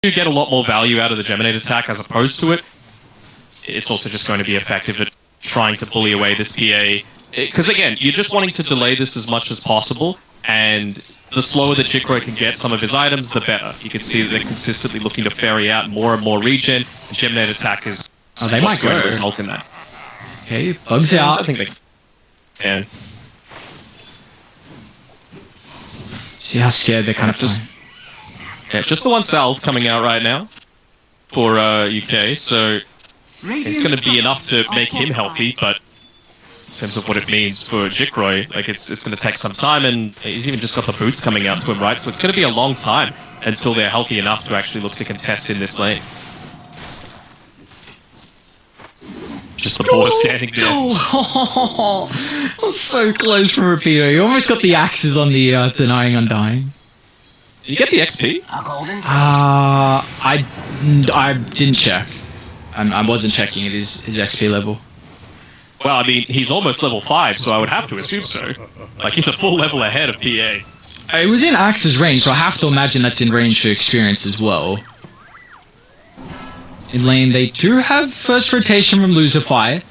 do get a lot more value out of the Geminate attack as opposed to it, it's also just going to be effective at trying to bully away this PA. Because again, you're just wanting to delay this as much as possible, and the slower that Jickroi can get some of his items, the better. You can see that they're consistently looking to ferry out more and more regen. The Geminate attack is they might going go. to result in that. Okay, bugs out. I think they can. See how scared they're kind of playing. Yeah, just the one salve coming out right now for UK, so it's going to be enough to make him healthy, but in terms of what it means for Jickroi, like it's going to take some time, and he's even just got the boots coming out to him, right? So it's going to be a long time until they're healthy enough to actually look to contest in this lane. Just the board standing there. Oh, so close from Rapido. You almost got the axes on the Denying Undying. Did you get the XP? I didn't check. I wasn't checking at his XP level. Well, I mean, he's almost level 5, so I would have to assume so. Like, he's a full level ahead of PA. It was in Axe's range, so I have to imagine that's in range for experience as well. In lane, they do have first rotation from Luzify.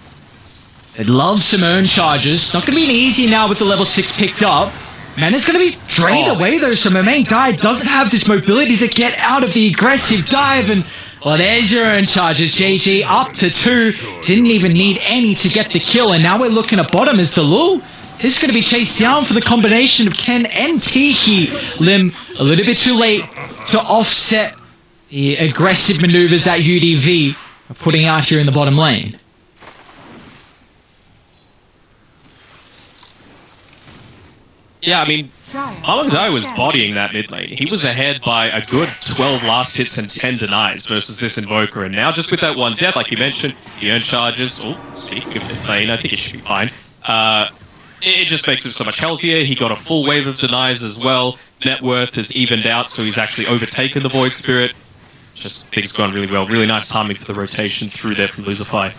They love some earn charges. It's not going to be easy now with the level 6 picked up. Man, it's going to be drained away though, so my main guy doesn't have this mobility to get out of the aggressive dive, and well, there's your earn charges. JG up to 2. Didn't even need any to get the kill, and now we're looking at bottom as the Lul. This is going to be chased down for the combination of Ken and Tiki. Lim a little bit too late to offset the aggressive maneuvers that UDV are putting out here in the bottom lane. Yeah, I mean, Alamdai was bodying that mid lane. He was ahead by a good 12 last hits and 10 denies versus this Invoker. And now just with that one death, like you mentioned, he earned charges. Oh, speaking of mid lane, I think he should be fine. It just makes him so much healthier. He got a full wave of denies as well. Net worth has evened out, so he's actually overtaken the Void Spirit. Just things gone really well. Really nice timing for the rotation through there from Luzify.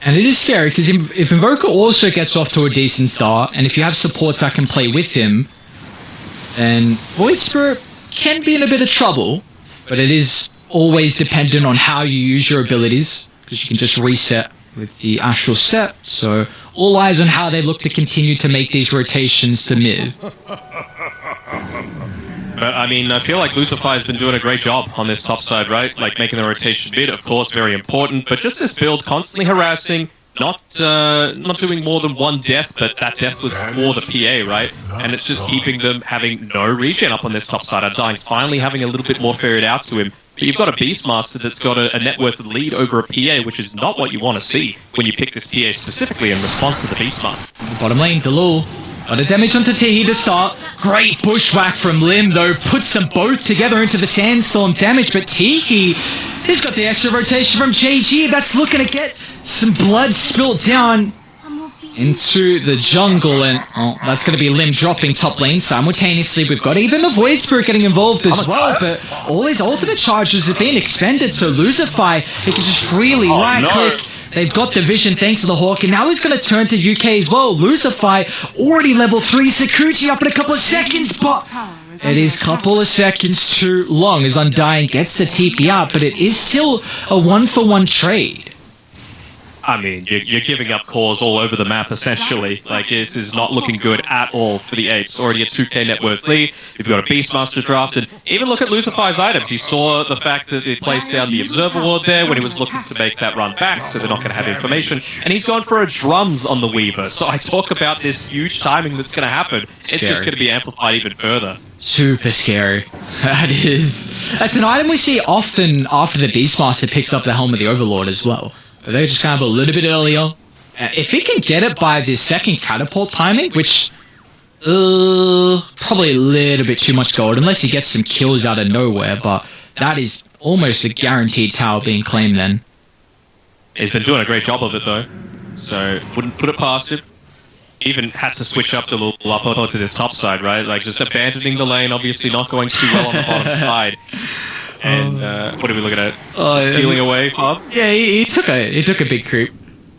And it is scary, because if Invoker also gets off to a decent start, and if you have supports that can play with him, then Void Spirit can be in a bit of trouble, but it is always dependent on how you use your abilities, because you can just reset with the Astral Set, so all eyes on how they look to continue to make these rotations to mid. But, I mean, I feel like Luzify has been doing a great job on this top side, right? Like, making the rotation mid, of course, very important. But just this build, constantly harassing, not doing more than one death, but that death was for the PA, right? And it's just keeping them having no regen up on this top side. Undying's finally having a little bit more ferried out to him. But you've got a Beastmaster that's got a net worth lead over a PA, which is not what you want to see when you pick this PA specifically in response to the Beastmaster. Bottom lane, Delul. Got a damage onto Tehi to start. Great bushwhack from Lim, though. Puts them both together into the Sandstorm damage, but Tehi, he's got the extra rotation from JG. That's looking to get some blood spilled down into the jungle, and that's going to be Lim dropping top lane simultaneously. We've got even the Void Spirit getting involved as well, but all his ultimate charges have been expended, so Luzify, he can just freely right-click. They've got the vision thanks to the Hawk, and now he's going to turn to UK as well. Luzify, already level 3. Sakuchi up in a couple of seconds, but it is a couple of seconds too long as Undying gets the TP out, but it is still a 1-for-1 trade. I mean, you're giving up cores all over the map, essentially. Like, this is not looking good at all for the 8s. Already a 2k net worth lead. You've got a Beastmaster draft, and even look at Luzify's items. You saw the fact that they placed down the Observer Ward there when he was looking to make that run back, so they're not going to have information. And he's gone for a Drums on the Weaver. So I talk about this huge timing that's going to happen. It's just going to be amplified even further. Super scary. That's an item we see often after the Beastmaster picks up the Helm of the Overlord as well. But they're just kind of a little bit earlier. If he can get it by this second catapult timing, which probably a little bit too much gold, unless he gets some kills out of nowhere, but that is almost a guaranteed tower being claimed then. He's been doing a great job of it though, so wouldn't put it past him. Even had to switch up to onto this top side, right? Like just abandoning the lane, obviously not going too well on the bottom side. And what are we looking at? Stealing away, Bob? Yeah, he took a big creep.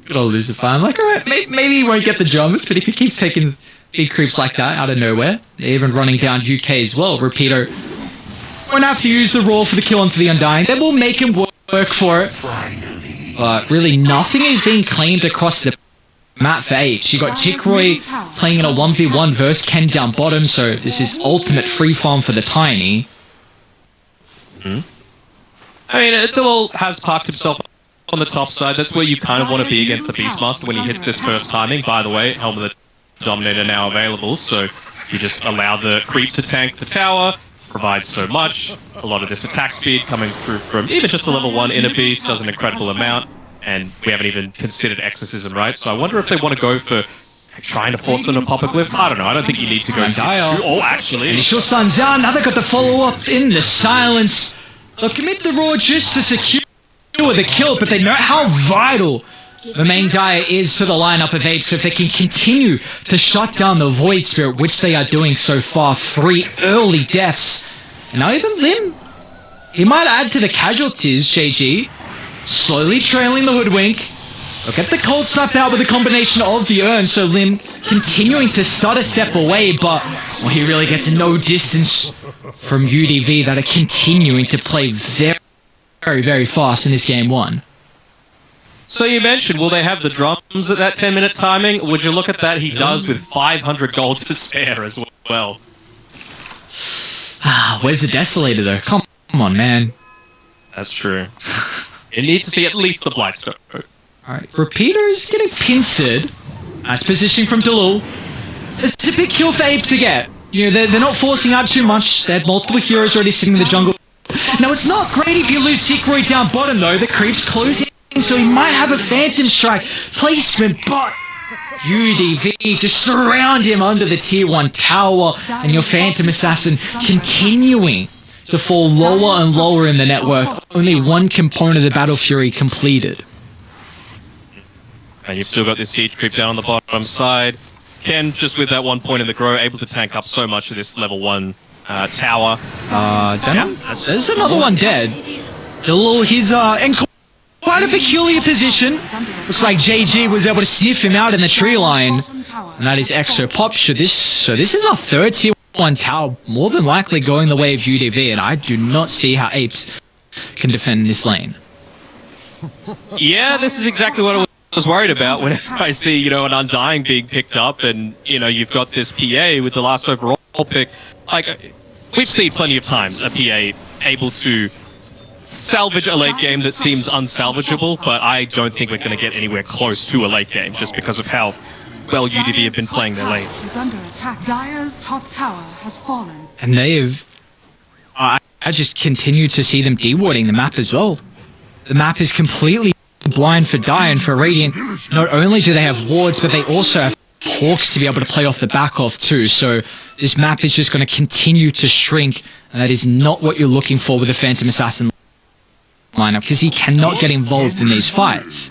Good old Luzify. I'm like, alright, maybe he won't get the drums, but if he keeps taking big creeps like that out of nowhere, they're even running down UK as well. Rapido won't have to use the Roar for the kill onto the Undying. They will make him work for it. But really, nothing is being claimed across the map for Apes. You got Jikroy playing in a 1v1 versus Ken down bottom, so this is ultimate free farm for the Tiny. I mean, Duel has parked himself on the top side. That's where you kind of want to be against the Beastmaster when he hits this first timing. By the way, Helm of the Dominator now available, so you just allow the creep to tank the tower, provides so much. A lot of this attack speed coming through from even just a level 1 Inner Beast does an incredible amount, and we haven't even considered Exorcism, right? So I wonder if they want to go for trying to force them to pop a glyph. I don't know. I don't think you need to go to... Oh, actually. Initial sun's down. Now they've got the follow-up in the silence. They'll commit the Roar just to secure the kill, but they know how vital the main Dire is to the lineup of Apes. So if they can continue to shut down the Void Spirit, which they are doing so far, 3 early deaths. And now even Lim, he might add to the casualties, JG. Slowly trailing the Hoodwink. They'll get the Cold Snap out with a combination of the Urn, so Lim continuing to start a step away, but he really gets no distance from UDV that are continuing to play very, very fast in this game 1. So you mentioned, will they have the drums at that 10-minute timing? Would you look at that? He does with 500 gold to spare as well. Where's the Desolator though? Come on, man. That's true. You need to see at least the Blightstone. Alright, Repeater's getting pincered. That's positioning from Delul. It's a big kill for Apes to get. You know, they're not forcing out too much. They had multiple heroes already sitting in the jungle. Now, it's not great if you lose Jikroy down bottom though. The creep's closing, so he might have a Phantom Strike placement, but UDV just surround him under the tier 1 tower, and your Phantom Assassin continuing to fall lower and lower in the network. Only one component of the Battle Fury completed. And you've still got this siege creep down on the bottom side. Ken, just with that 1 point in the grow, able to tank up so much of this level 1 tower. There's another one dead. Delul, he's in quite a peculiar position. Looks like JG was able to sniff him out in the tree line. And that is Exo Pop. So this is our 3rd tier 1 tower, more than likely going the way of UDV, and I do not see how Apes can defend this lane. Yeah, this is exactly what I was worried about whenever I see, you know, an Undying being picked up, and, you know, you've got this PA with the last overall pick. Like, we've seen plenty of times a PA able to salvage a late game that seems unsalvageable, but I don't think we're going to get anywhere close to a late game just because of how well UDV have been playing their lanes. Dire's top tower has fallen. And they've... I just continue to see them dewarding the map as well. The map is completely blind for Dire and for Radiant. Not only do they have wards, but they also have Hawks to be able to play off the back of too. So this map is just going to continue to shrink, and that is not what you're looking for with a Phantom Assassin lineup, because he cannot get involved in these fights.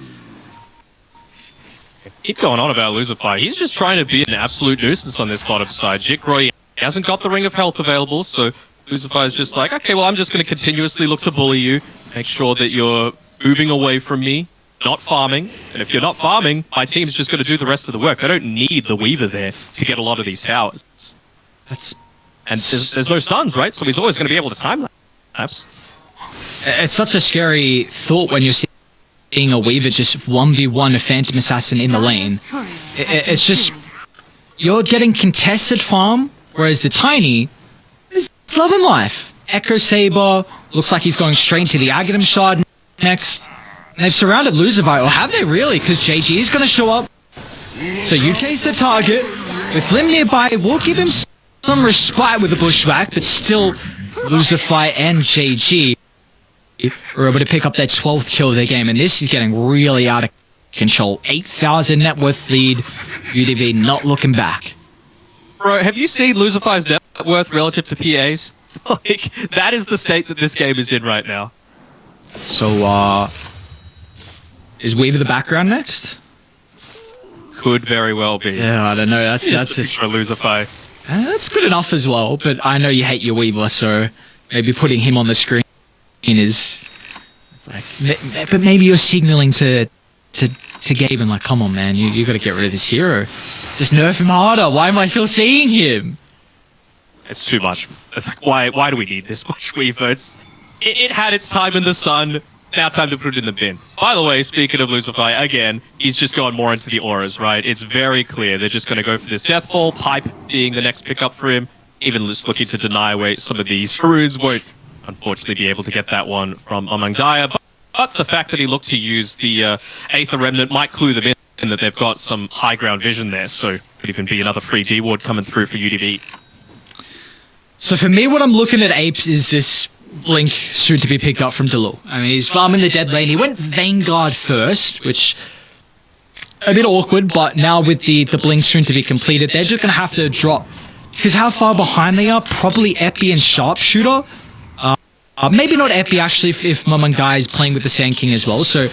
Keep going on about Lucifer. He's just trying to be an absolute nuisance on this bottom side. Jikroy hasn't got the Ring of Health available, so Lucifer is just like, okay, well, I'm just going to continuously look to bully you, make sure that you're moving away from me, not farming. And if you're not farming, my team's just going to do the rest of the work. They don't need the Weaver there to get a lot of these towers. And there's no stuns, right? So he's always going to be able to time lapse. It's such a scary thought when you're seeing a Weaver just 1v1 a Phantom Assassin in the lane. It's just, you're getting contested farm, whereas the Tiny is loving life. Echo Saber looks like he's going straight to the Aghanim Shard next. And they've surrounded Lucifer, or have they really? Because JG is going to show up. So UK's the target. With Lim nearby, we'll give him some respite with the Bushwhack, but still Lucifer and JG were able to pick up their 12th kill of their game, and this is getting really out of control. 8,000 net worth lead, UDV not looking back. Bro, have you seen Lucifer's net worth relative to PA's? Like, that is the state that this game is in right now. So, is Weaver the background next? Could very well be. Yeah, I don't know. That's just for Lucifer. That's good enough as well, but I know you hate your Weaver, so maybe putting him on the screen is... It's like, but maybe you're signaling to Gabe and like, come on, man, you got to get rid of this hero. Just nerf him harder. Why am I still seeing him? It's too much. It's like, why do we need this much Weaver? It had its time in the sun. Now time to put it in the bin. By the way, speaking of Lucifer, again, he's just gone more into the auras, right? It's very clear they're just going to go for this Death Ball, Pipe being the next pickup for him, even just looking to deny away some of these runes. Won't, unfortunately, be able to get that one from Amangdaya, but the fact that he looked to use the Aether Remnant might clue them in that they've got some high ground vision there, so could even be another free D-Ward coming through for UDV. So for me, what I'm looking at, Apes, is this Blink soon to be picked up from Delul. I mean, he's farming the dead lane. He went Vanguard first, which a bit awkward, but now with the Blink soon to be completed, they're just going to have to drop. Because how far behind they are? Probably Epi and Sharpshooter. Maybe not Epi, actually, if Mamangdai is playing with the Sand King as well. So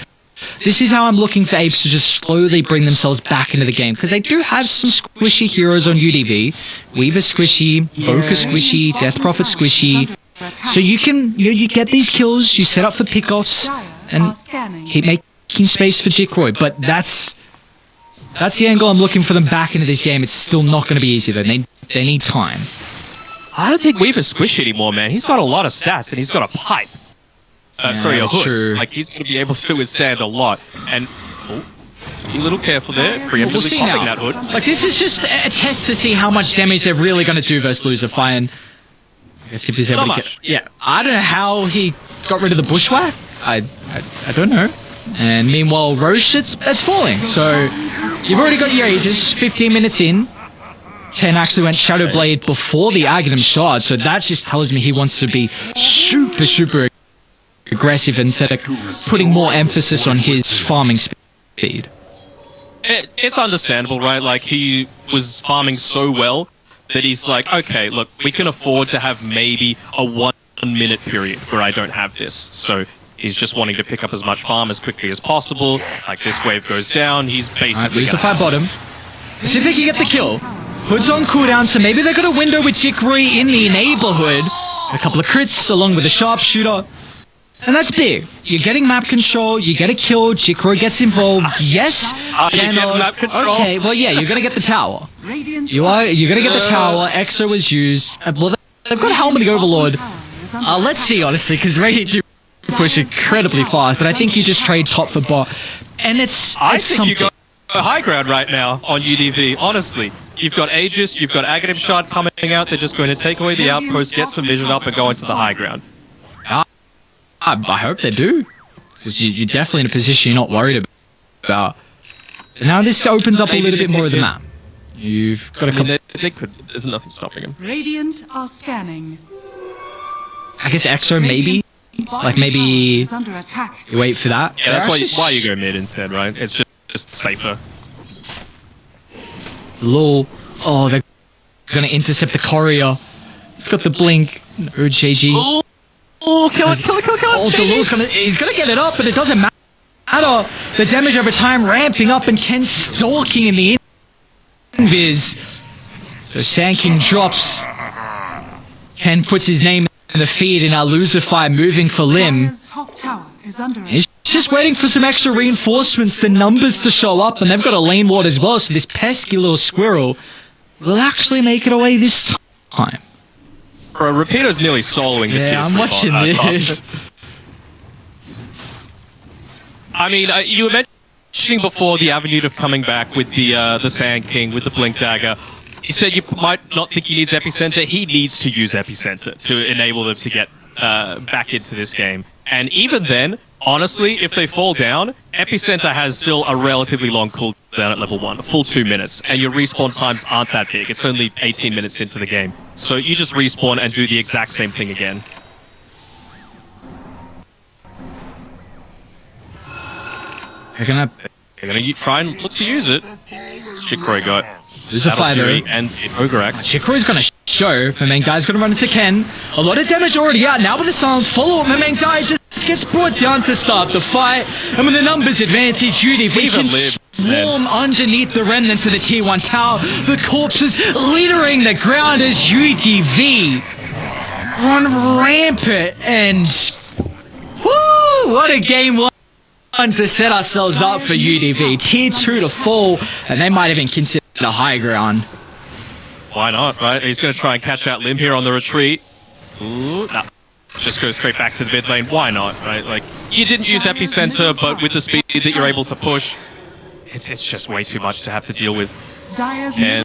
this is how I'm looking for Apes to just slowly bring themselves back into the game. Because they do have some squishy heroes on UDV. Weaver squishy, Boka squishy, Death Prophet squishy. So you can you get these kills, you set up for pickoffs, and keep making space for Jikroy. But that's the angle I'm looking for them back into this game. It's still not going to be easy though. They need time. I don't think Weaver's squishy anymore, man. He's got a lot of stats, and he's got a pipe. Sorry, a hood. True. Like, he's going to be able to withstand a lot. And, let's be a little careful there. Preemptively We'll see popping now. that hood. Like, this is just a test to see how much damage they're really going to do versus Lucifer. And I guess if he's able Not to much. yeah, I don't know how he got rid of the bushwhack. I don't know. And meanwhile, Roshit's that's falling. So you've already got your Aegis. 15 minutes in. Ken actually went Shadow Blade before the Aghanim Shard, so that just tells me he wants to be super aggressive instead of putting more emphasis on his farming speed. It's understandable, right? Like, he was farming so well that he's like, okay, look, we can afford to have maybe a 1 minute period where I don't have this. So he's just wanting to pick up as much farm as quickly as possible. Like, this wave goes down, he's basically... Alright, Lucifer bottom. See if they can get the kill. Hood's on cooldown, so maybe they got a window with Jikroy in the neighborhood. A couple of crits along with a sharpshooter. And that's big. You're getting map control, you get a kill, Jikroy gets involved. Yes, you get map control? Okay, well yeah, you're gonna get the tower. You're gonna get the tower, Exo is used. Well, they've got Helmeting Overlord. Let's see, honestly, because Radiant do push incredibly fast, but I think you just trade top for bot. And it's I think something. you got a high ground right now on UDV, honestly. You've got Aegis, you've got Aghanim Shard coming out, they're just going to take away the outpost, get some vision up, and go into the high ground. I hope they do. Because you're definitely in a position you're not worried about. Now this opens up a little bit more of the map. You've got a couple... They could, there's nothing stopping them. Radiant are scanning. I guess Exo maybe? Like maybe Is under attack. you wait for that? Yeah, that's why you go mid instead, right? It's just safer. Lol. Oh, they're gonna intercept the courier. It's got the blink. No, JG. Oh, kill it. Oh, Delul's he's gonna get it up, but it doesn't matter. The damage over time ramping up, and Ken stalking in the invis. So Sand King drops. Ken puts his name in the feed, and now Lucifer moving for Lim. Dire's top tower is under attack. He's just waiting for some extra reinforcements, the numbers to show up, and they've got a lane ward as well, so this pesky little squirrel will actually make it away this time. Bro, Rapido's nearly soloing this. Yeah, I'm watching this. I mean, you were mentioning before the avenue of coming back with the Sand King, with the Blink Dagger. You said you might not think he needs Epicenter. He needs to use Epicenter to enable them to get back into this game. And even then, honestly, if they fall down, Epicenter has still a relatively long cooldown at level 1, a full 2 minutes, and your respawn times aren't that big. It's only 18 minutes into the game. So you just respawn and do the exact same thing again. They're gonna try and look to use it. Jikroy got There's a fighter. and Ogrex. Jikroy's gonna show. My main guy's gonna run into Ken. A lot of damage already out. Now with the silence follow up, my main guy just gets brought down to start the fight. And with the numbers advantage, UDV can swarm underneath the remnants of the T1 tower. The corpses littering the ground as UDV run rampant. And whoo, what a game one to set ourselves up for UDV. Tier 2 to fall, and they might even consider the high ground. Why not, right? He's going to try and catch out Lim here on the retreat. Ooh, nah. Just go straight back to the mid lane. Why not, right? Like, you didn't use Epicenter, but with the speed that you're able to push, it's just way too much to have to deal with. And,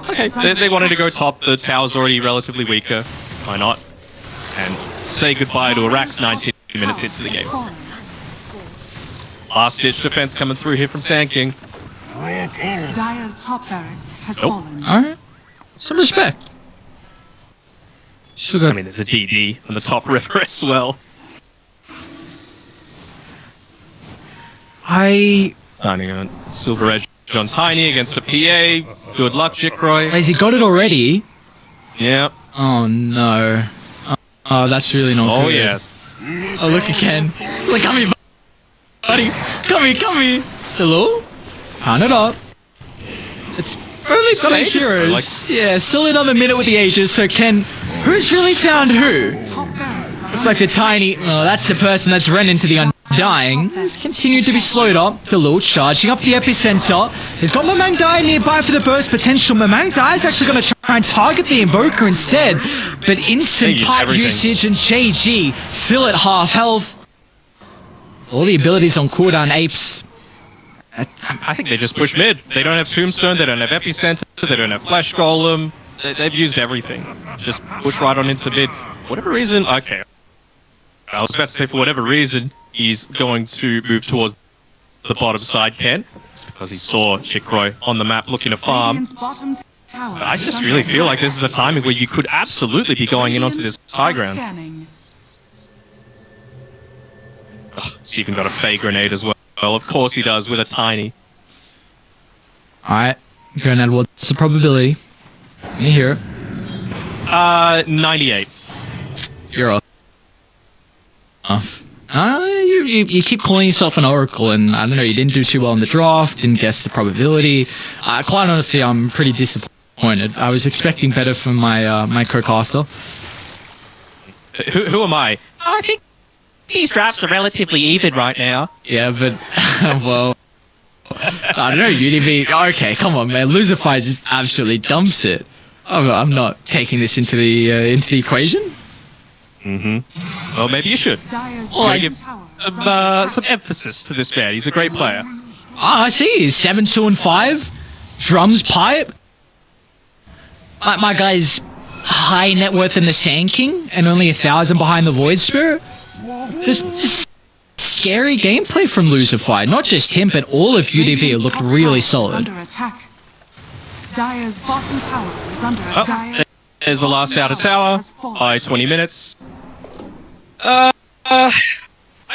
okay, they wanted to go top. The tower's already relatively weaker. Why not? And say goodbye to Iraq's 19 minutes into the game. Last-ditch defense coming through here from Sand King. Dire's top barracks has fallen. Alright. Some respect. I mean, there's a DD on the top river as well. Finding a Silver Edge on Tiny against a PA. Good luck, Jikroy. Has he got it already? Yeah. Oh no. Oh, that's really not good. Oh, yes. Oh, look again. Look, come here, buddy. Come here. Hello? Pound it up. It's only three heroes. Yeah, still another minute with the Aegis, so who's really found who? It's like the Tiny... Oh, that's the person that's run into the Undying. He's continued to be slowed up. Delul charging up the Epicenter. He's got Mamang Dai nearby for the burst potential. Mamang Dai is actually going to try and target the Invoker instead. But instant pipe usage and JG still at half health. All the abilities on cooldown apes. I think they just push mid. They don't have Tombstone, they don't have Epicenter, they don't have Flash Golem. They've used everything. Just push right on into mid. Whatever reason, okay. I was about to say for whatever reason, he's going to move towards the bottom side, Ken. It's because he saw Jikroy on the map looking to farm. But I just really feel like this is a timing where you could absolutely be going in onto this high ground. He's even got a Fey Grenade as well. Well, of course he does, with a Tiny. Alright. Grenade, what's the probability? Let me hear it. 98. You're off. You keep calling yourself an oracle, and I don't know, you didn't do too well in the draft, didn't guess the probability. Quite honestly, I'm pretty disappointed. I was expecting better from my co-caster. Who am I? I think these drafts are relatively even right now. Yeah, but, well... I don't know, UDV... Okay, come on, man. Losify just absolutely dumps it. I'm not taking this into the equation. Mm-hmm. Well, maybe you should. Well, give some emphasis to this man. He's a great player. I see. He's 7-2-5. Drums pipe. My guy's high net worth in the Sand King and only 1,000 behind the Void Spirit. Just scary gameplay from Losify. Not just him, but all of UDV looked really solid. Dire's bottom tower is under attack. There's the last outer tower by 20 minutes. I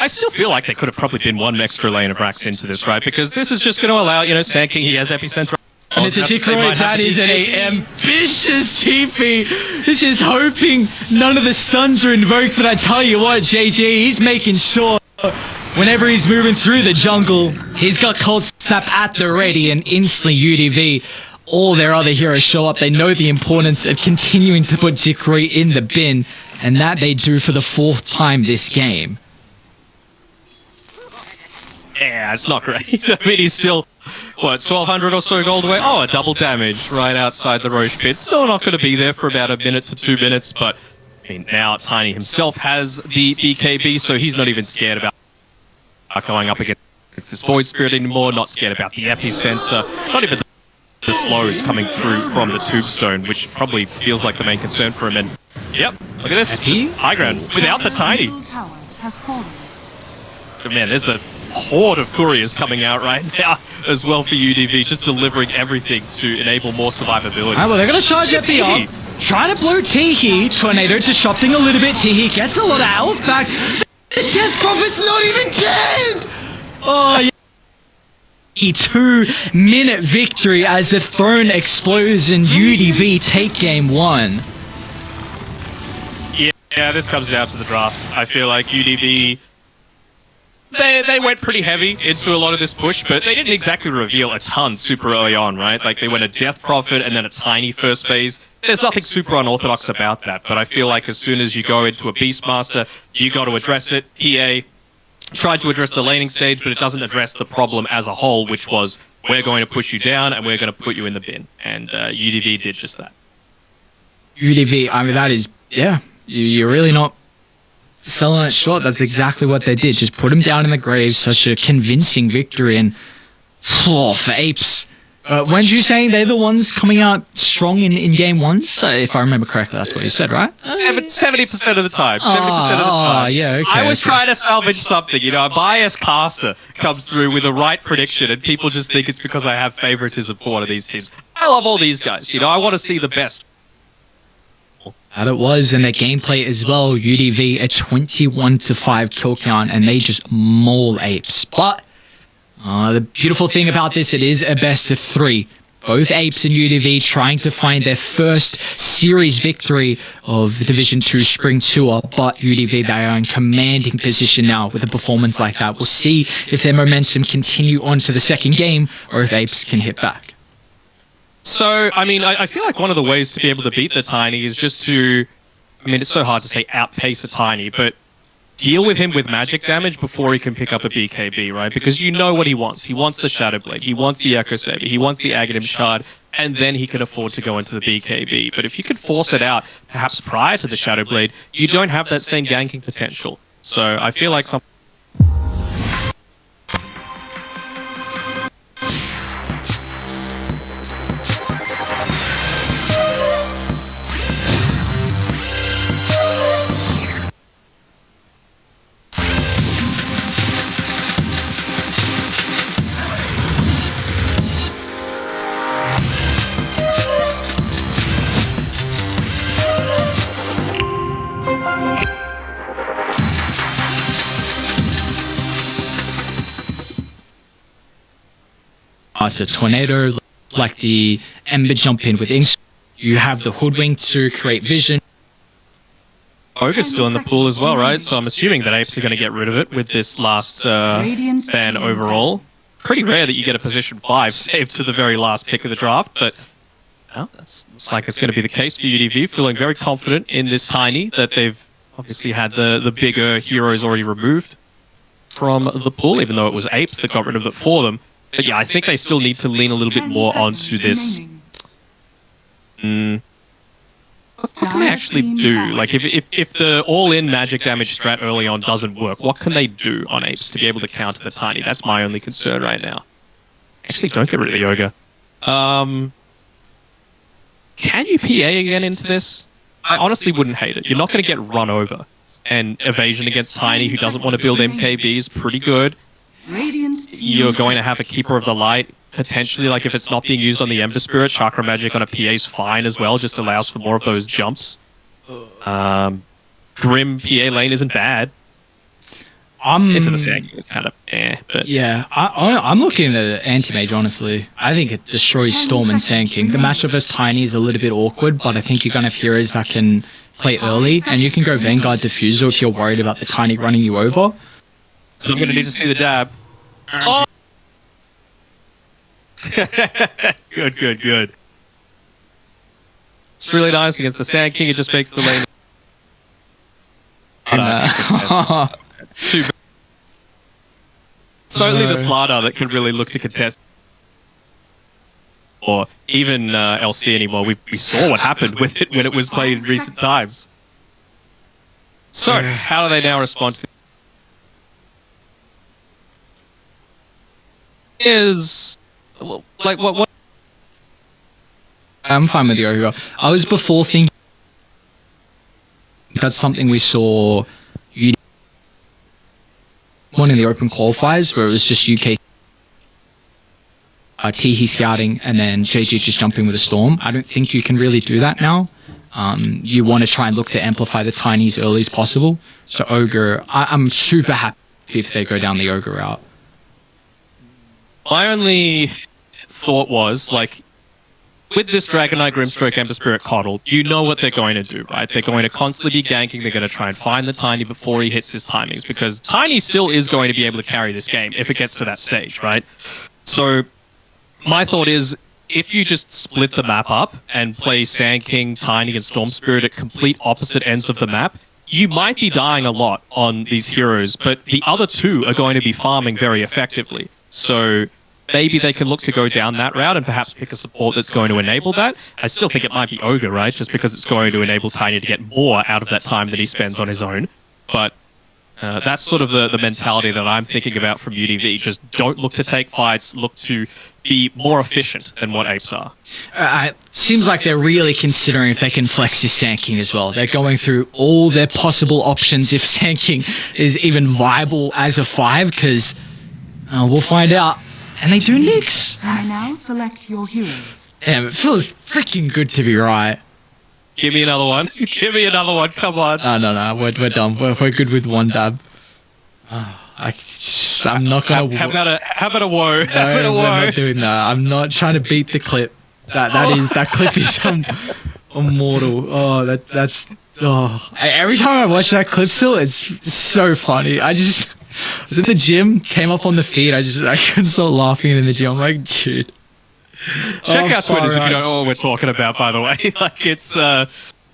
still feel like there could have probably been one extra lane of racks into this, right? Because this is just going to allow, Sand King, he has Epicenter. And it's a Jikroy, that is an ambitious TP. He's just hoping none of the stuns are invoked, but I tell you what, JG, he's making sure whenever he's moving through the jungle, he's got Cold Snap at the ready, and instantly UDV, all their other heroes show up. They know the importance of continuing to put Jikroy in the bin, and that they do for the 4th time this game. Yeah, it's not great. I mean, he's still, 1,200 or so gold away? Oh, a double damage right outside the Roche pit. Still not going to be there for about a minute to 2 minutes, but I mean, now Tiny himself has the BKB, so he's not even scared about going up against this Void Spirit anymore, not scared about the Epicenter, not even the slows coming through from the Tombstone, which probably feels like the main concern for him. And yep, look at this, high ground without the Tiny. But man, there's a horde of couriers coming out right now as well for UDV, just delivering everything to enable more survivability. Alright, well, they're going to charge at the up, trying to blow Teehee. Tornado disrupting a little bit. Teehee gets a lot of health back. The Death Prophet's not even dead! Oh, yeah. 2-minute victory as the throne explodes and UDV take game 1. Yeah, this comes down to the draft. I feel like UDV, they went pretty heavy into a lot of this push, but they didn't exactly reveal a ton super early on, right? Like, they went a Death Prophet and then a Tiny first phase. There's nothing super unorthodox about that, but I feel like as soon as you go into a Beastmaster, you got to address it. PA tried to address the laning stage, but it doesn't address the problem as a whole, which was, we're going to push you down and we're going to put you in the bin. And UDV did just that. UDV, I mean, that is, yeah, you're really not selling it short. That's exactly what they did. Just put him down in the grave. Such a convincing victory. And for Apes, weren't you saying they're the ones coming out strong in game ones? If I remember correctly, that's what you said, right? 70% of the time. 70% of the time. Yeah, okay. I was trying to salvage something. A biased caster comes through with a right prediction, and people just think it's because I have favoritism for one of these teams. I love all these guys. I want to see the best. That it was, and their gameplay as well. UDV a 21-5 kill count, and they just maul Apes. But the beautiful thing about this, it is a best of 3. Both Apes and UDV trying to find their first series victory of the Division 2 Spring Tour, but UDV, they are in commanding position now with a performance like that. We'll see if their momentum continue on to the second game, or if Apes can hit back. So, I feel like one of the ways to be able to beat the Tiny is just to, it's so hard to say outpace a Tiny, but deal with him with magic damage before he can pick up a BKB, right? Because you know what he wants. He wants the Shadow Blade, he wants the Echo Saber, he wants the Aghanim Shard, and then he can afford to go into the BKB. But if you could force it out, perhaps prior to the Shadow Blade, you don't have that same ganking potential. So I feel like some... So Tornado, like the Ember jump in with Inks. You have the Hoodwink to create vision. Ogre's still in the pool as well, right? So I'm assuming that Apes are going to get rid of it with this last ban overall. Pretty rare that you get a position 5 saved to the very last pick of the draft, but well, looks like it's going to be the case for UDV, feeling very confident in this Tiny, that they've obviously had the bigger heroes already removed from the pool, even though it was Apes that got rid of it for them. But yeah, I think they still need to lean a little bit more onto this. What can they actually do? Like, if the all-in magic damage strat early on doesn't work, what can they do on Apes to be able to counter the Tiny? That's my only concern right now. Actually, don't get rid of the Yoga. Can you PA again into this? I honestly wouldn't hate it. You're not going to get run over. And evasion against Tiny, who doesn't want to build MKB, is pretty good. You're going to have a Keeper of the Light, potentially, like if it's not being used on the Ember Spirit, Chakra Magic on a PA is fine as well, just allows for more of those jumps. Grim PA lane isn't bad. Into the Sand is kind of but... Yeah, I'm looking at Anti-Mage, honestly. I think it destroys Storm and Sand King. The matchup as Tiny is a little bit awkward, but I think you're going to have heroes that can play early, and you can go Vanguard Diffuser if you're worried about the Tiny running you over. So I'm going to need to see the dab. Oh! Good. It's really nice against the Sand King, it just makes the lane... Too bad. It's only the Slardar that can really look to contest. Or even LC anymore. We saw what happened with it when it was played in recent times. So, how do they now respond to is like what I'm fine with the Yoga. I was before thinking that's something we saw one in the open qualifiers where it was just UK Teehee scouting and then JG just jumping with a Storm. I don't think you can really do that now. You want to try and look to amplify the Tinies early as possible. So Ogre, I'm super happy if they go down the Ogre route. My only thought was, like, with this Dragonite, Grimstroke, Ember Spirit, Coddle, you know what they're going to do, right? They're going to constantly be ganking, they're going to try and find the Tiny before he hits his timings, because Tiny still is going to be able to carry this game if it gets to that stage, right? So, my thought is, if you just split the map up and play Sand King, Tiny, and Storm Spirit at complete opposite ends of the map, you might be dying a lot on these heroes, but the other two are going to be farming very effectively. So maybe they can look to go down that route and perhaps pick a support that's going to enable that. I still think it might be Ogre, right? Just because it's going to enable Tiny to get more out of that time that he spends on his own. But that's sort of the mentality that I'm thinking about from UDV. Just don't look to take fights, look to be more efficient than what Apes are. Seems like they're really considering if they can flex this Sand King as well. They're going through all their possible options if Sand King is even viable as a 5, because we'll find out. And they do Nyx. You may now select your heroes. Damn, it feels freaking good to be right. Give me another one. Give me another one. Come on. No. We're done. We're good with one dab. I'm not gonna. How about a woe? No, we're not doing that. I'm not trying to beat the clip. That clip is immortal. Oh, that's. Oh, every time I watch that clip still, it's so funny. I was at the gym, came up on the feed. I couldn't stop laughing in the gym. I'm like, dude. Check out Twitter if you don't know what we're talking about, by the way. Like, it's a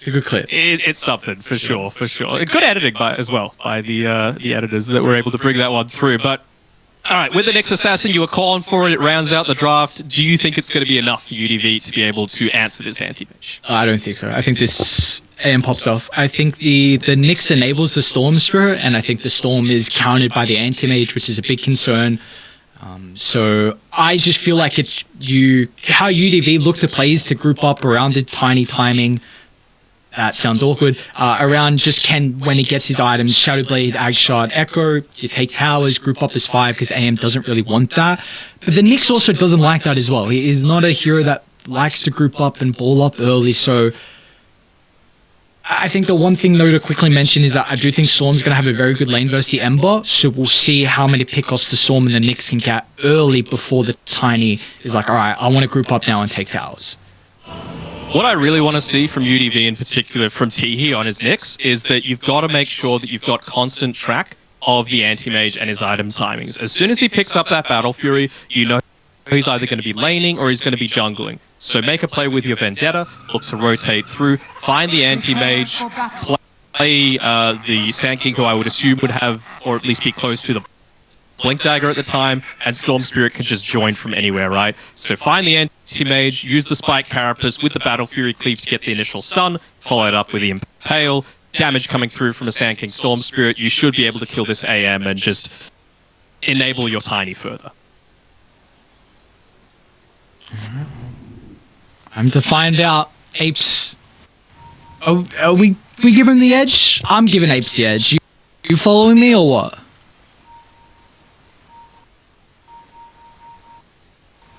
good clip. It's something, for sure. Good editing as well by the editors that were able to bring that one through. But, all right, with the Nyx Assassin, you were calling for it. It rounds out the draft. Do you think it's going to be enough for UDV to be able to answer this anti-mage? I don't think so. I think this AM pops off. I think the Nyx enables the Storm Spirit, and I think the Storm is countered by the anti-mage, which is a big concern. So I just feel like how UDV look to play is to group up around the Tiny timing. That sounds awkward. Around just Ken when he gets his items, Shadow Blade, Ag Shot, Echo. You take towers, group up as 5 because AM doesn't really want that. But the Nyx also doesn't like that as well. He is not a hero that likes to group up and ball up early. So I think the one thing though to quickly mention is that I do think Storm's going to have a very good lane versus the Ember, so we'll see how many pickoffs the Storm and the Nyx can get early before the Tiny is like, alright, I want to group up now and take towers. What I really want to see from UDV in particular, from Teehee on his Nyx, is that you've got to make sure that you've got constant track of the anti-mage and his item timings. As soon as he picks up that Battle Fury, you know he's either going to be laning or he's going to be jungling. So make a play with your Vendetta, look to rotate through, find the anti-mage, play the Sand King, who I would assume would have, or at least be close to the Blink Dagger at the time, and Storm Spirit can just join from anywhere, right? So find the anti-mage, use the Spike Carapace with the Battle Fury Cleave to get the initial stun, follow it up with the Impale, damage coming through from a Sand King Storm Spirit. You should be able to kill this AM and just enable your Tiny further. I'm to find out. Apes. Oh, we give him the edge? I'm giving Apes the edge. You following me or what?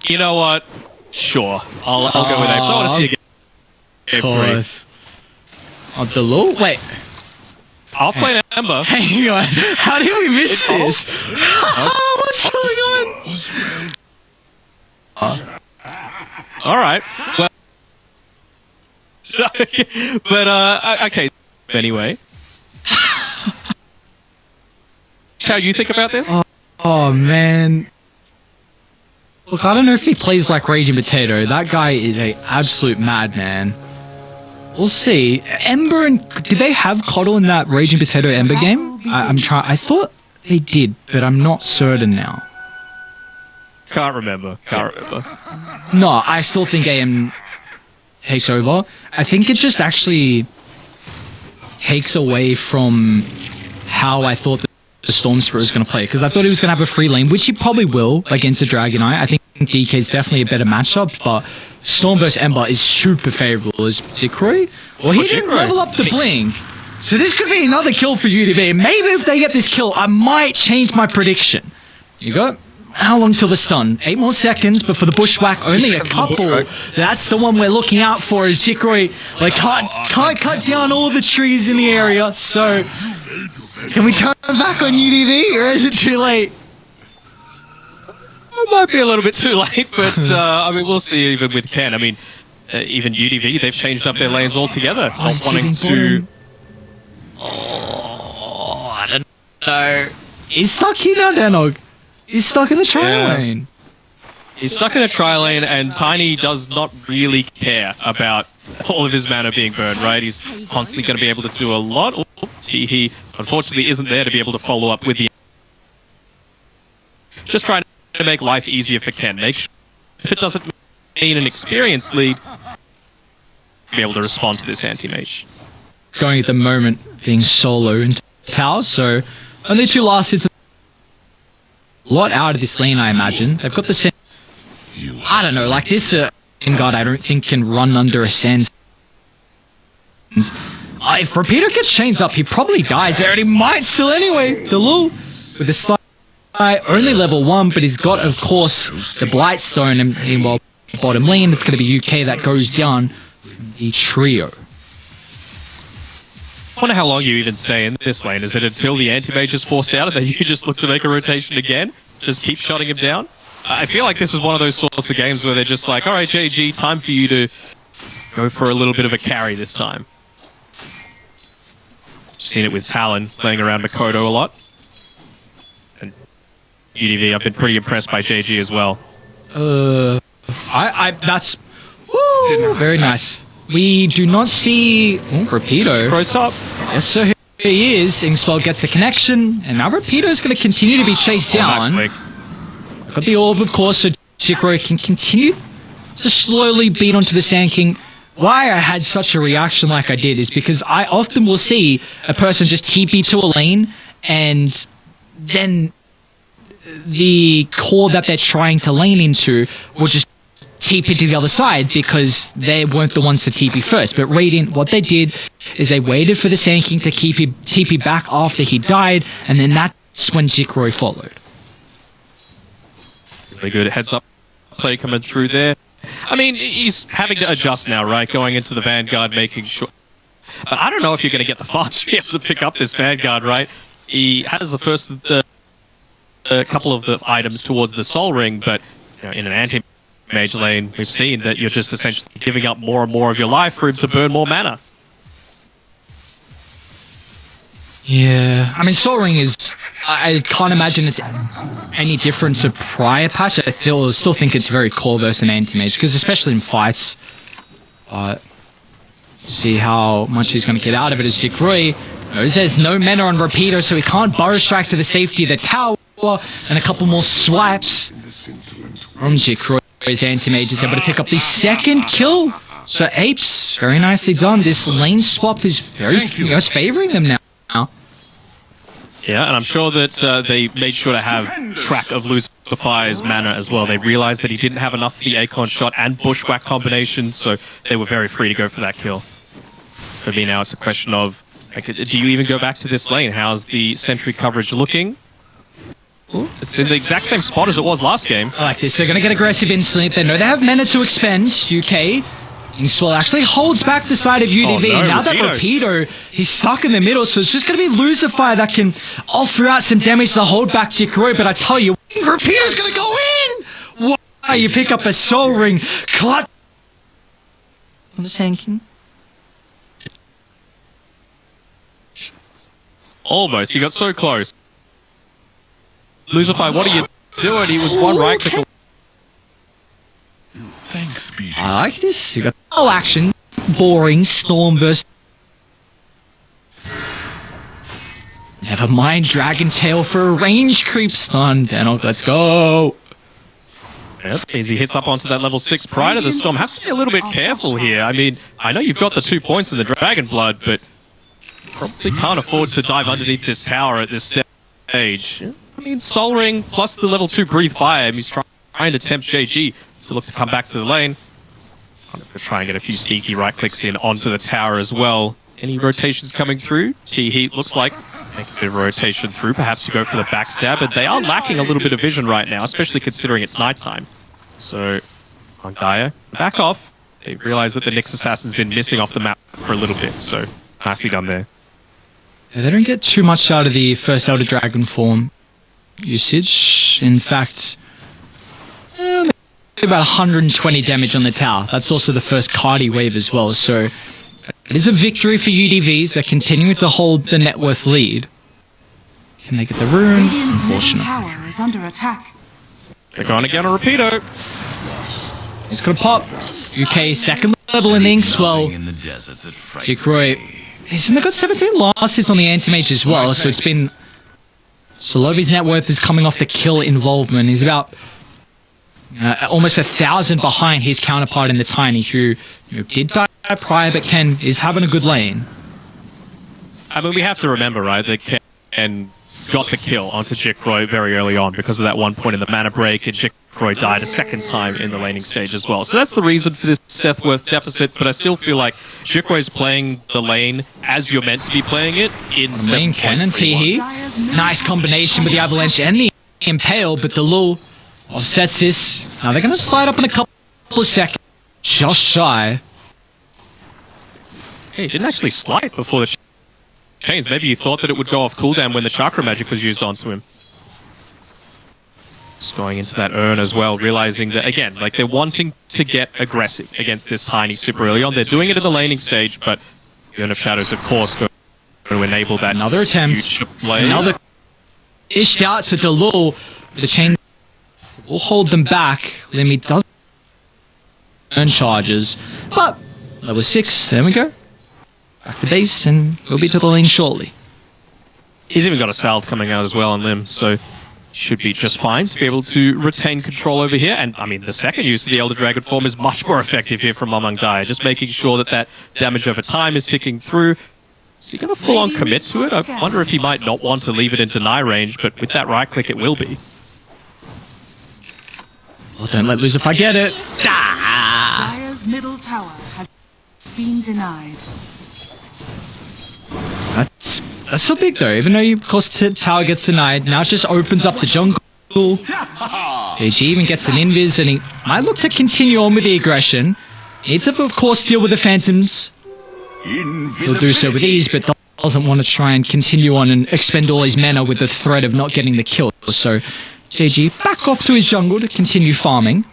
You know what? Sure. I'll go with Apes. I want to see you get game 3. Oh, the low? Wait. I'll play Ember. Hang on. How did we miss this? What's going on? All right. Well, but okay. Anyway, how you think about this? Oh man. Look, I don't know if he plays like Raging Potato. That guy is a absolute madman. We'll see. Ember and did they have Coddle in that Raging Potato Ember game? I thought they did, but I'm not certain now. Can't remember. No, I still think AM takes over. I think it just actually takes away from how I thought the Storm Spirit was going to play. Because I thought he was going to have a free lane, which he probably will against the Dragonite. I think DK is definitely a better matchup, but Storm vs Ember is super favorable as Dicroy. Well, he didn't level up the Blink. So this could be another kill for UDV. Maybe if they get this kill, I might change my prediction. You go. How long till the stun? 8 more seconds, but for the bushwhack, only a couple. That's the one we're looking out for. Is Dicroy like can't cut down all the trees in the area? So can we turn back on UDV, or is it too late? It might be a little bit too late, but I mean, we'll see. Even with Ken, I mean, even UDV, they've changed up their lanes altogether. Not wanting to. Oh, I don't know. He's stuck here now, Danog. He's stuck in the tri lane. He's stuck in a tri lane, and Tiny does not really care about all of his mana being burned, right? He's constantly going to be able to do a lot. He unfortunately isn't there to be able to follow up with the... Just trying to make life easier for Ken. Make sure if it doesn't mean an experienced lead, be able to respond to this anti-mage. Going at the moment being solo into tower, so only 2 last hits. A lot out of this lane, I imagine. They've got the sand. I don't know, like this guard I don't think can run under a sand. If Rapido gets chains up, he probably dies there, and he might still anyway. Delul with the slide, only level 1, but he's got, of course, the Blightstone, and meanwhile, bottom lane, it's going to be UK that goes down from the trio. I wonder how long you even stay in this lane. Is it until the anti-mage is forced out and then you just look to make a rotation again? Just keep shutting him down? I feel like this is one of those sorts of games where they're just like, alright JG, time for you to go for a little bit of a carry this time. Seen it with Talon playing around Makoto a lot. And UDV, I've been pretty impressed by JG as well. That's... Woo, very nice. We do not see Rapido. Cro's top. Yes, so here he is. Ingspell gets the connection, and now Rapido is going to continue to be chased down. Got the orb, of course, so Jikro can continue to slowly beat onto the Sand King. Why I had such a reaction like I did is because I often will see a person just TP to a lane, and then the core that they're trying to lane into will just TP to the other side because they weren't the ones to TP first. But Radiant, what they did is they waited for the Sand King to keep him TP back after he died, and then that's when Jikro followed. Really good heads up play coming through there. I mean, he's having to adjust now, right? Going into the Vanguard, making sure. But I don't know if you're going to get the farms to be able to pick up this Vanguard, right? He has the first couple of the items towards the Soul Ring, but in an anti-mage lane, we've seen that you're just essentially giving up more and more of your life for him to burn more mana. Yeah, I mean, Soul Ring is... I can't imagine it's any different to prior patch. I still think it's very core versus an anti-mage, because especially in fights, see how much he's going to get out of it as Jikro knows there's no mana on Rapido, so he can't Burrow Strike to the safety of the tower, and a couple more swipes from Jikro's anti-mage is able to pick up the second kill. So Apes, very nicely done. This lane swap is very, it's favoring them now. Yeah, and I'm sure that they made sure to have track of Lucifer's mana as well. They realized that he didn't have enough of the Acorn shot and Bushwhack combinations, so they were very free to go for that kill. For me now, it's a question of, do you even go back to this lane? How's the sentry coverage looking? Ooh, it's in the exact same spot as it was last game. I like this. They're going to get aggressive instantly. They know they have mana to expend. UK. Ingspell actually holds back the side of UDV. Oh, no, now that Rapido, he's stuck in the middle, so it's just going to be Lucifer that can offer out some damage to hold back Jikro. But I tell you, Rapido's going to go in! Wow, you pick up a Soul Ring. Clutch. On the Sand King. Almost. You got so close. Lucifer, what are you doing? He was one right click. Thanks, BG. I like this. You got no action. Boring. Stormburst. Never mind. Dragon Tail for a range creep stun. Daniel, let's go. Yep, as he hits up onto that level 6 prior to the storm. Have to be a little bit careful here. I mean, I know you've got the 2 points in the Dragon Blood, but probably can't afford to dive underneath this tower at this stage. I mean, Soul Ring plus the level 2 Breathe Fire. He's trying to tempt JG to look to come back to the lane. I'm going to try and get a few sneaky right clicks in onto the tower as well. Any rotations coming through? T-Heat looks like make a bit of a rotation through, perhaps to go for the backstab, but they are lacking a little bit of vision right now, especially considering it's nighttime. So, Gaia, back off. They realize that the Nyx Assassin's been missing off the map for a little bit, so nicely done there. Yeah, they don't get too much out of the first Elder Dragon form usage. In fact, about 120 damage on the tower. That's also the first Cardi wave as well, so it is a victory for UDVs. They're continuing to hold the net worth lead. Can they get the rune? Unfortunate. Tower is under attack. They're going to get a Rapido. It's gonna pop. UK second level in the Inkswell. Jikro. He's got 17 last hits on the anti-mage as well, so it's been So a lot of his net worth is coming off the kill involvement. He's about almost 1,000 behind his counterpart in the Tiny, who did die prior, but Ken is having a good lane. I mean, we have to remember, right, that Ken got the kill onto Jikroy very early on because of that one point in the mana break, and Jikroy died a second time in the laning stage as well. So that's the reason for this net worth deficit, but I still feel like Jikroy's playing the lane as you're meant to be playing it in Main cannon, Teehee. Nice combination with the Avalanche and the Impale, but the Lul offsets this. Now they're going to slide up in a couple of seconds. Just shy. Hey, he didn't actually slide before the chains. Maybe you thought that it would go off cooldown when the chakra magic was used onto him. Just going into that urn as well, realizing that, again, like they're wanting to get aggressive against this Tiny super early on. They're doing it at the laning stage, but the Urn of Shadows, of course, going to enable that. Another attempt. Another ished out to Delul. The chain will hold them back. Lemmy does earn charges, but level 6, there we go. Back to base, and we'll be to the lane shortly. He's even got a salve coming out as well on Lim, so should be just fine to be able to retain control over here. And I mean, the second use of the Elder Dragon form is much more effective here from Among Dire, just making sure that that damage over time is ticking through. Is he going to full-on commit to it? I wonder if he might not want to leave it in deny range, but with that right-click, it will be. Well, don't let loose if I get it. Dire's middle tower has been denied. That's so big though, even though of course tower gets denied, now it just opens up the jungle. JG even gets an invis, and he might look to continue on with the aggression. Needs to of course deal with the phantoms. He'll do so with ease, but doesn't want to try and continue on and expend all his mana with the threat of not getting the kill. So JG back off to his jungle to continue farming.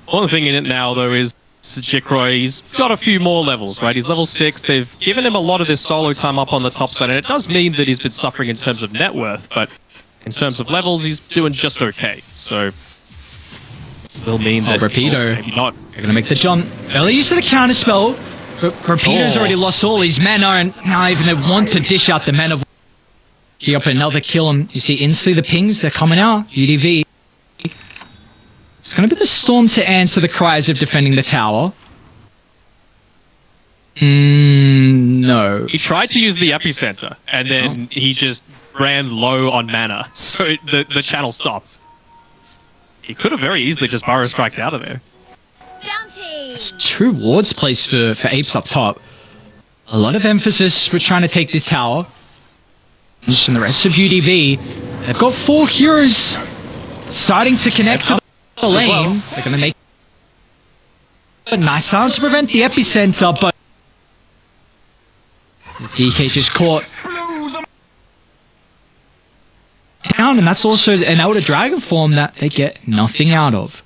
One thing in it now though is Jikroy, he's got a few more levels, right? He's level 6. They've given him a lot of this solo time up on the top side, and it does mean that he's been suffering in terms of net worth, but in terms of levels, he's doing just okay. So, will mean that... Rapido. Maybe not. They're going to make the jump. Early use of the counter spell, but Rapido's already lost all his mana, and now even they want to dish out the mana. Get up another kill, and you see instantly the pings, they're coming out. UDV. It's going to be the Storm to answer the cries of defending the tower. No. He tried to use the epicenter, and then he just ran low on mana, so the channel stopped. He could have very easily just burrow striked out of there. It's true wards placed for apes up top. A lot of emphasis with trying to take this tower. And the rest of UDV, they've got 4 heroes starting to connect to the lane. They're going to make a nice time to prevent the epicenter, but the DK just caught down, and that's also an Elder Dragon form that they get nothing out of.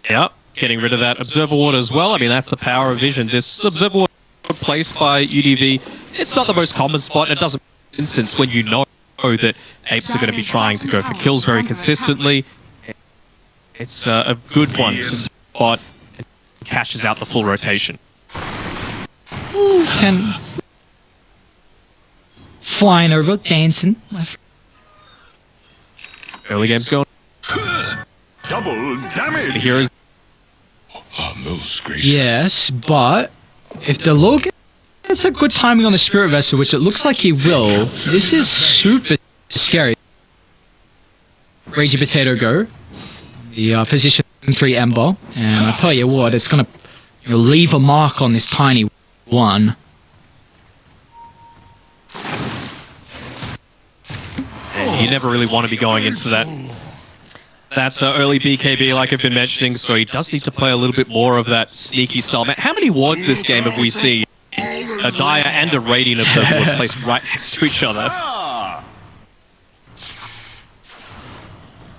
Yep, getting rid of that Observer Ward as well. I mean, that's the power of vision. This Observer Ward placed by UDV, it's not the most common spot. It doesn't instance when you know that apes are going to be trying to go for kills very consistently. It's a good one to spot and cashes out the full rotation. Ken flying over, dancing. Early game's going. Double damage. The heroes. Most gracious. Yes, but if the Lord gets a good timing on the Spirit Vessel, which it looks like he will, this is super scary. Ragey Potato go. The position 3 Ember, and I tell you what, it's gonna leave a mark on this tiny one. And you never really want to be going into that. That's early BKB, like I've been mentioning, so he does need to play a little bit more of that sneaky style. Man, how many wards this game have we seen? A Dire and a Radiant Observer Ward placed right next to each other.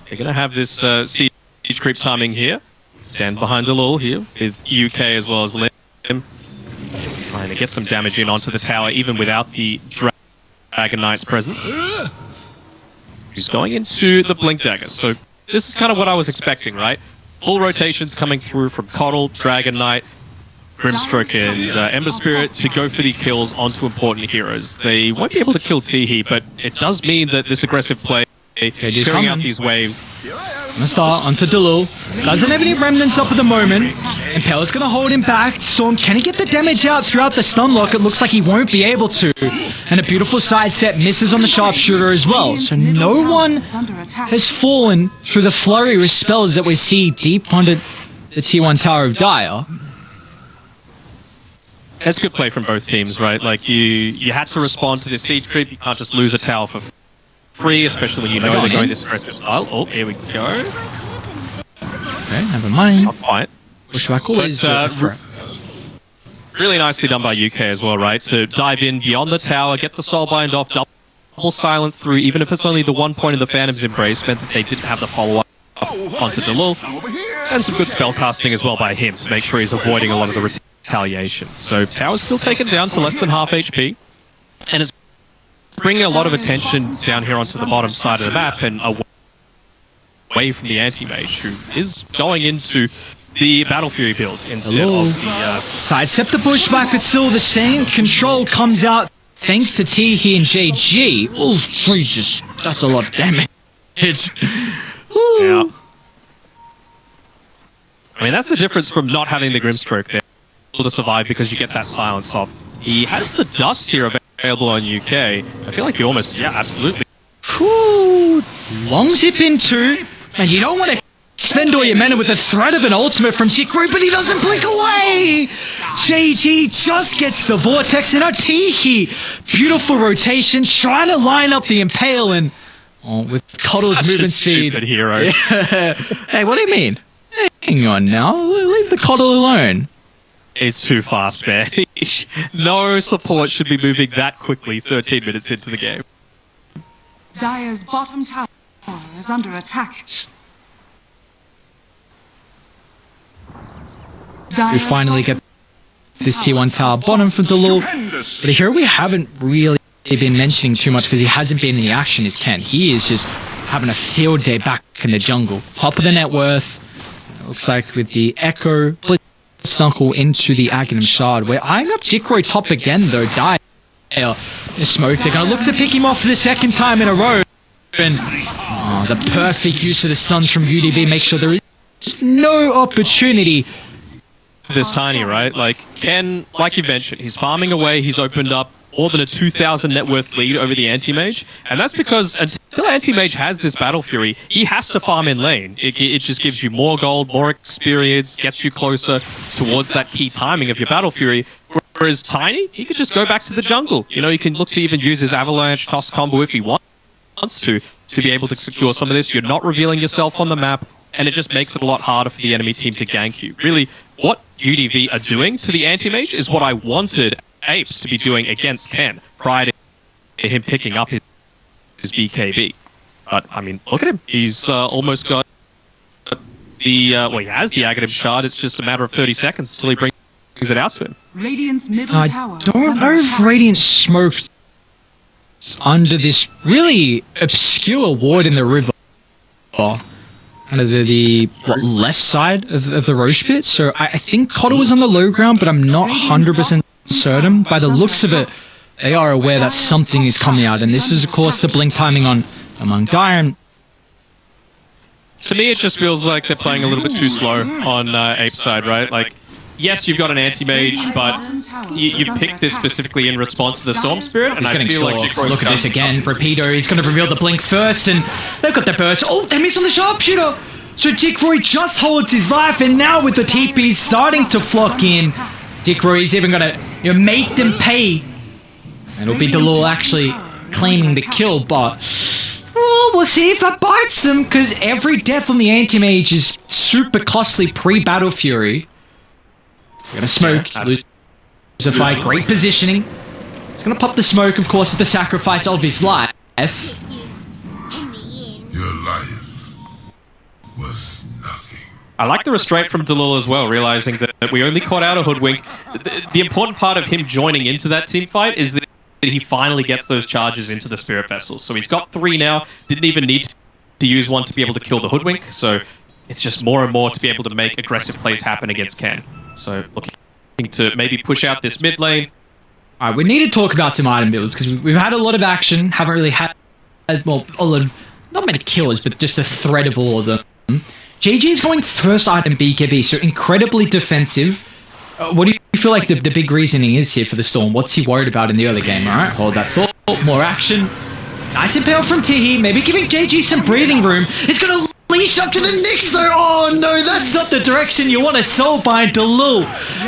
They're going to have this siege creep timing here. Stand behind Delul here with UK as well as Lim. Trying to get some damage in onto the tower even without the Dragon Knight's presence. He's going into the Blink Dagger. So this is kind of what I was expecting, right? Full rotations coming through from Coddle, Dragon Knight. Grimstroke and Ember Spirit to go for the kills onto important heroes. They won't be able to kill Teehee, but it does mean that this aggressive play, clearing out these waves. Gonna start onto Delul. Doesn't have any remnants up at the moment. Impale's gonna hold him back. Storm, can he get the damage out throughout the stun lock? It looks like he won't be able to. And a beautiful sidestep misses on the sharpshooter as well. So no one has fallen through the flurry of spells that we see deep under the T1 Tower of Dire. That's good play from both teams, right? Like, you had to respond to this siege creep. You can't just lose a tower for free, especially when you know they're going this aggressive style. Oh, here we go. Okay, never mind. Not quite. Bushwhack always really nicely done by UK as well, right? To dive in beyond the tower, get the soulbind off, double silence through, even if it's only the 1 point of the Phantom's Embrace, meant that they didn't have the follow-up onto Delul. And some good spell casting as well by him to make sure he's avoiding a lot of the retaliation. So tower's still taken down to less than half HP, and it's bringing a lot of attention down here onto the bottom side of the map and away from the anti-mage, who is going into the Battle Fury build instead of the... sidestep the Bushwhack, but still the same control comes out thanks to Teehee and JG. Oh, Jesus. That's a lot of damage. Yeah. I mean, that's the difference from not having the Grimstroke there. Able to survive because you get that silence off. He has the dust here available on UK. I feel like he almost... Yeah, absolutely. Whew. Long zip into, and you don't want to spend all your mana with the threat of an ultimate from Jikru, but he doesn't blink away! JG just gets the Vortex, and now Teehee. Beautiful rotation, trying to line up the Impale, and with Cuddle's movement speed. Stupid hero. Yeah. Hey, what do you mean? Hang on now, leave the Cuddle alone. It's too fast, man. No support should be moving that quickly 13 minutes into the game. Dire's bottom tower is under attack. We finally get this T1 tower bottom for Delul. But here we haven't really been mentioning too much because he hasn't been in the action is Ken. He is just having a field day back in the jungle. Top of the net worth. It looks like with the Echo, Snunkle into the Aghanim Shard. We're eyeing up Jikro top again though. Dire. The smoke. They're going to look to pick him off for the second time in a row. And the perfect use of the stuns from UDV makes sure there is no opportunity. This tiny, right? Like, Ken, like you mentioned, he's farming away. He's opened up more than a 2,000 net worth lead over the anti-mage. And that's because until anti-mage has this Battle Fury, he has to farm in lane. It just gives you more gold, more experience, gets you closer towards that key timing of your Battle Fury. Whereas Tiny, he could just go back to the jungle. You know, he can look to even use his Avalanche Toss combo if he wants to be able to secure some of this. You're not revealing yourself on the map, and it just makes it a lot harder for the enemy team to gank you. Really, what UDV are doing to the anti-mage is what I wanted Apes to be doing against Ken prior to him picking up his BKB. But, I mean, look at him. He's almost got the... well, he has the Aghanim Shard. It's just a matter of 30 seconds until he brings it out to him. Radiant's middle tower. I don't know if Radiant smoked under this really obscure ward in the river. Under the left side of the Roche pit. So I think Coddle was on the low ground, but I'm not 100% certain. By the looks of it, they are aware that something is coming out. And this is, of course, the blink timing on among Dire. To me, it just feels like they're playing a little bit too slow on Ape's side, right? Like, yes, you've got an anti-mage, but you've picked this specifically in response to the Storm Spirit, and I feel like... Look at this again, Rapido, he's going to reveal the blink first, and they've got the burst. Oh, they missed on the sharpshooter! So Jikroy just holds his life, and now with the TPs starting to flock in, Jikroy's even going to make them pay. And it'll be Delul actually claiming the kill, but... we'll see if that bites them, because every death on the anti-mage is super costly pre-Battle Fury. We're going to smoke, lose a fight, great positioning. He's going to pop the smoke, of course, at the sacrifice of his life. Your life was nothing. I like the restraint from Delul as well, realizing that we only caught out a Hoodwink. The important part of him joining into that team fight is that he finally gets those charges into the Spirit Vessels. So he's got 3 now, didn't even need to use 1 to be able to kill the Hoodwink, so it's just more and more to be able to make aggressive plays happen against Ken. So, look, to maybe push out this mid lane. Alright, we need to talk about some item builds, because we've had a lot of action, haven't really had, well, a lot of, not many kills, but just the threat of all of them. JG is going first item BKB, so incredibly defensive. What do you feel like the big reasoning is here for the Storm? What's he worried about in the early game? Alright, hold that thought. More action. Nice impale from Tihi, maybe giving JG some breathing room. It's going to leash up to the Nyx though. Oh no, that's not the direction you want to soul bind. Delul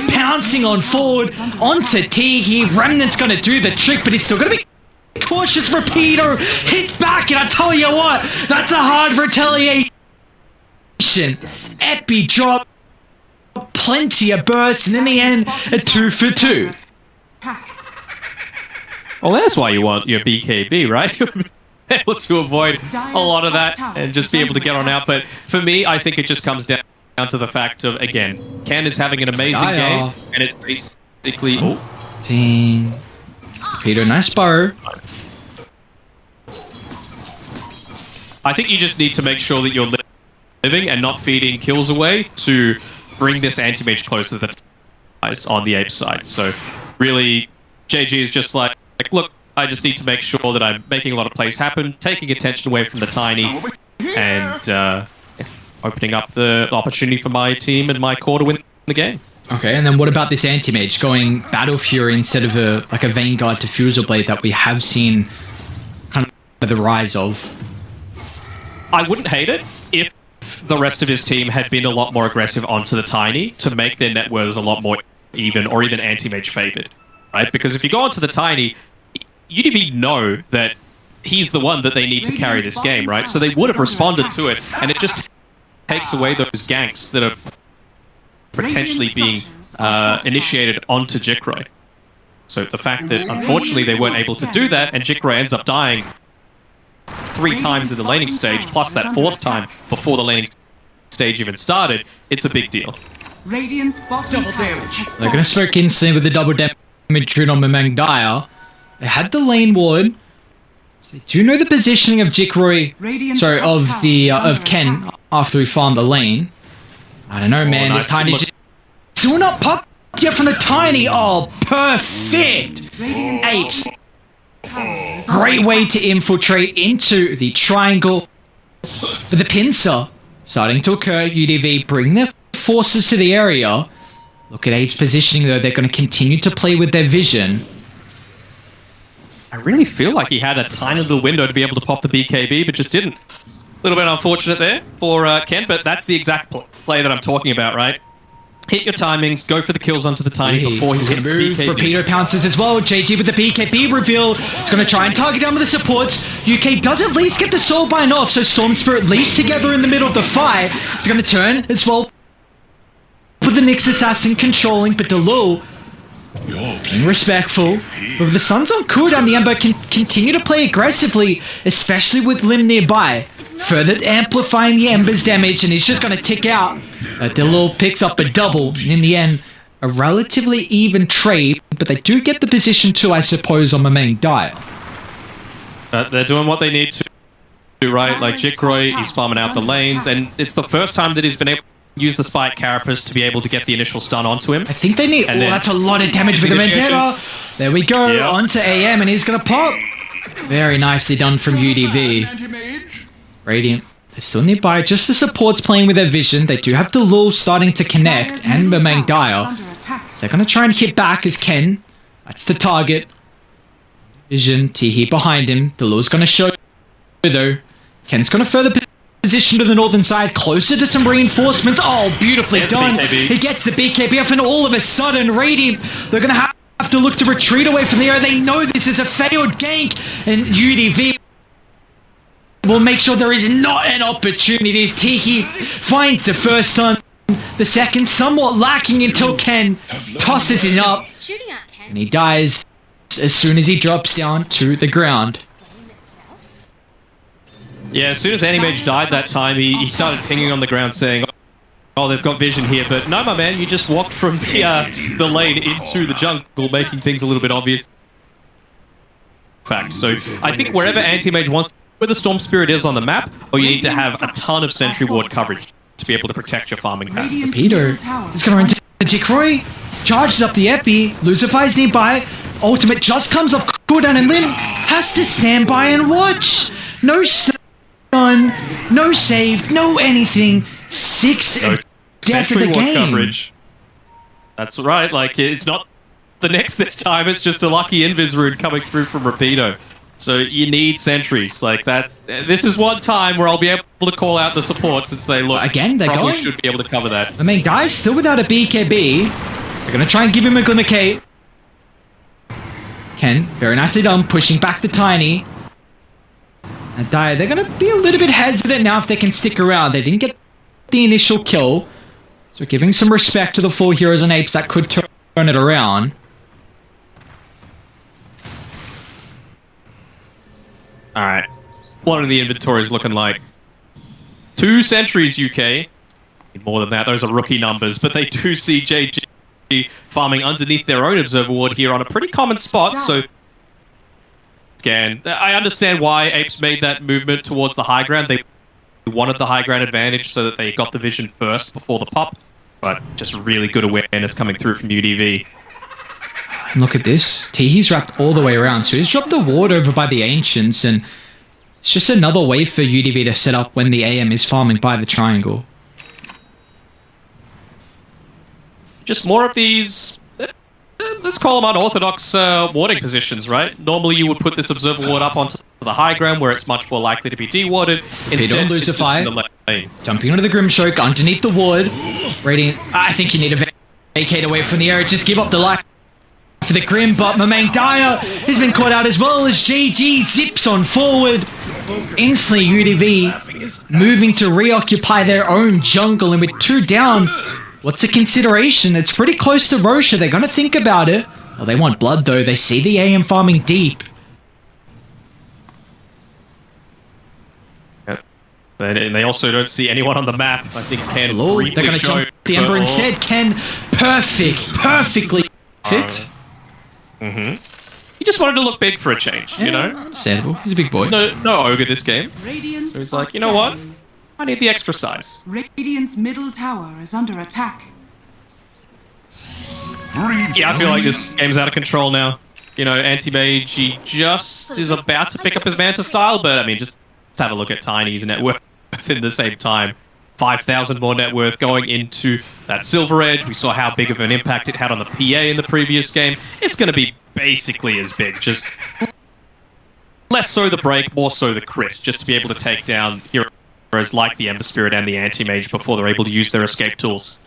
pouncing on forward onto Tihi. Remnant's going to do the trick, but he's still going to be cautious. Rapido hits back, and I tell you what, that's a hard retaliation. Epi drop, plenty of bursts, and in the end, a 2 for 2. Well, that's why you want your BKB, right? Able to avoid a lot of that and just be able to get on out. But for me, I think it just comes down to the fact of, again, Ken is having an amazing game, and it basically... Team. Peter, nice bar. I think you just need to make sure that you're living and not feeding kills away to bring this anti-mage closer to the ties on the ape side. So really, JG is just like, look, I just need to make sure that I'm making a lot of plays happen, taking attention away from the tiny, and opening up the opportunity for my team and my core to win the game. Okay, and then what about this anti-mage going Battle Fury instead of a Vanguard Diffusal Blade that we have seen kind of the rise of? I wouldn't hate it if the rest of his team had been a lot more aggressive onto the tiny to make their net worths a lot more even, or even anti-mage favored, right? Because if you go onto the tiny, UDV know that he's the one that they need to carry this game, right? So they would have responded to it, and it just takes away those ganks that are potentially being initiated onto Jikroy. So the fact that, unfortunately, they weren't able to do that, and Jikroy ends up dying 3 times in the laning stage, plus that 4th time before the laning stage even started, it's a big deal. Double damage. They're going to smoke instantly with the double damage on Mamang Daya. They had the lane ward. So they do know the positioning of Jikroy, of Ken after we farmed the lane. I don't know, man. Nice. This tiny still not pop yet from the tiny. Oh, perfect. Apes. Great way to infiltrate into the triangle. But the pincer starting to occur. UDV bring their forces to the area. Look at Apes positioning though. They're going to continue to play with their vision. I really feel like he had a tiny little window to be able to pop the BKB, but just didn't. A little bit unfortunate there for Ken, but that's the exact play that I'm talking about, right? Hit your timings, go for the kills onto the tiny before he hits the BKB. Rapido pounces as well. JG with the BKB reveal. It's going to try and target down with the supports. UK does at least get the Soulbind off, so Storm Spirit leash together in the middle of the fight. It's going to turn as well with the Nyx Assassin controlling, but Delul being respectful. But the Sun's on cooldown, the Ember can continue to play aggressively, especially with Lim nearby. Further amplifying the Ember's damage, and he's just going to tick out. Delul picks up a double, and in the end, a relatively even trade, but they do get the position too, I suppose, on the main dial. They're doing what they need to do, right? Like Jikroy, he's farming out the lanes, and it's the first time that he's been able to use the Spike Carapace to be able to get the initial stun onto him. I think they need... that's a lot of damage with the Vendetta. There we go, onto AM, and he's going to pop. Very nicely done from UDV. Radiant, they're still nearby. Just the supports playing with their vision. They do have the Lul starting to connect, and Mamang Daya. So they're going to try and hit back as Ken. That's the target. Vision, Tihi behind him. The Lul's going to show though. Ken's going to further position to the northern side, closer to some reinforcements. Oh, beautifully done. He gets the BKB up, and all of a sudden, Radiant, they're going to have to look to retreat away from the area. They know this is a failed gank, and UDV will make sure there is not an opportunity as Tihi finds the first stun. The second somewhat lacking until Ken tosses it up, and he dies as soon as he drops down to the ground. Yeah, as soon as Animage died that time, he started pinging on the ground saying, oh, they've got vision here. But no, my man, you just walked from the lane into the jungle, making things a little bit obvious. Fact. So I think wherever Anti-Mage wants, where the Storm Spirit is on the map, or you need to have a ton of Sentry Ward coverage to be able to protect your farming path. Peter is going to run to Jikroy. charges up the Epi. Lucifer's nearby. Ultimate just comes off cooldown, and Lim has to stand by and watch. No stun, no save, no anything. 6 No death of the Sentry ward game. coverage. That's right. Like, it's not the next this time. It's just a lucky invis rune coming through from Rapido. So you need sentries like that. This is one time where I'll be able to call out the supports and say, look, Again, they're probably going. should be able to cover that. I mean, Dive's still without a BKB. They're going to try and give him a Glimmer Cape. Ken, very nicely done, pushing back the Tiny. And Dire, they're going to be a little bit hesitant now if they can stick around. They didn't get the initial kill. So giving some respect to the 4 heroes and apes that could turn it around. Alright. What are the inventories looking like? 2 sentries, UK. More than that, those are rookie numbers, but they do see JG farming underneath their own observer ward here on a pretty common spot, so... Again, I understand why Apes made that movement towards the high ground. They wanted the high ground advantage so that they got the vision first before the pop, but just really good awareness coming through from UDV. Look at this. Teehee's wrapped all the way around, so he's dropped the ward over by the Ancients, and it's just another way for UDV to set up when the AM is farming by the triangle. Just more of these, let's call them unorthodox warding positions, right? Normally you would put this observer ward up onto the high ground where it's much more likely to be de-warded. Instead, it's just in the lane. Jumping onto the Grimstroke underneath the ward. Radiant, I think you need to vacate away from the area. Just give up the life for the Grim, but my main Dire has been caught out as well as JG zips on forward. Instantly UDV moving to reoccupy their own jungle, and with 2 down, what's a consideration? It's pretty close to Rosha. They're going to think about it. Well, they want blood, though. They see the AM farming deep. And they also don't see anyone on the map. I think Ken briefly they're going to jump the Ember instead. Ken, perfectly fit. He just wanted to look big for a change, you know? Understandable. He's a big boy. No ogre this game. Radiant So he's like, you know what? I need the extra size. Radiant's middle tower is under attack. Yeah, I feel like this game's out of control now. You know, Anti-Mage, he just is about to pick up his Manta style, but I mean, just have a look at Tiny's net worth in the same time. 5,000 more net worth going into that Silver Edge. We saw how big of an impact it had on the PA in the previous game. It's going to be basically as big, just less so the break, more so the crit, just to be able to take down heroes like the Ember Spirit and the Anti-Mage before they're able to use their escape tools.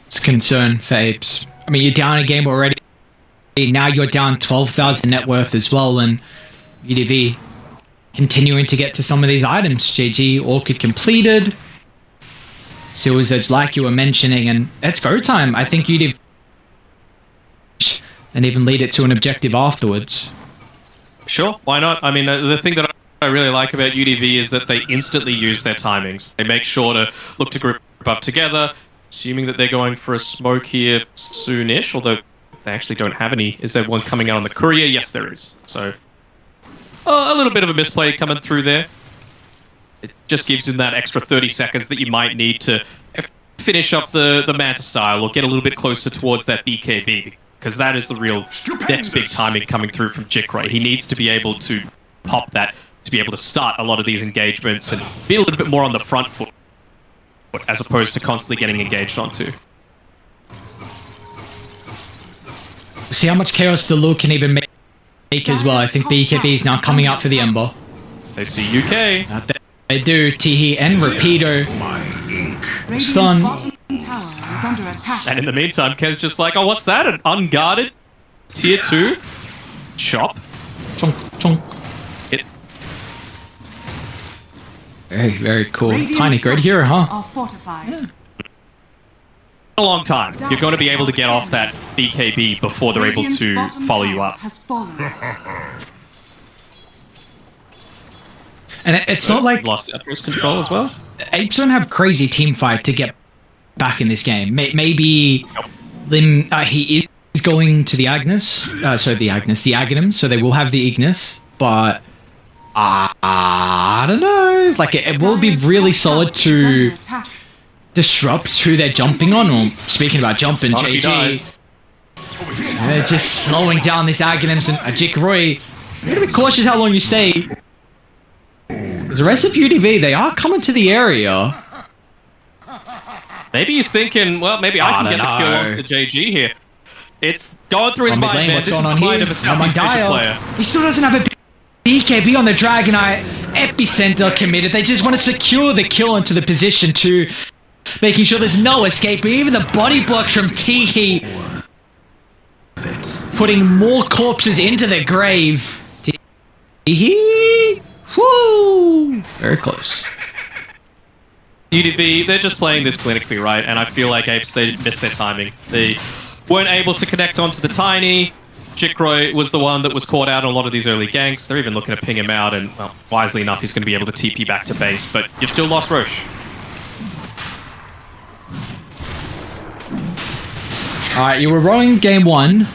It's a concern for Apes. I mean, you're down a game already. Now you're down 12,000 net worth as well, and UDV continuing to get to some of these items. JG Orchid completed. Silver's Edge, like you were mentioning, and it's go time. I think UDV and even lead it to an objective afterwards. Sure, why not? I mean, the thing that I really like about UDV is that they instantly use their timings. They make sure to look to group up together, assuming that they're going for a smoke here soonish, although they actually don't have any. Is there one coming out on the courier? Yes, there is. So, a little bit of a misplay coming through there. It just gives them that extra 30 seconds that you might need to finish up the Manta style or get a little bit closer towards that BKB, because that is the real next big timing coming through from Jikray. He needs to be able to pop that to be able to start a lot of these engagements and be a little bit more on the front foot as opposed to constantly getting engaged onto. See how much chaos the Lord can even make as well. I think the EKB is now coming out for the Ember. They see UK. They do. Teehee and Rapido. Stun. Tower is under attack. And in the meantime, Ken's just like, oh, what's that? An unguarded tier 2 chop. Chonk, chonk. It. Very, very cool. Radiant Tiny, great hero, huh? are fortified. Yeah. A long time. You're going to be able to get off that BKB before they're able Radiant's to bottom follow you tower up. has fallen. And it's not like Lost Outpost control as well. Apes don't have crazy team fight to get back in this game. Maybe Lim, he is going to the Agnes, the Aghanim, so they will have the Ignis, but I don't know. Like, it will be really solid to disrupt who they're jumping on. Or, speaking about jumping, JG. They're just slowing down this Aghanims and Jikroy. You gotta be cautious how long you stay. The rest of UDV, they are coming to the area. Maybe he's thinking, well, maybe I can get the kill onto JG here. It's going through his mind, man. What's This going is on the mind here? of a Southeast Asia player. He still doesn't have a BKB on the Dragonite. Epicenter committed. They just want to secure the kill into the position to making sure there's no escape. But even the body block from Tiki putting more corpses into the grave. Tiki, whoo, very close. UDV, they're just playing this clinically, right? And I feel like Apes, they missed their timing. They weren't able to connect onto the Tiny. Jikroy was the one that was caught out on a lot of these early ganks. They're even looking to ping him out, and, well, wisely enough, he's going to be able to TP back to base, but you've still lost Roche. Alright, you were wrong game 1,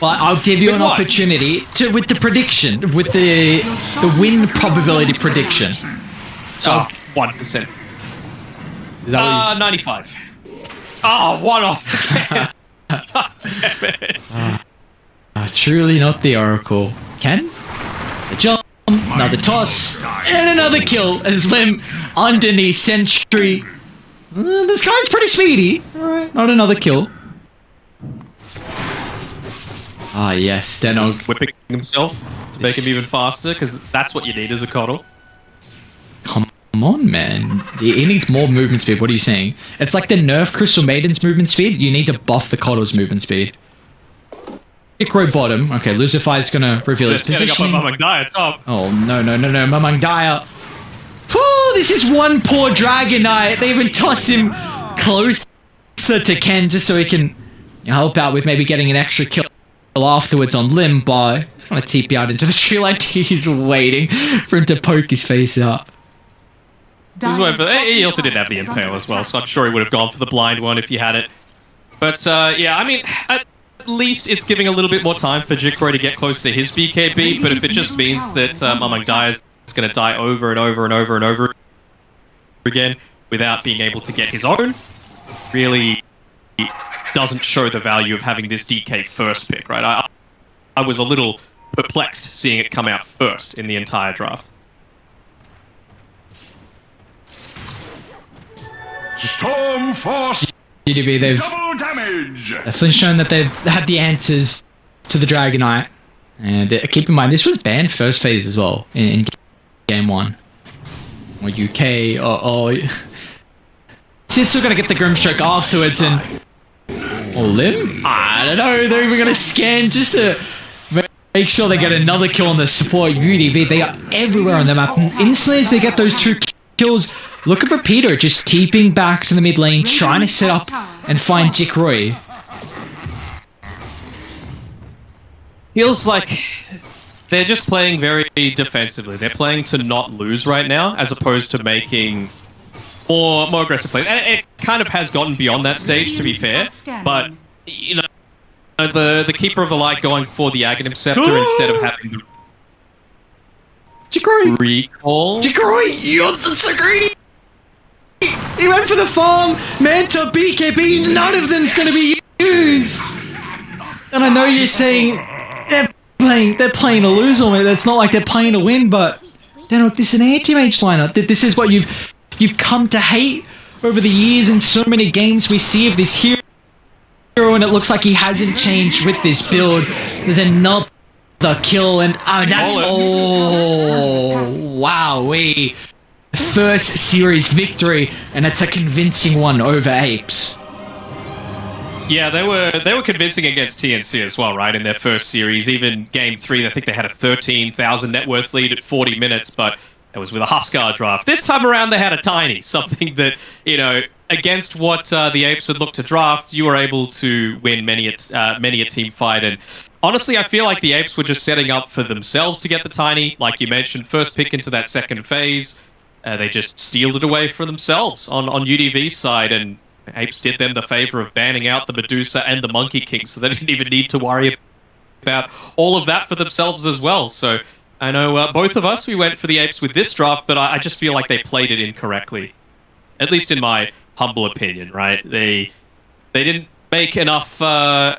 but I'll give you an opportunity to, with the prediction, with the win probability prediction. So, 1%. Is that what you... 95. Oh, one off again. Truly not the Oracle. Ken? The jump, another toss, and another kill as Lim underneath Sentry. This guy's pretty speedy. Alright, not another kill. Ah, yes, Denog. Whipping himself to make him even faster, because that's what you need as a Coddle. Come on, man. He needs more movement speed. What are you saying? It's like the nerf Crystal Maiden's movement speed. You need to buff the Coddle's movement speed. Jikroy bottom. Okay, Lucify's gonna reveal his position. Top. Oh, no. Mamangdaya. Whew, this is one poor Dragonite. They even toss him closer to Ken just so he can help out with maybe getting an extra kill afterwards on Lim, but he's gonna TP out into the tree like he's waiting for him to poke his face out. He also didn't have the impale as well, so I'm sure he would have gone for the blind one if he had it. But yeah, I mean, at least it's giving a little bit more time for Jikroy to get close to his BKB, but if it just means that Mamangdaya is going to die over and over and over and over again without being able to get his own, really doesn't show the value of having this DK first pick, right? I was a little perplexed seeing it come out first in the entire draft. Storm Force GDB, they've double damage. definitely shown that they've had the answers to the Dragonite. And keep in mind, this was banned first phase as well in game 1. Or UK, or he's still gonna get the Grimstroke afterwards, and or Lim? I don't know. They're even gonna scan just to make sure they get another kill on the support UDV. They are everywhere on the map. And instantly, as they get those 2 kills, look at Peter just TPing back to the mid lane, trying to set up and find Jikroy. Feels like they're just playing very defensively. They're playing to not lose right now, as opposed to making more aggressive plays. And it kind of has gotten beyond that stage, to be fair. But, you know, the Keeper of the Light going for the Aghanim Scepter instead of having the Jikroy! recall. Jikroy, you're so greedy! He went for the farm, Manta, BKB, none of them's gonna be used! And I know you're saying they're playing to lose, or it's not like they're playing to win, but then this is an anti-mage lineup. This is what you've come to hate over the years. In so many games we see of this hero, and it looks like he hasn't changed with this build. There's another kill, and that's wow-wee. First series victory, and it's a convincing one over Apes. Yeah, they were convincing against TNC as well, right? In their first series, even game 3, I think they had a 13,000 net worth lead at 40 minutes, but it was with a Huskar draft. This time around, they had a Tiny, something that, you know, against what the Apes had looked to draft, you were able to win many a team fight. And honestly, I feel like the Apes were just setting up for themselves to get the Tiny. Like you mentioned, first pick into that second phase, they just stealed it away for themselves on UDV's side, and Apes did them the favor of banning out the Medusa and the Monkey King, so they didn't even need to worry about all of that for themselves as well. So I know both of us, we went for the Apes with this draft, but I just feel like they played it incorrectly. At least in my humble opinion, right? They didn't make enough,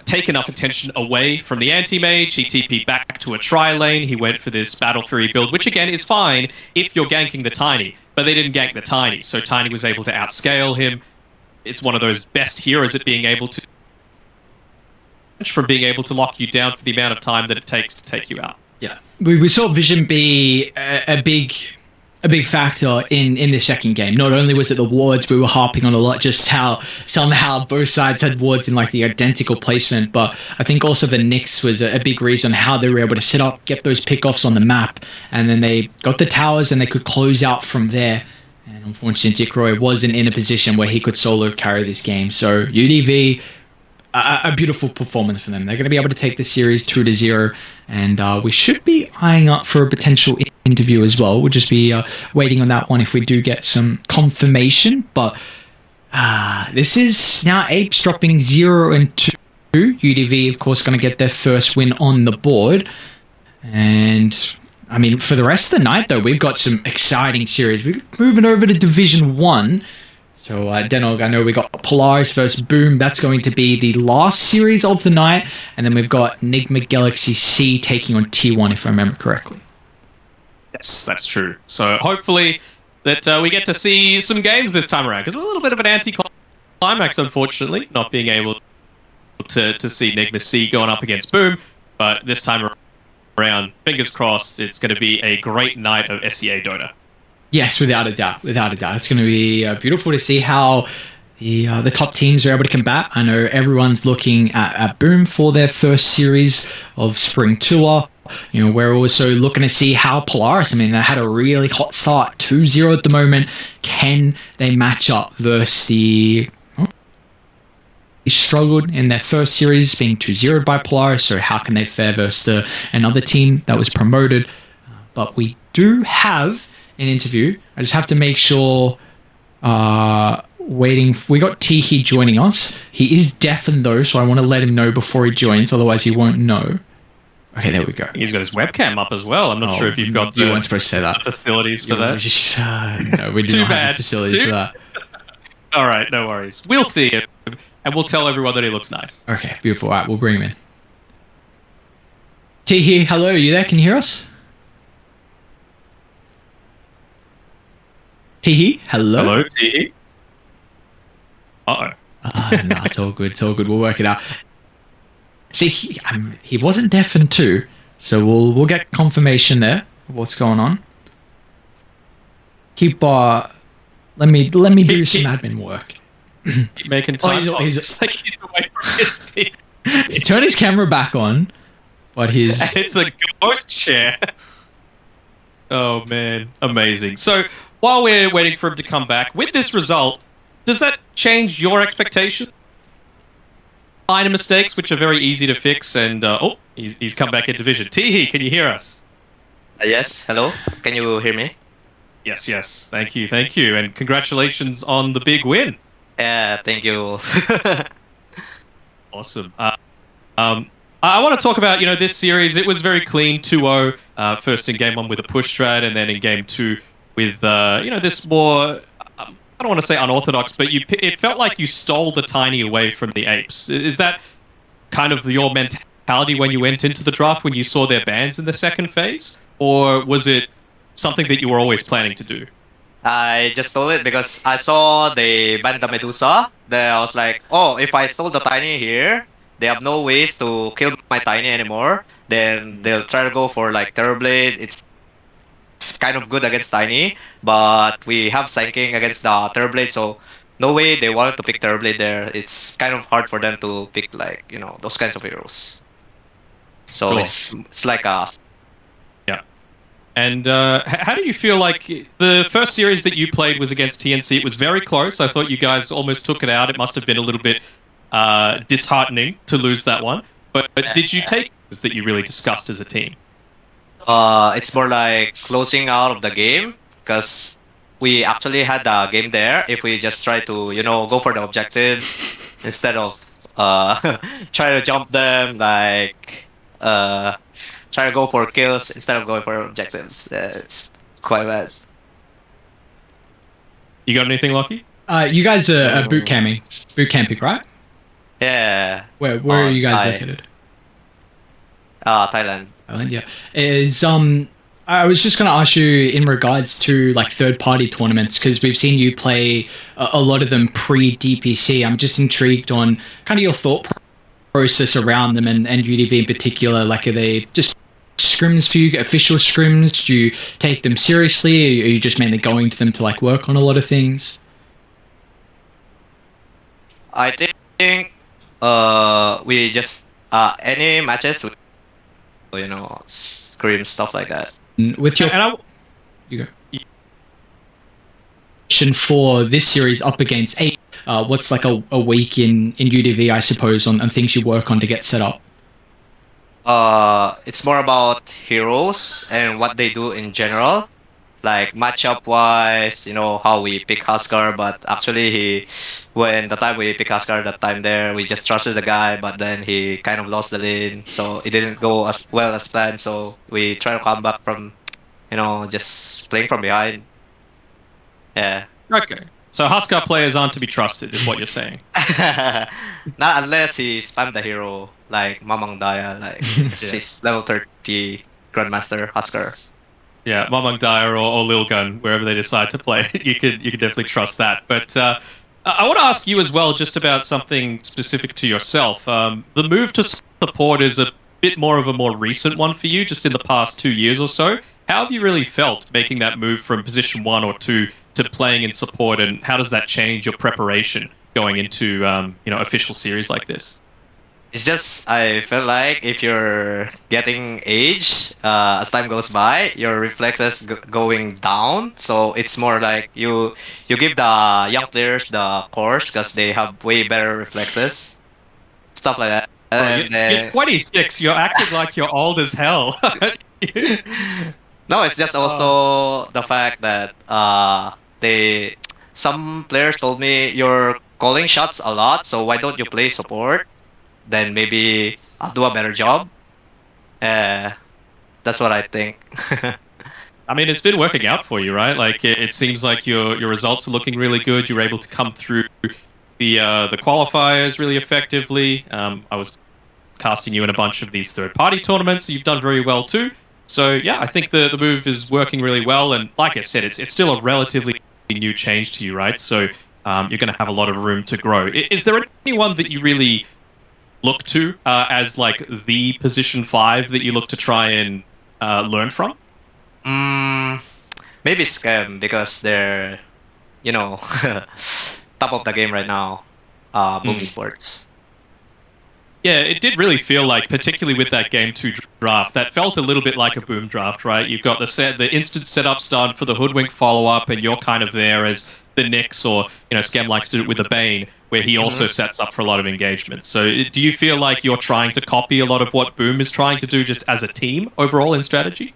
take enough attention away from the anti-mage. He TP'd back to a tri-lane. He went for this Battle Fury build, which again is fine if you're ganking the Tiny, but they didn't gank the Tiny, so Tiny was able to outscale him. It's one of those best heroes at being able to, from being able to lock you down for the amount of time that it takes to take you out. Yeah, we saw Vision be a big factor in the second game. Not only was it the wards we were harping on a lot, just how somehow both sides had wards in like the identical placement, but I think also the Nyx was a big reason how they were able to set up, get those pickoffs on the map, and then they got the towers and they could close out from there. And unfortunately, Dick Roy wasn't in a position where he could solo carry this game. So UDV, a beautiful performance for them. They're going to be able to take the series 2-0, and we should be eyeing up for a potential interview as well. We'll just be waiting on that one if we do get some confirmation. But this is now Apes dropping 0 and 2. UDV, of course, going to get their first win on the board. And I mean, for the rest of the night, though, we've got some exciting series. We're moving over to Division 1. So, Denog, I know we got Polaris versus Boom. That's going to be the last series of the night. And then we've got Enigma Galaxy C taking on T1, if I remember correctly. Yes, that's true. So hopefully that we get to see some games this time around, because we're a little bit of an anti-climax, unfortunately, not being able to see Enigma C going up against Boom. But this time around, fingers crossed, it's going to be a great night of SEA Dota. Yes, without a doubt. Without a doubt. It's going to be beautiful to see how the top teams are able to combat. I know everyone's looking at Boom for their first series of Spring Tour. You know, we're also looking to see how Polaris, I mean, they had a really hot start, 2-0 at the moment. Can they match up versus the... They struggled in their first series, being 2-0 by Polaris, so how can they fare versus another team that was promoted? But we do have an interview. I just have to make sure... we got Teehee joining us. He is deafened though, so I want to let him know before he joins, otherwise he won't know. Okay, there we go. He's got his webcam up as well. I'm not sure if you've got you weren't supposed to say that. Facilities for that. No, we do not have the facilities for that. All right, no worries. We'll see him, and we'll tell everyone that he looks nice. Okay, beautiful. All right, we'll bring him in. Teehee, hello, you there? Can you hear us? Teehee, hello? Hello, Teehee. Uh-oh. No, it's all good. It's all good. We'll work it out. See, he wasn't deafened too, so we'll get confirmation there of what's going on. Keep let me do some admin work. Keep making time. He's like he's away from his feet. He turned his camera back on, but it's a ghost chair. Oh man, amazing. So while we're waiting for him to come back, with this result, does that change your expectation? Minor mistakes, which are very easy to fix, and he's come back into vision. Teehee, can you hear us? Yes, hello. Can you hear me? Yes. Thank you, and congratulations on the big win. Yeah, thank you. Awesome. I want to talk about this series. It was very clean, 2-0. First in game 1 with a push strat, and then in game 2 with this more. I don't want to say unorthodox, but it felt like you stole the Tiny away from the Apes. Is that kind of your mentality when you went into the draft, when you saw their bans in the second phase? Or was it something that you were always planning to do? I just stole it because I saw they banned the Medusa. Then I was like, oh, if I stole the Tiny here, they have no ways to kill my Tiny anymore. Then they'll try to go for like Terrorblade. It's kind of good against Tiny, but we have Psyking against the Terrorblade, so no way they wanted to pick Terrorblade there. It's kind of hard for them to pick like, those kinds of heroes. So Cool. it's like a... Yeah. And how do you feel like the first series that you played was against TNC? It was very close. I thought you guys almost took it out. It must have been a little bit disheartening to lose that one. But did you take this that you really discussed as a team? It's more like closing out of the game, because we actually had the game there. If we just try to, go for the objectives instead of try to jump them, like try to go for kills instead of going for objectives. It's quite bad. You got anything, Lockie? You guys are boot camping, right? Yeah. Where are you guys Thai. located? Thailand. Thailand, yeah. I was just going to ask you in regards to like third-party tournaments, because we've seen you play a lot of them pre-DPC. I'm just intrigued on kind of your thought process around them and UDV in particular. Like, are they just scrims for you, official scrims? Do you take them seriously? Or are you just mainly going to them to like work on a lot of things? I think we just any matches, scream stuff like that. With your you go. For this series up against 8, what's like a week in UDV, I suppose, on things you work on to get set up? It's more about heroes and what they do in general, like matchup wise, how we pick Huskar. But actually, when the time we pick Huskar, that time there, we just trusted the guy, but then he kind of lost the lane, so it didn't go as well as planned. So we try to come back from, just playing from behind. Yeah. Okay. So Huskar players aren't to be trusted, is what you're saying. Not unless he spammed the hero like Mamang Daya, like he's level 30 Grandmaster Huskar. Yeah, Mamang Dyer or Lil Gun, wherever they decide to play, you could definitely trust that. But I want to ask you as well, just about something specific to yourself. The move to support is a bit more of a more recent one for you, just in the past 2 years or so. How have you really felt making that move from position 1 or 2 to playing in support, and how does that change your preparation going into official series like this? It's just, I feel like if you're getting age, as time goes by, your reflexes going down. So it's more like you give the young players the course because they have way better reflexes, stuff like that. And you're 26. You're acting like you're old as hell. No, it's just also the fact that some players told me you're calling shots a lot, so why don't you play support? Then maybe I'll do a better job. That's what I think. I mean, it's been working out for you, right? Like, it seems like your results are looking really good. You're able to come through the qualifiers really effectively. I was casting you in a bunch of these third-party tournaments. You've done very well too. So yeah, I think the move is working really well. And like I said, it's still a relatively new change to you, right? So you're going to have a lot of room to grow. Is there anyone that you really look to as like the position 5 that you look to try and learn from? Maybe Scam, because they're, top of the game right now. Boom Esports. Yeah, it did really feel like, particularly with that Game 2 draft, that felt a little bit like a Boom draft, right? You've got the instant setup start for the Hoodwink follow-up, and you're kind of there as the Nyx, or, Scam likes to do it with the Bane, where he also sets up for a lot of engagement. So do you feel like you're trying to copy a lot of what Boom is trying to do just as a team overall in strategy?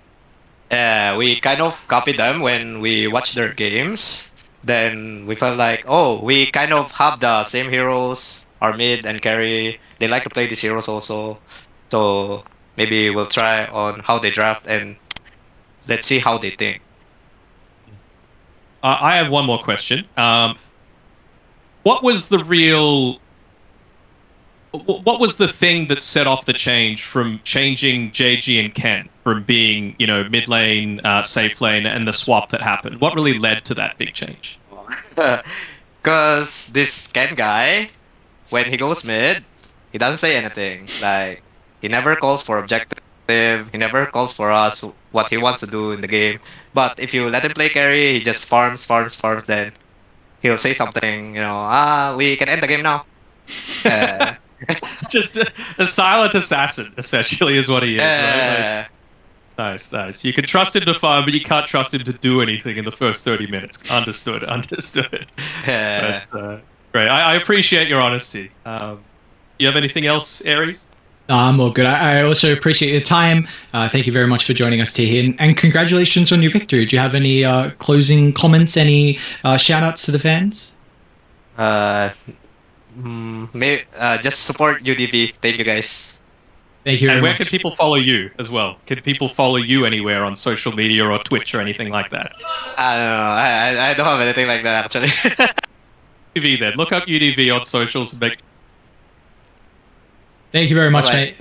Yeah, we kind of copied them when we watched their games. Then we felt like, oh, we kind of have the same heroes, our mid and carry. They like to play these heroes also. So maybe we'll try on how they draft and let's see how they think. I have one more question. What was the thing that set off the change from changing JG and Ken from being, mid lane, safe lane, and the swap that happened? What really led to that big change? Because this Ken guy, when he goes mid, he doesn't say anything. Like, he never calls for objective. He never calls for us what he wants to do in the game. But if you let him play carry, he just farms. Then he'll say something. We can end the game now. Just a silent assassin, essentially, is what he is. Right? Like, nice. You can trust him to farm, but you can't trust him to do anything in the first 30 minutes. Understood. Yeah. But, great. I appreciate your honesty. You have anything else, Aries? I'm all good. I also appreciate your time. Thank you very much for joining us here, and congratulations on your victory. Do you have any closing comments, any shout-outs to the fans? Just support UDV. Thank you, guys. Thank you very And where much. can people follow you as well? Can people follow you anywhere on social media or Twitch or anything like that? I don't know. I don't have anything like that actually. UDV then. Look up UDV on socials and make. Thank you very much, Bye-bye. mate.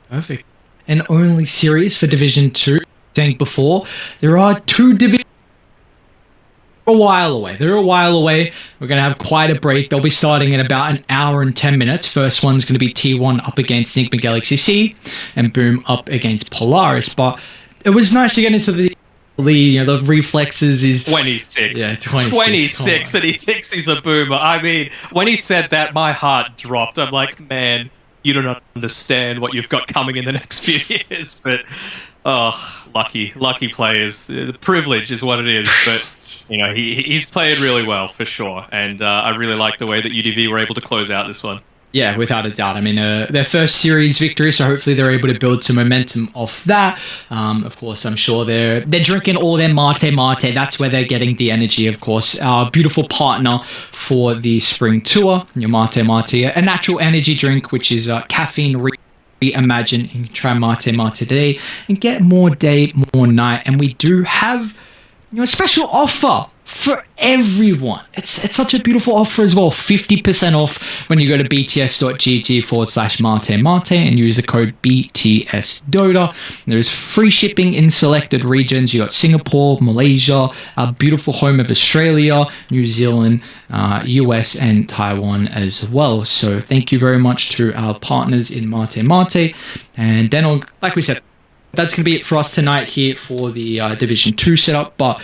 Perfect. And only series for Division 2. Saying before, there are 2 divisions. A while away. They're a while away. We're going to have quite a break. They'll be starting in about an hour and 10 minutes. First one's going to be T1 up against Enigma Galaxy C and Boom up against Polaris. But it was nice to get into the lead. You know, the reflexes is 26. Yeah, 26. 26 and he thinks he's a boomer. I mean, when he said that, my heart dropped. I'm like, man, you don't understand what you've got coming in the next few years. But, oh, lucky players. The privilege is what it is. But, you know, he's played really well for sure. And I really like the way that UDV were able to close out this one. Yeah, without a doubt. I mean, their first series victory, so hopefully they're able to build some momentum off that. Of course, I'm sure they're drinking all their mate. That's where they're getting the energy, of course. Our beautiful partner for the spring tour, your mate, a natural energy drink, which is caffeine reimagined. You can try mate today and get more day, more night. And we do have, you know, a special offer for everyone. It's such a beautiful offer as well. 50% off when you go to bts.gg/mate and use the code BTSDota. There's free shipping in selected regions. You got Singapore, Malaysia, our beautiful home of Australia, New Zealand, US, and Taiwan as well. So thank you very much to our partners in Mate. And then, like we said, that's going to be it for us tonight here for the Division 2 setup. But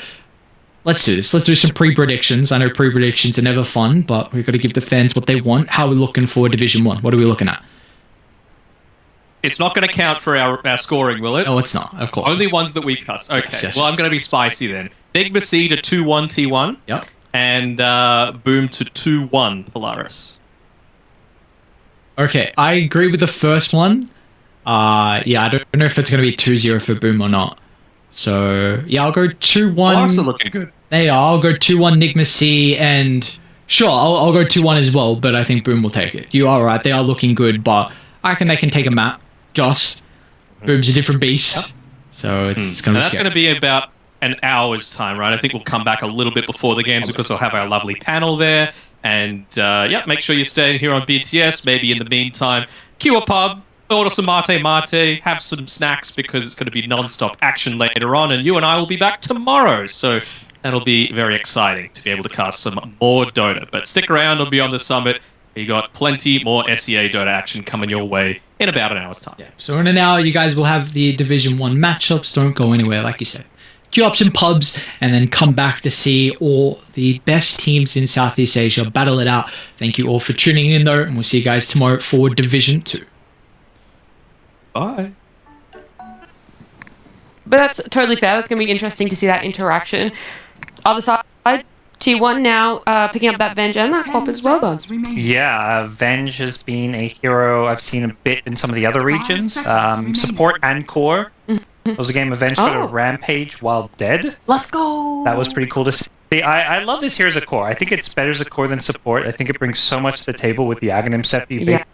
let's do this. Let's do some pre-predictions. I know pre-predictions are never fun, but we've got to give the fans what they want. How are we looking for Division 1? What are we looking at? It's not going to count for our scoring, will it? No, it's not, of course. Only ones that we cuss. Okay, Yes. well, I'm going to be spicy then. Enigma C to 2-1 T1. Yep. And Boom to 2-1 Polaris. Okay, I agree with the first one. Yeah, I don't know if it's going to be 2-0 for Boom or not. So, yeah, I'll go 2-1. Polaris are looking good. They are. I'll go 2-1 Enigma C, and sure, I'll go 2-1 as well, but I think Boom will take it. You are right, they are looking good, but I reckon they can take a map. Just Boom's a different beast, so it's going to be That's going to be about an hour's time, right? I think we'll come back a little bit before the games because we'll have our lovely panel there. And, yeah, make sure you're staying here on BTS. Maybe in the meantime, queue a pub, order some mate, have some snacks because it's going to be non-stop action later on, and you and I will be back tomorrow. So that'll be very exciting to be able to cast some more Dota. But stick around on Beyond the Summit. You got plenty more SEA Dota action coming your way in about an hour's time. Yeah. So in an hour, you guys will have the Division 1 matchups. Don't go anywhere, like you said. Queue up some pubs and then come back to see all the best teams in Southeast Asia battle it out. Thank you all for tuning in, though, and we'll see you guys tomorrow for Division 2. Bye. But that's totally fair. That's going to be interesting to see that interaction. Other side, T1 now picking up that Venge and that Pop as well, though. Yeah, Venge has been a hero I've seen a bit in some of the other regions. Support and core. It was a game of Venge got a rampage while dead. Let's go! That was pretty cool to see. I love this here as a core. I think it's better as a core than support. I think it brings so much to the table with the Aghanim set. Yeah.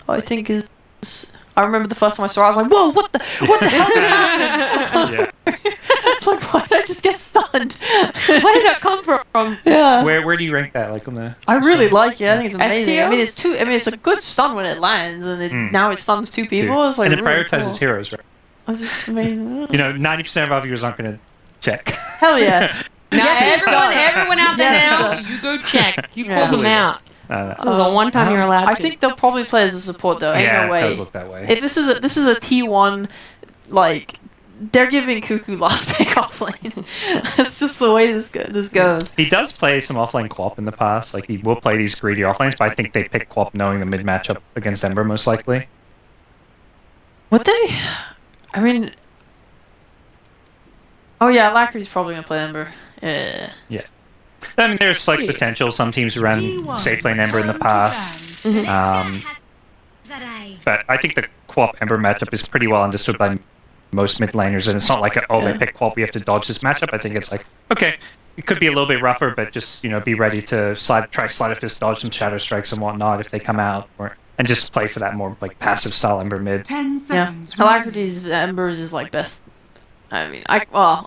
I think is. I remember the first time I saw it, I was like, "Whoa, what the hell is happening?" It's like, why did I just get stunned? Where did that come from? Yeah. Where do you rank that? Like on the? I really like it. I think it's amazing. STO? I mean, it's a good stun when it lands, and now it stuns 2 people. It's like and it really prioritizes cool. heroes, right? I just, I mean, You know, 90% of our viewers aren't going to check. hell yeah. Now, Yes, everyone out there Yes, now, done. you go check. You Yeah. call them out. This is the one time you're allowed I to. think they'll probably play as a support though. Ain't yeah, no way. it does look that way. If this is a T1, like they're giving Cuckoo last pick off lane. It's just just the way this goes. He does play some offlane co-op in the past. Like, he will play these greedy offlanes, but I think they pick co-op knowing the mid matchup against Ember most likely. Would they? I mean... Oh yeah, Alacrity's probably gonna play Ember. Yeah. I mean, there's flex potential. Some teams ran safe lane Ember in the past. But I think the co-op Ember matchup is pretty well understood by most mid laners, and it's not like, they pick co-op, we have to dodge this matchup. I think it's like, okay, it could be a little bit rougher, but just, be ready to try slide of fist, dodge some shadow strikes and whatnot if they come out, and just play for that more like passive style Ember mid. 10 seconds. Alacrity's Embers is like best. I mean, I call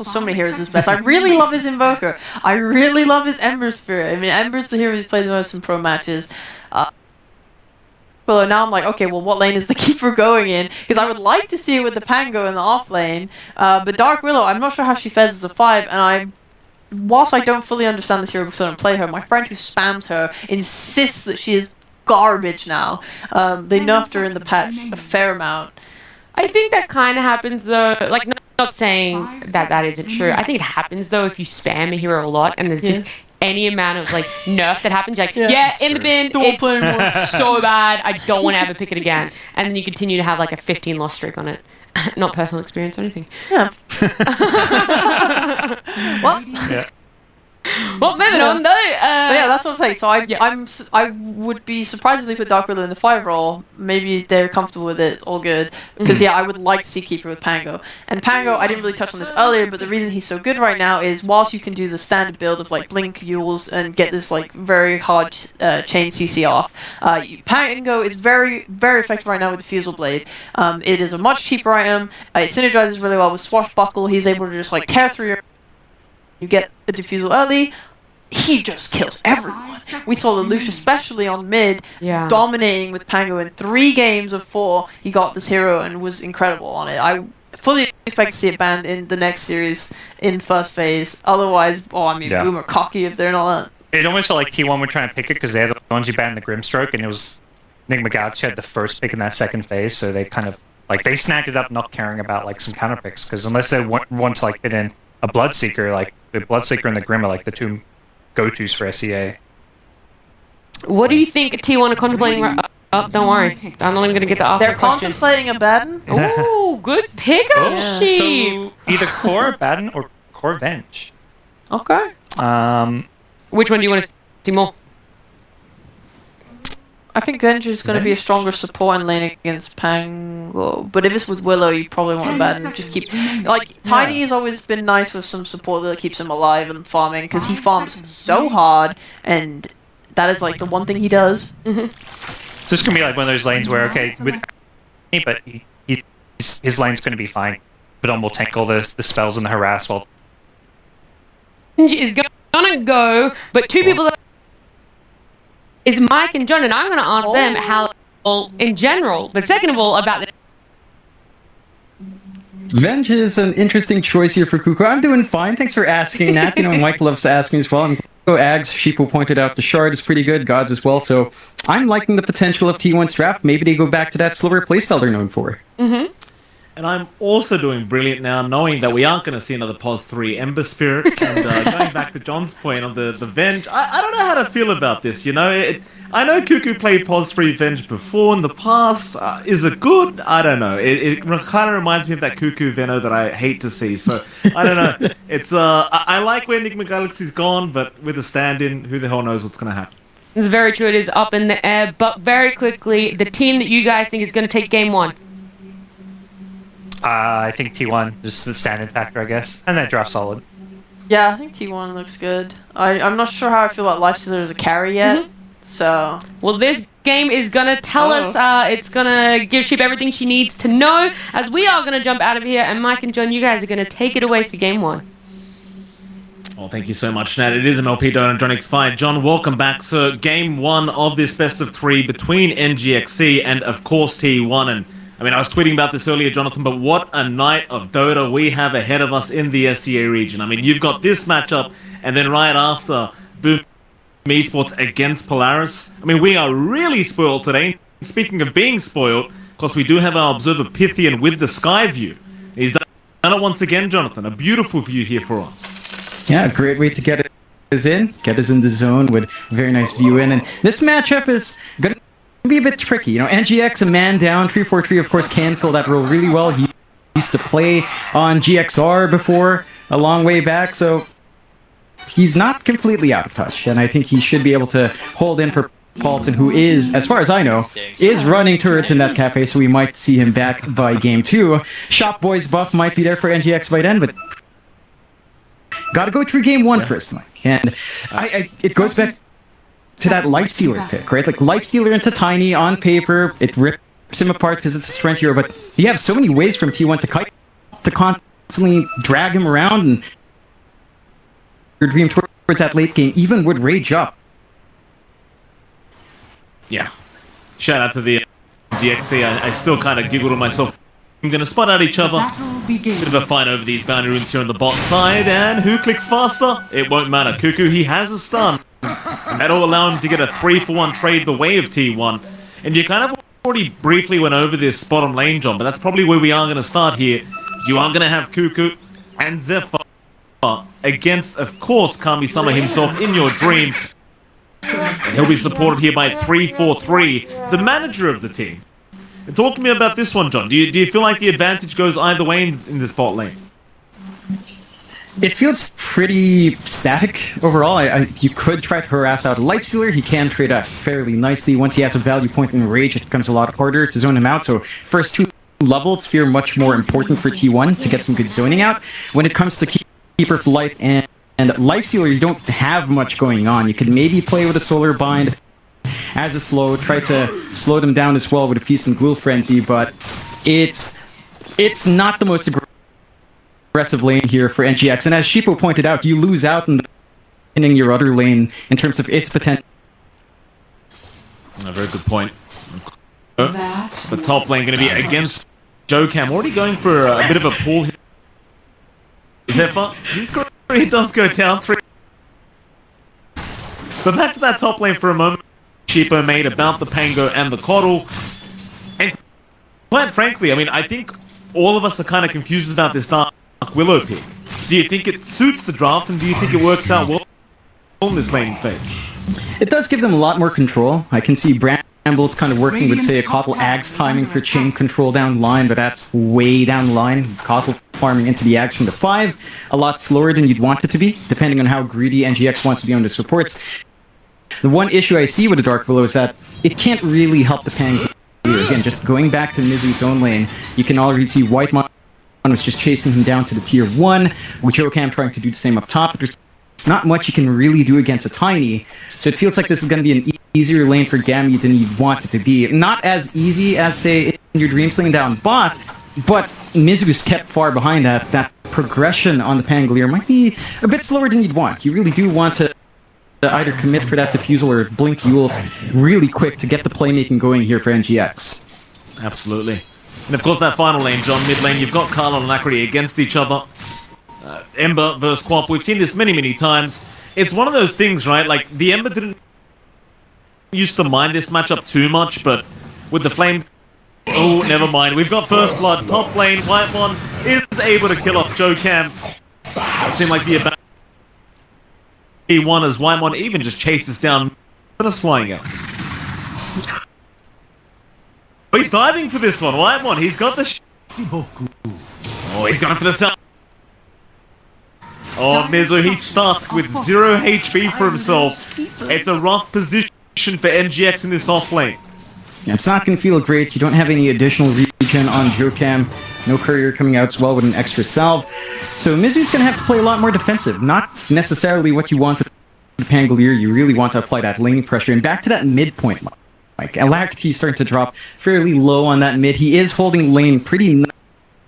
so many heroes his best. I really love his Invoker. I really love his Ember Spirit. I mean, Ember's the hero he's played the most in pro matches. Well, now I'm like, okay, well, what lane is the Keeper going in? Because I would like to see it with the Pango in the off lane. But Dark Willow, I'm not sure how she fares as a 5, and whilst I don't fully understand this hero because I don't play her, my friend who spams her insists that she is garbage now. They nerfed her in the patch a fair amount. I think that kind of happens though. Like, not saying that isn't true. I think it happens though if you spam a hero a lot and there's just any amount of like nerf that happens. You're like, in the bin. It's so bad. I don't want to ever pick it again. And then you continue to have like a 15 loss streak on it. Not personal experience or anything. Yeah. Well. Yeah. Well, moving on though. Yeah, that's what I'm saying. So I would be surprised if they put Dark Willow in the 5 role. Maybe they're comfortable with it. All good. Because I would like to see Keeper with Pango. And Pango, I didn't really touch on this earlier, but the reason he's so good right now is whilst you can do the standard build of like Blink, Yules, and get this like very hard chain CC off, Pango is very, very effective right now with the Fusel Blade. It is a much cheaper item. It synergizes really well with Swashbuckle. He's able to just like tear through your... You get a defusal early, he just kills everyone. We saw Lelouch, especially on mid, dominating with Pango in 3 games of 4. He got this hero and was incredible on it. I fully expect to see it banned in the next series in first phase. Otherwise, Boom are cocky if they're not. It almost felt like T1 were trying to pick it because they're the ones who banned the Grimstroke, and it was Enigma Galaxy had the first pick in that second phase, so they kind of they snagged it up, not caring about like some counter picks, because unless they want to like fit in a Bloodseeker, like the Bloodseeker and the Grim are like the 2 go-tos for SEA. What do you think T1 are contemplating? Oh, don't worry. I'm not even going to get the after They're question. contemplating a Baden? Ooh, good pickup, sheep. So either Core Baden or Core Venge. Okay. Which one do you want to see more? I think Venge is going to be a stronger support in lane against Pango. But if it's with Willow, you probably want a Baden. Just keep... Like, Tiny has always been nice with some support that keeps him alive and farming, because he farms so hard, and that is, like, the one thing he does. So it's going to be like one of those lanes where, okay, with but his lane's going to be fine. But will tank all the spells and the harass while... Is going to go, but 2 people that is Mike and John, and I'm going to ask them how, in general, but second of all, about the... Venge is an interesting choice here for Kuko. I'm doing fine. Thanks for asking that. And Mike loves asking as well. And Ags, Sheeple pointed out the Shard is pretty good, Gods as well. So I'm liking the potential of T1's draft. Maybe they go back to that slower playstyle they're known for. Mm-hmm. And I'm also doing brilliant now, knowing that we aren't going to see another POS 3 Ember Spirit. And going back to John's point on the Venge, I don't know how to feel about this, I know Cuckoo played POS 3 Venge before in the past. Is it good? I don't know. It kind of reminds me of that Cuckoo Venno that I hate to see. So, I don't know. It's I like where Enigma Galaxy's gone, but with a stand-in, who the hell knows what's going to happen. It's very true. It is up in the air. But very quickly, the team that you guys think is going to take game 1. I think T1, just the standard factor, I guess. And that draft solid. Yeah, I think T1 looks good. I'm not sure how I feel about Lifestealer as a carry yet. So... Well, this game is going to tell us, it's going to give Sheep everything she needs to know, as we are going to jump out of here, and Mike and John, you guys are going to take it away for game 1. Well, thank you so much, Nat. It is MLP Donut John X5. John, welcome back. So, game 1 of this best of 3 between NGXC and, of course, T1. And I mean, I was tweeting about this earlier, Jonathan, but what a night of Dota we have ahead of us in the SEA region. I mean, you've got this matchup, and then right after, Boom Esports against Polaris. I mean, we are really spoiled today. Speaking of being spoiled, of course, we do have our Observer Pythian with the sky view. He's done it once again, Jonathan. A beautiful view here for us. Yeah, great way to get us in the zone with very nice view in. And this matchup is going to be a bit tricky. You know, NGX, a man down, 343, of course, can fill that role really well. He used to play on GXR before, a long way back, so he's not completely out of touch. And I think he should be able to hold in for Paulson, who is, as far as I know, is running turrets in that cafe, so we might see him back by game 2. Shop Boy's buff might be there for NGX by then, but gotta go through game 1 first, Mike. And it goes back to that Lifestealer pick, right? Like, Lifestealer into Tiny, on paper, it rips him apart because it's a strength hero, but you have so many ways from T1 to constantly drag him around, and your dream towards that late game, even with Rage up. Yeah. Shout out to the GXC. I still kind of giggle to myself. I'm going to spot out each other. Bit of a fight over these boundary runes here on the bot side, and who clicks faster? It won't matter. Cuckoo, he has a stun. And that'll allow him to get a 3-for-1 trade the way of T1. And you kind of already briefly went over this bottom lane, John, but that's probably where we are going to start here. You are going to have Cuckoo and Zephyr against, of course, Kami-sama himself in your dreams. And he'll be supported here by 343, the manager of the team. And talk to me about this one, John. Do you feel like the advantage goes either way in this bot lane? It feels pretty static overall. You could try to harass out a Lifestealer. He can trade out fairly nicely. Once he has a value point in Rage, it becomes a lot harder to zone him out. So first 2 levels feel much more important for T1 to get some good zoning out. When it comes to Keeper of Light and Lifestealer, you don't have much going on. You could maybe play with a Solar Bind as a slow, try to slow them down as well with a Feast and Ghoul Frenzy, but it's not the most aggressive lane here for NGX. And as Shippo pointed out, you lose out in your other lane in terms of its potential. A very good point. The top lane going to be against Jokam. Already going for a bit of a pull here. Zephyr, he does go down 3. But back to that top lane for a moment. Shippo made about the Pango and the Coddle. And quite frankly, I mean, I think all of us are kind of confused about this Dark Willow pick. Do you think it suits the draft, and do you think it works out well in this lane phase? It does give them a lot more control. I can see Brambles kind of working with, say, a Coddle Ags timing for chain control down the line, but that's way down the line. Coddle farming into the Ags from the 5, a lot slower than you'd want it to be, depending on how greedy NGX wants to be on the supports. The one issue I see with the Dark Willow is that it can't really help the Pangs. Again, just going back to Mizu's own lane, you can already see Whitemon was just chasing him down to the tier 1, with Jokam trying to do the same up top, but there's not much you can really do against a Tiny, so it feels like this is going to be an easier lane for Gammy than you'd want it to be. Not as easy as, say, in your Dreams lane down bot, but Mizu's kept far behind that. That progression on the Pangolier might be a bit slower than you'd want. You really do want to either commit for that Diffusal or blink Yules really quick to get the playmaking going here for NGX. Absolutely. And of course that final lane, John, mid lane, you've got Carl and Lackery against each other. Ember versus Quap, we've seen this many times. It's one of those things, right? Like, the Ember didn't used to mind this matchup too much, but with the Flame... Oh, never mind. We've got First Blood, top lane, Whitemon is able to kill off Jokam. It seemed like the he won as Whitemon even just chases down Menace flying out. Oh, he's diving for this one, Whitemon. He's got the oh, he's going for the cell. Oh, Mizu, he's stuck with 0 HP for himself. It's a rough position for NGX in this off lane. Yeah, it's not going to feel great. You don't have any additional regen on Jokam. No courier coming out as well with an extra salve. So Mizu's going to have to play a lot more defensive. Not necessarily what you want with the Pangolier. You really want to apply that lane pressure. And back to that midpoint, Mike. Alacrity is starting to drop fairly low on that mid. He is holding lane pretty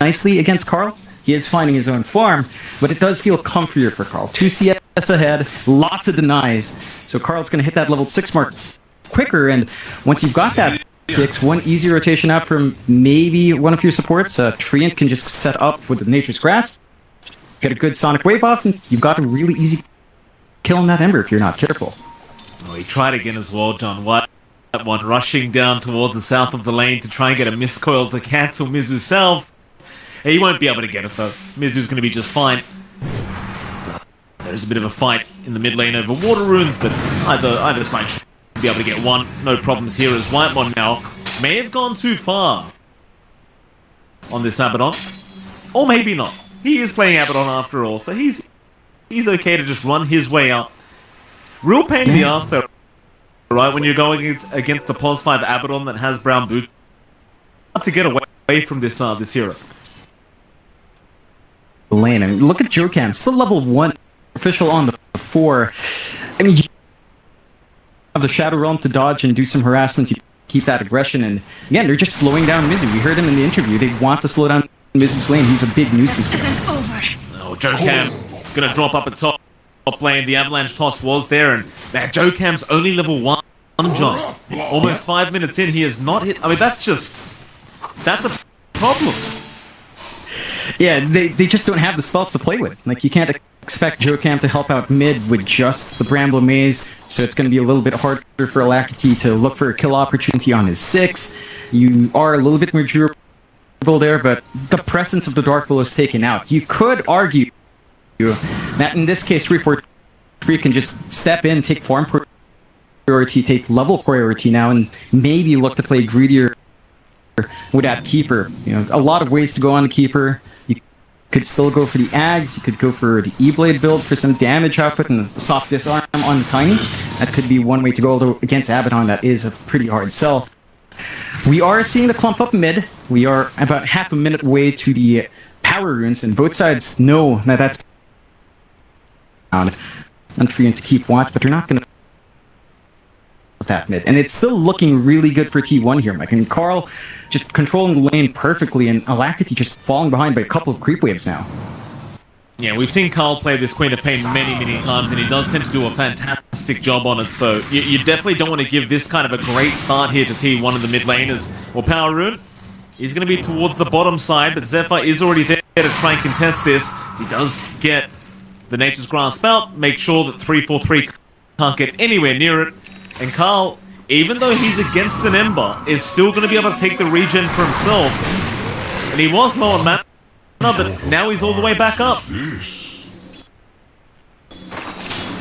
nicely against Carl. He is finding his own farm, but it does feel comfier for Carl. 2 CS ahead, lots of denies. So Carl's going to hit that level 6 mark quicker, and once you've got that 6, one easy rotation out from maybe one of your supports, Treant can just set up with the Nature's Grasp, get a good Sonic Wave off, and you've got a really easy kill on that Ember if you're not careful. Oh, he tried again as well, John. What? That one rushing down towards the south of the lane to try and get a miscoil to cancel Mizu's self. He won't be able to get it though. Mizu's going to be just fine. So, There's a bit of a fight in the mid lane over water runes, but either side should be able to get one. No problems here as Whitemon now may have gone too far on this Abaddon. Or maybe not. He is playing Abaddon after all, so he's okay to just run his way out. Real pain in the ass though, right? When you're going against the Pos 5 Abaddon that has brown boots, to get away from this hero. Lane, I mean, look at Jokam, still level 1 official on the 4. I mean, you have the Shadow Realm to dodge and do some harassment, you keep that aggression, and again, they're just slowing down Mizu. We heard him in the interview, they want to slow down Mizu's lane, he's a big nuisance for them. Oh, Jokam gonna drop up at top lane, the Avalanche toss was there, and that Jokam's only level 1, John. Almost 5 minutes in, he has not hit, I mean, that's a problem. Yeah, they just don't have the spells to play with. Like, you can't expect Jokam to help out mid with just the Bramble Maze, so it's going to be a little bit harder for Alacrity to look for a kill opportunity on his 6. You are a little bit more durable there, but the presence of the Dark Willow is taken out. You could argue that in this case, 343 can just step in, take farm priority, take level priority now, and maybe look to play greedier with that Keeper. You know, a lot of ways to go on the Keeper. You could still go for the Ags, you could go for the E-Blade build for some damage output and the soft disarm on the Tiny. That could be one way to go, although against Abaddon that is a pretty hard sell. We are seeing the clump up mid. We are about half a minute away to the power runes, and both sides know that that's not for you to keep watch, but they're not going to that mid. And it's still looking really good for T1 here, Mike. And Carl just controlling the lane perfectly, and Alacrity just falling behind by a couple of creep waves now. Yeah, we've seen Carl play this Queen of Pain many times, and he does tend to do a fantastic job on it, so you definitely don't want to give this kind of a great start here to T1 in the mid lane. As well, Power Rune is going to be towards the bottom side, but Zephyr is already there to try and contest this. He does get the Nature's Grasp out, make sure that 343 can't get anywhere near it. And Carl, even though he's against an Ember, is still going to be able to take the regen for himself. And he was low on mana, but now he's all the way back up.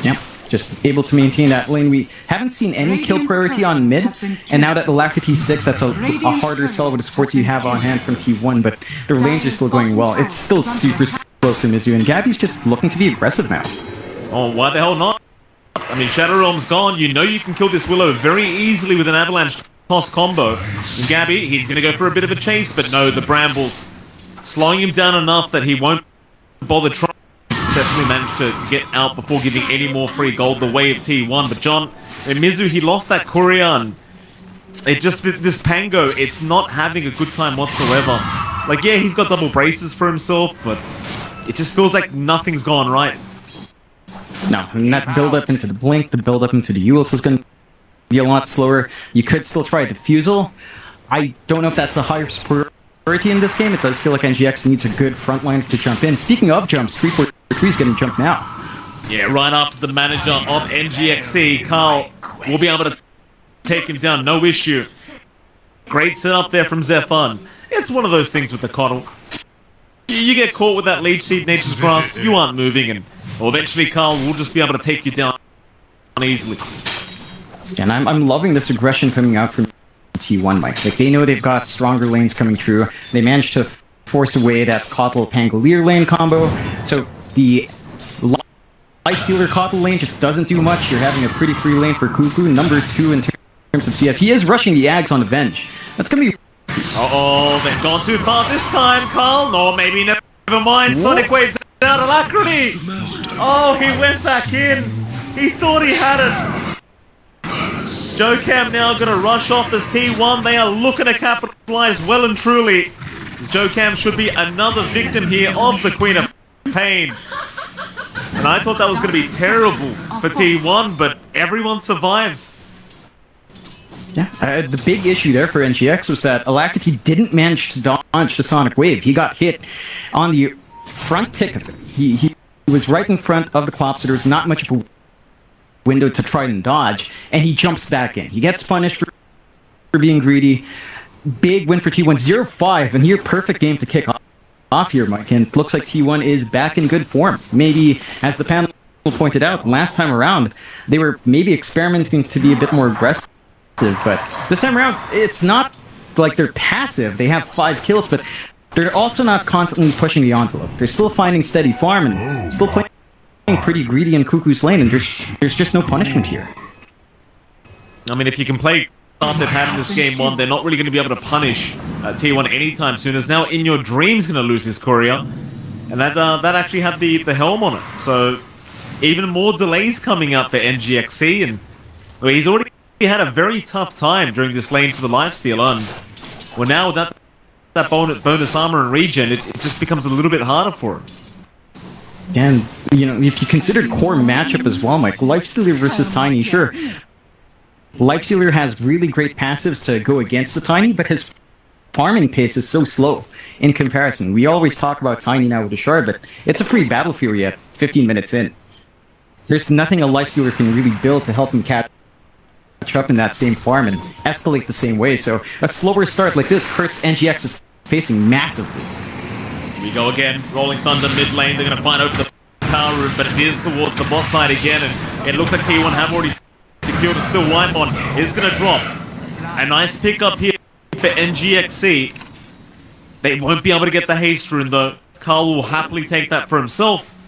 Yep, just able to maintain that lane. We haven't seen any kill priority on mid, and now that the Alacrity 6, that's a harder sell with the supports you have on hand from T1, but their lanes are still going well. It's still super slow for Mizu, and Gabby's just looking to be aggressive now. Oh, why the hell not? I mean, Shadow Realm's gone. You know you can kill this Willow very easily with an Avalanche toss combo. And Gabby, he's going to go for a bit of a chase, but no, the Brambles slowing him down enough that he won't bother trying. Successfully managed to get out before giving any more free gold the way of T1. But John, and Mizu, he lost that courier, and it just, this Pango, it's not having a good time whatsoever. Like, yeah, he's got double braces for himself, but it just feels like nothing's gone right. No, and that build-up into the Blink, the build-up into the Eul's is going to be a lot slower. You could still try Diffusal. I don't know if that's a higher priority in this game. It does feel like NGX needs a good frontline to jump in. Speaking of jumps, 343 is getting jumped now. Yeah, right after the manager of NGXC, Carl will be able to take him down, no issue. Great setup there from Zephyr. It's one of those things with the Coddle. You get caught with that Leech Seed, Nature's Grasp, you aren't moving, and well, eventually Carl will just be able to take you down easily. And I'm loving this aggression coming out from T1, Mike. Like, they know they've got stronger lanes coming through. They managed to force away that Kotal Pangolier lane combo. So the Lifestealer Kotal lane just doesn't do much. You're having a pretty free lane for Cuckoo, number 2 in terms of CS. He is rushing the Ags on Avenge. That's gonna be... Uh-oh, they've gone too far this time, Carl. No, maybe never mind. What? Sonic Waves out, Alacrity! Oh, he went back in. He thought he had it. Jokam now gonna rush off as T1. They are looking to capitalize well and truly. Jokam should be another victim here of the Queen of Pain. And I thought that was gonna be terrible for T1, but everyone survives. Yeah, the big issue there for NGX was that Alacrity didn't manage to dodge the Sonic Wave. He got hit on the front tick of it. He was right in front of the Clop, so there was not much of a window to try and dodge, and he jumps back in. He gets punished for being greedy. Big win for T1, 0-5, and here, perfect game to kick off here, Mike, and it looks like T1 is back in good form. Maybe, as the panel pointed out, last time around, they were maybe experimenting to be a bit more aggressive, but this time around, it's not like they're passive. They have 5 kills, but they're also not constantly pushing the envelope. They're still finding steady farm and still playing pretty greedy in Cuckoo's lane, and there's just no punishment here. I mean, if you can play stuff they've had in this game 1, they're not really going to be able to punish T1 anytime soon, as now In Your Dream's going to lose his courier. And that actually had the helm on it. So even more delays coming up for NGXC, and well, he's already had a very tough time during this lane for the lifesteal, and well, now with that bonus armor and regen, it just becomes a little bit harder for him. And, you know, if you consider core matchup as well, Mike, Lifestealer versus Tiny, sure. Lifestealer has really great passives to go against the Tiny, but his farming pace is so slow in comparison. We always talk about Tiny now with the Shard, but it's a free battlefield yet, 15 minutes in. There's nothing a Lifestealer can really build to help him catch up in that same farm and escalate the same way, so a slower start like this hurts NGX's facing massively. Here we go again, Rolling Thunder mid lane, they're going to find open the power room, but it is towards the bot side again, and it looks like T1 have already secured it. Still Whitemon is going to drop. A nice pickup here for NGXC. They won't be able to get the haste rune though. Carl will happily take that for himself.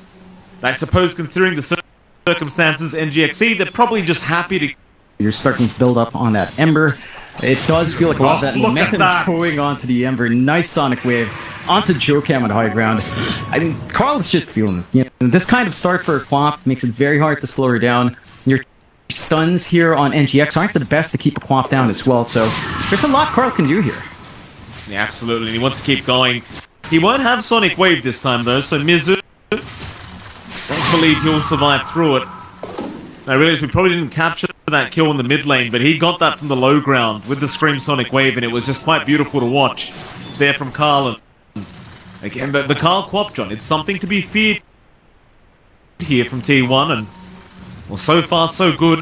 I suppose considering the circumstances, NGXC, they're probably just happy to... You're starting to build up on that Ember. It does feel like a lot of that momentum is going onto the Ember. Nice Sonic Wave onto Jocam on high ground. I mean, Carl is just feeling it. You know, this kind of start for a Quap makes it very hard to slow her down. Your stuns here on NGX aren't the best to keep a Quap down as well, so there's a lot Carl can do here. Yeah, absolutely. He wants to keep going. He won't have Sonic Wave this time though, so Mizu won't believe he'll survive through it. I realize we probably didn't capture that kill in the mid lane, but he got that from the low ground with the Scream Sonic Wave, and it was just quite beautiful to watch there from Carl. And again, the Carl Quap, John, it's something to be feared here from T1, and well, so far so good.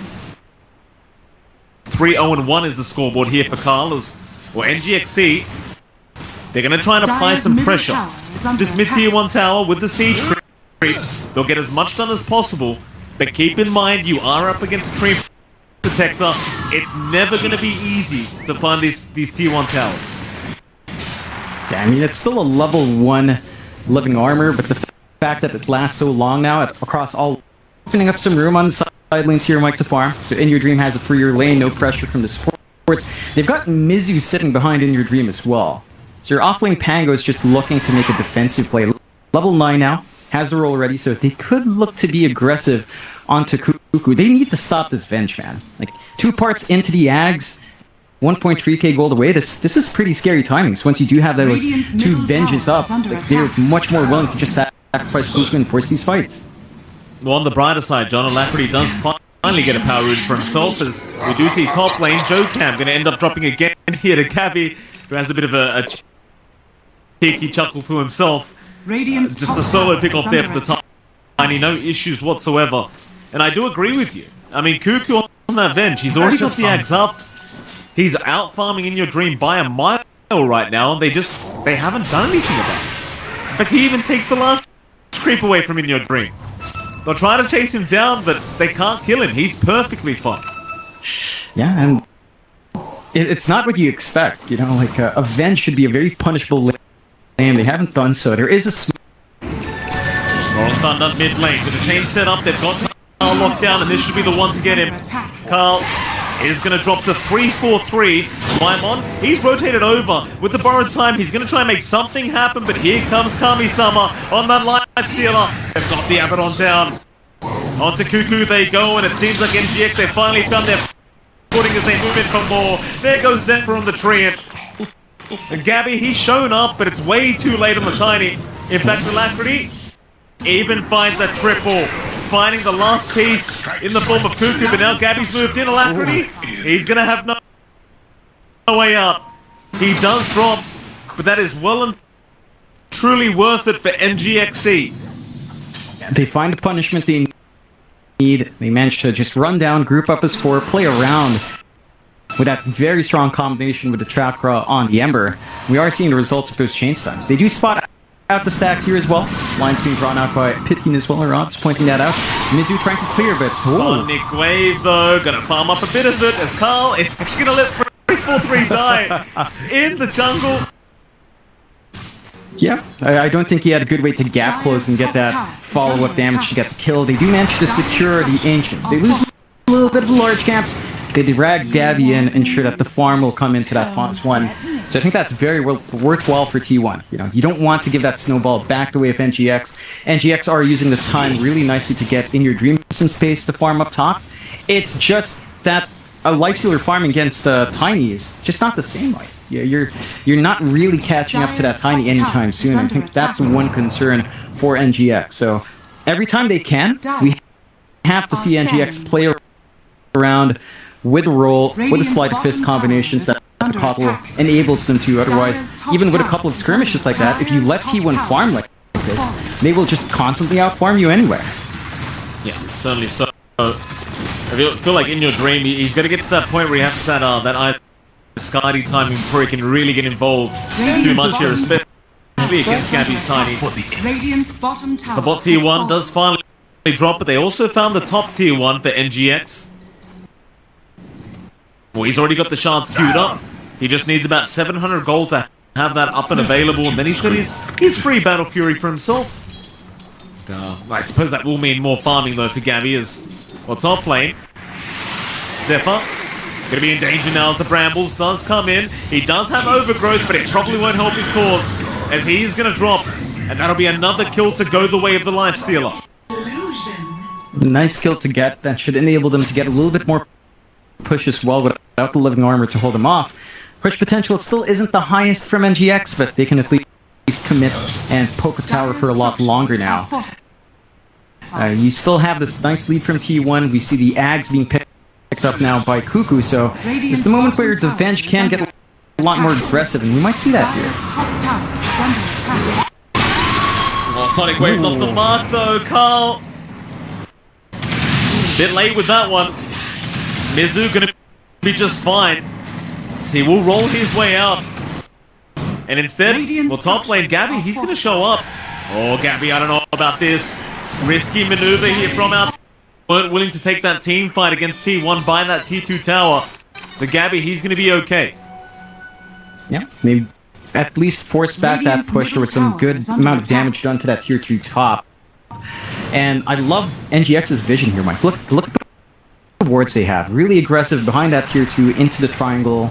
3-0-1 is the scoreboard here for Carl, as well, NGXC, they're going to try and apply some pressure. This mid-tier 1 tower with the siege creep, they'll get as much done as possible, but keep in mind you are up against a Tree Protector. It's never going to be easy to find these tier 1 towers. Yeah, I mean, it's still a level 1 living armor, but the fact that it lasts so long now across all, opening up some room on the side lanes here, Mike, to farm. So In Your Dream has a freer lane, no pressure from the supports. They've got Mizu sitting behind In Your Dream as well. So your offlane Pango is just looking to make a defensive play. Level 9 now, has the roll ready, so they could look to be aggressive onto Cuckoo. They need to stop this Venge, man. Like, 2 parts into the Ags, 1.3k gold away. This is pretty scary timings. Once you do have those 2 Venges up, like, they're much more willing to just sacrifice Cuckoo and force these fights. Well, on the brighter side, John Alacrity does finally get a power rune for himself, as we do see top lane Jocam going to end up dropping again here to Gabby, who has a bit of a cheeky chuckle to himself. Just a solo pick off there for the Tiny, no issues whatsoever. And I do agree with you. I mean, Cuckoo on that Venge, he's already got the Ags up. He's out farming In Your Dream by a mile right now, and they haven't done anything about it. In fact, he even takes the last creep away from In Your Dream. They'll try to chase him down, but they can't kill him. He's perfectly fine. Yeah, and it's not what you expect. You know, like, a Venge should be a very punishable lane. And they haven't done so. There is a Rolling Thunder mid lane with the chain set up. They've got Carl locked down, and this should be the one to get him. Carl is going to drop to 3-4-3. Whitemon, he's rotated over with the borrowed time. He's going to try and make something happen, but here comes Kami-sama on that lifestealer. They've got the Abaddon down. Onto Cuckoo they go, and it seems like NGX, they've finally found their footing as they move in for more. There goes Zephyr on the Treant. And Gabby, he's shown up, but it's way too late on the Tiny. In fact, Alacrity even finds that triple, finding the last piece in the form of Cuckoo, but now Gabby's moved in. Alacrity, he's going to have no way up. He does drop, but that is well and truly worth it for NGXC. They find the punishment they need. They manage to just run down, group up as 4, play around with that very strong combination with the Chakra on the Ember. We are seeing the results of those chain stuns. They do spot out the stacks here as well. Lines being drawn out by Pitkin as well, or Rob's pointing that out. Mizu trying to clear, but Sonic Wave though, gonna farm up a bit of it as Carl is actually gonna let 343 die in the jungle. Yeah, I don't think he had a good way to gap close and get that follow-up damage to get the kill. They do manage to secure the Ancients. They lose a little bit of the large camps. They drag Gabby in, ensure that the farm will come into that Pons 1. So I think that's very worthwhile for T1. You know, you don't want to give that snowball back the way of NGX. NGX are using this time really nicely to get in your dream some space to farm up top. It's just that a Lifestealer farming against Tiny is just not the same life. Yeah, you're not really catching up to that Tiny anytime soon. I think that's one concern for NGX. So every time they can, we have to see NGX play around with a roll, with a sleight of fist combinations that the couple enables them to. Otherwise, even with a couple of skirmishes like that, if you let T1 farm like this, they will just constantly outfarm you anywhere. Yeah, certainly so. I feel like in your dream, he's gonna get to that point where he has that Skadi timing before he can really get involved too much here, especially against Gabby's Tiny. The bot tier 1 does finally drop, but they also found the top tier 1 for NGX. Well, he's already got the shards queued up. He just needs about 700 gold to have that up and available, and then he's got his free Battle Fury for himself. I suppose that will mean more farming though for Gabby as well. Top lane, Zephyr gonna be in danger now as the Brambles does come in. He does have overgrowth, but it probably won't help his cause as he's gonna drop, and that'll be another kill to go the way of the Lifestealer. Nice kill to get. That should enable them to get a little bit more push as well without the living armor to hold them off. Push potential still isn't the highest from NGX, but they can at least commit and poke a tower for a lot longer now. You still have this nice lead from T1. We see the Ags being picked up now by Cuckoo, so it's the moment where the Venge can get a lot more aggressive, and we might see that here. Oh, Sonic Wave's off the mark though, Carl. Bit late with that one. Mizu gonna be just fine. So he will roll his way out. And instead, well, top lane Gabby, he's gonna show up. Oh, Gabby, I don't know about this. Risky maneuver here from out. Weren't willing to take that team fight against T1 by that T2 tower. So Gabby, he's gonna be okay. Yeah, maybe at least force back that push. There was some good amount of damage done to that tier 2 top. And I love NGX's vision here, Mike. Look at the wards they have. Really aggressive behind that tier 2 into the triangle,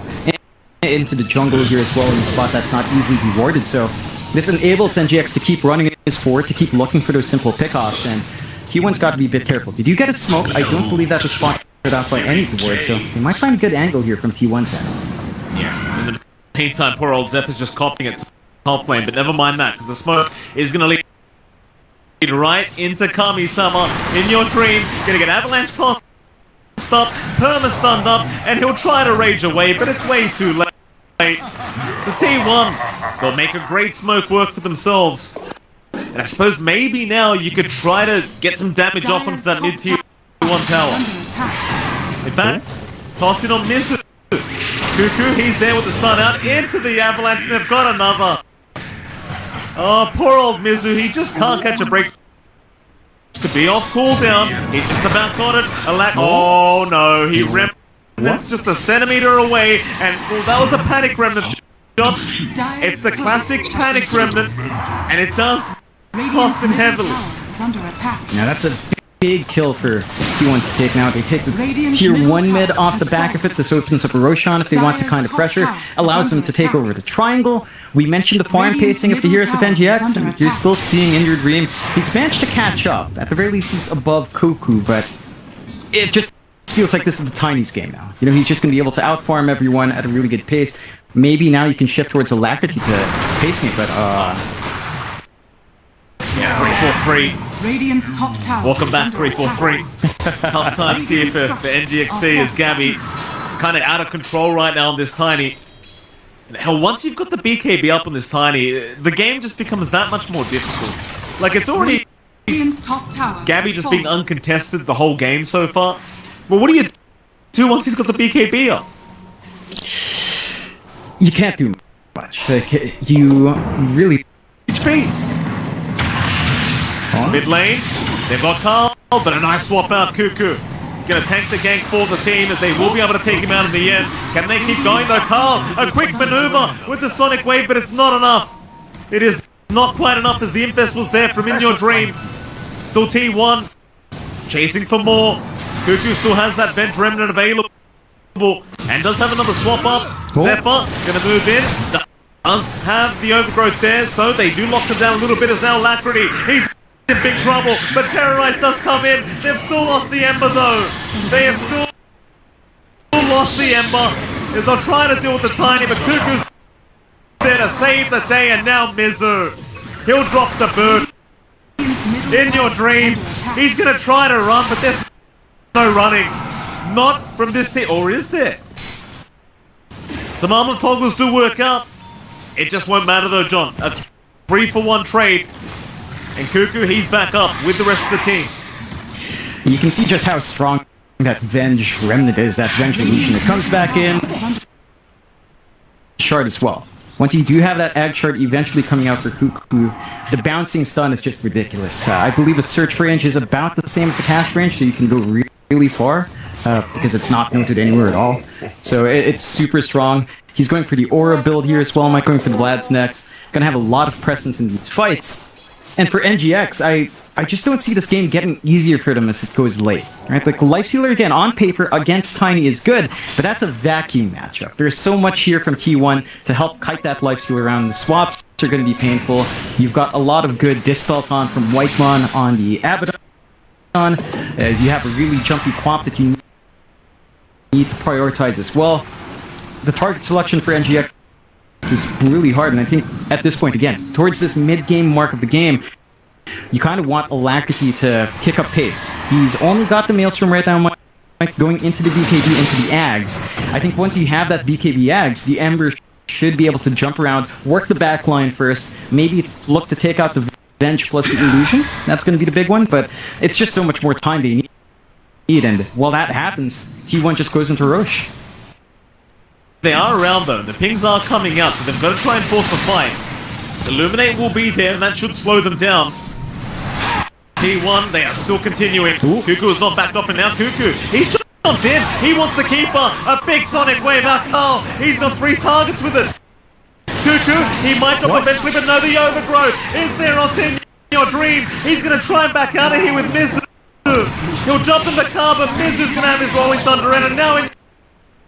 into the jungle here as well in a spot that's not easily rewarded. So this enables NGX to keep running his forward, to keep looking for those simple pickoffs, and T1's got to be a bit careful. Did you get a smoke? I don't believe that was spotted out by any of the wards, so they might find a good angle here from T1's end. Yeah, in the meantime, poor old Zep is just copying it to top lane, but never mind that, because the smoke is going to lead right into Kami-sama in your dream. Gonna get avalanche tossed up, perma stunned up, and he'll try to rage away, but it's way too late. So T1, they'll make a great smoke work for themselves. And I suppose maybe now you could try to get some damage off onto that mid-tier 1 tower. In fact, toss it on Mizu. Cuckoo, he's there with the sun out into the avalanche, and they've got another. Oh, poor old Mizu, he just can't catch a break to be off cooldown. He's just about got it. Oh no, he remnants just a centimeter away, and well, that was a panic remnant shot. It's the classic panic remnant, and it does cost him heavily. Now that's a big kill for T1 to take now. They take the tier 1 mid off the back of it. This opens up a Roshan if they want to kind of pressure. Allows them to take over the triangle. We mentioned the farm pacing of the heroes of NGX, and you're still seeing in your dream. He's managed to catch up. At the very least, he's above Cuckoo, but it just feels like this is the Tiny's game now. You know, he's just going to be able to outfarm everyone at a really good pace. Maybe now you can shift towards Alacrity to pacing it, but yeah, 3-4-3. Radiant's top tower. Welcome back, 3-4-3. Tough times here for NGXC as Gabby is kind of out of control right now on this Tiny. And hell, once you've got the BKB up on this Tiny, the game just becomes that much more difficult. Like, it's already top tower Gabby just being uncontested the whole game so far. Well, what do you do once he's got the BKB up? You can't do much. Like, you really... HP! Mid lane, they've got Carl, but a nice swap out, Cuckoo. Gonna tank the gank for the team as they will be able to take him out in the end. Can they keep going though? Carl, a quick maneuver with the Sonic Wave, but it's not enough. It is not quite enough as the Infest was there from In Your Dream. Still T1, chasing for more. Cuckoo still has that Vent Remnant available and does have another swap up. Zephyr gonna move in. Does have the overgrowth there, so they do lock him down a little bit as now Alacrity. He's in big trouble, but Terrorize does come in. They've still lost the Ember though. They have still lost the Ember as they're trying to deal with the Tiny, but Cuckoo's there to save the day, and now Mizu. He'll drop the boot. In Your Dream, he's gonna try to run, but there's no running. Not from this team, or is there? Some armor toggles do work out. It just won't matter though, John. A 3-for-1 trade. And Cuckoo, he's back up with the rest of the team. You can see just how strong that Venge Remnant is, that Venge Illusion. It comes back in. Shard as well. Once you do have that Ag Shard eventually coming out for Cuckoo, the bouncing stun is just ridiculous. I believe the search range is about the same as the cast range, so you can go really far, because it's not noted anywhere at all. So it's super strong. He's going for the Aura build here as well. Mike going for the Vlad's next. Gonna have a lot of presence in these fights. And for NGX, I just don't see this game getting easier for them as it goes late. Right? Like, Lifestealer, again, on paper, against Tiny is good, but that's a vacuum matchup. There's so much here from T1 to help kite that Lifestealer around. The swaps are going to be painful. You've got a lot of good Dispel on from Whitemon on the Abaddon. You have a really jumpy Quap that you need to prioritize as well. The target selection for NGX is really hard, and I think at this point, again, towards this mid-game mark of the game, you kind of want Alacrity to kick up pace. He's only got the Maelstrom right now, Mike, going into the BKB, into the Ags. I think once you have that BKB Ags, the Ember should be able to jump around, work the backline first, maybe look to take out the Venge plus the Illusion. That's going to be the big one, but it's just so much more time they need, and while that happens, T1 just goes into Roche. They are around though, the pings are coming out, so they've got to try and force a fight. Illuminate will be there, and that should slow them down. T1, they are still continuing. Cuckoo is not backed off, and now Cuckoo, he's jumped in. He wants the keeper. A big Sonic Wave out Carl. He's got 3 targets with it. Cuckoo, he might drop eventually, but no, the overgrowth is there on In Your Dream. He's going to try and back out of here with Mizu. He'll jump in the car, but Mizu's going to have his Rolling Thunder in, and now In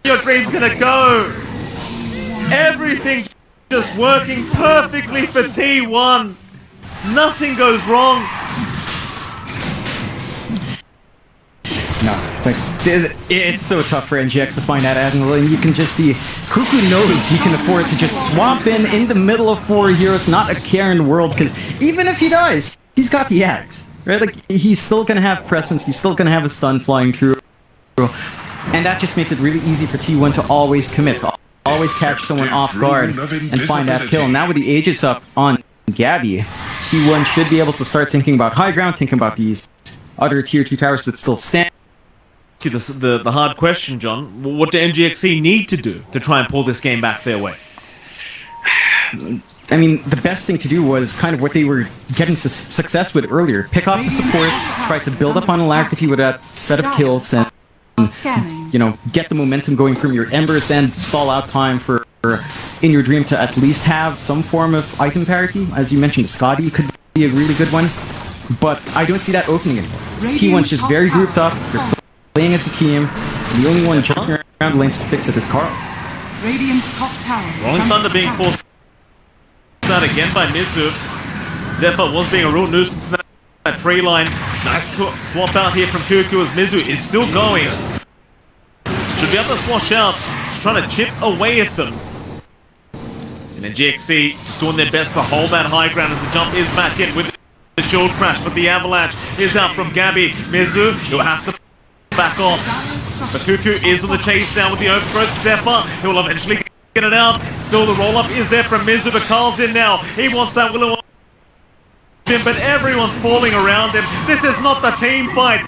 Your Dream's gonna go. Everything just working perfectly for T1. Nothing goes wrong. No, like, it's so tough for NGX to find that Admiral, and you can just see Cuckoo knows he can afford to just swamp in the middle of 4 heroes, not a care in the world, because even if he dies, he's got the Axe, right? Like, he's still gonna have presence, he's still gonna have a stun flying through. And that just makes it really easy for T1 to always commit, to always catch someone off guard and find that kill. Now with the Aegis up on Gabby, T1 should be able to start thinking about high ground, thinking about these other tier 2 towers that still stand. The hard question, John. What do NGXC need to do to try and pull this game back their way? I mean, the best thing to do was kind of what they were getting success with earlier. Pick off the supports, try to build up on Alacrity with that set of kills, and you know, get the momentum going from your Embers and stall out time for In Your Dream to at least have some form of item parity. As you mentioned, Scotty could be a really good one, but I don't see that opening anymore. T1's just very grouped up, they're playing as a team, the only one jumping around lanes to fix it is Carl. Radiant's top tower. Rolling Thunder being forced out again by Mizu. Zephyr was being a real nuisance in that tree line. Nice swap out here from Cuckoo as Mizu is still going. Should be able to swash out, just trying to chip away at them. And then GXC just doing their best to hold that high ground as the jump is back in with the shield crash, but the avalanche is out from Gabby. Mizu, who has to back off. But Cuckoo is on the chase down with the overgrowth. Zephyr, he will eventually get it out. Still the roll-up is there from Mizu, but Carl's in now. He wants that Willow, but everyone's falling around him. This is not the team fight.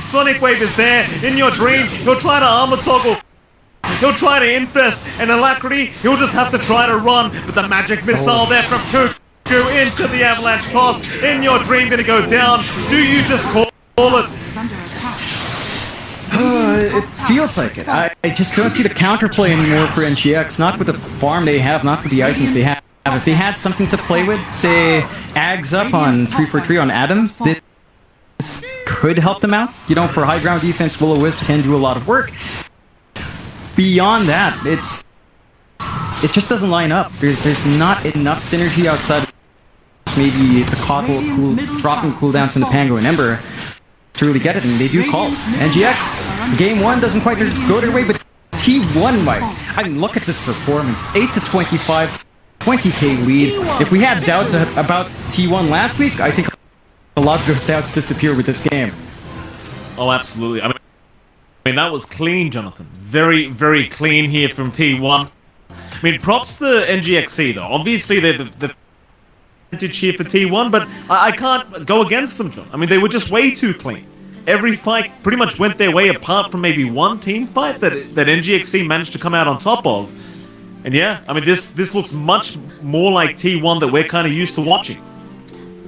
Sonic Wave is there. In Your Dream, he'll try to armor toggle. He'll try to infest, and Alacrity, he'll just have to try to run. But the magic missile there from Go into the avalanche toss. In your dream, gonna go down. Do you just call it? Is under attack. It feels like it. I just don't see the counterplay anymore for NGX. Not with the farm they have, not with the items they have. If they had something to play with, say, Ags up on 343 on Adam, this could help them out. You know, for high ground defense, Will-O-Wisp can do a lot of work. Beyond that, it just doesn't line up. There's not enough synergy outside of maybe the Coddle dropping cooldowns in the Pango and Ember to really get it, and they do call. NGX, game 1 doesn't quite go their way, but T1 might. I mean, look at this performance. 8-25, 20k lead. If we had doubts about T1 last week, I think a lot of those doubts disappear with this game. Oh, absolutely. I mean, that was clean, Jonathan. Very, very clean here from T1. I mean, props to NGXC, though. Obviously, they're the advantage here for T1, but I can't go against them, John. I mean, they were just way too clean. Every fight pretty much went their way, apart from maybe one team fight that NGXC managed to come out on top of. And yeah, I mean, this looks much more like T1 that we're kind of used to watching.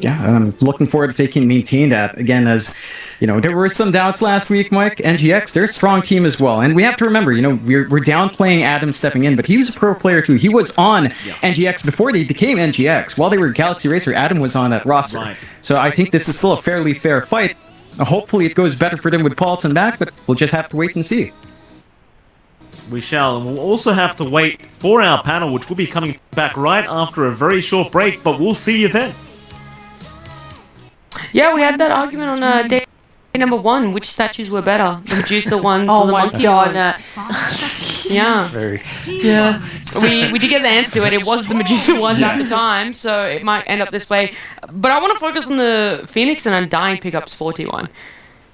Yeah, I'm looking forward if they can maintain that. Again, as, you know, there were some doubts last week, Mike. NGX, they're a strong team as well. And we have to remember, you know, we're downplaying Adam stepping in, but he was a pro player too. He was on NGX before they became NGX. While they were Galaxy Racer, Adam was on that roster. Right. So I think this is still a fairly fair fight. Hopefully it goes better for them with Paulson back, but we'll just have to wait and see. We shall, and we'll also have to wait for our panel, which will be coming back right after a very short break, but we'll see you then. Yeah, we had that argument on day number 1. Which statues were better, the Medusa ones Oh or the my monkey god, ones? Yeah. Very. Yeah. We did get the answer to it. It was the Medusa ones at the time, so it might end up this way. But I want to focus on the Phoenix and Undying pickups 41.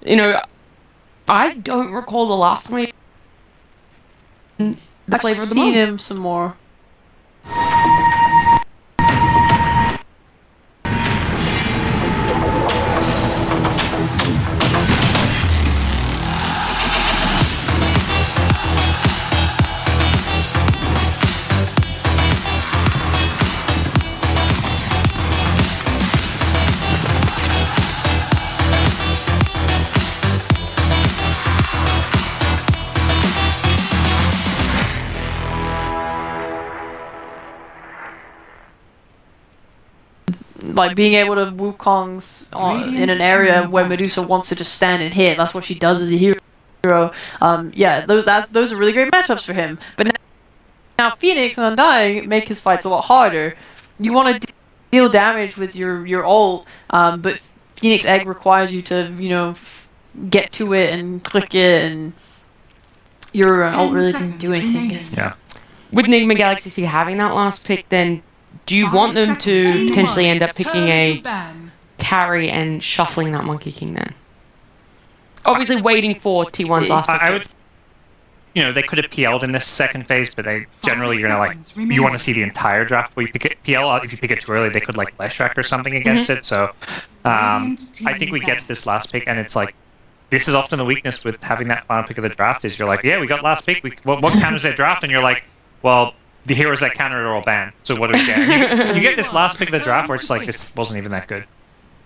You know, I don't recall the last time the flavor of the seen month. him some more. Like being able to Wukongs in an area where Medusa wants to just stand and hit. That's what she does as a hero. Yeah, those are really great matchups for him. But now Phoenix and Undying make his fights a lot harder. You want to deal damage with your ult, but Phoenix Egg requires you to, you know, get to it and click it, and your ult really doesn't do anything. Yeah. With Nigma Galaxy C having that last pick, then do you want them to potentially end up picking a carry and shuffling that Monkey King then? Obviously waiting for T1's last pick. I would, you know, they could have PL'd in this second phase, but they generally, you're gonna you want to see the entire draft before you pick it. PL, if you pick it too early, they could like Leshrac or something against it. So I think we get to this last pick, and it's like, this is often the weakness with having that final pick of the draft is you're like, yeah, we got last pick. What counters that draft? And you're like, well, the heroes that counter it are all banned. So what do we get? You get this last pick of the draft where it's like, this wasn't even that good.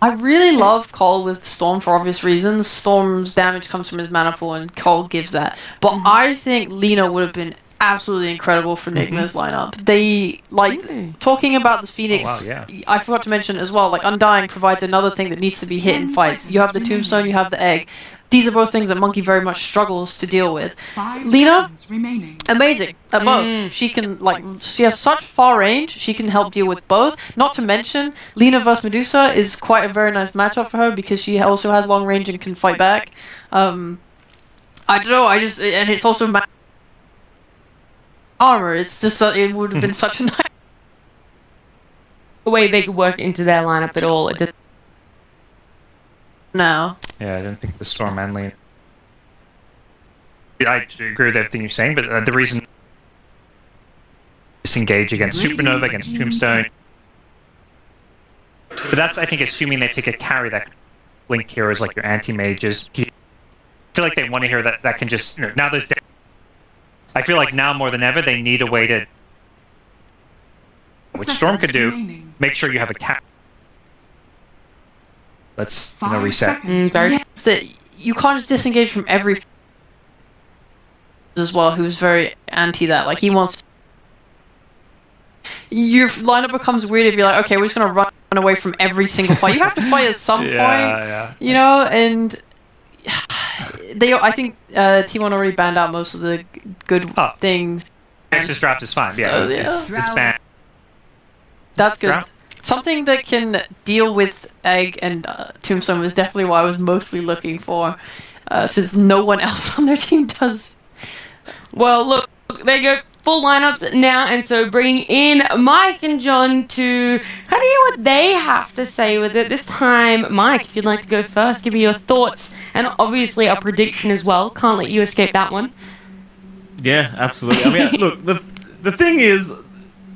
I really love Cole with Storm for obvious reasons. Storm's damage comes from his mana pool, and Cole gives that. But I think Lina would have been absolutely incredible for Nigma's lineup. They, like, talking about the Phoenix, I forgot to mention as well, like, Undying provides another thing that needs to be hit in fights. You have the Tombstone, you have the Egg. These are both things that Monkey very much struggles to deal with. Lina, amazing at both. She can, like, she has such far range, she can help deal with both. Not to mention, Lina vs Medusa is quite a very nice matchup for her because she also has long range and can fight back. I don't know, and it's also armor. It's just, it would have been such a nice The way they could work into their lineup at all. It just now. Yeah, I don't think the Storm and Lane. I agree with everything you're saying, but the reason disengage against Supernova, against Tombstone. But that's, I think, assuming they pick a carry that Link heroes like your anti-mages. I feel like they want to hear that can just, you know, now there's. I feel like now more than ever they need a way to which Storm could do, remaining. make sure you have a cap. Let's 5 reset. seconds. Very Yes, that you can't just disengage from every as well, who's very anti that. Like, he wants. Your lineup becomes weird if you're like, okay, we're just gonna run away from every single fight. You have to fight at some point, you know, and I think T1 already banned out most of the good things. Nexus draft is fine. Yeah, So, yeah. it's banned. That's good. Draft. Something that can deal with Egg and Tombstone was definitely what I was mostly looking for, since no one else on their team does. Well, look, there you go. Full lineups now, and so bringing in Mike and John to kind of hear what they have to say with it. This time, Mike, if you'd like to go first, give me your thoughts, and obviously a prediction as well. Can't let you escape that one. Yeah, absolutely. I mean, look, the thing is,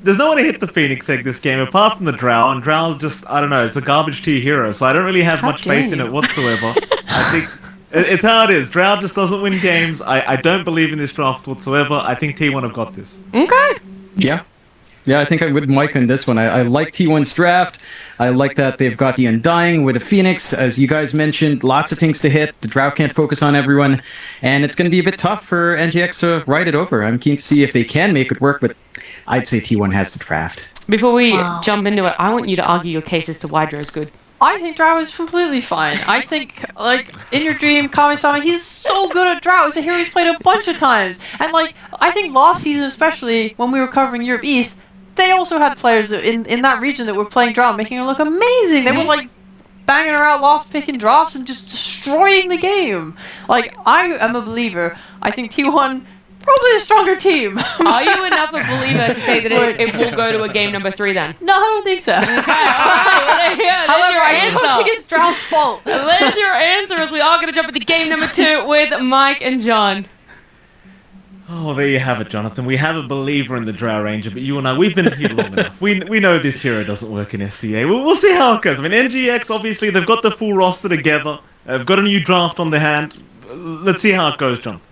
there's no one to hit the Phoenix Egg this game apart from the Drow, and Drow's just, I don't know, it's a garbage tier hero, so I don't really have much faith in it whatsoever. I think it's how it is. Drow just doesn't win games. I don't believe in this draft whatsoever. I think T1 have got this. Okay. Yeah, I think I'm with Mike on this one. I like T1's draft. I like that they've got the Undying with a Phoenix. As you guys mentioned, lots of things to hit. The Drow can't focus on everyone. And it's going to be a bit tough for NGX to ride it over. I'm keen to see if they can make it work, but I'd say T1 has the draft. Before we jump into it, I want you to argue your case as to why Drow is good. I think Drow is completely fine. I think, like, in your dream, Kami-sama, he's so good at Drow. He's a hero he's played a bunch of times. And, like, I think last season, especially when we were covering Europe East, they also had players in that region that were playing Drow, making it look amazing. They were, like, banging around last pick in drafts and just destroying the game. Like, I am a believer. I think T1... probably a stronger team. Are you enough of a believer to say that it will go to a game number 3 then? No, I don't think so. Okay, alright, well, yeah, However, I don't think it's Drow's fault. There's your answer, as we are going to jump into game number 2 with Mike and John. Oh, there you have it, Jonathan. We have a believer in the Drow Ranger, but you and I, we've been here long enough. We know this hero doesn't work in SCA. We'll see how it goes. I mean, NGX, obviously, they've got the full roster together. They've got a new draft on their hand. Let's see how it goes, Jonathan.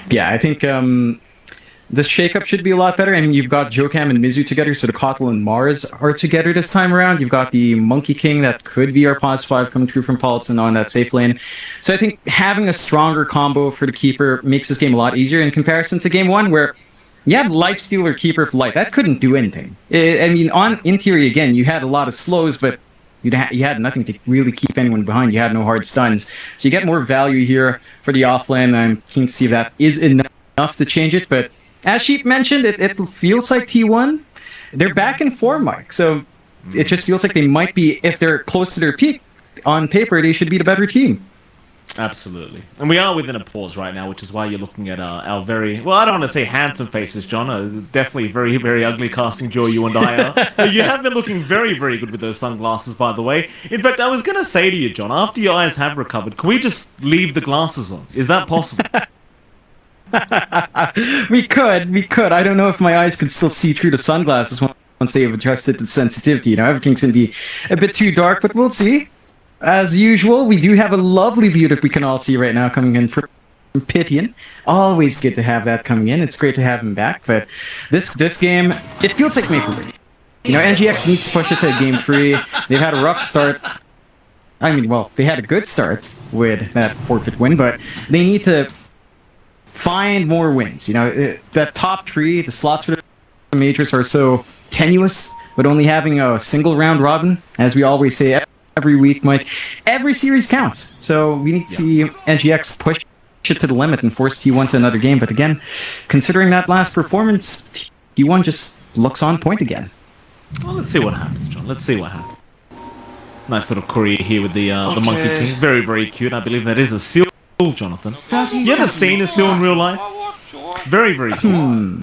Yeah, I think this shakeup should be a lot better. I mean, you've got Jokam and Mizu together, so the Kotal and Mars are together this time around. You've got the Monkey King that could be our pause 5 coming through from Paulson on that safe lane. So I think having a stronger combo for the Keeper makes this game a lot easier in comparison to Game 1, where you had Lifestealer Keeper of Light. That couldn't do anything. I mean, on Interior, again, you had a lot of slows, but you had nothing to really keep anyone behind. You had no hard stuns. So you get more value here for the offlane. I'm keen to see if that is enough to change it. But as Sheep mentioned, it feels like T1. They're back in form, Mike. So it just feels like they might be, if they're close to their peak, on paper, they should be the better team. Absolutely. And we are within a pause right now, which is why you're looking at our very, well, I don't want to say handsome faces, John. Definitely very, very ugly casting joy you and I are. But you have been looking very, very good with those sunglasses, by the way. In fact, I was going to say to you, John, after your eyes have recovered, can we just leave the glasses on? Is that possible? We could. I don't know if my eyes could still see through the sunglasses once they have adjusted the sensitivity. You know, everything's going to be a bit too dark, but we'll see. As usual, we do have a lovely view that we can all see right now coming in from Pitian. Always good to have that coming in. It's great to have him back, but this game, it feels like make or break. You know, NGX needs to push it to game 3. They've had a rough start. I mean, well, they had a good start with that forfeit win, but they need to find more wins. You know, that top 3, the slots for the majors are so tenuous, but only having a single round robin, as we always say every week, Mike, every series counts. So we need to see NGX push it to the limit and force T1 to another game. But again, considering that last performance, T1 just looks on point again. Well, let's see what happens, John. Let's see what happens. Nice little Korea here with the Monkey King. Very, very cute. I believe that is a seal, Jonathan. You ever seen a seal in real life? Very, very cool.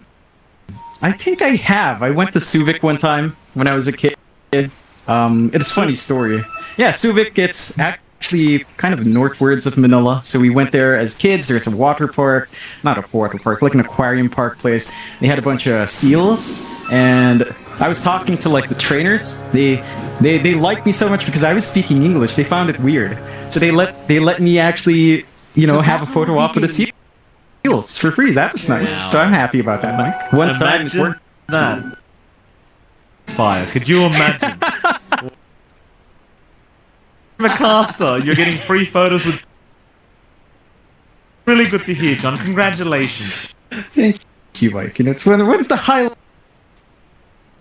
I think I have. I went to Subic one time when I was a kid. It's a funny story. Yeah, Subic, it's actually kind of northwards of Manila. So we went there as kids. There's a water park. Not a water park, like an aquarium park place. They had a bunch of seals. And I was talking to, like, the trainers. They liked me so much because I was speaking English. They found it weird. So they let me actually, you know, have a photo op with the seals for free. That was nice. Wow. So I'm happy about that, Mike. One time. Imagine that. fire. Could you imagine? From a caster, you're getting free photos with. Really good to hear, John. Congratulations. Thank you, Mike. You know, it's one of the highlights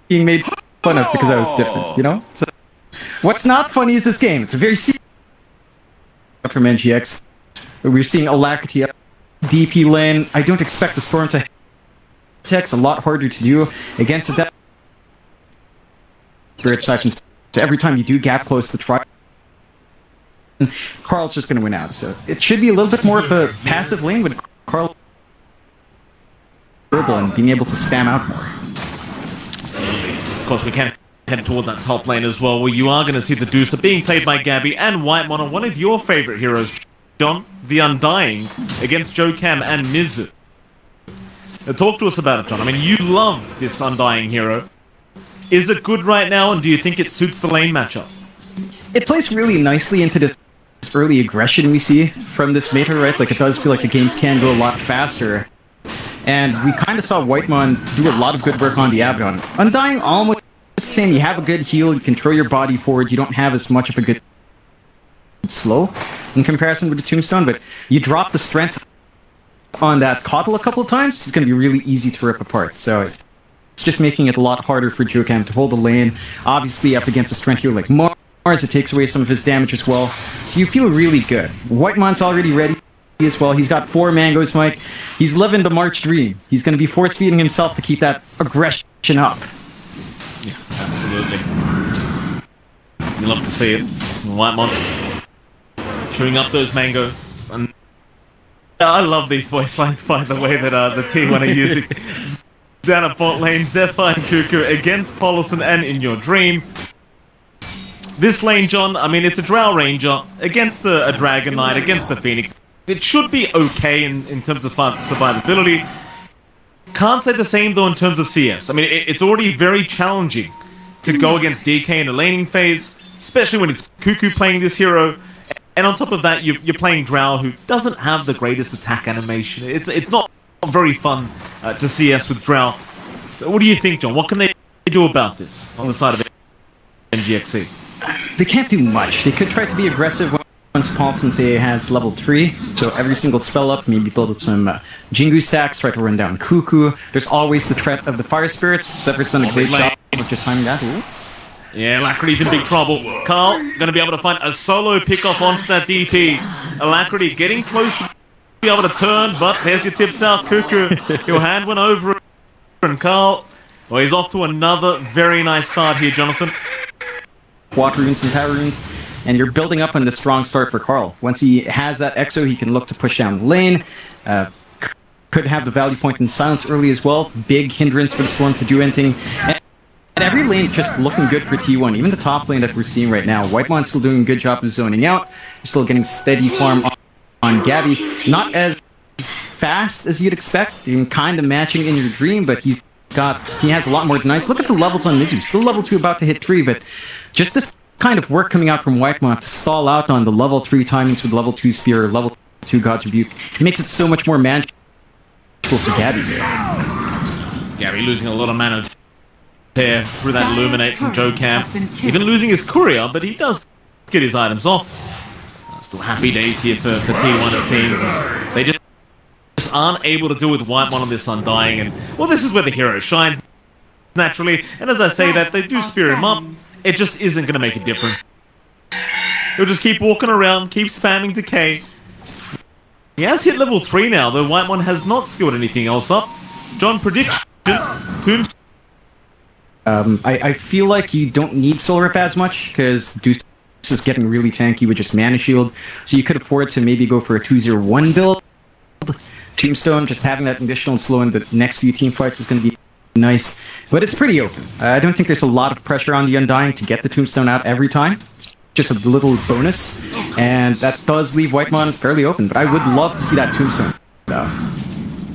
being made fun of because I was different, you know? So, what's not funny is this game. It's a very serious from NGX. We're seeing Alacrity up DP lane. I don't expect the Storm to text a lot harder to do against a Spirit sections. So every time you do gap close the try, Carl's just going to win out. So it should be a little bit more of a passive lane with Carl and being able to spam out more. Of course, we can head towards that top lane as well, where you are going to see the Deucer being played by Gabby and Whitemon on one of your favorite heroes, John, the Undying, against Joe Cam and Mizu. Now, talk to us about it, John. I mean, you love this Undying hero. Is it good right now, and do you think it suits the lane matchup? It plays really nicely into this early aggression we see from this meta, right? Like, it does feel like the games can go a lot faster. And we kind of saw Whitemon do a lot of good work on the Abaddon. Undying, almost the same. You have a good heal, you can throw your body forward, you don't have as much of a good slow in comparison with the Tombstone, but you drop the strength on that Coddle a couple of times, it's going to be really easy to rip apart. So it's just making it a lot harder for Jokam to hold the lane. Obviously, up against a strength hero like Mars, it takes away some of his damage as well. So you feel really good. Whitemon's already ready as well. He's got 4 mangoes, Mike. He's living the March dream. He's going to be force-feeding himself to keep that aggression up. Yeah, absolutely. You love to see it. Whitemon chewing up those mangoes. And I love these voice lines, by the way, that the T1 are using. Down at bot lane, Zephyr and Cuckoo against Polison and In Your Dream. This lane, John, I mean, it's a Drow Ranger against a Dragon Knight, against the Phoenix. It should be okay in terms of survivability. Can't say the same, though, in terms of CS. I mean, it's already very challenging to go against DK in the laning phase, especially when it's Cuckoo playing this hero. And on top of that, you're playing Drow, who doesn't have the greatest attack animation. It's not very fun to CS with Drow. So what do you think, John? What can they do about this on the side of NGXC? They can't do much. They could try to be aggressive once Paulson, say, has level 3. So every single spell up, maybe build up some Jingu stacks, try to run down Cuckoo. There's always the threat of the Fire Spirits. Sever's done a great job of just timing that. Ooh. Yeah, Alacrity's in big trouble. Carl going to be able to find a solo pickoff onto that DP. Alacrity getting close to be able to turn, but there's your tips out, Cuckoo. Your hand went over it. And Carl, well, he's off to another very nice start here, Jonathan. Water runes and power runes, and you're building up on the strong start for Carl. Once he has that Exo, he can look to push down the lane. Could have the value point in silence early as well. Big hindrance for the Storm to do anything. And every lane just looking good for T1. Even the top lane that we're seeing right now. Whitemon's still doing a good job of zoning out. He's still getting steady farm on Gabby. Not as fast as you'd expect. Even kind of matching In Your Dream, but he has a lot more denies. Look at the levels on Mizu. Still level 2, about to hit 3, but just this kind of work coming out from Whitemon to stall out on the level 3 timings with level 2 Spear, level 2 God's Rebuke. It makes it so much more manageable for Gabby. Gabby losing a lot of mana there through that Illuminate from Joe Camp. Even losing his Courier, but he does get his items off. Still happy days here for T1, it seems. They just aren't able to deal with Whitemon on this Undying, and well, this is where the hero shines naturally. And as I say that, they do spear him up. It just isn't going to make a difference. He'll just keep walking around, keep spamming Decay. He has hit level 3 now, though Whitemon has not skilled anything else up. John, prediction. I feel like you don't need Soul Rip as much, because Deuce is getting really tanky with just Mana Shield, so you could afford to maybe go for a 2-0-1 build. Tombstone, just having that additional slow in the next few team fights is going to be nice, but it's pretty open. I don't think there's a lot of pressure on the Undying to get the Tombstone out every time. It's just a little bonus, and that does leave Whitemon fairly open, but I would love to see that Tombstone.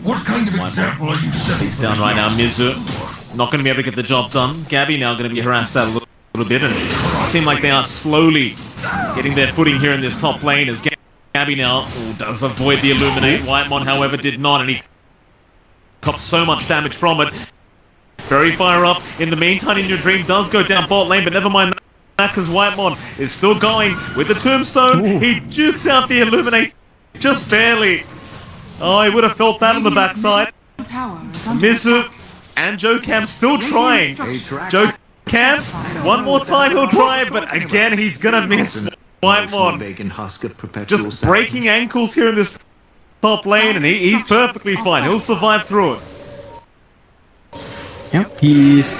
What kind of example are you setting? He's down right now, Mizu. Not going to be able to get the job done. Gabby now going to be harassed out a little bit, and it seems like they are slowly getting their footing here in this top lane as Gabby now does avoid the Illuminate. Whitemon, however, did not, and he copped so much damage from it. Very fire up. In the meantime, In Your Dream does go down bot lane, but never mind that, because Whitemon is still going with the Tombstone. Ooh. He jukes out the Illuminate just barely. Oh, he would have felt that on the backside. Tower is under Mizu and Joe Cam still trying. Joe Cam, one more time he'll try, but again he's gonna miss Whitemon. Just breaking ankles here in this top lane, and he's perfectly fine. He'll survive through it. Yep, he's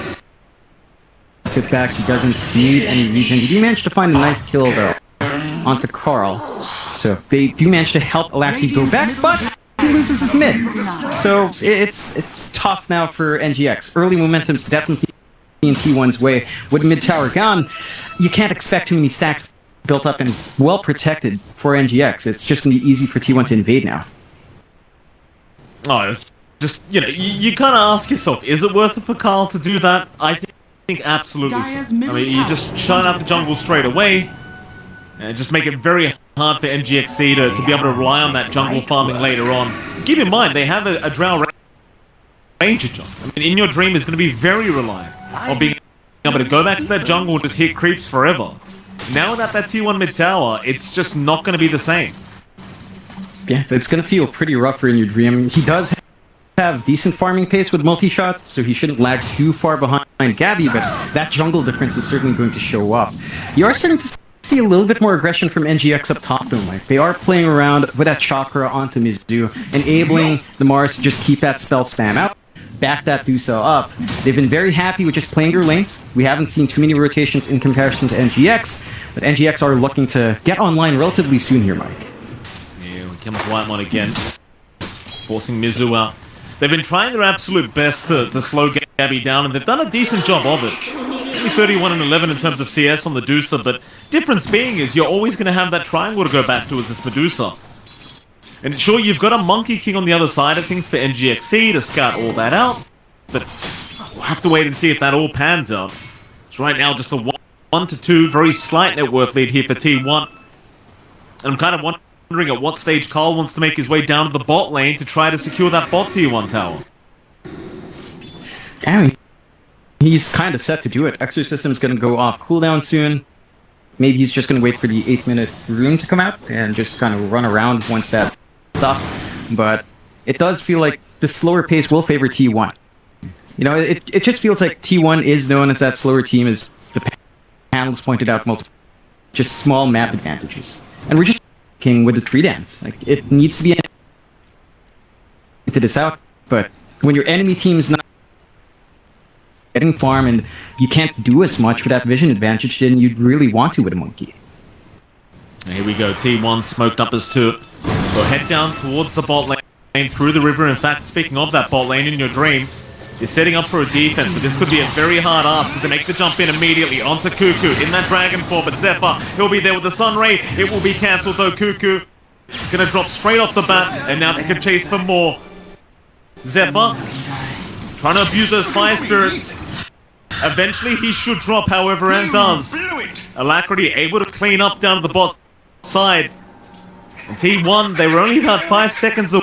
sit back. He doesn't need any regen. He do manage to find a nice kill though onto Carl, so they do manage to help Alacti go back, but he loses his mid. So it's tough now for NGX. Early momentum's definitely in T1's way. With mid tower gone, you can't expect too many stacks built up and well protected for NGX. It's just going to be easy for T1 to invade now. Oh, it's just, you kind of ask yourself, is it worth it for Carl to do that? I think absolutely so. I mean, you just shut out the jungle straight away, and just make it very hard for NGXC to be able to rely on that jungle farming later on. Keep in mind, they have a Drow Ranger jump. I mean, In Your Dream is going to be very reliant on being able to go back to that jungle and just hit creeps forever. Now that T1 mid tower, it's just not going to be the same. Yeah, it's going to feel pretty rough for In Your Dream. He does have decent farming pace with multi-shot, so he shouldn't lag too far behind Gabby, but that jungle difference is certainly going to show up. You are starting to see a little bit more aggression from NGX up top, though, Mike. They are playing around with that chakra onto Mizu, enabling the Mars to just keep that spell spam out, back that Dusa up. They've been very happy with just playing their lanes. We haven't seen too many rotations in comparison to NGX, but NGX are looking to get online relatively soon here, Mike. Yeah, here comes Whitemon again, forcing Mizu out. They've been trying their absolute best to slow Gabby down, and they've done a decent job of it. Only 31 and 11 in terms of CS on the Medusa, but difference being is you're always going to have that triangle to go back to as this Medusa. And sure, you've got a Monkey King on the other side of things for NGXC to scout all that out, but we'll have to wait and see if that all pans out. So right now, just a 1 to 2, very slight net worth lead here for T1. And I'm kind of wondering at what stage Carl wants to make his way down to the bot lane to try to secure that bot T1 tower. I mean, he's kind of set to do it. Exorcism's going to go off cooldown soon. Maybe he's just going to wait for the 8-minute rune to come out and just kind of run around once that's up. But it does feel like the slower pace will favor T1. You know, it just feels like T1 is known as that slower team, as the panels pointed out multiple, just small map advantages. And we're just with the tree dance. Like, it needs to be into this out, but when your enemy team is not getting farm and you can't do as much with that vision advantage, then you'd really want to with a monkey. Here we go, T1 smoked up as two. They'll head down towards the bot lane through the river. In fact, speaking of that bot lane, In Your Dream is setting up for a defense, but this could be a very hard ask to make the jump in immediately onto Cuckoo in that dragon form, but Zephyr, he'll be there with the Sun Ray. It will be cancelled though. Cuckoo gonna drop straight off the bat, and now they can chase for more. Zephyr trying to abuse those fire spirits. Eventually he should drop, however, and does. Alacrity able to clean up down to the bot side. And T1, they were only about 5 seconds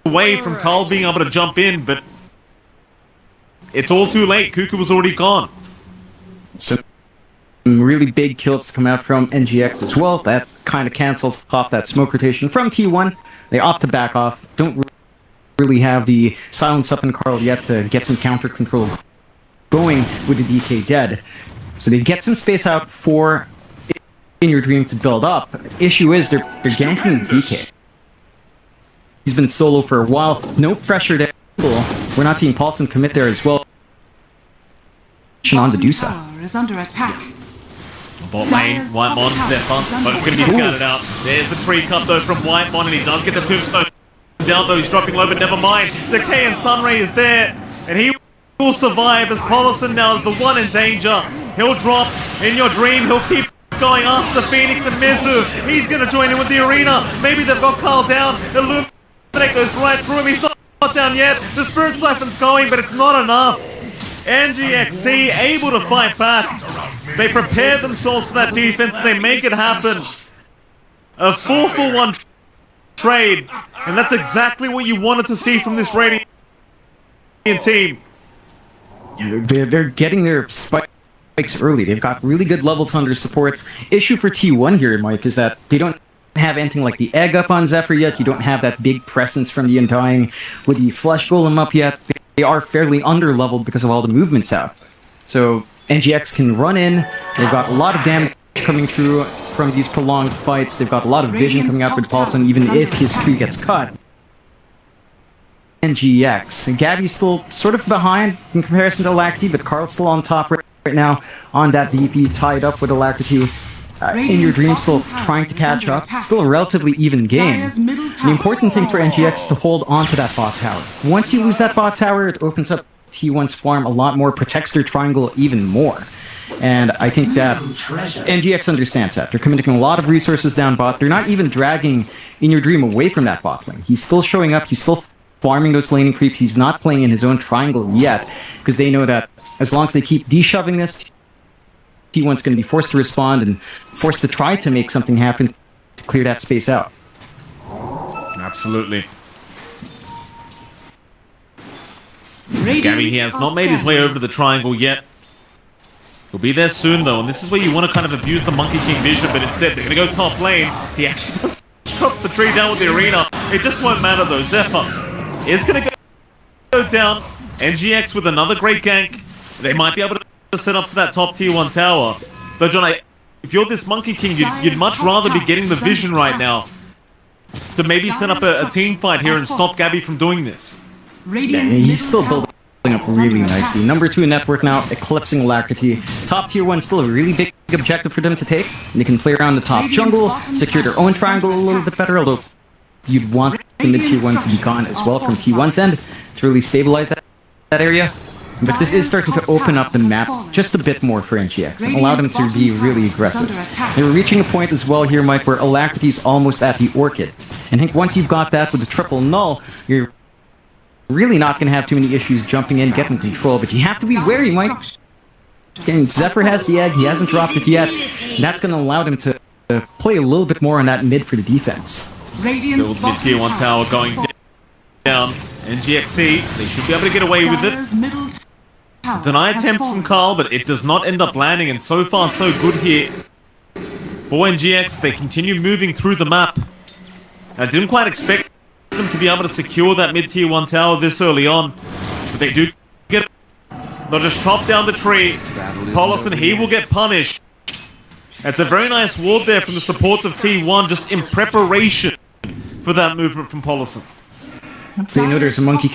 away from Carl being able to jump in, but it's all too late. Cuckoo was already gone. So, some really big kills to come out from NGX as well. That kind of cancels off that smoke rotation from T1. They opt to back off. Don't really have the silence up in Carl yet to get some counter control going with the DK dead. So they get some space out for In Your Dream to build up. Issue is they're ganking DK. He's been solo for a while. No pressure to we're not seeing Paulson commit there as well. On the Dusa. Tower is under attack. Bot lane, Whitemon, Zephyr, but it's going to be scouted out. There's the free cut though from Whitemon, and he does get the tombstone down though. He's dropping low, but never mind. Decay and Sunray is there, and he will survive as Paulson now is the one in danger. He'll drop In Your Dream. He'll keep going after the Phoenix and Mizu. He's going to join in with the arena. Maybe they've got Carl down. Illuminate goes right through him. He's not down yet. The Spirit Siphon's going, but it's not enough. NGXC able to fight back. They prepare themselves for that defense. They make it happen. A 4-for-1 trade, and that's exactly what you wanted to see from this Radiant team. They're getting their spikes early. They've got really good levels on their supports. Issue for T1 here, Mike, is that they don't have anything like the egg up on Zephyr yet. You don't have that big presence from the Undying with the Flesh Golem up yet. They are fairly under-leveled because of all the movements out. So NGX can run in. They've got a lot of damage coming through from these prolonged fights. They've got a lot of vision coming out with Paulson, even if his tree gets cut. NGX. And Gabby's still sort of behind in comparison to Alacrity, but Carl's still on top right now on that DP, tied up with Alacrity. In Your Dream still trying to catch up. Still a relatively even game. The important thing for NGX is to hold on to that bot tower. Once you lose that bot tower, it opens up T1's farm a lot more, protects their triangle even more. And I think that NGX understands that. They're committing a lot of resources down bot. They're not even dragging In Your Dream away from that bot lane. He's still showing up. He's still farming those laning creeps. He's not playing in his own triangle yet, because they know that as long as they keep de-shoving this, T1's going to be forced to respond and forced to try to make something happen to clear that space out. Absolutely. Gabby, he has not made his way over to the triangle yet. He'll be there soon, though, and this is where you want to kind of abuse the Monkey King vision, but instead they're going to go top lane. He actually does drop the tree down with the arena. It just won't matter, though. Zephyr is going to go down. NGX with another great gank. They might be able to set up for that top tier 1 tower. Though, John, if you're this Monkey King, you'd much rather be getting the vision right now to maybe set up a team fight here and stop Gabby from doing this. Yeah, he's still building up really nicely. Number 2 network now, eclipsing Alacrity. Top tier 1 still a really big objective for them to take. They can play around the top jungle, secure their own triangle a little bit better, although you'd want the mid tier 1 to be gone as well from T1's end to really stabilize that area. But this is starting to open up the map just a bit more for NGX and allow them to be really aggressive. They were reaching a point as well here, Mike, where Alacrity's almost at the Orchid. And I think once you've got that with the triple null, you're really not going to have too many issues jumping in, getting control, but you have to be wary, Mike. And Zephyr has the egg, he hasn't dropped it yet. And that's going to allow them to play a little bit more on that mid for the defense. Build mid tier 1 tower going down. NGXC, they should be able to get away with it. Deny attempt from Carl, but it does not end up landing, and so far so good here. For NGX, they continue moving through the map. I didn't quite expect them to be able to secure that mid-tier 1 tower this early on, but they do get it. They'll just chop down the tree. Paulson, he will get punished. It's a very nice ward there from the supports of T1, just in preparation for that movement from Paulson. They know there's a Monkey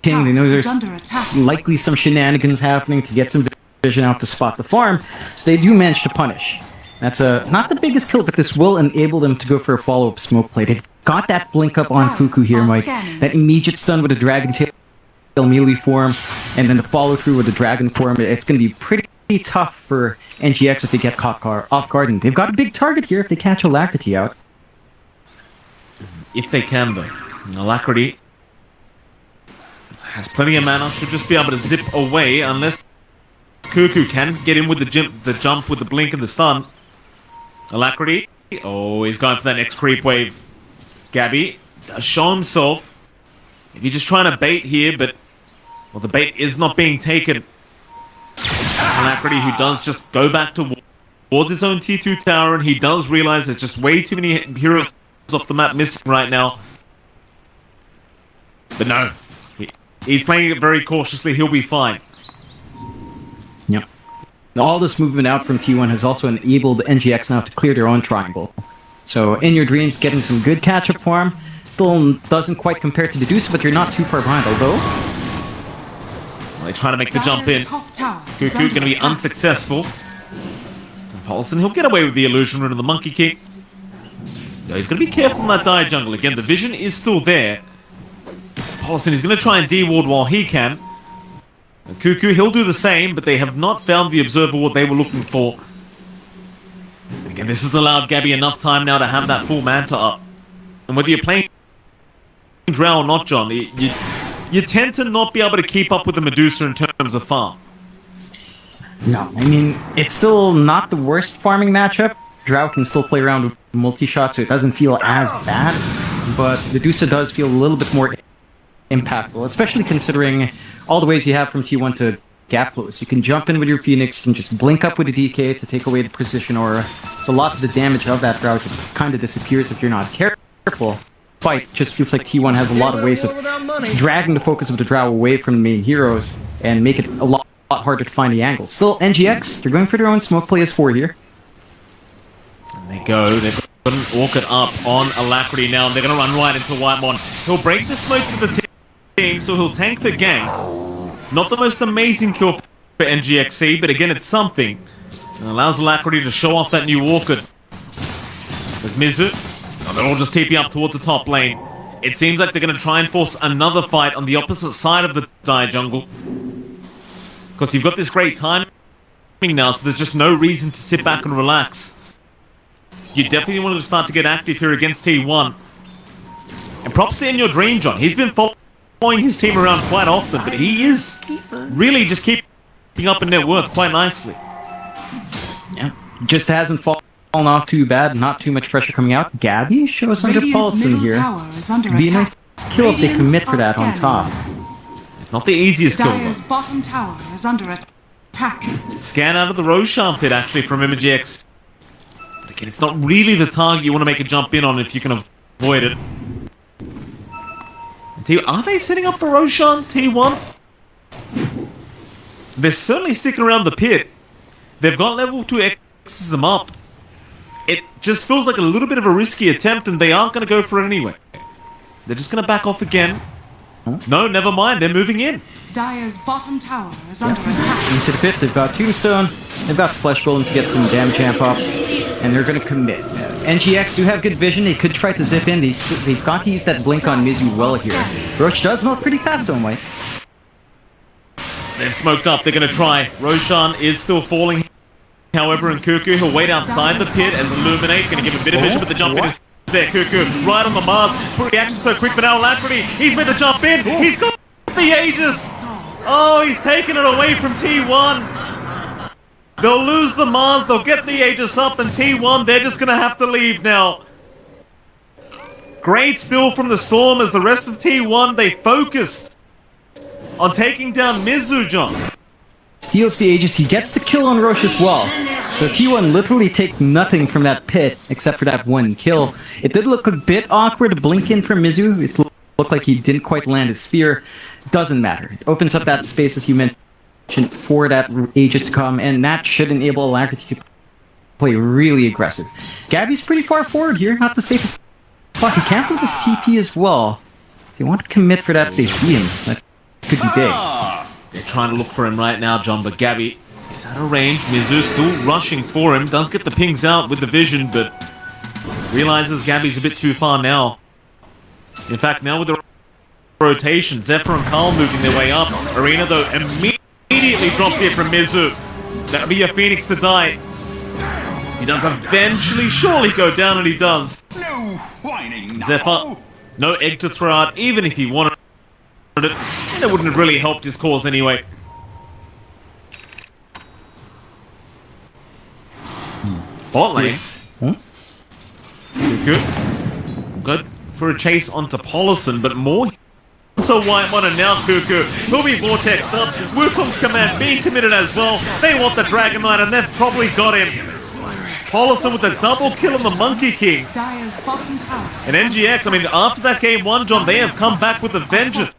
King, they know there's likely some shenanigans happening to get some vision out to spot the farm, so they do manage to punish. That's not the biggest kill, but this will enable them to go for a follow-up smoke play. They've got that blink up on Cuckoo here, Mike. That immediate stun with a Dragon Tail melee form, and then the follow-through with the Dragon form. It's going to be pretty tough for NGX if they get caught off guard. And they've got a big target here if they catch Alacrity out. If they can, though. And Alacrity has plenty of mana to just be able to zip away, unless Cuckoo can get in with the jump with the blink and the stun. Alacrity. Oh, he's going for that next creep wave. Gabby does show himself. Maybe just trying to bait here, but well, the bait is not being taken. Alacrity, who does just go back towards his own T2 tower, and he does realize there's just way too many heroes off the map missing right now. But no, he's playing it very cautiously. He'll be fine. Yep. All this movement out from T1 has also enabled NGX now to clear their own triangle. So, In Your Dreams getting some good catch-up form. Still doesn't quite compare to Deduce, but you're not too far behind, although... Well, they try to make the jump in. Cuckoo going to be unsuccessful. And Paulson, he'll get away with the illusion rune of the Monkey King. No, he's going to be careful in that dire jungle. Again, the vision is still there. Paulson is going to try and de-ward while he can. And Cuckoo, he'll do the same, but they have not found the Observer Ward they were looking for. Again, this has allowed Gabby enough time now to have that full Manta up. And whether you're playing Drow or not, John, you tend to not be able to keep up with the Medusa in terms of farm. No, I mean, it's still not the worst farming matchup. Drow can still play around with multi-shot, so it doesn't feel as bad. But Medusa does feel a little bit more impactful, especially considering all the ways you have from T1 to gap close. You can jump in with your Phoenix, you can just blink up with a DK to take away the precision aura. So a lot of the damage of that route just kind of disappears if you're not careful. Fight just feels like T1 has a lot of ways of dragging the focus of the Drow away from the main heroes and make it a lot harder to find the angle. Still, NGX, they're going for their own smoke play as 4 here. And they go. They've got an Orchid up on Alacrity now, and they're going to run right into Whitemon. He'll break the smoke to the team, so he'll tank the gang. Not the most amazing kill for NGXC, but again, it's something. It allows Alacrity to show off that new Orchid. There's Mizu. Oh, they'll all just TP up towards the top lane. It seems like they're going to try and force another fight on the opposite side of the Dire jungle. Because you've got this great timing now, so there's just no reason to sit back and relax. You definitely want to start to get active here against T1. And props in your dream, John. He's been following his team around quite often, but he is really just keeping up in net worth quite nicely. Yeah, just hasn't fallen off too bad, not too much pressure coming out. Gabby shows under Paulson here. It'd be a nice kill if they commit for that on top. Not the easiest kill. Dire's bottom tower is under attack. Scan out of the Roshan pit, actually, from MGX. But again, it's not really the target you want to make a jump in on if you can avoid it. Are they setting up for Roshan, T1? They're certainly sticking around the pit. They've got level 2 exorcism up. It just feels like a little bit of a risky attempt, and they aren't going to go for it anyway. They're just going to back off again. No, never mind. They're moving in. Dire's bottom tower is under attack. Into the pit, they've got Tombstone, they've got Flesh Golem to get some damage amp up, and they're going to commit. NGX do have good vision. They could try to zip in. They've got to use that blink on Mizu well here. Roach does melt pretty fast, though, Mike. They've smoked up. They're going to try. Roshan is still falling. However, and Cuckoo, he'll wait outside the pit as Illuminate going to give a bit of vision, but the jump in is there. Cuckoo right on the Mars. Reaction so quick, but now Alacrity, he's made the jump in. He's got the Aegis. Oh, he's taken it away from T1. They'll lose the Mars, they'll get the Aegis up, and T1, they're just going to have to leave now. Great steal from the Storm as the rest of T1, they focused on taking down Mizu, John. Steals the Aegis, he gets the kill on Roche as well. So T1 literally take nothing from that pit, except for that one kill. It did look a bit awkward to blink in from Mizu. It looked like he didn't quite land his spear. Doesn't matter. It opens up that space, as you mentioned, for that Aegis to come, and that should enable Alacrity to play really aggressive. Gabby's pretty far forward here, not the safest spot. He cancelled his TP as well. They want to commit for that if they see him. That could be big. They're trying to look for him right now, John, but Gabby is out of range. Mizu's still rushing for him. Does get the pings out with the vision, but realizes Gabby's a bit too far now. In fact, now with the rotation, Zephyr and Carl moving their way up. Arena, though, immediately dropped here from Mizu. That'll be a Phoenix to die. He does eventually surely go down, and he does. No whining now. Zephyr, no egg to throw out, even if he wanted it. That wouldn't have really helped his cause anyway. Bot lane. Good for a chase onto Paulson, but more so Whitemon and now Cuckoo. He'll be vortexed up. Wukong's command being committed as well. They want the Dragon Knight, and they've probably got him. Paulson with a double kill on the Monkey King. Dire's bottom tower. And NGX, I mean, after that game 1, John, they have come back with a vengeance.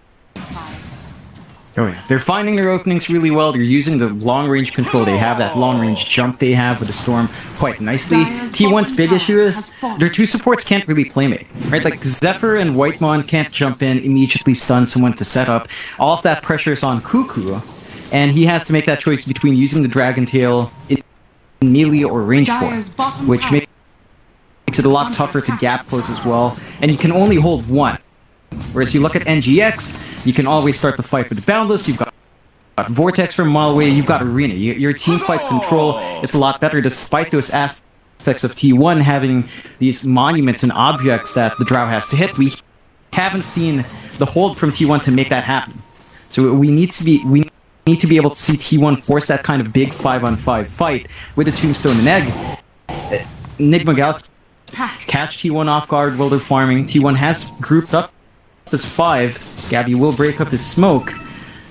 Oh yeah, they're finding their openings really well. They're using the long-range control they have, that long-range jump they have with the Storm quite nicely. T1's big issue is their two supports can't really playmate, right? Like Zephyr and Whitemon can't jump in, immediately stun someone to set up. All of that pressure is on Cuckoo, and he has to make that choice between using the Dragon Tail in melee or range force, which makes it a lot tougher to gap close as well. And you can only hold one. Whereas you look at NGX, you can always start the fight with Boundless, you've got Vortex from a mile away, you've got Arena. Your team fight control is a lot better despite those aspects of T1 having these monuments and objects that the Drow has to hit. We haven't seen the hold from T1 to make that happen. So we need to be able to see T1 force that kind of big 5-on-5 fight with a Tombstone and Egg. Enigma Galaxy catch T1 off guard while they're farming. T1 has grouped up as 5. Gabby will break up his smoke.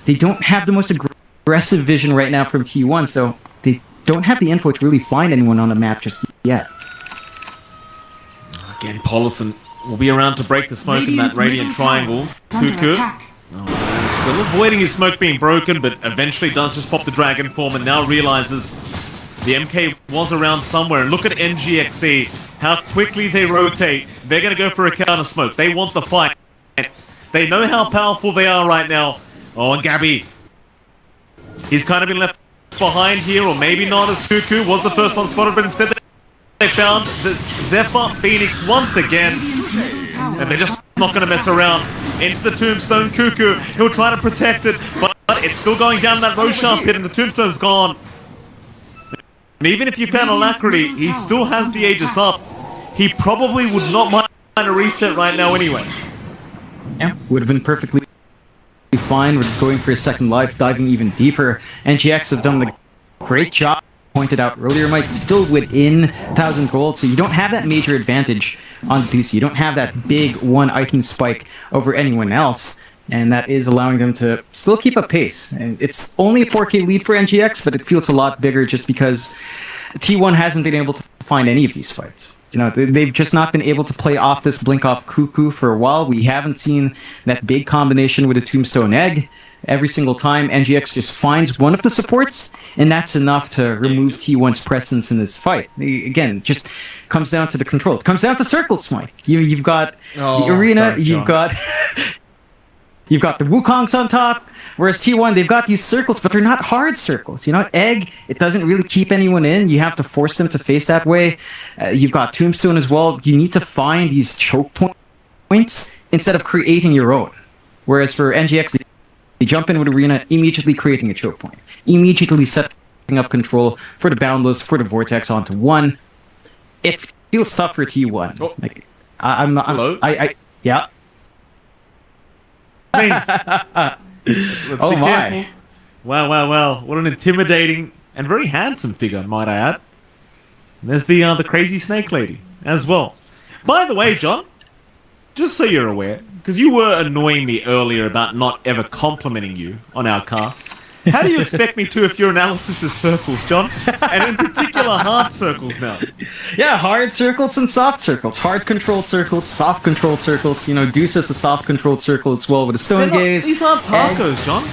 They don't have the most aggressive vision right now from T1, so they don't have the info to really find anyone on the map just yet. Again, Paulison will be around to break the smoke in that Radiant Triangle. Cuckoo. Still avoiding his smoke being broken, but eventually does just pop the Dragon Form and now realizes the MK was around somewhere. And look at NGXC, how quickly they rotate. They're going to go for a counter smoke. They want the fight. They know how powerful they are right now. Oh, and Gabby. He's kind of been left behind here, or maybe not, as Cuckoo was the first one spotted, but instead they found the Zephyr Phoenix once again. And they're just not going to mess around. Into the Tombstone, Cuckoo. He'll try to protect it, but it's still going down that Roshan pit, and the Tombstone's gone. And even if you found Alacrity, he still has the Aegis up. He probably would not mind a reset right now anyway. Yeah, would have been perfectly fine with going for a second life, diving even deeper. NGX have done a great job. Pointed out earlier, Mike, still within 1,000 gold, so you don't have that major advantage on Deuce. You don't have that big one item spike over anyone else, and that is allowing them to still keep up pace. And it's only a 4K lead for NGX, but it feels a lot bigger just because T1 hasn't been able to find any of these fights. You know, they've just not been able to play off this blink off Cuckoo for a while. We haven't seen that big combination with a Tombstone Egg. Every single time, NGX just finds one of the supports, and that's enough to remove T1's presence in this fight. Again, it just comes down to the control. It comes down to circles, Mike. You've got the arena, you've got the Wukongs on top, whereas T1, they've got these circles, but they're not hard circles. You know, Egg, it doesn't really keep anyone in. You have to force them to face that way. You've got Tombstone as well. You need to find these choke points instead of creating your own. Whereas for NGX, they jump in with Arena, immediately creating a choke point. Immediately setting up control for the Boundless, for the Vortex onto one. It feels tough for T1. Oh. Like, Hello? Yeah. Let's oh be my. careful. Wow. What an intimidating and very handsome figure, might I add. And there's the crazy snake lady as well. By the way, John, just so you're aware, because you were annoying me earlier about not ever complimenting you on our casts. How do you expect me to if your analysis is circles, John? And in particular, hard circles now. Yeah, hard circles and soft circles. Hard controlled circles, soft controlled circles. You know, Deuce is a soft controlled circle as well with a Stone Gaze. These aren't tacos, John.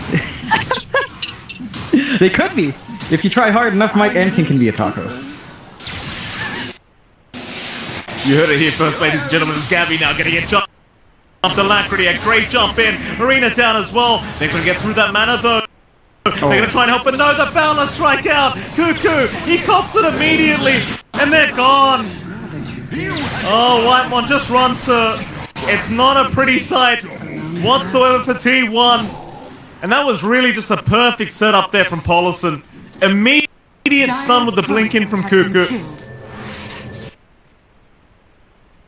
They could be. If you try hard enough, Mike, anything can be a taco. You heard it here first, ladies and gentlemen. It's Gabby now getting it jumped. Alacrity, a great jump in. Arena down as well. They're going to get through that mana though. They're going to try and help, but no, the Boundless strike out. Cuckoo, he cops it immediately, and they're gone. Oh, Whitemon, just run, sir. It's not a pretty sight whatsoever for T1. And that was really just a perfect setup there from Paulison. Immediate stun with the blink in from Cuckoo.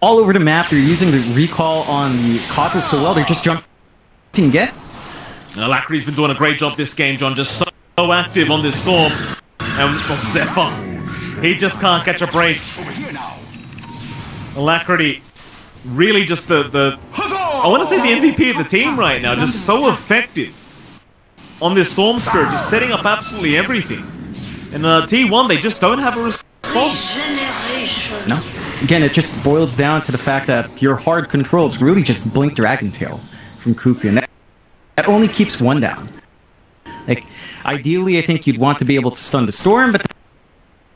All over the map, they're using the recall on the Cottle so well, they're just jumping get. Alacrity's been doing a great job this game, John, just so active on this Storm. And Zephyr, he just can't catch a break. Alacrity, really just the I want to say the MVP of the team right now, just so effective on this Storm Spirit, just setting up absolutely everything. And T1, they just don't have a response. No. Again, it just boils down to the fact that your hard controls really just blink Dragon Tail from Cuckoo, and that only keeps one down. Like, ideally, I think you'd want to be able to stun the Storm, but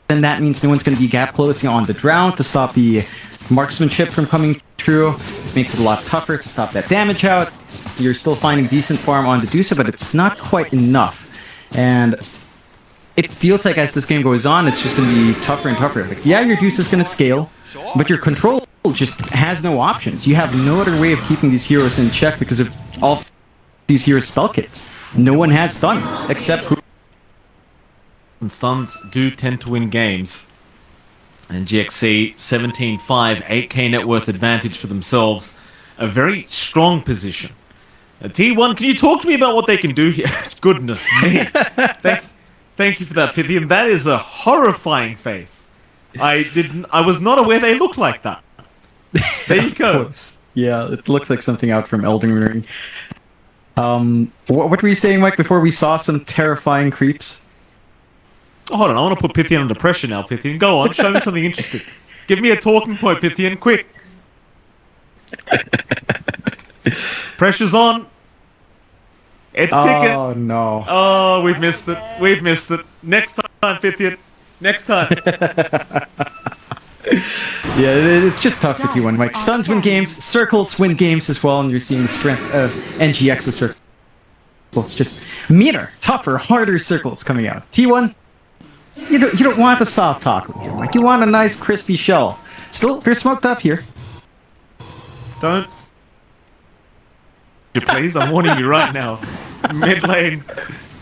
then that means no one's going to be gap closing on the Drown to stop the marksmanship from coming through. It makes it a lot tougher to stop that damage out. You're still finding decent farm on the Medusa, but it's not quite enough. And it feels like as this game goes on, it's just going to be tougher and tougher. Like, yeah, your Medusa's going to scale, but your control just has no options. You have no other way of keeping these heroes in check because of all these heroes' spell kits. No one has stuns, except... And stuns do tend to win games. And GXC, 17-5, 8k net worth advantage for themselves. A very strong position. T1, can you talk to me about what they can do here? Goodness me. Thank you for that, Pythian. That is a horrifying face. I was not aware they looked like that. There you go. Yeah, it looks like something out from Elden Ring. What were you saying, Mike, before we saw some terrifying creeps? Oh, hold on, I want to put Pythian under pressure now, Pythian. Go on, show me something interesting. Give me a talking point, Pythian, quick. Pressure's on. It's ticking. Oh, no. Oh, we've missed it. We've missed it. Next time, Pythian. Next time. Yeah, it's just tough with you one, Mike. Stuns win games, circles win games as well, and you're seeing the strength of NGX's circles. It's just meaner, tougher, harder circles coming out. T1, you don't want the soft taco here, Mike. You want a nice crispy shell. Still, they're smoked up here. Don't. Please, I'm warning you right now. Mid lane,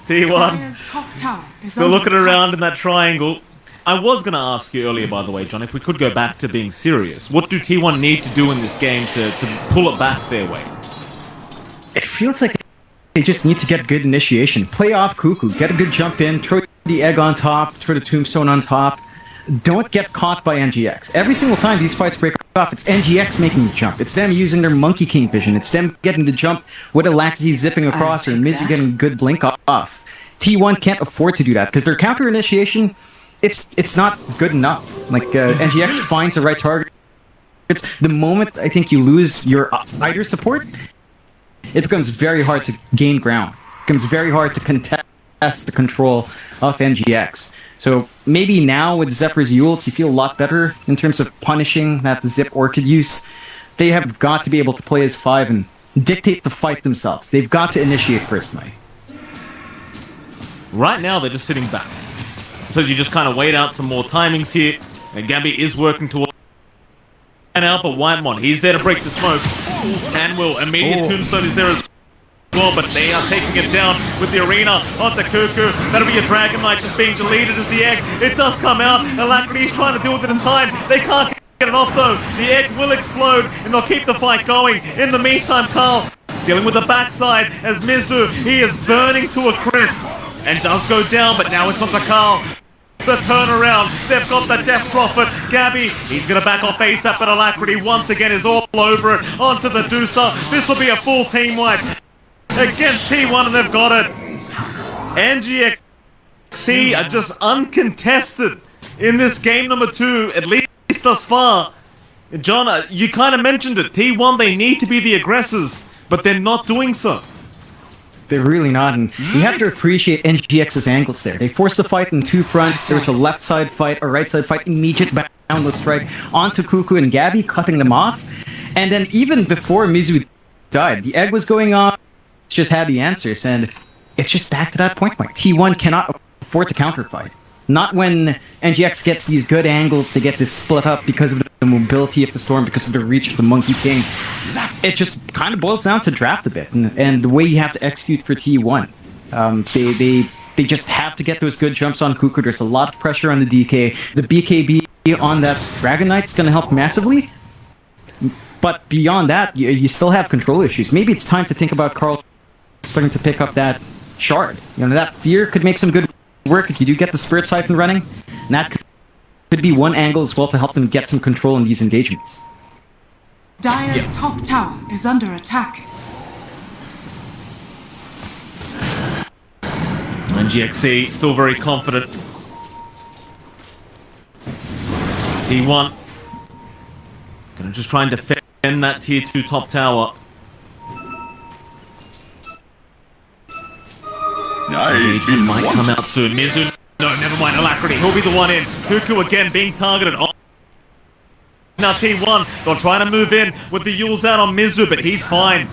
T1. Dire's top tower is Still under looking attack. around in that triangle. I was going to ask you earlier, by the way, John, if we could go back to being serious. What do T1 need to do in this game to pull it back their way? It feels like they just need to get good initiation. Play off Cuckoo, get a good jump in, throw the egg on top, throw the tombstone on top. Don't get caught by NGX. Every single time these fights break off, it's NGX making the jump. It's them using their Monkey King vision. It's them getting the jump with Alacrity zipping across or Mizu getting a good blink off. T1 can't afford to do that because their counter initiation, it's not good enough. Like NGX finds the right target. It's the moment I think you lose your Eider support, it becomes very hard to gain ground. It becomes very hard to contest the control of NGX. So maybe now with Zephyr's Yules, you feel a lot better in terms of punishing that Zip Orchid use. They have got to be able to play as 5 and dictate the fight themselves. They've got to initiate first, Mike. Right now, they're just sitting back. So you just kind of wait out some more timings here. And Gabby is working towards... And out, but Whitemon, he's there to break the smoke. And will. Immediate Tombstone is there as well, but they are taking it down with the arena onto Cuckoo. That'll be a Dragon Knight just being deleted as the egg. It does come out. Alacrity's trying to deal with it in time. They can't get it off though. The egg will explode and they'll keep the fight going. In the meantime, Carl dealing with the backside as Mizu, he is burning to a crisp and does go down, but now it's onto Carl. The turnaround, they've got the Death Prophet, Gabby, he's gonna back off ASAP, but Alacrity once again is all over it, onto the Deucer. This will be a full team wipe against T1 and they've got it. NGXC are just uncontested in this game number 2, at least thus far. John, you kind of mentioned it, T1, they need to be the aggressors, but they're not doing so. They're really not, and you have to appreciate NGX's angles there. They forced the fight in 2 fronts. There was a left side fight, a right side fight, immediate boundless strike onto Cuckoo and Gabby, cutting them off. And then even before Mizu died, the egg was going on, just had the answers, and it's just back to that point. T1 cannot afford to counterfight. Not when NGX gets these good angles to get this split up because of the mobility of the Storm, because of the reach of the Monkey King. It just kind of boils down to draft a bit, and the way you have to execute for T1. They just have to get those good jumps on Cuckoo. There's a lot of pressure on the DK. The BKB on that Dragon Knight's going to help massively. But beyond that, you still have control issues. Maybe it's time to think about Carl starting to pick up that shard. That fear could make some good work if you do get the Spirit Siphon running. And that could be one angle as well to help them get some control in these engagements. Dire's top tower is under attack. NGXC still very confident. T1 gonna just try and defend that tier 2 top tower. Engagement might come out soon. Mizu, no, never mind. Alacrity, he'll be the one in. Cuckoo again being targeted. Now T1, they'll try to move in with the Yules out on Mizu, but he's fine.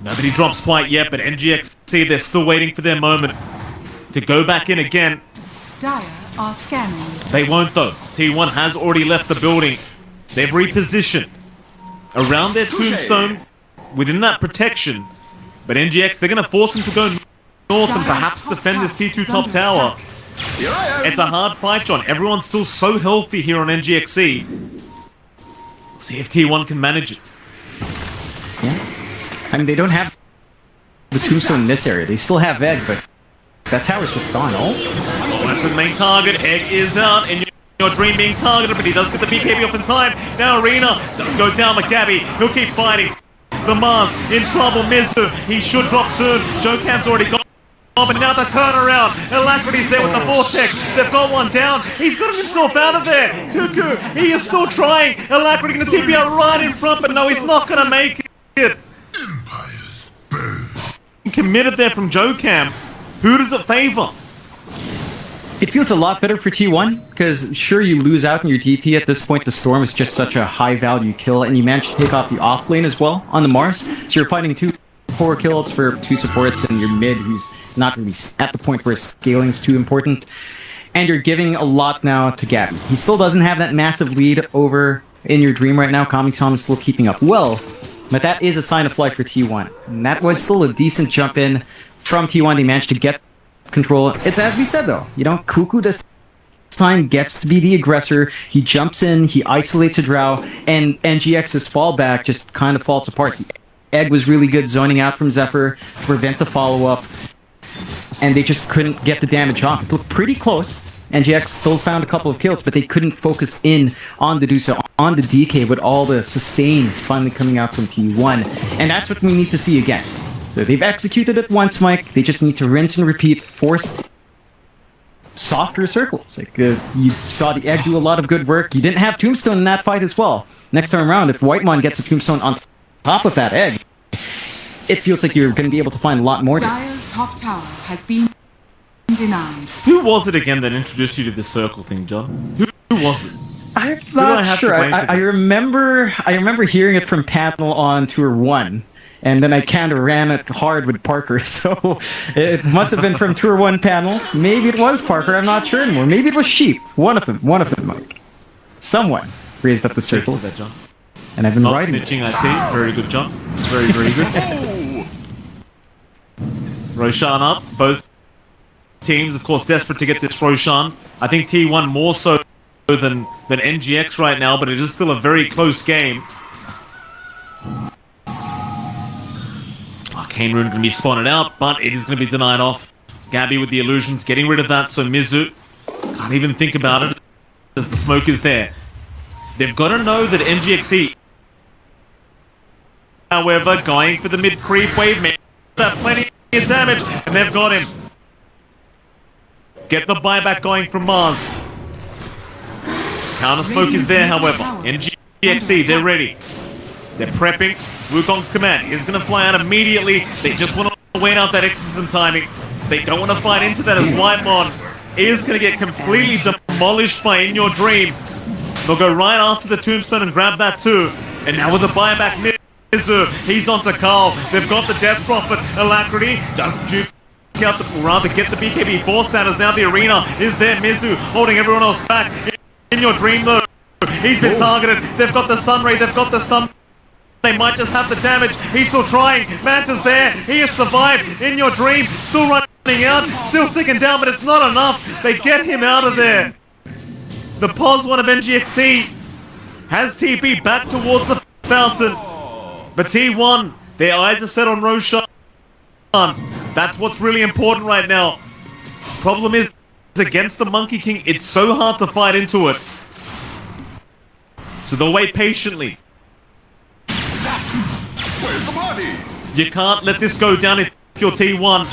Nobody drops quite yet, but NGXC, they're still waiting for their moment to go back in again. Dire are scanning. They won't though. T1 has already left the building. They've repositioned around their tombstone within that protection. But NGX, they're going to force them to go north and perhaps defend this T2 top tower. It's a hard fight, John. Everyone's still so healthy here on NGXC. See if T1 can manage it. Yeah. I mean, they don't have the tombstone in this area. They still have Egg, but that tower's just gone. Oh, that's the main target. Egg is out, and your Dream being targeted, but he does get the BKB up in time. Now Arena does go down with Gabby. He'll keep fighting. The Mars in trouble. Mizu, he should drop soon. Jocam's already gone. But now the turnaround. Alacrity's there with the Vortex. They've got one down. He's got himself out of there. Cuckoo, he is still trying. Alacrity going to TP out right in front, but no, he's not going to make it. Empire's birth. Committed there from Jocam. Who does it favor? It feels a lot better for T1, because sure, you lose out in your DP at this point. The Storm is just such a high-value kill, and you manage to take off the off-lane as well on the Mars. So you're fighting 2 core kills for 2 supports and your mid, who's not really at the point where scaling is too important. And you're giving a lot now to Gabby. He still doesn't have that massive lead over in your Dream right now. Kami-sama is still keeping up well, but that is a sign of flight for T1. And that was still a decent jump in from T1. They managed to get control. It's as we said though, Cuckoo this time gets to be the aggressor. He jumps in, he isolates a Drow, and NGX's fallback just kind of falls apart. The Egg was really good zoning out from Zephyr to prevent the follow-up, and they just couldn't get the damage off. It looked pretty close. NGX still found a couple of kills, but they couldn't focus in on the Dusa, on the DK, with all the sustain finally coming out from T1. And that's what we need to see again. So they've executed it once, Mike. They just need to rinse and repeat, force softer circles. Like you saw the Egg do a lot of good work. You didn't have Tombstone in that fight as well. Next time around, if Whitemon gets a Tombstone on top of that Egg, it feels like you're going to be able to find a lot more. Dire's top tower has been denied. Who was it again that introduced you to this circle thing, John? Who was it? I'm not sure. I remember hearing it from panel on Tour 1. And then I kind of ran it hard with Parker, so it must have been from Tour 1 panel. Maybe it was Parker, I'm not sure anymore. Maybe it was Sheep. One of them, Mike. Someone raised up the circles. That, John. And I've been Not writing snitching, I see. Very good, John. Very, very good. Roshan up. Both teams, of course, desperate to get this Roshan. I think T1 more so than NGX right now, but it is still a very close game. Arcane Rune going to be spotted out, but it is going to be denied off. Gabby with the illusions, getting rid of that, so Mizu can't even think about it as the smoke is there. They've got to know that NGXE, however, going for the mid-creep wave, made that plenty of damage, and they've got him. Get the buyback going from Mars. Counter smoke is there, however. NGXE, they're ready. They're prepping. Wukong's command is going to fly out immediately. They just want to wait out that exorcism timing. They don't want to fight into that as Whitemon is going to get completely demolished by In Your Dream. They'll go right after the Tombstone and grab that too. And now with the buyback, Mizu, he's onto Carl. They've got the Death Prophet. Alacrity doesn't juke out the, rather get the BKB force out as now the arena is there. Mizu holding everyone else back. In Your Dream though, he's been targeted. They've got the Sunray, they've got the Sun. They might just have the damage. He's still trying. Manta's there. He has survived. In Your Dream, still running out, still sticking down, but it's not enough. They get him out of there. The POS one of NGXE has TP back towards the fountain. But T1, their eyes are set on Roshan. That's what's really important right now. Problem is, against the Monkey King, it's so hard to fight into it. So they'll wait patiently. Where's the body? You can't let this go down if you're T1.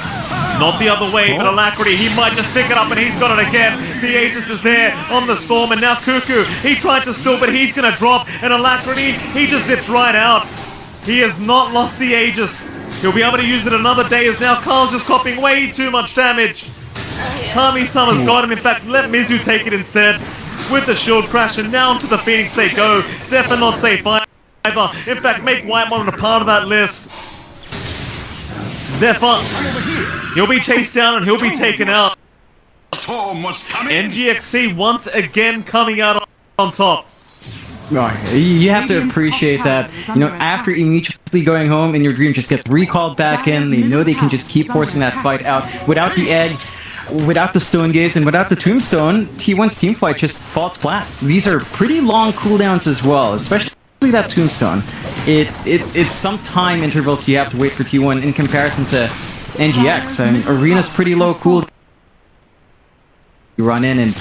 Not the other way, but Alacrity, he might just stick it up and he's got it again. The Aegis is there on the Storm, and now Cuckoo, he tried to steal, but he's gonna drop, and Alacrity, he just zips right out. He has not lost the Aegis. He'll be able to use it another day, as now Carl's just copying way too much damage. Kami-sama's got him, in fact, let Mizu take it instead. With the shield crash, and now to the Phoenix they go. Zephyr not safe either. In fact, make Whitemon a part of that list. Zephyr, he'll be chased down and he'll be taken out. NGXE once again coming out on top. You have to appreciate that, after immediately going home, In Your Dream just gets recalled back in. They know they can just keep forcing that fight out. Without the Egg, without the Stone Gaze, and without the Tombstone, T1's team fight just falls flat. These are pretty long cooldowns as well, especially that Tombstone. It's some time intervals you have to wait for T1 in comparison to NGX. I mean, Arena's pretty low cooldown. You run in and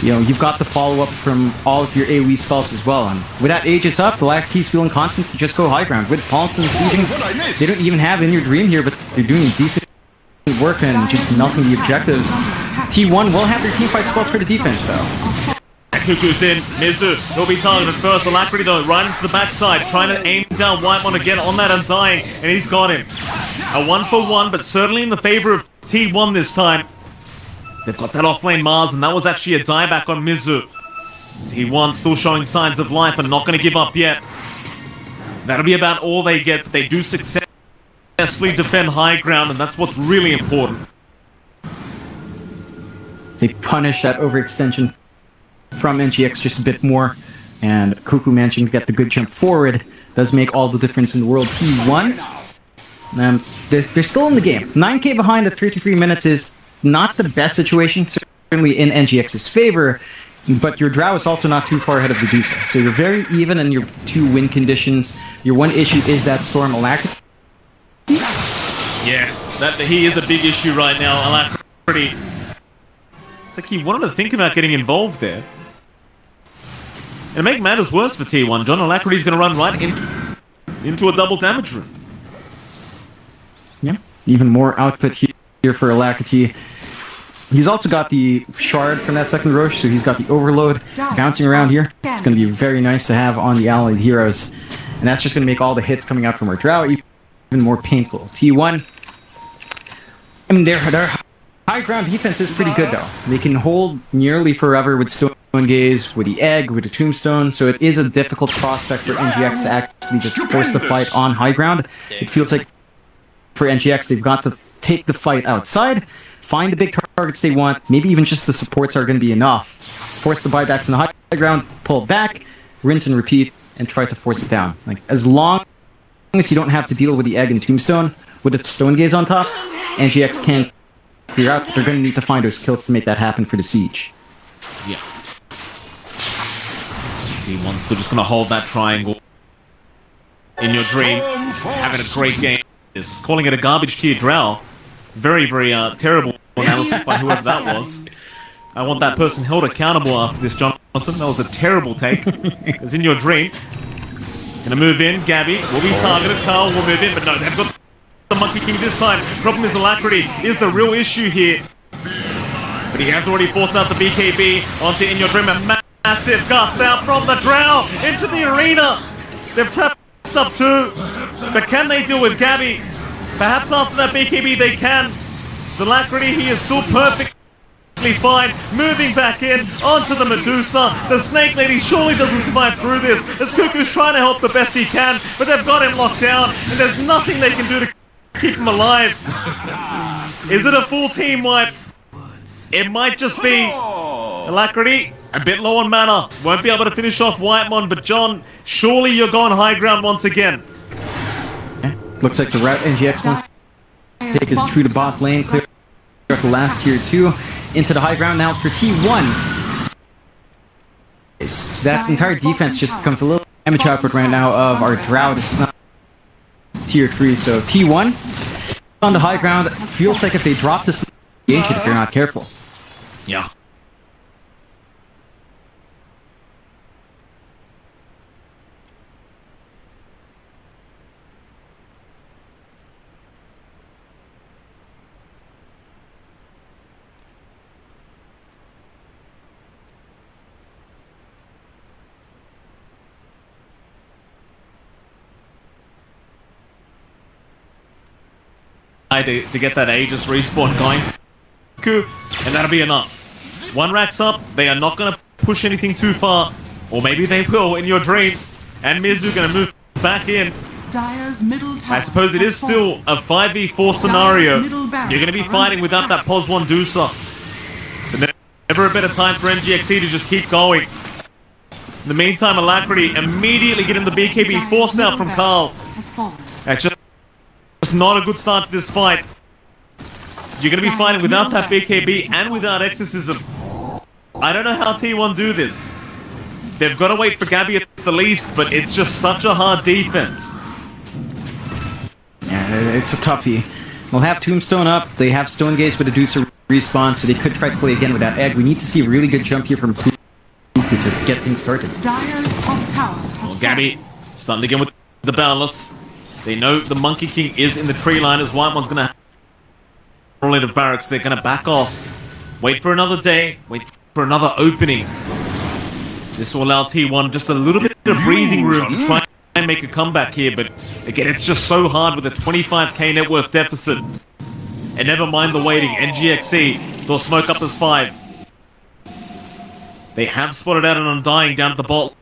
you know, you've got the follow-up from all of your AoE spells as well. And with that Aegis up, the Alacrity's feeling confident to just go high ground. With Paulson sieging, they don't even have In Your Dream here, but they're doing decent work and just melting the objectives. T1 will have their teamfight spells for the defense, though. Cuckoo's in. Mizu, he'll be targeted first. Alacrity, though, right into the backside, trying to aim down Whitemon again on that Undying, and he's got him. A 1-for-1, but certainly in the favor of T1 this time. They've got that offlane Mars, and that was actually a dieback on Mizu. T1 still showing signs of life and not going to give up yet. That'll be about all they get, but they do successfully defend high ground, and that's what's really important. They punish that overextension from NGX just a bit more, and Cuckoo managing to get the good jump forward does make all the difference in the world. T1, they're still in the game. 9k behind at 33 minutes is not the best situation, certainly in NGX's favor, but your Drow is also not too far ahead of the Medusa. So you're very even in your 2 win conditions. Your one issue is that Storm Alacrity. Yeah, he is a big issue right now. Alacrity. It's like he wanted to think about getting involved there. And to make matters worse for T1, John Alacrity's going to run right into a double damage room. Yeah, even more output here for Alacrity. He's also got the Shard from that second Roche, so he's got the Overload bouncing around here. It's going to be very nice to have on the allied heroes. And that's just going to make all the hits coming out from our Drow even more painful. T1, I mean, their high ground defense is pretty good, though. They can hold nearly forever with Stone Gaze, with the Egg, with the Tombstone, so it is a difficult prospect for NGX to actually just force the fight on high ground. It feels like for NGX, they've got to take the fight outside, find the big targets they want, maybe even just the supports are going to be enough. Force the buybacks on the high ground, pull back, rinse and repeat, and try to force it down. Like, as long as you don't have to deal with the Egg and Tombstone, with the Stone Gaze on top, NGX can clear out, but they're going to need to find those kills to make that happen for the siege. Yeah. T1's still just going to hold that triangle. In Your Dream, having a great game. Is calling it a garbage tier Drow. Very, very terrible analysis by whoever that was. I want that person held accountable after this, Jonathan. That was a terrible take. It's In Your Dream. Gonna move in. Gabby will be targeted. Carl will move in, but no, they've got the Monkey King this time. Problem is Alacrity is the real issue here. But he has already forced out the BKB onto In Your Dream. A massive gust out from the Drow into the arena. They've trapped up too. But can they deal with Gabby? Perhaps after that BKB they can. The Alacrity, he is still perfectly fine. Moving back in onto the Medusa. The Snake Lady surely doesn't survive through this, as Cuckoo's trying to help the best he can, but they've got him locked down, and there's nothing they can do to keep him alive. Is it a full team wipe? It might just be. Alacrity, a bit low on mana. Won't be able to finish off Whitemon, but John, surely you're going high ground once again. Looks like the route NGX wants to take is true to bot lane, clear up the last tier 2, into the high ground now for T1. So that entire defense just becomes a little damage output right now of our Drow. It's not tier 3, so T1 on the high ground. Feels like if they drop this Ancient, if they're not careful. Yeah. To get that Aegis respawn going, and that'll be enough. One rack's up, they are not going to push anything too far, or maybe they will In Your Dream, and Mizu going to move back in. I suppose it is still a 5v4 scenario. You're going to be fighting without that POS 1 Doocer. So never a better time for NGXE to just keep going. In the meantime, Alacrity immediately getting the BKB forced out from Carl. That's just not a good start to this fight. You're going to be fighting without that BKB and without Exorcism. I don't know how T1 do this. They've got to wait for Gabby at the least, but it's just such a hard defense. Yeah, it's a toughie. They'll have Tombstone up, they have Stone Gaze with a Deucer respawn, so they could try to play again without Egg. We need to see a really good jump here from Kuku to just get things started. Dire's top tower has fallen. Gabby starting again with the Boundless. They know the Monkey King is in the tree line as White One's going to roll into barracks. They're going to back off. Wait for another day. Wait for another opening. This will allow T1 just a little bit of breathing room to try and make a comeback here. But again, it's just so hard with a 25k net worth deficit. And never mind the waiting. NGXC, they'll smoke up as 5. They have spotted out an Undying down at the bot.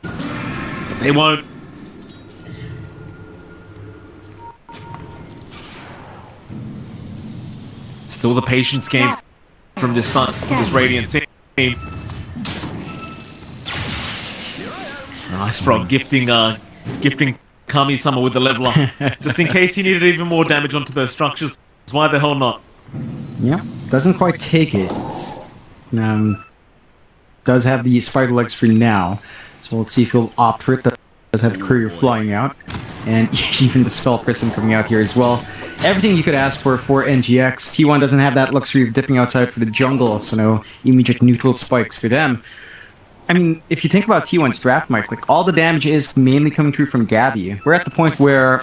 But they won't. Still the patience game from this Radiant team. Nice frog gifting Kami-sama with the level up. Just in case he needed even more damage onto those structures. Why the hell not? Yeah, doesn't quite take it. Does have the spider legs for now. So let's see if he'll opt for it. Does have Courier flying out. And even the Spell Prism coming out here as well. Everything you could ask for NGX. T1 doesn't have that luxury of dipping outside for the jungle, so no immediate neutral spikes for them. I mean, if you think about T1's draft, Mike, like all the damage is mainly coming through from Gabby. We're at the point where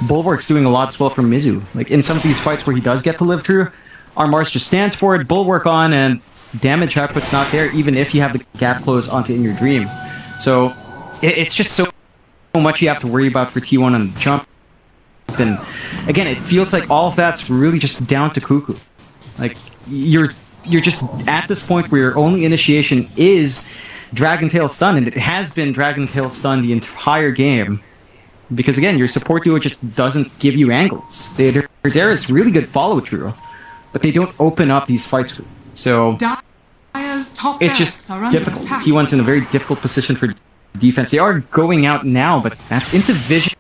Bulwark's doing a lot as well from Mizu. Like in some of these fights where he does get to live through, our Mars just stands for it, Bulwark on, and damage output's not there, even if you have the gap close onto In Your Dream. So it's just so much you have to worry about for T1 on the jump. And again, it feels like all of that's really just down to Kuku. Like you're just at this point where your only initiation is Dragon Tail Stun, and it has been Dragon Tail Stun the entire game. Because again, your support duo just doesn't give you angles. There is really good follow through, but they don't open up these fights. So it's just difficult. T1's in a very difficult position for defense. They are going out now, but that's into vision.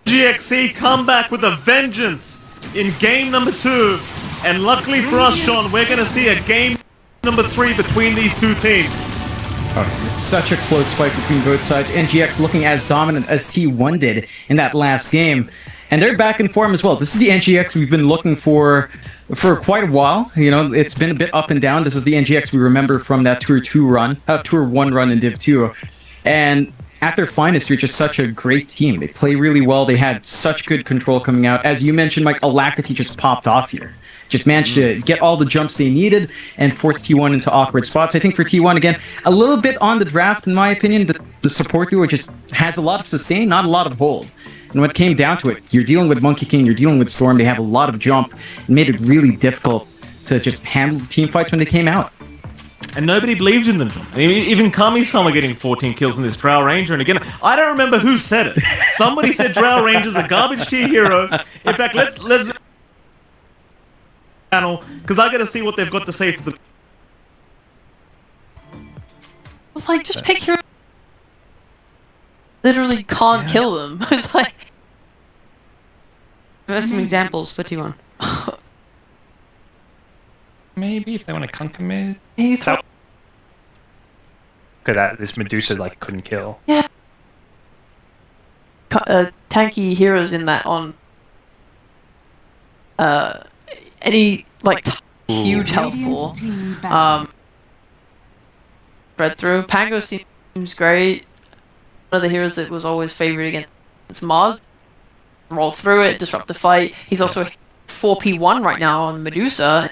GXC come back with a vengeance in game number 2. And luckily for us, Sean, we're going to see a game number 3 between these two teams. Oh, it's such a close fight between both sides. NGX looking as dominant as T1 did in that last game. And they're back in form as well. This is the NGX we've been looking for quite a while. You know, it's been a bit up and down. This is the NGX we remember from that Tour 1 run in Div 2. And at their finest, they're just such a great team. They play really well. They had such good control coming out. As you mentioned, Mike, Alacrity just popped off here. Just managed to get all the jumps they needed and force T1 into awkward spots. I think for T1, again, a little bit on the draft, in my opinion. The support duo just has a lot of sustain, not a lot of hold. And when it came down to it, you're dealing with Monkey King, you're dealing with Storm. They have a lot of jump. It made it really difficult to just handle team fights when they came out. And nobody believed in them. I mean, even Kami-sama getting 14 kills in this Drow Ranger. And again, I don't remember who said it. Somebody said Drow Ranger's a garbage tier hero. In fact, let's channel, because I gotta see what they've got to say for the... Like, just pick your... Literally can't kill them. It's like... There's some examples for T1. Maybe if they want to concommit. He's Look at that, this Medusa like couldn't kill. Yeah. Tanky heroes in that on any like huge health pool. Spread through. Pango seems great. One of the heroes that was always favored against Mars. Roll through it, disrupt the fight. He's also a 4P1 right now on Medusa.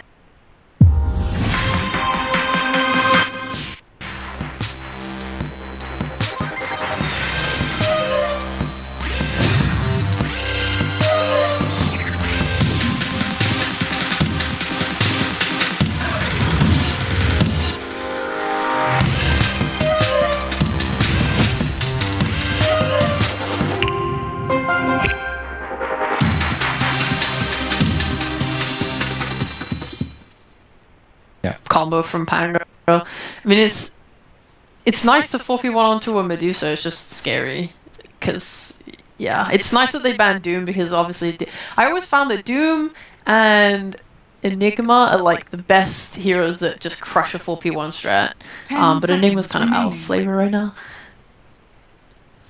Combo from Pango. I mean, it's nice to 4v1 onto a Medusa. It's just scary because yeah, it's nice that they banned Doom because obviously I always found that Doom and Enigma are like the best heroes that just crush a 4v1 strat. But Enigma's kind of out of flavor right now.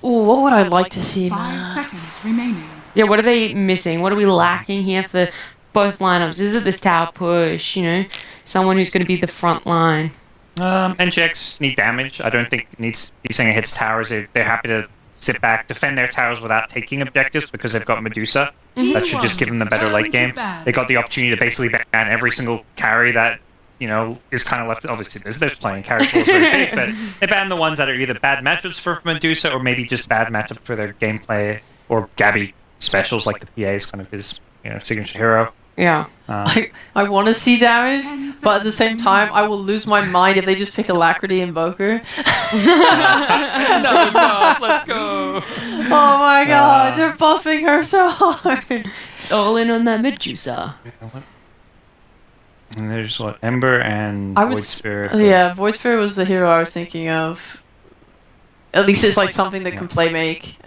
Ooh, what would I like to see? 5 seconds remaining. Yeah, what are they missing? What are we lacking here for both lineups? Is it this tower push? Someone who's going to be the front line. NGX need damage. I don't think he's saying it hits towers. They're happy to sit back, defend their towers without taking objectives because they've got Medusa. That should just give them the better late game. They got the opportunity to basically ban every single carry that is kind of left. Obviously, there's playing carry pools very big, but they ban the ones that are either bad matchups for Medusa or maybe just bad matchups for their gameplay or Gabby specials like the PA is kind of his signature hero. Yeah. I want to see damage, but at the same time, I will lose my mind if they just pick Alacrity Invoker. No, stop. Let's go. Oh my god, they're buffing her so hard. All in on that Medusa. And there's Ember and Void Spirit. Yeah, Void Spirit was the hero I was thinking of. At least it's like something that can play make.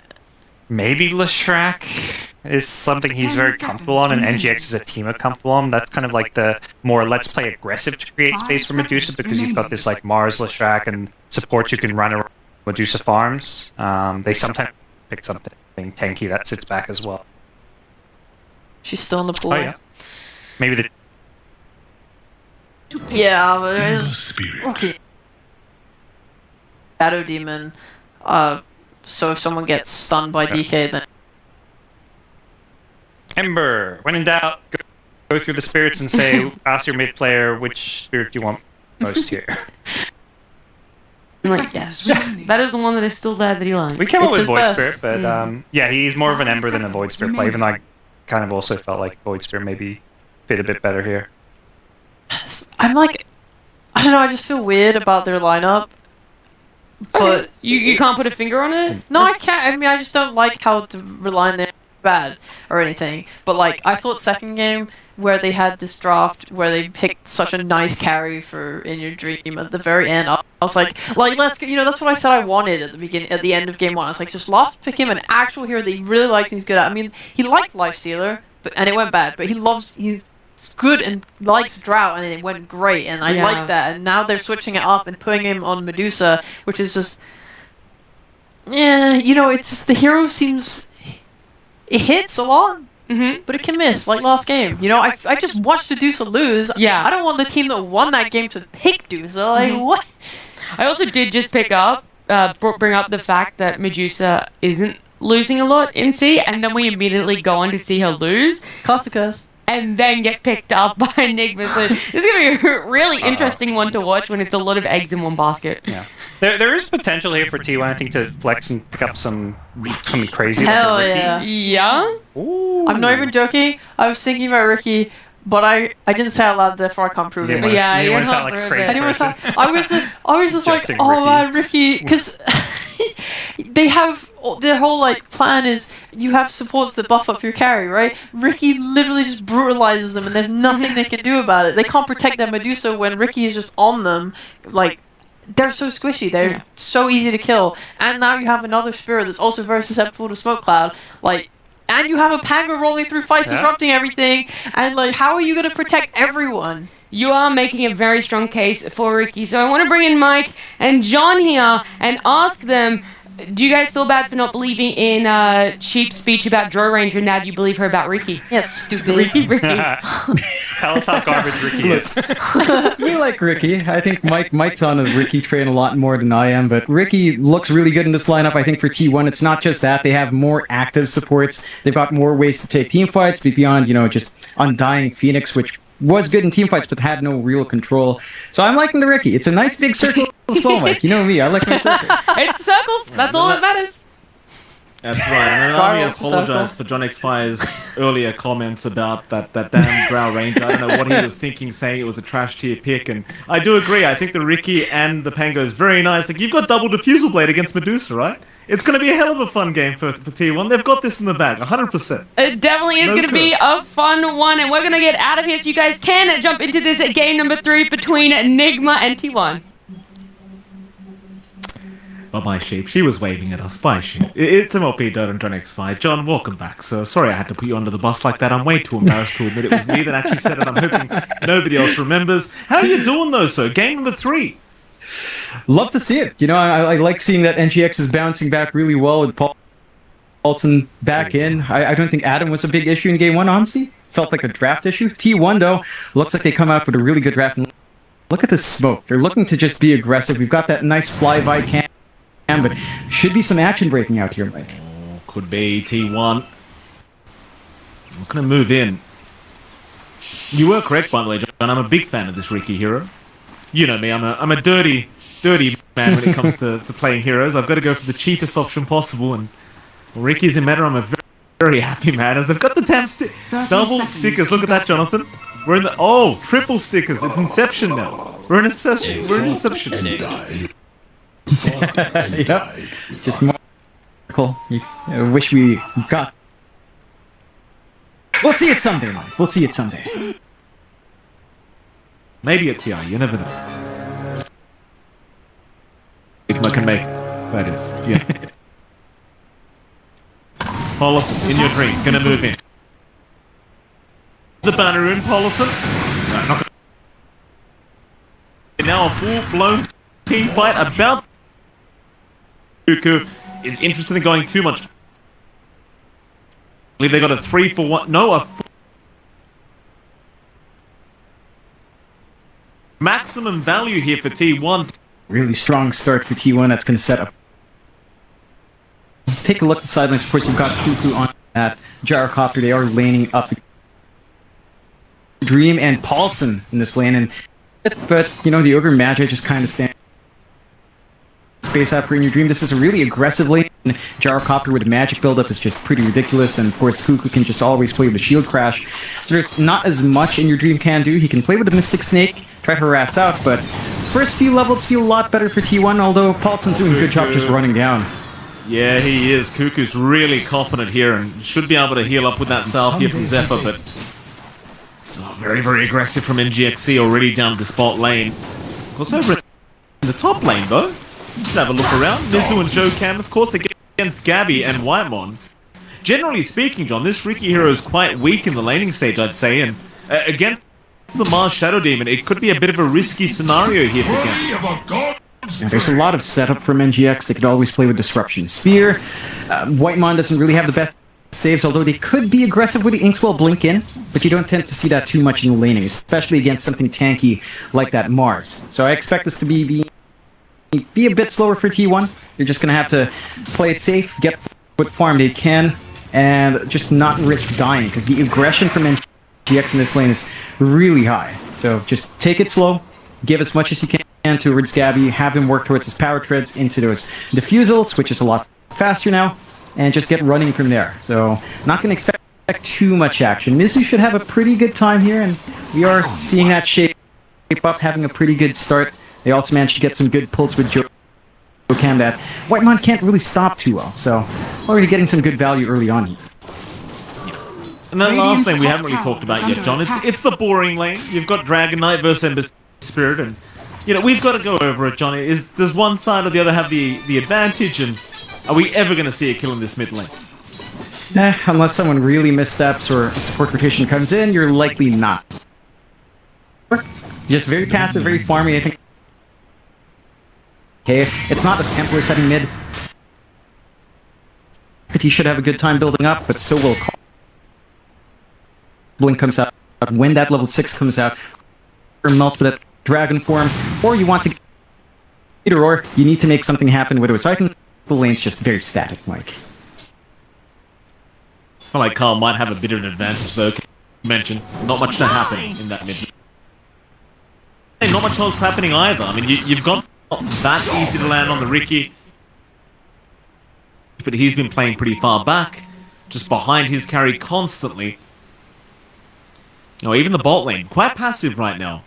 Maybe Leshrac is something he's very comfortable on, and NGX is a team of comfortable on. That's kind of like the more let's play aggressive to create space for Medusa because you've got this like Mars Leshrac and support you can run around Medusa farms. They sometimes pick something tanky that sits back as well. She's still in the pool. Oh yeah. Maybe the yeah, but okay. Shadow Demon. So if someone gets stunned by DK, then Ember. When in doubt, go through the spirits and say, ask your mid player which spirit do you want most here. Like, yes, that is the one that is still there that he likes. We came up with Void Spirit, but yeah, he's more of an Ember than a Void Spirit play. Even though I kind of also felt like Void Spirit maybe fit a bit better here. I'm like, I don't know. I just feel weird about their lineup. But you can't put a finger on it? No, I can't. I mean, I just don't like how to rely on their bad or anything. But like, I thought second game where they had this draft where they picked such a nice carry for In Your Dream at the very end. I was like let's go, that's what I said I wanted at the end of game one. I was like, just pick him an actual hero that he really likes and he's good at. I mean, he liked Lifestealer, and it went bad, but he's good and likes Drought, and it went great, and I like that. And now they're switching it up and putting him on Medusa, which is just, it's the hero seems it hits a lot, but it can miss like last game. I just watched Medusa lose. Yeah, I don't want the team that won that game to pick Medusa. Like what? I also did just bring up the fact that Medusa isn't losing a lot in C, and then we immediately go on to see her lose. Costa and then get picked up by Enigma. So this is going to be a really interesting one to watch when it's a lot of eggs in one basket. Yeah. There is potential here for T1, I think, to flex and pick up something crazy. Hell like yeah. Yeah? Ooh. I'm not even joking. I was thinking about Ricky, but I didn't say it out loud, therefore I can't prove it. Yeah, you you're want to sound not like a crazy person. I was just like, oh man, Ricky, because they have their whole like plan is you have supports that buff up your carry, right? Ricky literally just brutalizes them, and there's nothing they can do about it. They can't protect their Medusa when Ricky is just on them. Like, they're so squishy, they're so easy to kill. And now you have another spirit that's also very susceptible to Smoke Cloud. Like, and you have a Pango rolling through fights, disrupting everything. And like, how are you going to protect everyone? You are making a very strong case for Ricky. So I want to bring in Mike and John here and ask them, do you guys feel bad for not believing in Sheep's speech about Draw Ranger? Now do you believe her about Ricky? Yes, stupid. Ricky. Tell us how garbage Ricky is. We like Ricky. I think Mike's on a Ricky train a lot more than I am, but Ricky looks really good in this lineup. I think for T1, it's not just that. They have more active supports. They've got more ways to take team fights beyond, just Undying Phoenix, which was good in team fights but had no real control. So I'm liking the Ricky. It's a nice big circle as well, Mike. You know me. I like my circles. It's circles. That's all that matters. That's right. And allow me to apologize for John X5's earlier comments about that damn Drow Ranger. I don't know what he was thinking, saying it was a trash tier pick. And I do agree. I think the Ricky and the Pango is very nice. Like, you've got double Diffusal Blade against Medusa, right? It's going to be a hell of a fun game for T1. They've got this in the bag, 100%. It definitely is going to be a fun one, and we're going to get out of here so you guys can jump into this game number 3 between Enigma and T1. Bye-bye, Sheep. She was waving at us. Bye, Sheep. It's MLP Dota and John X5. John, welcome back, sir. Sorry I had to put you under the bus like that. I'm way too embarrassed to admit it was me that actually said it. I'm hoping nobody else remembers. How are you doing, though, sir? Game number 3. Love to see it. I like seeing that NGX is bouncing back really well with Paulson back in. I don't think Adam was a big issue in game 1, honestly. felt like a draft issue. T1, though, looks like they come out with a really good draft. Look at the smoke. They're looking to just be aggressive. We've got that nice flyby cam, but should be some action breaking out here, Mike. Could be T1. I'm not going to move in. You were correct, by the way, John. I'm a big fan of this Riki hero. You know me, I'm a dirty man when it comes to playing heroes. I've got to go for the cheapest option possible, and Riki's in meta. I'm a very, very happy man as they've got the damn double stickers. Look at that, Jonathan. We're in the triple stickers. It's Inception now. We're in Inception. Yep. Just more cool. I wish we got. We'll see it someday, Mike. We'll see it someday. Maybe at TI, you never know. I can make that is, yeah. Paulus, in your dream, gonna move in. The banner in, Paulison. No, not gonna... Now a full-blown team fight about... Cuckoo is interested in going too much. I believe they got a 3-for-1... No, a... Maximum value here for T1. Really strong start for T1 that's going to set up. Take a look at the sidelines. Of course, you've got Cuckoo on that Gyrocopter. They are laning up Dream and Paulson in this lane. But you know, the Ogre Magi just kind of stand space out for in your Dream. This is a really aggressive lane. Gyrocopter with a magic buildup is just pretty ridiculous. And of course, Cuckoo can just always play with a shield crash. So there's not as much in your Dream can do. He can play with a Mystic Snake, try to harass out, but first few levels feel a lot better for T1, although Paulson's doing a good job just running down. Yeah, he is. Cuckoo's really confident here and should be able to heal up with that salve here from Zephyr, but very, very aggressive from NGXC already down the spot lane. Of course, over in the top lane, though. Just have a look around. Mizu and Joe Cam, of course, against Gabby and Whitemon. Generally speaking, John, this Riki hero is quite weak in the laning stage, I'd say, and against the Mars Shadow Demon, it could be a bit of a risky scenario here for Gabby. Yeah, there's a lot of setup from NGX. They could always play with Disruption Spear. Whitemon doesn't really have the best saves, although they could be aggressive with the Inkswell Blink in, but you don't tend to see that too much in the laning, especially against something tanky like that Mars. So I expect this to be a bit slower for T1. You're just going to have to play it safe, get what farm they can, and just not risk dying, because the aggression from NGX in this lane is really high. So just take it slow, give as much as you can towards Gabby, have him work towards his power treads into those diffusals, which is a lot faster now, and just get running from there. So not going to expect too much action. Mizu should have a pretty good time here, and we are seeing that shape up, having a pretty good start. They also managed to get some good pulls with Joe Cam that Whitemon can't really stop too well, so already getting some good value early on here. And then the last thing we haven't really talked about yet, John, it's the boring lane. You've got Dragon Knight versus Ember Spirit, and you know, we've got to go over it, Johnny. Does one side or the other have the advantage, and are we ever going to see a kill in this mid lane? Unless someone really missteps or a support rotation comes in, you're likely not. Just very passive, very farmy, I think. Okay, it's not a Templar setting mid. He should have a good time building up, but so will Blink comes out. When that level 6 comes out, or melt with that dragon form, or you want to either or, you need to make something happen with it. So I think the lane's just very static, Mike. It's not like Carl might have a bit of an advantage, though. Mention not much to happen in that mid. Hey, not much else happening either. I mean, you've got that easy to land on the Riki, but he's been playing pretty far back, just behind his carry constantly. You know, even the bot lane, quite passive right now.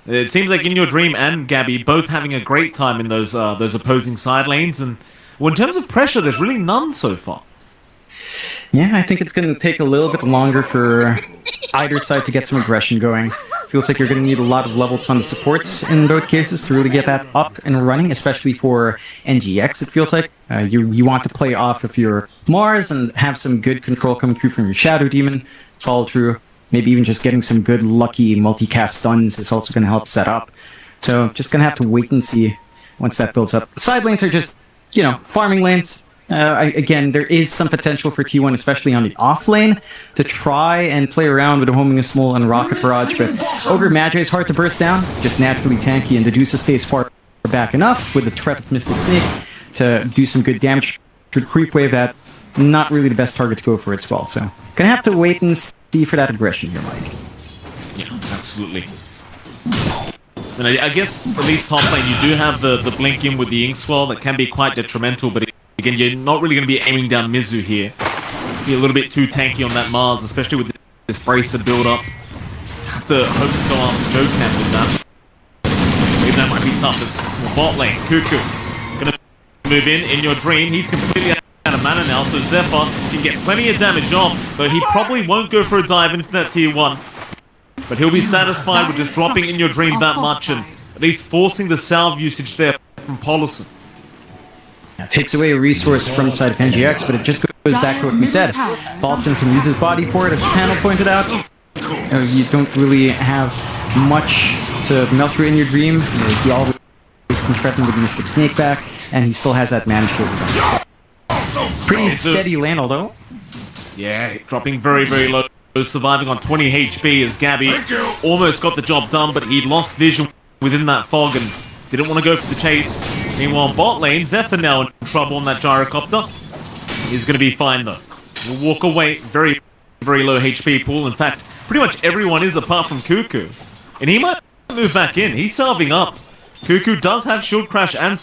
It seems like In Your Dream and Gabby both having a great time in those opposing side lanes, and well, in terms of pressure, there's really none so far. Yeah, I think it's going to take a little bit longer for either side to get some aggression going. Feels like you're going to need a lot of levels on the supports in both cases to really get that up and running, especially for NGX, it feels like. You want to play off of your Mars and have some good control coming through from your Shadow Demon, follow through. Maybe even just getting some good lucky multicast stuns is also going to help set up. So just going to have to wait and see once that builds up. The side lanes are just, you know, farming lanes. Again, there is some potential for T1, especially on the off lane, to try and play around with Homing a Small and Rocket Barrage, but Ogre Magi is hard to burst down, just naturally tanky, and Dedusa stays far back enough with the threat of Mystic Snake to do some good damage to the creep wave that not really the best target to go for as well. So, gonna have to wait and see for that aggression here, Mike. Yeah, absolutely. And I guess, at least top lane, you do have the blink in with the Ink Swell that can be quite detrimental, but again, you're not really going to be aiming down Mizu here. Be a little bit too tanky on that Mars, especially with this Bracer build-up. Have to hope to go after Jokan with that. Maybe that might be tough as bot lane. Cuckoo gonna move in your dream. He's completely out of mana now, so Zephyr can get plenty of damage off, though he probably won't go for a dive into that tier 1. But he'll be satisfied with just dropping in your dream that much and at least forcing the salve usage there from Polison. Takes away a resource from the side of NGX, but it just goes back to what we said. Bolton can use his body for it, as the panel pointed out. You don't really have much to melt through in your dream. He always can threaten with Mystic Snake back, and he still has that mana shield. Pretty steady lane, although. Yeah, dropping very, very low. Surviving on 20 HP as Gabby almost got the job done, but he lost vision within that fog and didn't want to go for the chase. Meanwhile, bot lane, Zephyr now in trouble on that gyrocopter. He's going to be fine though. He'll walk away, very, very low HP pool. In fact, pretty much everyone is apart from Cuckoo. And he might move back in. He's salving up. Cuckoo does have Shield Crash and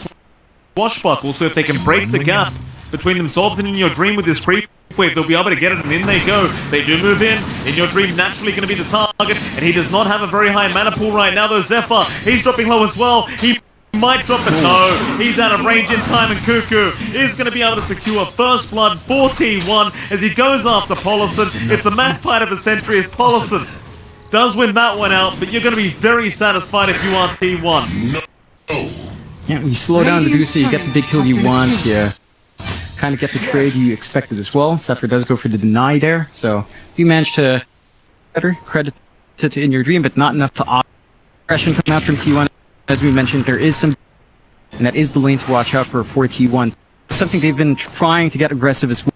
Swashbuckle, so if they can break the gap between themselves and In Your Dream with this creep wave, they'll be able to get it, and in they go. They do move in. In Your Dream naturally going to be the target, and he does not have a very high mana pool right now, though. Zephyr, he's dropping low as well. He might drop it. No, he's out of range in time, and Cuckoo is going to be able to secure first blood for T1 as he goes after Polison. It's the magpie of a century as Polison does win that one out, but you're going to be very satisfied if you are T1. Yeah, you slow down the Dedusa, you get the big kill you want, you kind of get the trade you expected as well. Zephyr does go for the deny there, so if you manage to better credit to In Your Dream, but not enough to aggression come out from T1. As we mentioned, there is some, and that is the lane to watch out for T1. Something they've been trying to get aggressive as well.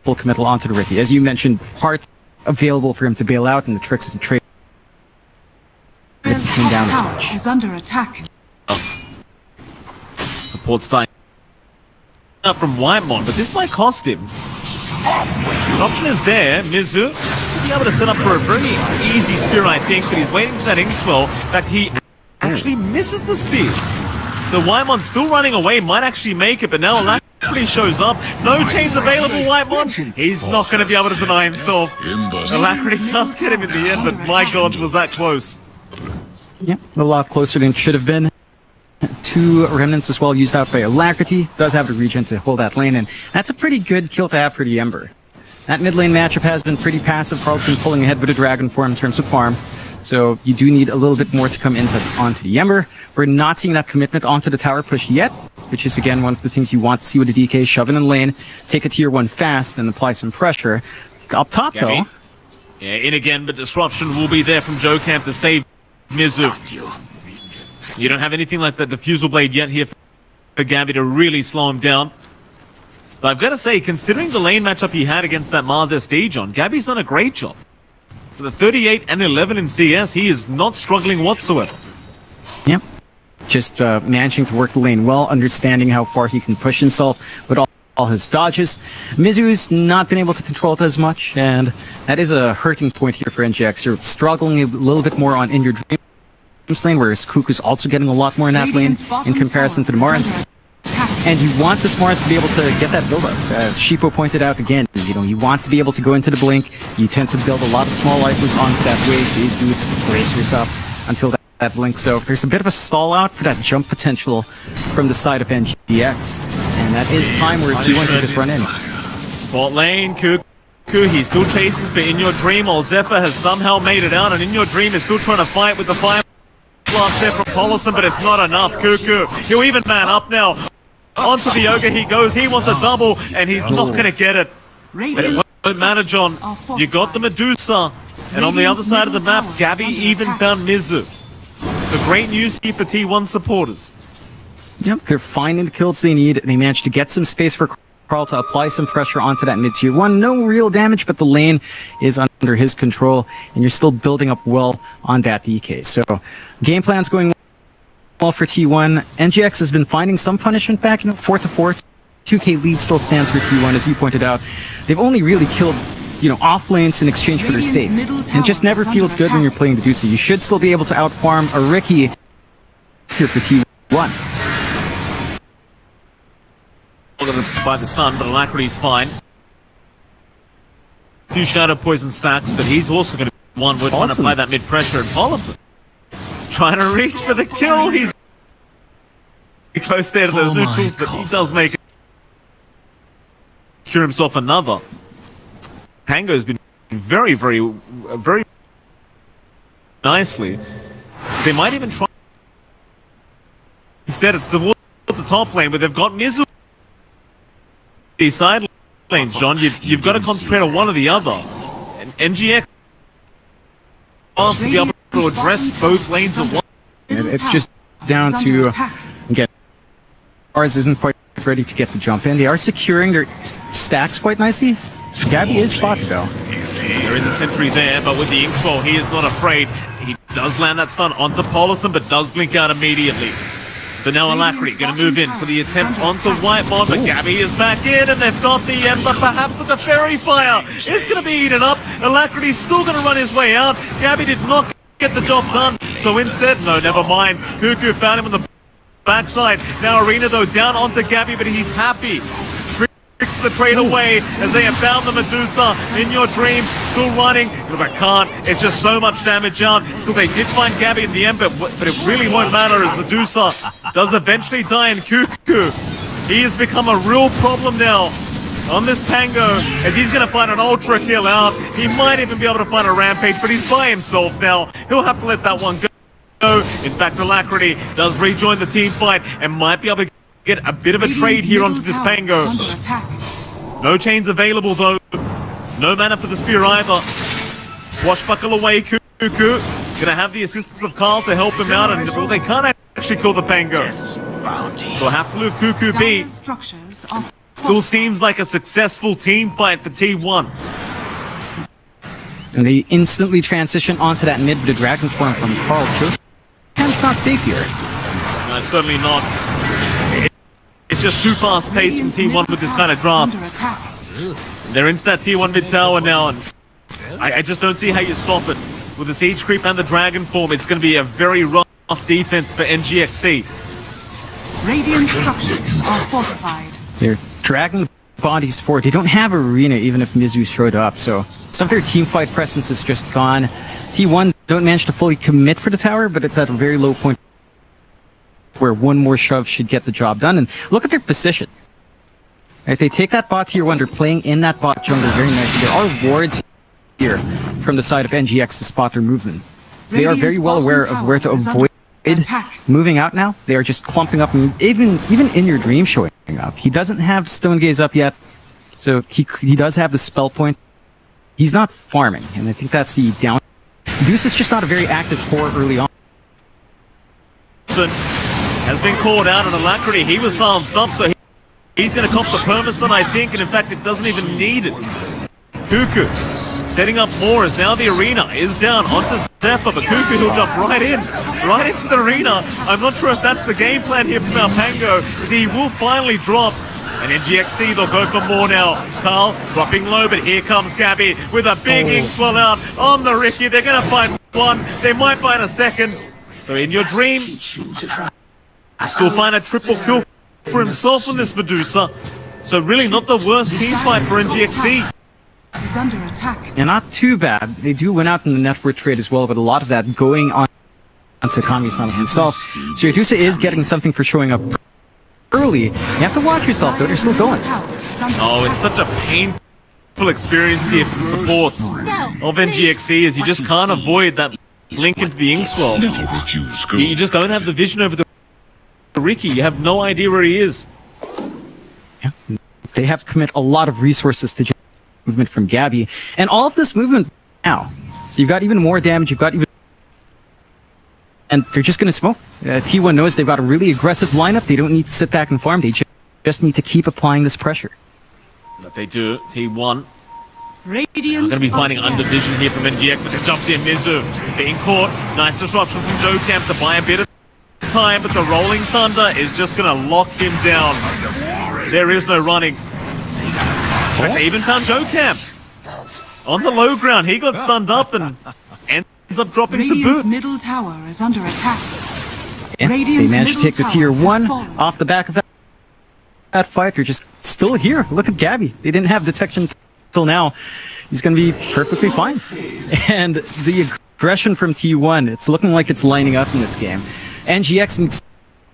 Full committal onto the Ricky. As you mentioned, part available for him to bail out and the tricks of the trade. It's came down as much. Is under attack. Support's dying up from Whitemon, but this might cost him. The option is there. Mizu will be able to set up for a very easy spear, I think, but he's waiting for that Inkswell. In fact, he actually misses the spear. So Whitemon still running away, might actually make it, but now Alacrity shows up. No chains available, Whitemon. He's not going to be able to deny himself. Alacrity does get him in the end, but my god, was that close. Yeah, a lot closer than it should have been. 2 remnants as well used out by Alacrity. Does have the regen to hold that lane, and that's a pretty good kill to have for the Ember. That mid lane matchup has been pretty passive. Carl's been pulling ahead with a Dragon form in terms of farm. So you do need a little bit more to come onto the Ember. We're not seeing that commitment onto the tower push yet, which is again one of the things you want to see with the DK. Shove in lane, take a tier 1 fast, and apply some pressure. Up top though. Yeah, in again, but disruption will be there from Jokan to save Mizu. You don't have anything like the Diffusal Blade yet here for Gabby to really slow him down. But I've got to say, considering the lane matchup he had against that Mars SD John, Gabby's done a great job. For the 38 and 11 in CS, he is not struggling whatsoever. Yep. Just managing to work the lane well, understanding how far he can push himself with all his dodges. Mizu's not been able to control it as much, and that is a hurting point here for NGX. You're struggling a little bit more on In Your Dream lane, whereas Cuckoo's also getting a lot more in that lane in comparison to the Mars. And you want this Mars to be able to get that build-up. Sheepo pointed out again, you want to be able to go into the blink. You tend to build a lot of small items onto that wave, phase boots, brace yourself until that blink. So there's a bit of a stall out for that jump potential from the side of NGX. And that is time where T1 can just run in. Bot lane, Cuckoo, he's still chasing for In Your Dream, while Zephyr has somehow made it out, and In Your Dream is still trying to fight with the fire blast there from Polison, but it's not enough. Cuckoo, he'll even man up now. Onto the Ogre he goes, he wants a double, and he's not going to get it. But it won't matter, John. You got the Medusa, and on the other side of the map, Gabby even found Mizu. So great news here for T1 supporters. Yep, they're finding the kills they need. They managed to get some space for Carl to apply some pressure onto that mid-tier 1. No real damage, but the lane is under his control, and you're still building up well on that DK. So, game plan's going well for T1. NGX has been finding some punishment back, 4-4. 2K lead still stands for T1, as you pointed out. They've only really killed, off lanes in exchange for their safe. And it just never feels good when you're playing the Medusa. You should still be able to outfarm a Ricky here for T1. Look at this by the stun, but Alacrity's fine. A few Shadow Poison stacks, but he's also going to be one. We're trying to apply that mid-pressure, and Paulson trying to reach for the kill. He's close there to those neutrals, but he does make it. Cure himself another. Pango's been very nicely. They might even try. Instead, it's towards the top lane, where they've got Mizu. These side lanes, John, you've got to concentrate on one or the other. And NGX wants to be able to address both lanes at once. It's just down to again, ours isn't quite ready to get the jump in. They are securing their stacks quite nicely. Gabby is spotted though. There is a sentry there, but with the Inkswell, he is not afraid. He does land that stun onto Paulson, but does blink out immediately. So now Alacrity going to move in for the attempt onto Whitemon, but Gabby is back in, and they've got the Ember, perhaps with the Fairy Fire. It's going to be eaten up. Alacrity's still going to run his way out. Gabby did not get the job done, so instead, no, never mind. Cuckoo found him on the backside. Now Arena, though, down onto Gabby, but he's happy. Tricks the trade away as they have found the Medusa in your dream. Still running, but can't. It's just so much damage out. Still, they did find Gabby in the end, but it really won't matter as the Medusa does eventually die in Cuckoo. He has become a real problem now on this Pango, as he's going to find an Ultra kill out. He might even be able to find a Rampage, but he's by himself now. He'll have to let that one go. In fact, Alacrity does rejoin the team fight and might be able to get a bit of a trade here onto this Pango. No chains available though. No mana for the spear either. Swashbuckle away, Cuckoo. Gonna have the assistance of Carl to help him out, and well, they can't actually kill the Pango. They'll have to leave Cuckoo be. Still seems like a successful team fight for T1. And they instantly transition onto that mid, but the Dragon's Form from Carl. It's not safe here. No, certainly not. It's just too fast-paced from T1 with this kind of draft. They're into that T1 mid tower now, and I just don't see how you stop it. With the Siege Creep and the Dragon Form, it's going to be a very rough defense for NGXC. Radiant structures are fortified. They're dragging the bodies forward. They don't have Arena, even if Mizu showed up, so some of their team fight presence is just gone. T1 don't manage to fully commit for the tower, but it's at a very low point where one more shove should get the job done. And look at their position. Right, they take that bot tier 1, they're playing in that bot jungle very nicely. There are wards here from the side of NGX to spot their movement. So they are very well aware of where to avoid moving out now. They are just clumping up, and even in your dream showing up. He doesn't have Stone Gaze up yet, so he does have the spell point. He's not farming, and I think that's the down. Deuce is just not a very active core early on. Has been called out on Alacrity. He was silenced up, so he's going to cop the permastun, I think, and in fact, it doesn't even need it. Cuckoo setting up more as now the Arena is down onto Zephyr, but Cuckoo will jump right into the Arena. I'm not sure if that's the game plan here from Pango. He will finally drop. And NGXC, they'll go for more now. Carl dropping low, but here comes Gabby with a big Inkswell out on the Ricky. They're going to find one. They might find a second. So in your dream, still find a triple kill for himself on this Medusa. So really not the worst team fight for NGXC. Is under attack. Yeah, not too bad. They do win out in the net worth trade as well, but a lot of that going on to Kami-sama himself. So Medusa is getting something for showing up early. You have to watch yourself though, they're still going. Oh, it's such a painful experience here for the supports of NGXC, as you just can't avoid that link into the Inkswell. You just don't have the vision over the Ricky. You have no idea where he is. Yeah. They have to commit a lot of resources to movement from Gabby, and all of this movement now. So you've got even more damage, you've got even and they're just going to smoke. T1 knows they've got a really aggressive lineup. They don't need to sit back and farm. They just need to keep applying this pressure. That they do. T1 Radiant going to be finding undervision here from NGX, but they jumped in. Mizu being caught. Nice disruption from Jocam to buy a bit of time, but the Rolling Thunder is just going to lock him down. There is no running. They even found Jocam on the low ground. He got stunned up and ends up dropping to Radiant's boot. middle tower is under attack. Yeah, they Radiant's managed to take the middle tier tower has 1 fallen. off the back of that fight. They're just still here. Look at Gabby. They didn't have detection till now. He's going to be perfectly fine. And the aggression from T1, it's looking like it's lining up in this game. NGX needs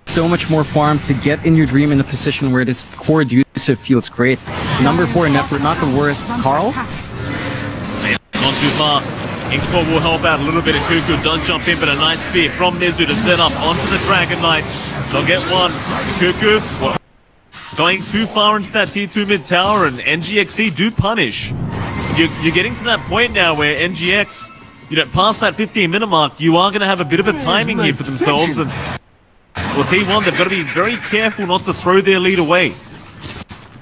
so much more farm to get In Your Dream in a position where this core Dusa feels great. Number 4 Network, not the worst. Carl? Not too far. Inkspot will help out a little bit. Cuckoo does jump in, but a nice spear from Mizu to set up onto the Dragon Knight. They'll get one. Cuckoo going too far into that T2 mid tower, and NGXC do punish. You're getting to that point now where NGX, past that 15-minute mark, you are going to have a bit of a timing here for themselves. And well, T1, they've got to be very careful not to throw their lead away.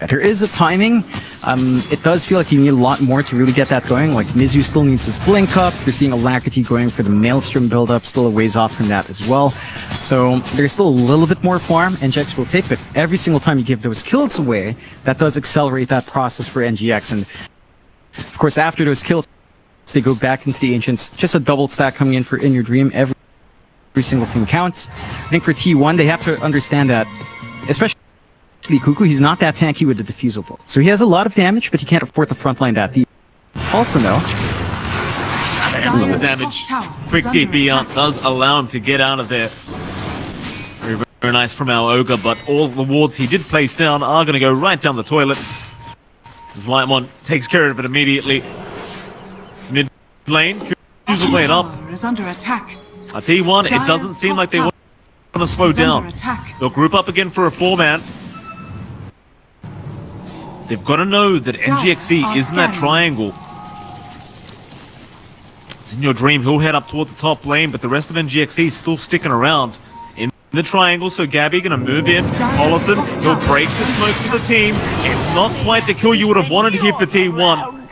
There is a timing. It does feel like you need a lot more to really get that going. Like, Mizu still needs his blink up. You're seeing Alacrity going for the Maelstrom build-up, still a ways off from that as well. So there's still a little bit more farm NGX will take, but every single time you give those kills away, that does accelerate that process for NGX. And of course, after those kills, they go back into the Ancients. Just a double stack coming in for In Your Dream. Every single thing counts. I think for T1, they have to understand that, especially Cuckoo, he's not that tanky with the defusal bolt. So he has a lot of damage, but he can't afford to frontline that. The Paulson, though. The damage. Quick TP out does allow him to get out of there. Very, very nice from our Ogre, but all the wards he did place down are going to go right down the toilet. As Whitemon takes care of it immediately. Mid lane, Cuckoo's the lane up. Is under attack. I tell you one, it doesn't seem like they want to slow down. They'll group up again for a 4-man. They've got to know that NGXC is in that triangle. It's In Your Dream. He'll head up towards the top lane, but the rest of NGXC is still sticking around in the triangle. So Gabby going to move in. Olison, he'll break the smoke to the team. It's not quite the kill you would have wanted here for T1.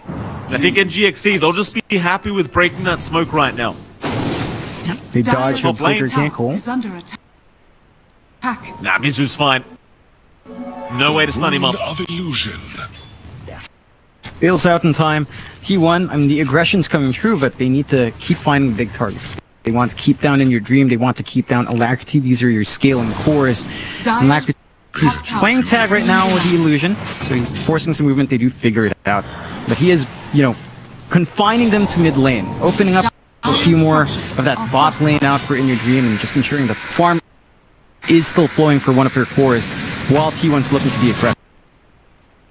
I think NGXC, they'll just be happy with breaking that smoke right now. They dodge Top lane. Is under attack. Nah, Mizu's fine. No way to stun him up. Of illusion. Bails out in time. T1, the aggression's coming through, but they need to keep finding big targets. They want to keep down In Your Dream. They want to keep down Alacrity. These are your scaling cores. Alacrity's playing tag right now with the illusion, so he's forcing some movement. They do figure it out. But he is, confining them to mid lane, opening up a few more of that bot lane out for In Your Dream, and just ensuring the farm is still flowing for one of her cores, while T1's looking to be aggressive.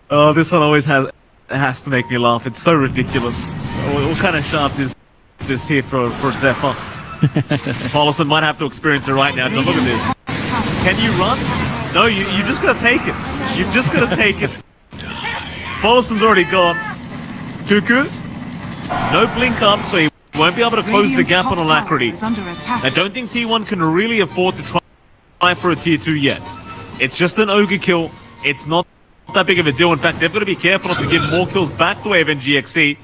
Oh, this one always has to make me laugh. It's so ridiculous. What kind of shots is this here for Zephyr? Paulson might have to experience it right now. Now look at this. Can you run? No, you just gotta take it. You've just gotta take it. Pauluson's already gone. Cuckoo, no blink up, so he won't be able to close the gap on Alacrity. I don't think T1 can really afford to try for a tier 2 yet. It's just an Ogre kill. It's not that big of a deal. In fact, they've got to be careful not to give more kills back the way of NGXC.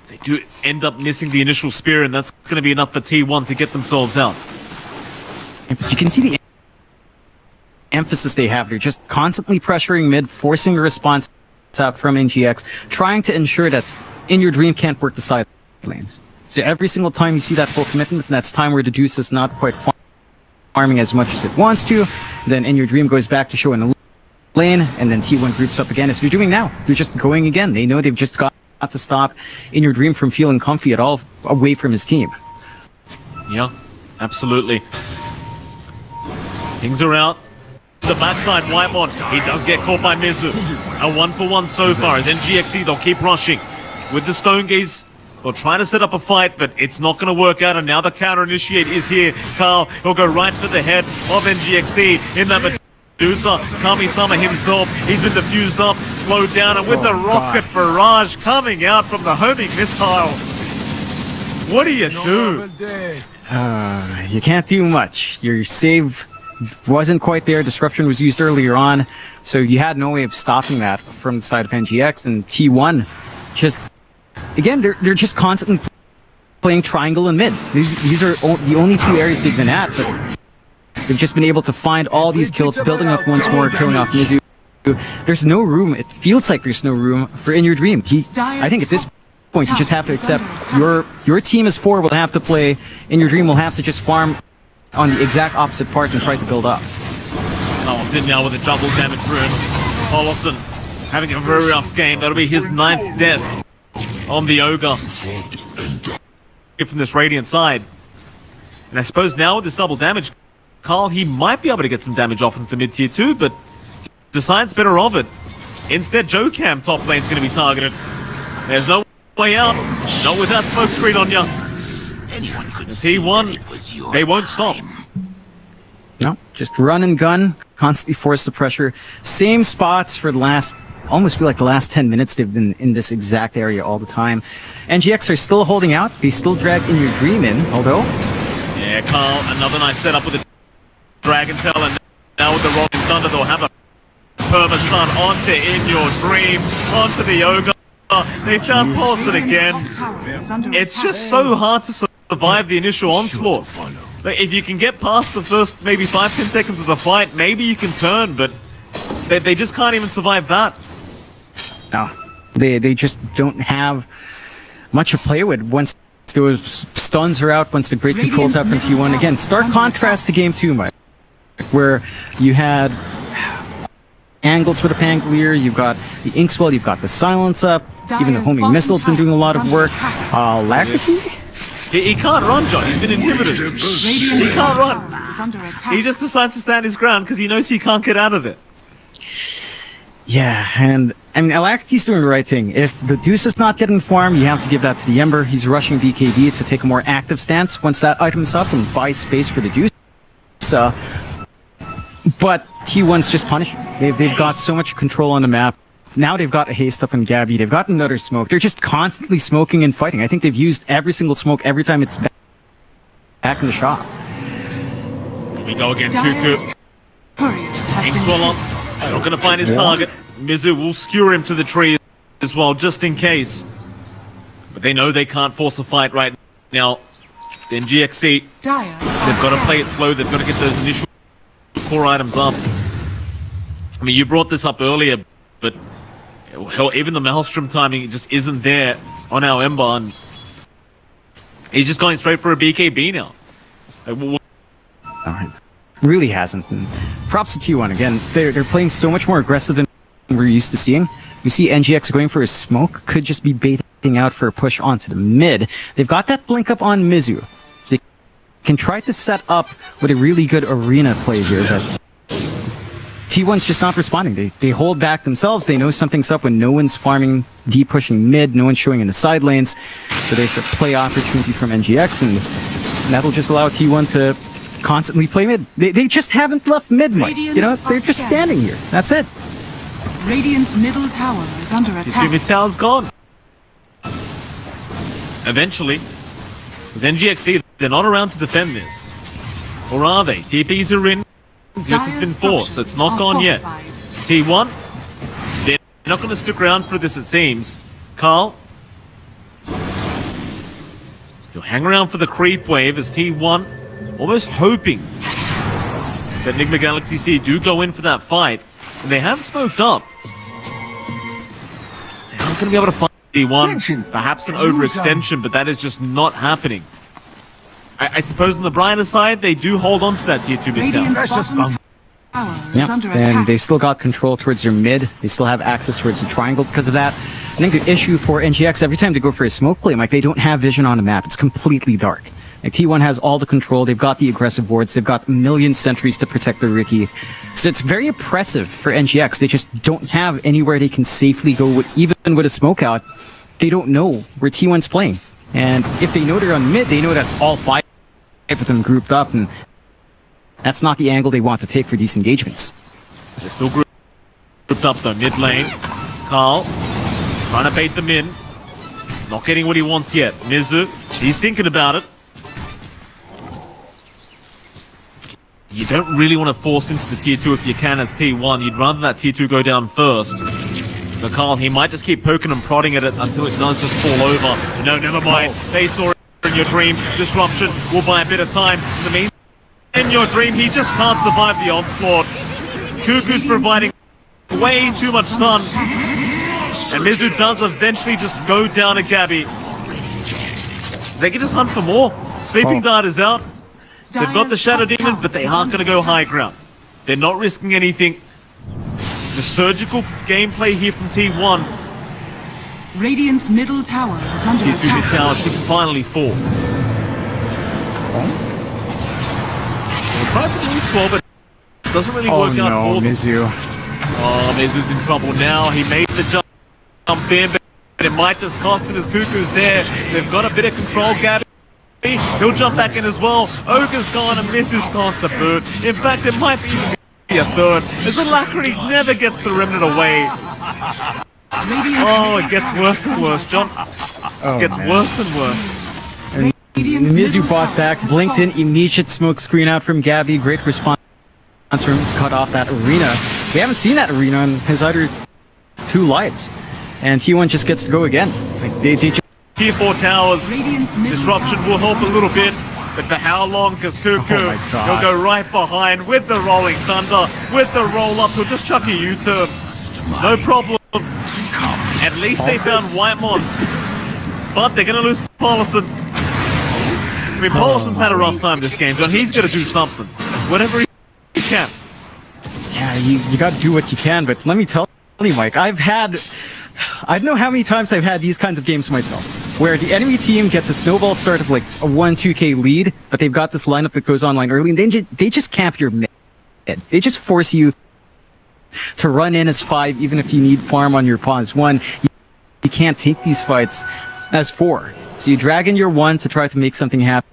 They do end up missing the initial spear, and that's going to be enough for T1 to get themselves out. You can see the emphasis they have. They're just constantly pressuring mid, forcing a response up from NGX, trying to ensure that In Your Dream can't work the side lanes. So every single time you see that full commitment, that's time where the Deuce is not quite farming as much as it wants to. Then In Your Dream goes back to showing a lane, and then T1 groups up again, as they're doing now. They're just going again. They know they've just got to stop In Your Dream from feeling comfy at all away from his team. Yeah, absolutely. Pings are out. The backside, Whitemon. He does get caught by Mizu. A 1-for-1 so far. As NGXC, they'll keep rushing. With the Stone Gaze, they'll try to set up a fight, but it's not going to work out. And now the counter initiate is here. Carl, he'll go right for the head of NGXC in that Medusa. Kami-sama himself, he's been diffused up, slowed down, and with the rocket barrage coming out from the homing missile. What do you do? You can't do much. Your save wasn't quite there. Disruption was used earlier on, so you had no way of stopping that from the side of NGX. And T1, just again, they're just constantly playing triangle and mid. These are the only two areas they've been at, but they've just been able to find all these kills, building up once more, killing off Mizu. There's no room. It feels like there's no room for In Your Dream. I think at this point you just have to accept your team is 4 will have to play. In Your Dream will have to just farm on the exact opposite part and try to build up. Carlson now with a double damage rune. Olsen having a very rough game. That'll be his 9th death on the Ogre. From this Radiant side. And I suppose now with this double damage, Carl, he might be able to get some damage off into the mid-tier 2, but decides better of it. Instead, Joe Cam top lane's going to be targeted. There's no way out. Not with that smoke screen on ya. T1, they won't stop. No, just run and gun, constantly force the pressure. Same spots for the last, almost feel like the last 10 minutes they've been in this exact area all the time. NGX are still holding out. They still drag In Your Dream in, although... Yeah, Carl, another nice setup with the Dragon Tail, and now with the Rolling Thunder, they'll have a perma-stun onto In Your Dream, onto the Ogre. They can't pause it again. It's just so hard to survive the initial onslaught. Like, if you can get past the first maybe 5-10 seconds of the fight, maybe you can turn, but they just can't even survive that. No, they just don't have much to play with once those stuns are out, once the great controls out from T1. Again, stark contrast to Game 2, Mike, where you had angles with a Pangolier, you've got the Inkswell, you've got the Silence up, even the homing missile's been doing a lot of work. Alacrity? He can't run, John. He's been inhibited. He can't run. He just decides to stand his ground because he knows he can't get out of it. Yeah, and I mean, Alacrity's doing the right thing. If the Deuce is not getting farm, you have to give that to the Ember. He's rushing BKB to take a more active stance once that item's up and buy space for the Deuce. But T1's just punishing. They've got so much control on the map. Now they've got a haste up in Gabby. They've got another smoke. They're just constantly smoking and fighting. I think they've used every single smoke every time it's back in the shop. Here we go again, Cuckoo. Inkswell on. Not going to find his target. Mizu will skewer him to the tree as well, just in case. But they know they can't force a fight right now. Then GXC, they've got to play it slow. They've got to get those initial core items up. I mean, you brought this up earlier, but hell, even the Maelstrom timing just isn't there on our Ember. And he's just going straight for a BKB now. Alright. Really hasn't. And props to T1 again. They're playing so much more aggressive than we're used to seeing. You see NGX going for a smoke, could just be baiting out for a push onto the mid. They've got that blink up on Mizu, so they can try to set up with a really good arena play here. But T1's just not responding. They hold back themselves. They know something's up when no one's farming, deep pushing mid, no one's showing in the side lanes. So there's a play opportunity from NGX, and that'll just allow T1 to constantly play mid. They just haven't left mid, Mike. You know, they're just standing here. That's it. Radiant's middle tower is under attack. Mid tower's gone. Eventually, because NGXC, they're not around to defend this. Or are they? TPs are in. Drift has been forced, so it's not gone yet. T1, they're not going to stick around for this, it seems. Carl, you'll hang around for the creep wave as T1, almost hoping that Enigma Galaxy C do go in for that fight. And they have smoked up. They aren't going to be able to fight T1. Perhaps an overextension, but that is just not happening. I suppose on the brighter side, they do hold on to that tier 2 mid tower. Yeah, and they've still got control towards their mid. They still have access towards the triangle because of that. I think the issue for NGX, every time they go for a smoke play, like, they don't have vision on the map. It's completely dark. Like, T1 has all the control. They've got the aggressive wards. They've got a million sentries to protect the Riki. So it's very oppressive for NGX. They just don't have anywhere they can safely go. Even with a smoke out, they don't know where T1's playing. And if they know they're on mid, they know that's all 5 of them grouped up, and that's not the angle they want to take for these engagements. They're still grouped up though, mid lane. Carl, trying to bait them in. Not getting what he wants yet. Mizu, he's thinking about it. you don't really want to force into the tier 2 if you can as T1. You'd rather that tier 2 go down first. So Carl, he might just keep poking and prodding at it until it does just fall over. No, never mind. They saw it in your dream. Disruption will buy a bit of time. In the meantime, in your dream, he just can't survive the onslaught. Cuckoo's providing way too much stun. And Mizu does eventually just go down to Gabby. So they can just hunt for more. Sleeping Dart is out. They've got the Shadow Demon, but they aren't going to go high ground. They're not risking anything. The surgical gameplay here from T1. Radiant's middle tower is under Tier 2 attack. tower should finally fall. Well, tried to lose swell, but it doesn't really work out for them. Mizu. Oh, Mizu's in trouble now. He made the jump in, but it might just cost him as Cuckoo's there. They've got a bit of control, Gabby. He'll jump back in as well. Ogre's gone and Mizu's gone to boot. In fact, it might be a third, as Alacrity never gets the remnant away. Oh, it gets worse and worse, John. It gets worse and worse. Mizu bought back, blinked in, immediate smoke screen out from Gabby. Great response from him to cut off that arena. We haven't seen that arena in his other 2 lives. And T1 just gets to go again. Like they just... Tier 4 towers, disruption will help a little bit, but for how long? Because Cuckoo, he'll go right behind with the rolling thunder, with the roll up, he'll just chuck a U-turn. No problem. At least they found Whitemon, but they're going to lose Paulison. I mean, Paulison's had a rough time this game, John. He's going to do something, whatever he can. Yeah, you got to do what you can, but let me tell you, Mike, I don't know how many times I've had these kinds of games myself, where the enemy team gets a snowball start of like a 1-2k lead, but they've got this lineup that goes online early, and they just camp your mid. They just force you to run in as 5, even if you need farm on your pawns 1. You can't take these fights as 4. So you drag in your 1 to try to make something happen,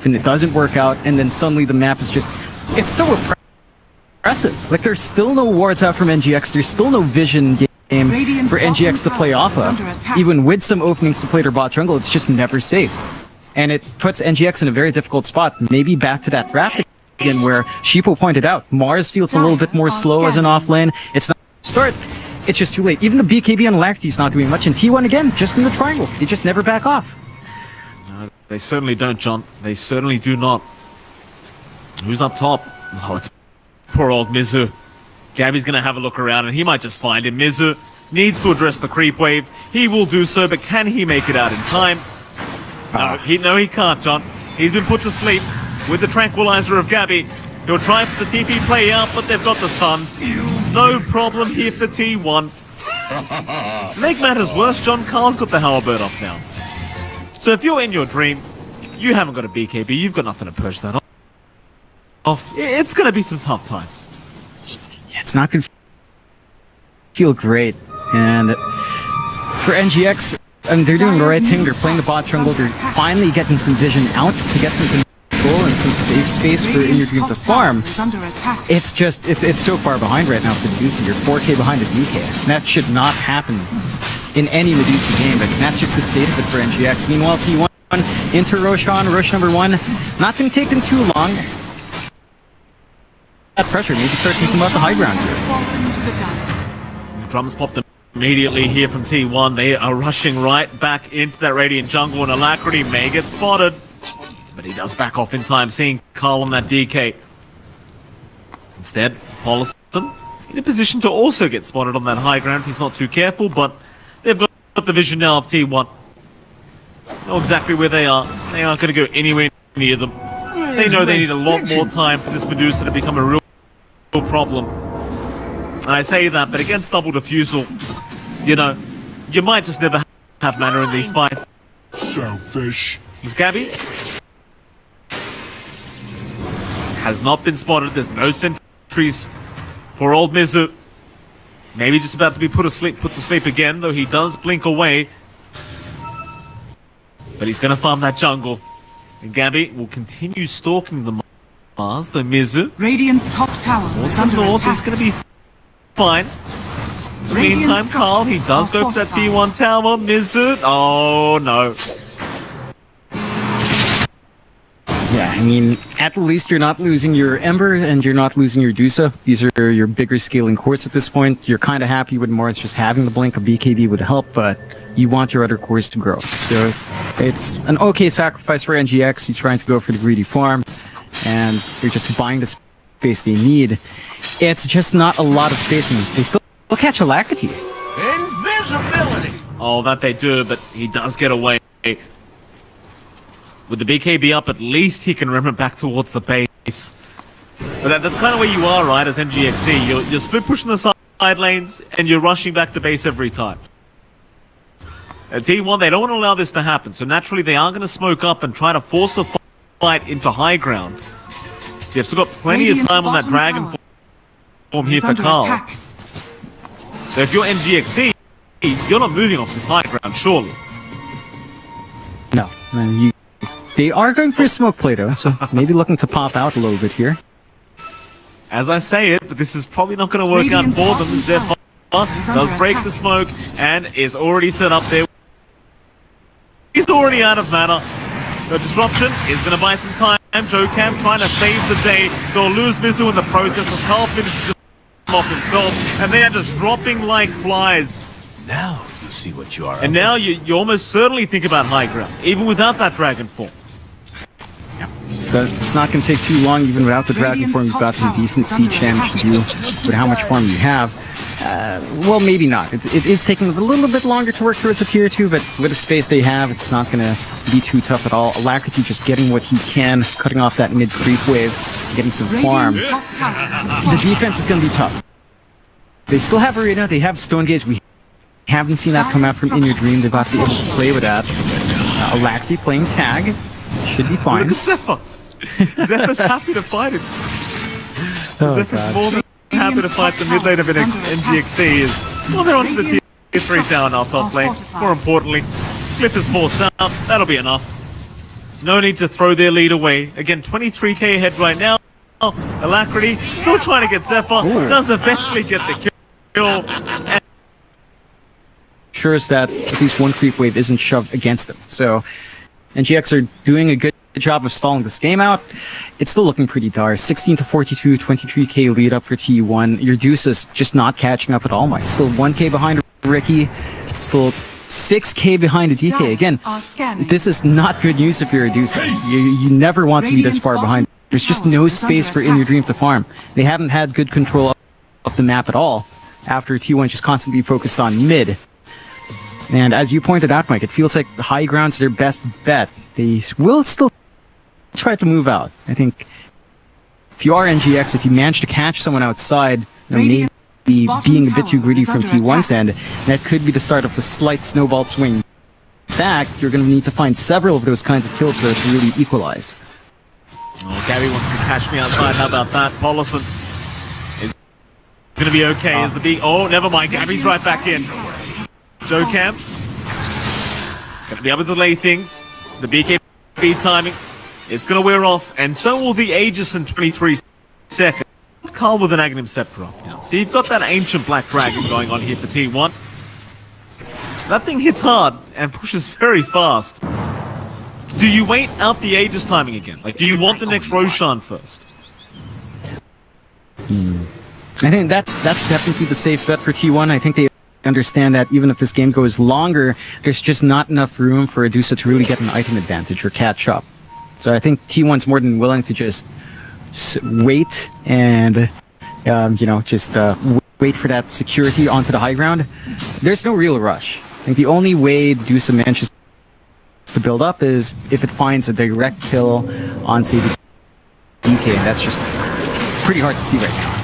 and it doesn't work out, and then suddenly the map is just... It's so oppressive. Like, there's still no wards out from NGX, there's still no vision game for NGX to play off of. Even with some openings to play their bot jungle, it's just never safe. And it puts NGX in a very difficult spot. Maybe back to that draft again where Sheepo pointed out, Mars feels a little bit more slow as an offlane. It's not start. It's just too late. Even the BKB on Lacti's not doing much. And T1 again, just in the triangle. They just never back off. They certainly don't, John. They certainly do not. Who's up top? Oh, it's poor old Mizu. Gabby's going to have a look around and he might just find him. Mizu needs to address the creep wave. He will do so, but can he make it out in time? No, he can't, John. He's been put to sleep with the tranquilizer of Gabby. He'll try for the TP play out, but they've got the stuns. No problem here for T1. Make matters worse, John. Carl's got the halberd up now. So if you're in your dream, you haven't got a BKB, you've got nothing to push that off. It's going to be some tough times. It's not going to feel great. And for NGX, they're doing the right thing. They're playing the bot jungle. They're finally getting some vision out to get some control and some safe space for In Your Dream to farm. It's just, it's so far behind right now for Medusa. You're 4k behind a DK. That should not happen in any Medusa game, but that's just the state of it for NGX. Meanwhile, T1 into Roshan, Rosh number 1. Not going to take them too long. That pressure, maybe start taking them out the high ground. The drums popped immediately here from T1. They are rushing right back into that Radiant jungle, and Alacrity may get spotted. But he does back off in time, seeing Carl on that DK. Instead, Paulison in a position to also get spotted on that high ground if he's not too careful, but they've got the vision now of T1. Know exactly where they are. They aren't going to go anywhere near them. They know they need a lot more time for this Medusa to become a real problem. And I say that, but against double diffusal, you know, you might just never have mana in these fights. Selfish. Is Gabby? Has not been spotted. There's no sentries. Poor old Mizu. Maybe just about to be put to sleep again, though he does blink away. But he's going to farm that jungle. And Gabby will continue stalking the Mars, the Mizu. Radiant's top tower is Also under north attack. is going to be fine. In the meantime, Carl, he does go for that T1 tower. Mizu. Oh, no. Yeah, I mean, at least you're not losing your Ember and you're not losing your Dusa. These are your bigger scaling cores at this point. You're kind of happy with Mars just having the blink. A BKB would help, but you want your other cores to grow. So it's an okay sacrifice for NGX. He's trying to go for the greedy farm, and they're just buying the space they need. It's just not a lot of spacing. They still catch Alacrity. Invisibility! Oh, that they do, but he does get away. With the BKB up, at least he can rim it back towards the base. But that's kind of where you are, right, as MGXC. You're split pushing the side lanes, and you're rushing back to base every time. At T1, they don't want to allow this to happen, so naturally they are going to smoke up and try to force a fight into high ground. They've still got plenty of time on that Dragon form here for Carl. So if you're MGXC, you're not moving off this high ground, surely. No, they are going for a smoke play though, so maybe looking to pop out a little bit here. As I say it, but this is probably not going to work out for them. Zephyr does break the smoke and is already set up there. He's already out of mana. The disruption is going to buy some time. Jocam trying to save the day. They'll lose Mizu in the process as Carl finishes him off himself, and they are just dropping like flies. Now you see what you are. And now you almost certainly think about high ground, even without that Dragon form. It's not going to take too long, even without the Dragon form. You've got some decent siege damage to do with how much farm you have. Well, maybe not. It is taking a little bit longer to work towards a tier 2, but with the space they have, it's not going to be too tough at all. Alacrity just getting what he can, cutting off that mid creep wave, getting some farm. The defense is going to be tough. They still have Arena, they have Stone Gaze. We haven't seen that come out from In Your Dream. They've got to be able to play with that. Alacrity playing tag. Should be fine. Look at Zephyr. Zephyr's happy to fight him. Zephyr's more than happy to fight the mid lane of NGXC is... Well, they're onto the tier 3 tower now, top lane. More importantly, Cliff is forced out. That'll be enough. No need to throw their lead away. Again, 23k ahead right now. Alacrity still trying to get Zephyr. Does eventually get the kill. And ensures that at least one creep wave isn't shoved against them. So NGX are doing a good job of stalling this game out. It's still looking pretty dire. 16 to 42, 23k lead up for T1. Your Deuce is just not catching up at all, Mike. Still 1k behind Ricky. Still 6k behind the DK. Again, this is not good news if you're a Deuce. You never want to be this far behind. There's just no space for In Your Dream to farm. They haven't had good control of the map at all after T1 just constantly focused on mid. And as you pointed out, Mike, it feels like the high ground's their best bet. They will still try to move out. I think if you are NGX, if you manage to catch someone outside, maybe being a bit too greedy from T1's end, that could be the start of a slight snowball swing. In fact, you're going to need to find several of those kinds of kills there to really equalize. Oh, Gabby wants to catch me outside. How about that? Paulison is going to be okay. Is the big... Oh, never mind. Gabby's right back in. Jocam going to be able to delay things. The BKB timing, it's going to wear off, and so will the Aegis in 23 seconds. Carl with an Aghanim Scepter up now. So you've got that ancient Black Dragon going on here for T1. That thing hits hard and pushes very fast. Do you wait out the Aegis timing again? Like, do you want the next Roshan first? I think that's definitely the safe bet for T1. I think they understand that even if this game goes longer, there's just not enough room for Adusa to really get an item advantage or catch up. So I think T1's more than willing to just wait and, wait for that security onto the high ground. There's no real rush. I think the only way Adusa manages to build up is if it finds a direct kill on, say, the DK, and that's just pretty hard to see right now.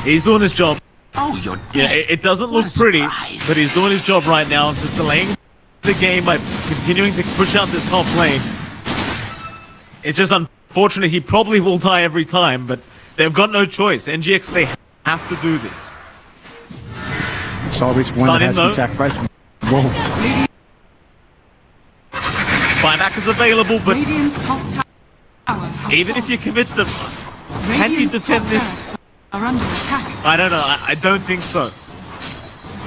He's doing his job. Oh, you're dead. Yeah, it doesn't look pretty, but he's doing his job right now. Just delaying the game by continuing to push out this top lane. It's just unfortunate. He probably will die every time, but they've got no choice. NGX, they have to do this. It's always one that has to be sacrificed. Whoa. Buyback is available, but even if you commit them, can you defend this? I don't know. I don't think so.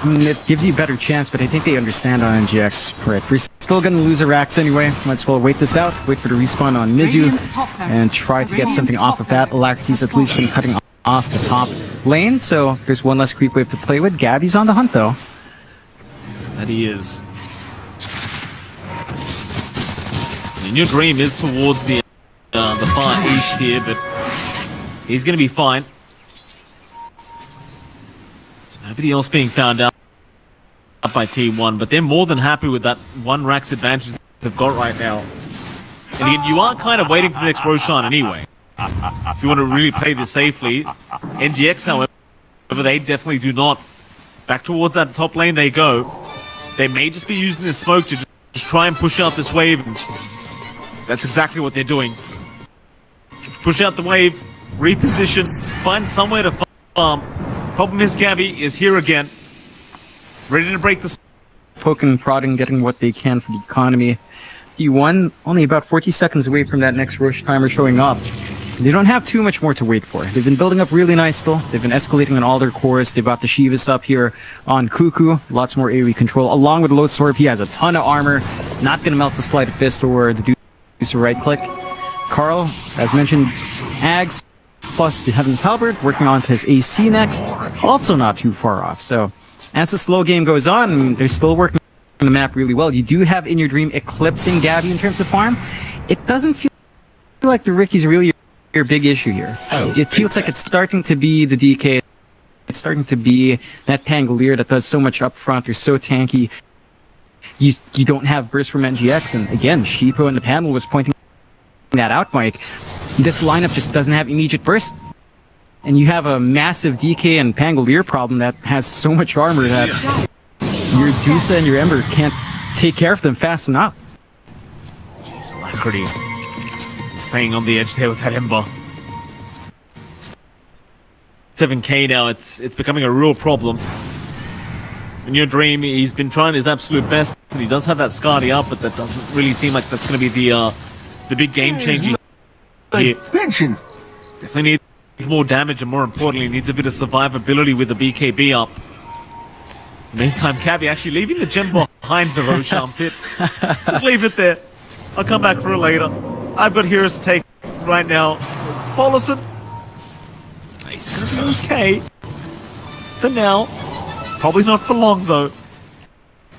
I mean, it gives you a better chance, but I think they understand on NGX for it. We're still gonna lose a Rax anyway. Might as well wait this out, wait for the respawn on Mizu, Radiant's top barracks. and try to get Radiant's something off top of that. barracks Alacrity's has at least been fallen. cutting off the top lane, so there's one less creep wave to play with. Gabby's on the hunt though. That he is. And your dream is towards the far east here, but he's gonna be fine. So nobody else being found out by T1, but they're more than happy with that one Rax advantage they've got right now. And again, you are kind of waiting for the next Roshan anyway. If you want to really play this safely. NGX, however, they definitely do not. Back towards that top lane they go. They may just be using this smoke to just try and push out this wave. And that's exactly what they're doing. Push out the wave, reposition, find somewhere to farm. Problem is Gabby is here again. Ready to break the... Poking and prodding, getting what they can for the economy. T1 only about 40 seconds away from that next Rosh timer showing up. They don't have too much more to wait for. They've been building up really nice still. They've been escalating on all their cores. They've got the Shivas up here on Cuckoo. Lots more AoE control. Along with Load Sorb, he has a ton of armor. Not going to melt the Sleight of Fist or the Deuce right click. Carl, as mentioned, Ags plus the Heaven's Halberd, working on to his AC next. Also not too far off. So as the slow game goes on, they're still working on the map really well. You do have In Your Dream eclipsing Gabby in terms of farm. It doesn't feel like the Ricky's really your big issue here. It feels like it's starting to be the DK. It's starting to be that Pangolier that does so much up front. They're so tanky. You don't have burst from NGX. And again, Sheepo in the panel was pointing that out, Mike. This lineup just doesn't have immediate burst. And you have a massive DK and Pangolier problem that has so much armor that your Dusa and your Ember can't take care of them fast enough. Jeez, Alacrity. He's playing on the edge there with that Ember. 7k now, it's becoming a real problem. In Your Dream, he's been trying his absolute best, and he does have that Skadi up, but that doesn't really seem like that's going to be the big game changing here. Definitely needs more damage, and more importantly, needs a bit of survivability with the BKB up. Meantime, Cabby actually leaving the gem behind the Roshan pit. Just leave it there. I'll come back for it later. I've got heroes to take right now. There's Polison. He's gonna be okay. For now. Probably not for long, though.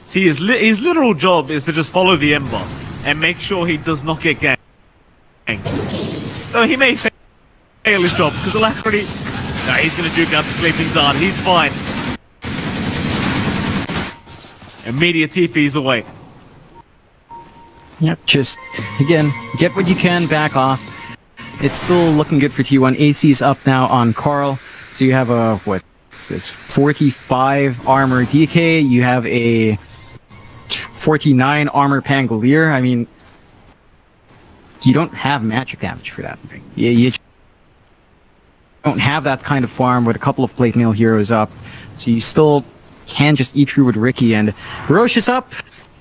See, his literal job is to just follow the Ember and make sure he does not get ganked. Though he may fail his job, because Alacrity... No, he's gonna juke out the Sleeping Dart. He's fine. Immediate TP's away. Yep, just, again, get what you can, back off. It's still looking good for T1. AC's up now on Carl. So you have a, what's this, 45 armor DK. You have a 49 armor Pangolier. I mean, you don't have magic damage for that. You don't have that kind of farm with a couple of plate mail heroes up. So you still can just eat through with Ricky, and Roche is up.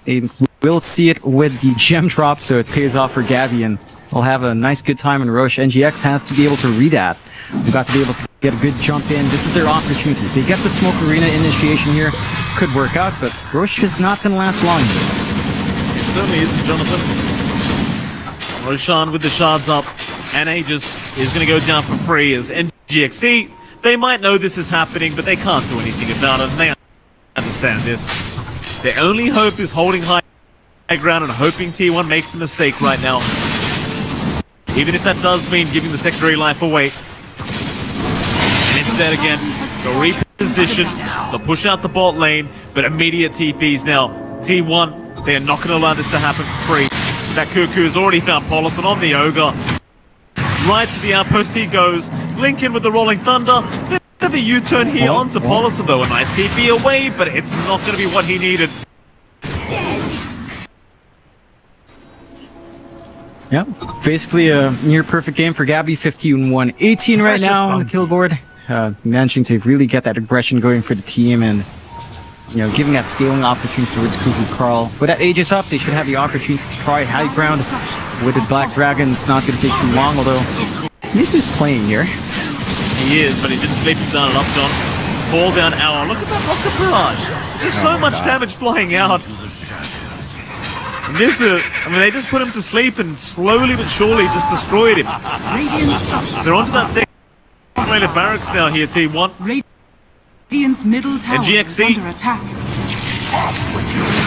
They will see it with the gem drop, so it pays off for Gabby, and they'll have a nice good time in Roche. NGX have to be able to read that. We've got to be able to get a good jump in. This is their opportunity. If they get the Smoke Arena initiation here, could work out, but Roche is not going to last long here. It certainly isn't, Jonathan. Roshan with the shards up, and Aegis is going to go down for free as NGXC. They might know this is happening, but they can't do anything about it, and they understand this. Their only hope is holding high ground and hoping T1 makes a mistake right now. Even if that does mean giving the secondary life away. And instead again, they'll reposition, they'll push out the bot lane, but immediate TPs now. T1, they are not going to allow this to happen for free. That Cuckoo has already found Polison on the Ogre. Right to the outpost he goes. Lincoln with the Rolling Thunder. Bit of a U-turn here onto Polison though. A nice TP away, but it's not going to be what he needed. Yep, basically a near perfect game for Gabby. 15-1, 18 right now on the kill board. Managing to really get that aggression going for the team, and giving that scaling opportunity towards Cuckoo Carl. With that Aegis up, they should have the opportunity to try high ground. With the Black Dragon, it's not going to take too long, although Misu's playing here. He is, but he didn't sleep him down enough, John. Fall down hour. Look at that rocket barrage. There's so much damage flying out. Mizu, I mean, they just put him to sleep and slowly but surely just destroyed him. Radiant structures. They're onto that second rated barracks now here, T1. Radiant's middle tower is GXC. under attack.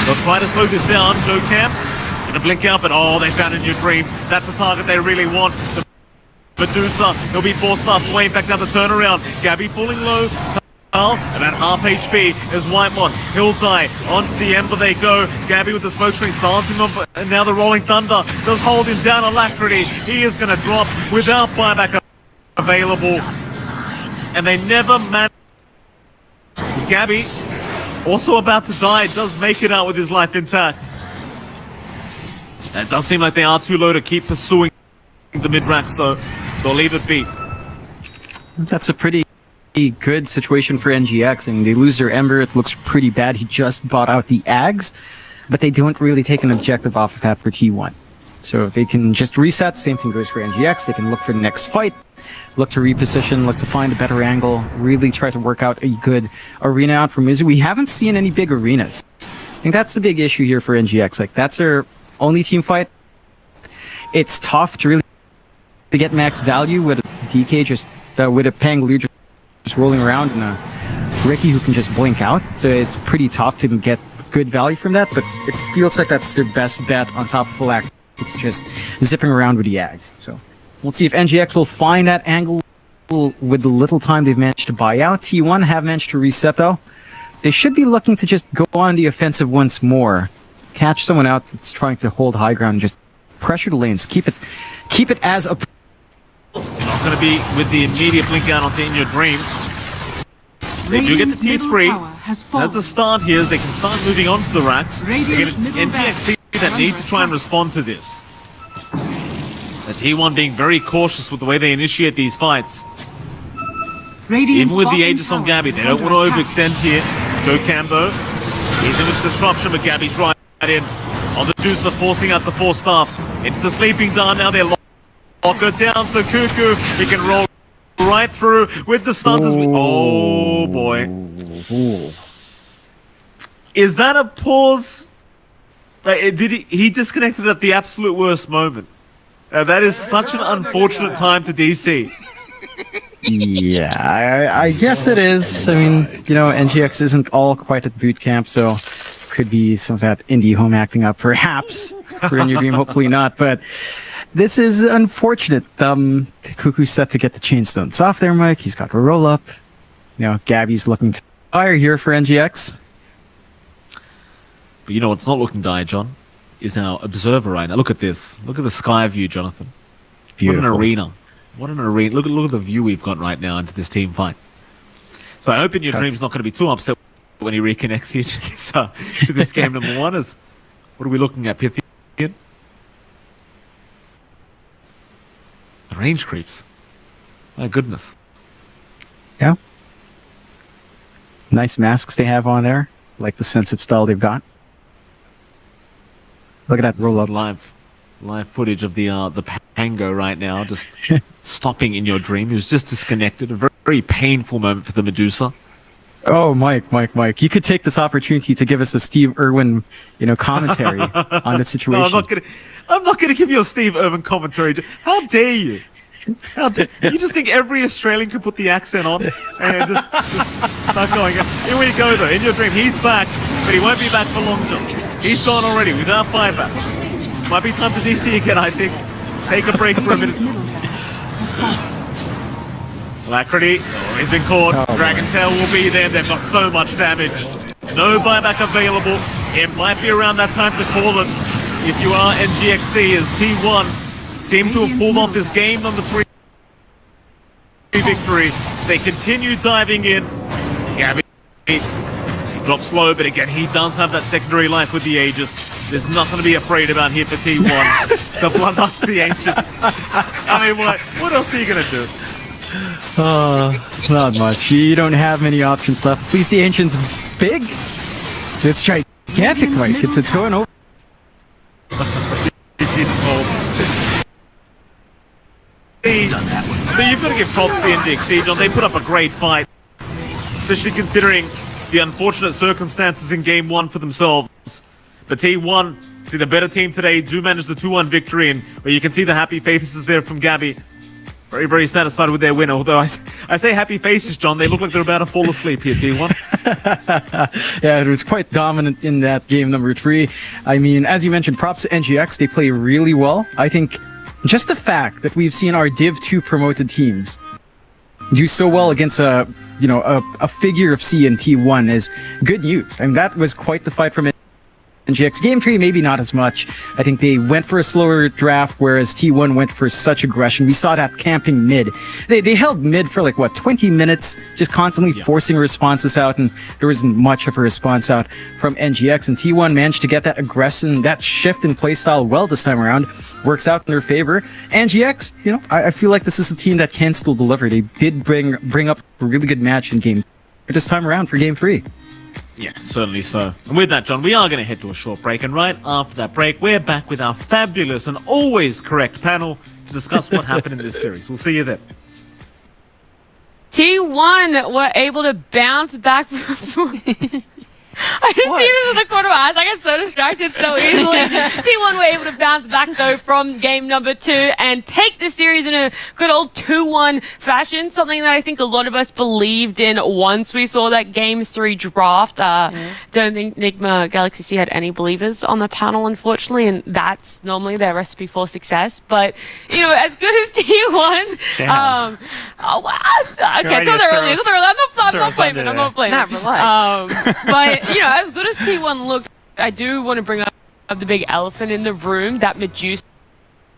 They'll try to slow this down. Joe Camp gonna blink out, but oh, they found a new dream. That's a target they really want. The Medusa, he'll be 4-star flame back down the turnaround. Gabby falling low. About half HP is Whitemon. He'll die. Onto the Ember they go. Gabby with the smoke screen silencing him, and now the Rolling Thunder does hold him down. Alacrity. He is gonna drop without buyback available. And they never manage. Gabby, also about to die, does make it out with his life intact. It does seem like they are too low to keep pursuing the mid-racks, though. They'll leave it be. That's a pretty good situation for NGX, and they lose their Ember. It looks pretty bad. He just bought out the Ags, but they don't really take an objective off of that for T1. So they can just reset. Same thing goes for NGX. They can look for the next fight, look to reposition, look to find a better angle, really try to work out a good arena out for Mizu. We haven't seen any big arenas. I think that's the big issue here for NGX. Like, that's their only team fight. It's tough to really get max value with a DK just with a Panglu just rolling around and a Ricky who can just blink out. So it's pretty tough to get good value from that, but it feels like that's their best bet on top of full act. It's just zipping around with the Ags. So we'll see if NGX will find that angle with the little time they've managed to buy out. T1 have managed to reset though. They should be looking to just go on the offensive once more. Catch someone out that's trying to hold high ground and just pressure the lanes. Keep it as a... Not going to be with the immediate blink out onto In Your Dream. They do get the T3. That's a start here. They can start moving on to the racks. Again, it's NGXC that need to try and respond to this. The T1 being very cautious with the way they initiate these fights. Even with the Aegis on Gabby, they don't want to overextend here. Go Cambo. He's in with the disruption, but Gabby's right in. On the Medusa, forcing out the 4-star. Into the sleeping dart, now they're lock her down, so Cuckoo, he can roll right through with the stunters. Oh boy. Is that a pause? Like, did he disconnected at the absolute worst moment? That is such an unfortunate time to DC. Yeah, I guess it is. I mean, you know, NGX isn't all quite at boot camp, so could be some of that indie home acting up, perhaps, for In Your Dream, hopefully not, but this is unfortunate. Cuckoo's set to get the chain stone off there, Mike. He's got to roll up. You know, Gabby's looking to fire here for NGX. But you know what's not looking dire, John, is our observer right now. Look at this. Look at the sky view, Jonathan. Beautiful. What an arena. What an arena. Look at the view we've got right now into this team fight. So I hope In Your Dream's not going to be too upset when he reconnects here to this game number 1. What are we looking at, Pythian? The range creeps. My goodness. Yeah. Nice masks they have on there. Like the sensitive style they've got. Look at that roll up. Live footage of the Pango right now, just stopping In Your Dream. He was just disconnected. A very, very painful moment for the Medusa. Oh, Mike, you could take this opportunity to give us a Steve Irwin, commentary on the situation. No, I'm not gonna give you a Steve Irwin commentary. How dare you? You just think every Australian can put the accent on and just start going. Here we go though. In Your Dream, he's back, but he won't be back for long, John. He's gone already without buyback. Might be time for DC again, I think. Take a break for a minute. Alacrity, he's been caught. Dragon Tail will be there. They've got so much damage. No buyback available. It might be around that time to call it. If you are NGXC, as T1 seem to have pulled off this game number 3 victory. They continue diving in. Gabby drops low, but again, he does have that secondary life with the Aegis. There's nothing to be afraid about here for T1. The Bloodlust, the Ancient. I mean, what else are you going to do? Not much. You don't have many options left. At least the Ancient's big. It's gigantic, Mike. It's going over. But you've got to give props to the NGXC, John. They put up a great fight, especially considering the unfortunate circumstances in Game 1 for themselves. But T1 See, the better team today do manage the 2-1 victory, and where you can see the happy faces there from Gabby. Very, very satisfied with their win. Although I say happy faces, John, they look like they're about to fall asleep here, T1. Yeah, it was quite dominant in that game number 3. I mean, as you mentioned, props to NGX. They play really well. I think just the fact that we've seen our Div 2 promoted teams do so well against a figure of C in T1 is good news. I mean, that was quite the fight from NGX. Game 3, maybe not as much. I think they went for a slower draft, whereas T1 went for such aggression. We saw that camping mid. They held mid for 20 minutes, just constantly forcing responses out, and there wasn't much of a response out from NGX. And T1 managed to get that aggression, that shift in playstyle well this time around. Works out in their favor. NGX, I feel like this is a team that can still deliver. They did bring up a really good match in game this time around for game 3. Yeah, certainly so. And with that, John, we are going to head to a short break, and right after that break, we're back with our fabulous and always correct panel to discuss what happened in this series. We'll see you then. T1 were able to bounce back from... I just see this in the corner of my eyes. I get so distracted so easily. T1 were able to bounce back, though, from game number 2 and take the series in a good old 2-1 fashion, something that I think a lot of us believed in once we saw that game 3 draft. Don't think Nigma Galaxy C had any believers on the panel, unfortunately, and that's normally their recipe for success. But, as good as T1... oh, wow. Okay, it's not early. I'm not blaming. I'm not blaming. Nah, relax. But... as good as T1 looked, I do want to bring up the big elephant in the room, that Medusa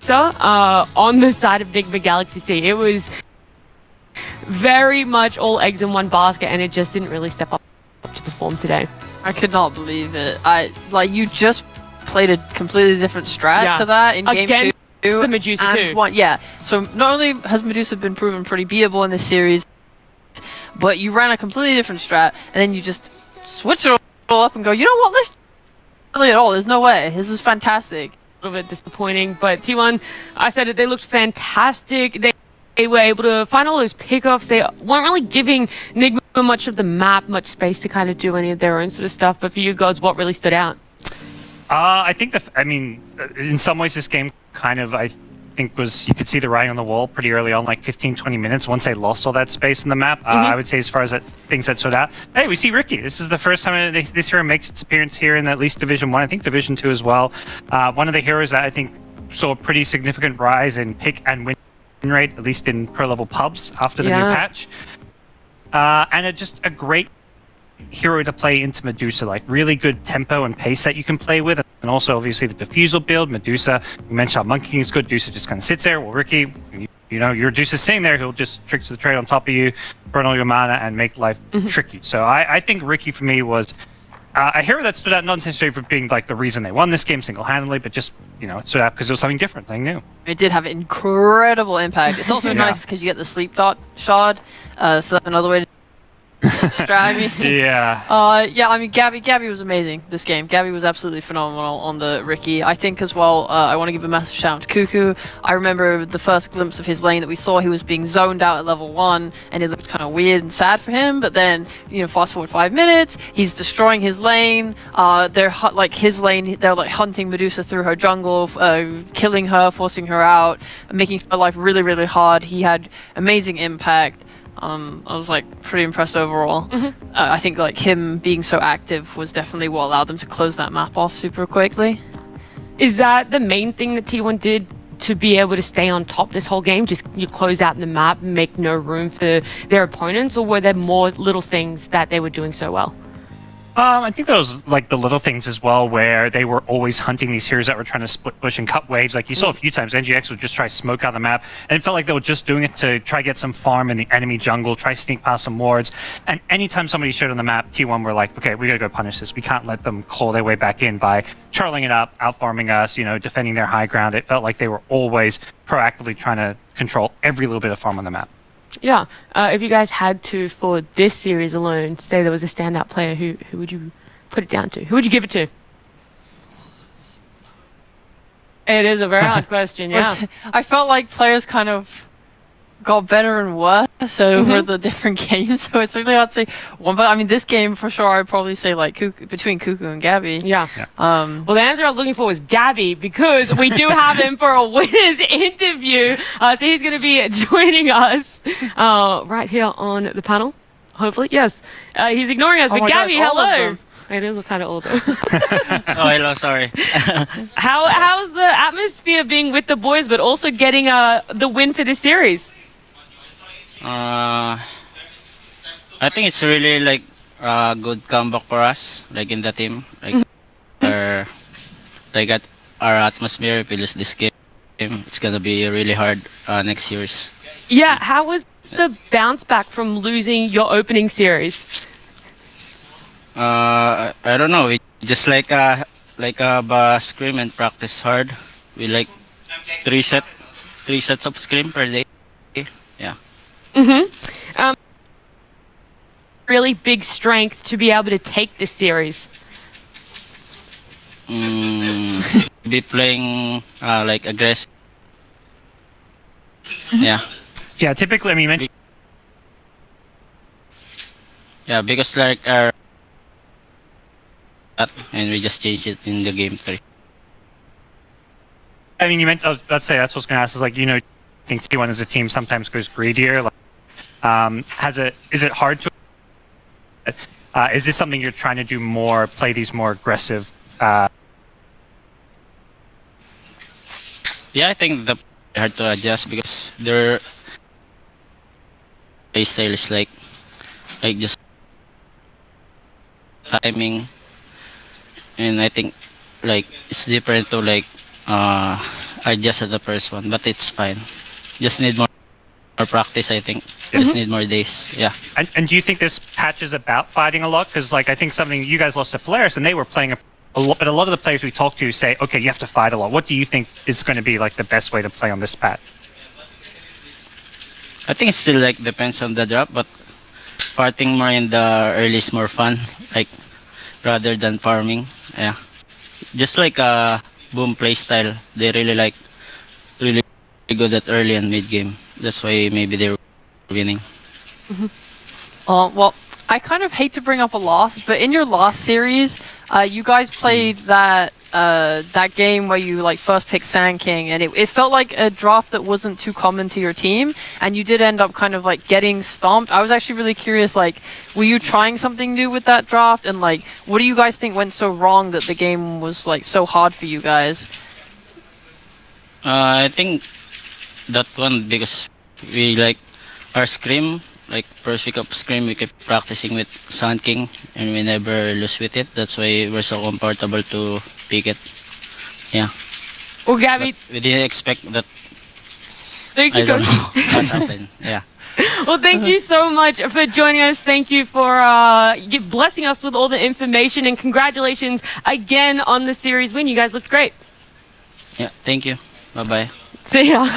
on the side of Nigma Galaxy C. It was very much all eggs in one basket, and it just didn't really step up to the form today. I could not believe it. You just played a completely different strat to that in game 2. The Medusa too. So not only has Medusa been proven pretty beatable in this series, but you ran a completely different strat, and then you just switch it all up and go, you know what, this really at all, there's no way, this is fantastic. A little bit disappointing, but T1, I said it, they looked fantastic. They were able to find all those pickoffs. They weren't really giving Nigma much of the map, much space to kind of do any of their own sort of stuff, but for you guys, what really stood out? I think in some ways this game kind of, I think you could see the writing on the wall pretty early on, like 15-20 minutes once they lost all that space in the map. I would say as far as things that stood out, hey, we see Ricky. This is the first time this hero makes its appearance here in at least Division 1, I think Division 2 as well. One of the heroes that I think saw a pretty significant rise in pick and win rate, at least in pro level pubs after the new patch. And just a great hero to play into Medusa, like really good tempo and pace that you can play with, and also obviously the defusal build. Medusa, you mentioned how Monkey King is good. Medusa just kind of sits there. Well, Ricky, your Medusa's sitting there, he'll just trick to the trade on top of you, burn all your mana, and make life tricky. So I think Ricky for me was a hero that stood out, not necessarily for being like the reason they won this game single-handedly, but just it stood out because it was something different, something new. It did have incredible impact. It's also nice because you get the sleep dot shard, so that's another way to Gabby was amazing this game. Gabby was absolutely phenomenal on the Ricky. I think as well, I want to give a massive shout out to Cuckoo. I remember the first glimpse of his lane that we saw, he was being zoned out at level 1, and it looked kind of weird and sad for him, but then, fast forward 5 minutes, he's destroying his lane, they're hunting Medusa through her jungle, killing her, forcing her out, making her life really, really hard. He had amazing impact. I was pretty impressed overall. I think him being so active was definitely what allowed them to close that map off super quickly. Is that the main thing that T1 did to be able to stay on top this whole game? Just you closed out the map and make no room for their opponents, or were there more little things that they were doing so well? I think that was the little things as well, where they were always hunting these heroes that were trying to split push and cut waves. Like you saw a few times, NGX would just try to smoke out the map, and it felt like they were just doing it to try to get some farm in the enemy jungle, try to sneak past some wards. And anytime somebody showed on the map, T1 were like, okay, we gotta go punish this. We can't let them claw their way back in by charling it up, out-farming us, defending their high ground. It felt like they were always proactively trying to control every little bit of farm on the map. Yeah. If you guys had to, for this series alone, say there was a standout player, who would you put it down to? Who would you give it to? It is a very hard question, yeah. I felt like players kind of got better and worse over the different games, so it's really hard to say one. But I mean, this game for sure, I'd probably say like between Cuckoo and Gabby. Yeah. Well, the answer I was looking for was Gabby because we do have him for a winners interview. So he's going to be joining us right here on the panel. Hopefully, yes. He's ignoring us, but Gabby, hello. It is kind of older. hello, sorry. How's the atmosphere being with the boys, but also getting the win for this series? I think it's really like a good comeback for us, like in the team. Like, at our atmosphere, if we lose this game, it's gonna be really hard next year's. Yeah, how was the bounce back from losing your opening series? I don't know. We just like scrim and practice hard. We like three sets of scrim per day. Yeah. Really big strength to be able to take this series. Be playing like aggressive. Yeah. Yeah, typically, I mean, you mentioned. Yeah, because like our and we just changed it in the game 3. I mean, you meant. I was about to say that's what I was going to ask. Is like, you know, I think T1 as a team sometimes goes greedier. Like, is it hard to? Is this something you're trying to do more? Play these more aggressive. Yeah, I think the hard to adjust because their play style is like just timing, and I think like it's different to like adjust at the first one, but it's fine. Just need more practice, I think. Just need more days. Yeah. And do you think this patch is about fighting a lot? Because like I think something you guys lost to Polaris and they were playing a lot, but a lot of the players we talk to say, okay, you have to fight a lot. What do you think is going to be like the best way to play on this patch? I think it still like depends on the drop, but fighting more in the early is more fun, like rather than farming. Yeah. Just like boom play style, they really good at early and mid game. That's why maybe they're winning. Well, I kind of hate to bring up a loss, but in your last series, you guys played that game where you like first picked Sand King, and it felt like a draft that wasn't too common to your team, and you did end up kind of like getting stomped. I was actually really curious, like, were you trying something new with that draft, and like, what do you guys think went so wrong that the game was like so hard for you guys? I think that one because we like our scrim, like first week of scrim, we kept practicing with Sand King and we never lose with it. That's why we're so comfortable to pick it. Yeah. Well, Gabby, but we didn't expect that. Thank you. I don't know what happened. Yeah. Well, thank you so much for joining us. Thank you for blessing us with all the information, and congratulations again on the series win. You guys looked great. Yeah. Thank you. Bye bye. See ya.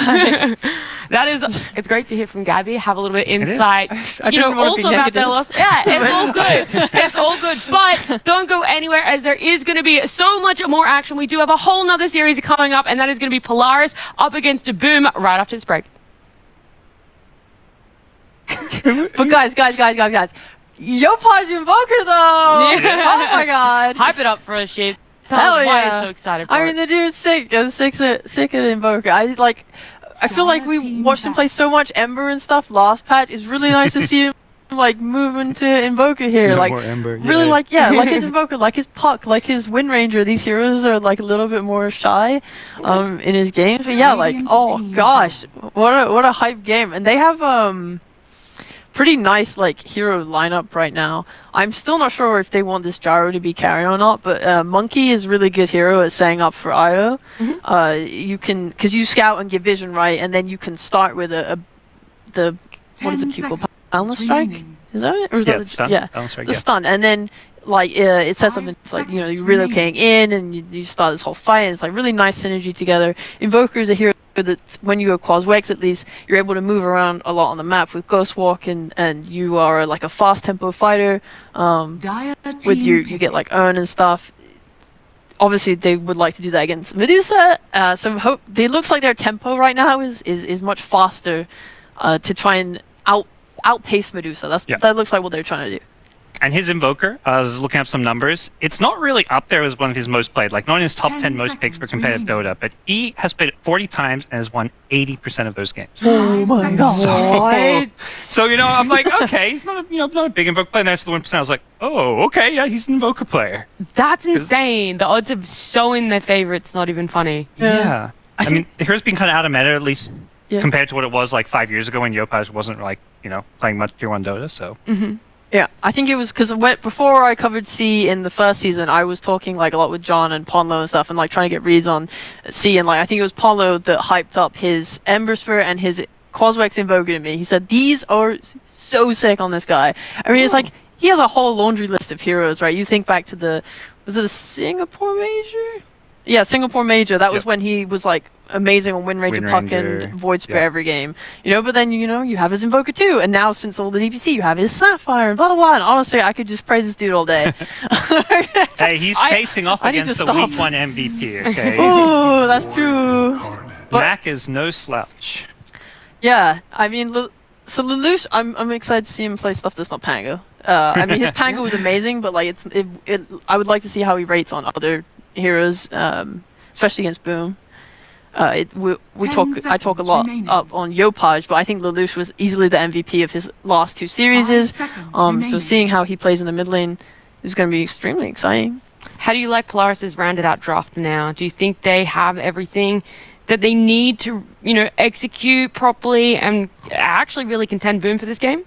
It's great to hear from Gabby, have a little bit of insight. Also about their loss. Yeah, it's all good. It's all good. But don't go anywhere, as there is going to be so much more action. We do have a whole nother series coming up, and that is going to be Polaris up against a Boom right after this break. But guys, Yopaj Invoker though! Yeah. Oh my god! Hype it up for us, Sheep. Hell why yeah! I'm so excited for I mean, the dude's sick at Invoker. I feel like we watched him play so much Ember and stuff last patch. It's really nice to see him like move into Invoker here. Like more Ember, really like his Invoker, like his Puck, like his Wind Ranger. These heroes are like a little bit more shy in his games. But yeah, like oh gosh, what a hype game. And they have pretty nice like hero lineup right now. I'm still not sure if they want this Gyro to be carry or not, but Monkey is really good hero at setting up for IO. You can, because you scout and get vision right, and then you can start with the what is it, pupil boundless strike? Is that it? Or is that the stun, and then like it says something like, you know, you're relocating in and you start this whole fight, and it's like really nice synergy together. Invoker is a hero that when you go Quas Wex, at least you're able to move around a lot on the map with Ghost Walk, and you are like a fast tempo fighter. With you get like Urn and stuff. Obviously, they would like to do that against Medusa. So it looks like their tempo right now is much faster to try and outpace Medusa. That looks like what they're trying to do. And his Invoker, I was looking up some numbers, it's not really up there as one of his most played, like not in his top 10 most picks for competitive Dota, but he has played it 40 times and has won 80% of those games. Oh my god. So, I'm like, okay, he's not a big Invoker player, and that's the 1%. I was like, oh, okay, yeah, he's an Invoker player. That's insane. The odds of showing their favorite's not even funny. Yeah. I mean, the hero's been kind of out of meta, at least compared to what it was like 5 years ago when Yopaj wasn't like, playing much Tier 1 Dota, so. Mm-hmm. Yeah, I think it was because before I covered C in the first season, I was talking like a lot with John and Ponlo and stuff, and like trying to get reads on C, and like I think it was Ponlo that hyped up his Ember Spirit and his Quaswex Invoker to me. He said these are so sick on this guy. I mean, it's like he has a whole laundry list of heroes, right? You think back to was it the Singapore Major? Yeah, Singapore Major. That was when he was like amazing on Wind Ranger, Puck, and Void Spirit every game. But then you have his Invoker too, and now since all the DPC, you have his Sapphire and blah blah blah. And honestly, I could just praise this dude all day. Hey, he's facing off against the Week 1 MVP. Okay. Ooh, that's true. Mac is no slouch. Yeah, I mean, so Lelouch, I'm excited to see him play stuff that's not Pango. I mean, his Pango was amazing, but like I would like to see how he rates on other heroes, especially against Boom. I talk a lot up on Yopaj, but I think Lelouch was easily the MVP of his last two series. So seeing how he plays in the mid lane is going to be extremely exciting. How do you like Polaris' rounded out draft now? Do you think they have everything that they need to, execute properly and actually really contend Boom for this game?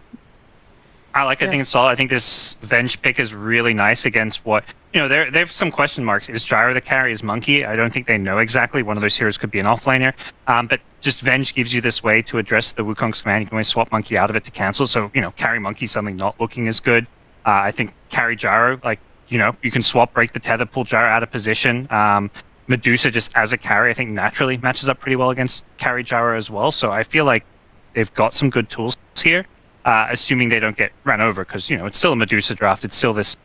I think it's solid. I think this Venge pick is really nice against what, they have some question marks. Is Gyro the carry? Is Monkey? I don't think they know exactly. One of those heroes could be an offlaner. But just Venge gives you this way to address the Wukong's command. You can always swap Monkey out of it to cancel. So, carry Monkey suddenly not looking as good. I think carry Gyro, you can swap, break the tether, pull Gyro out of position. Medusa just as a carry, I think naturally matches up pretty well against carry Gyro as well. So I feel like they've got some good tools here. Assuming they don't get ran over, because it's still a Medusa draft. It's still this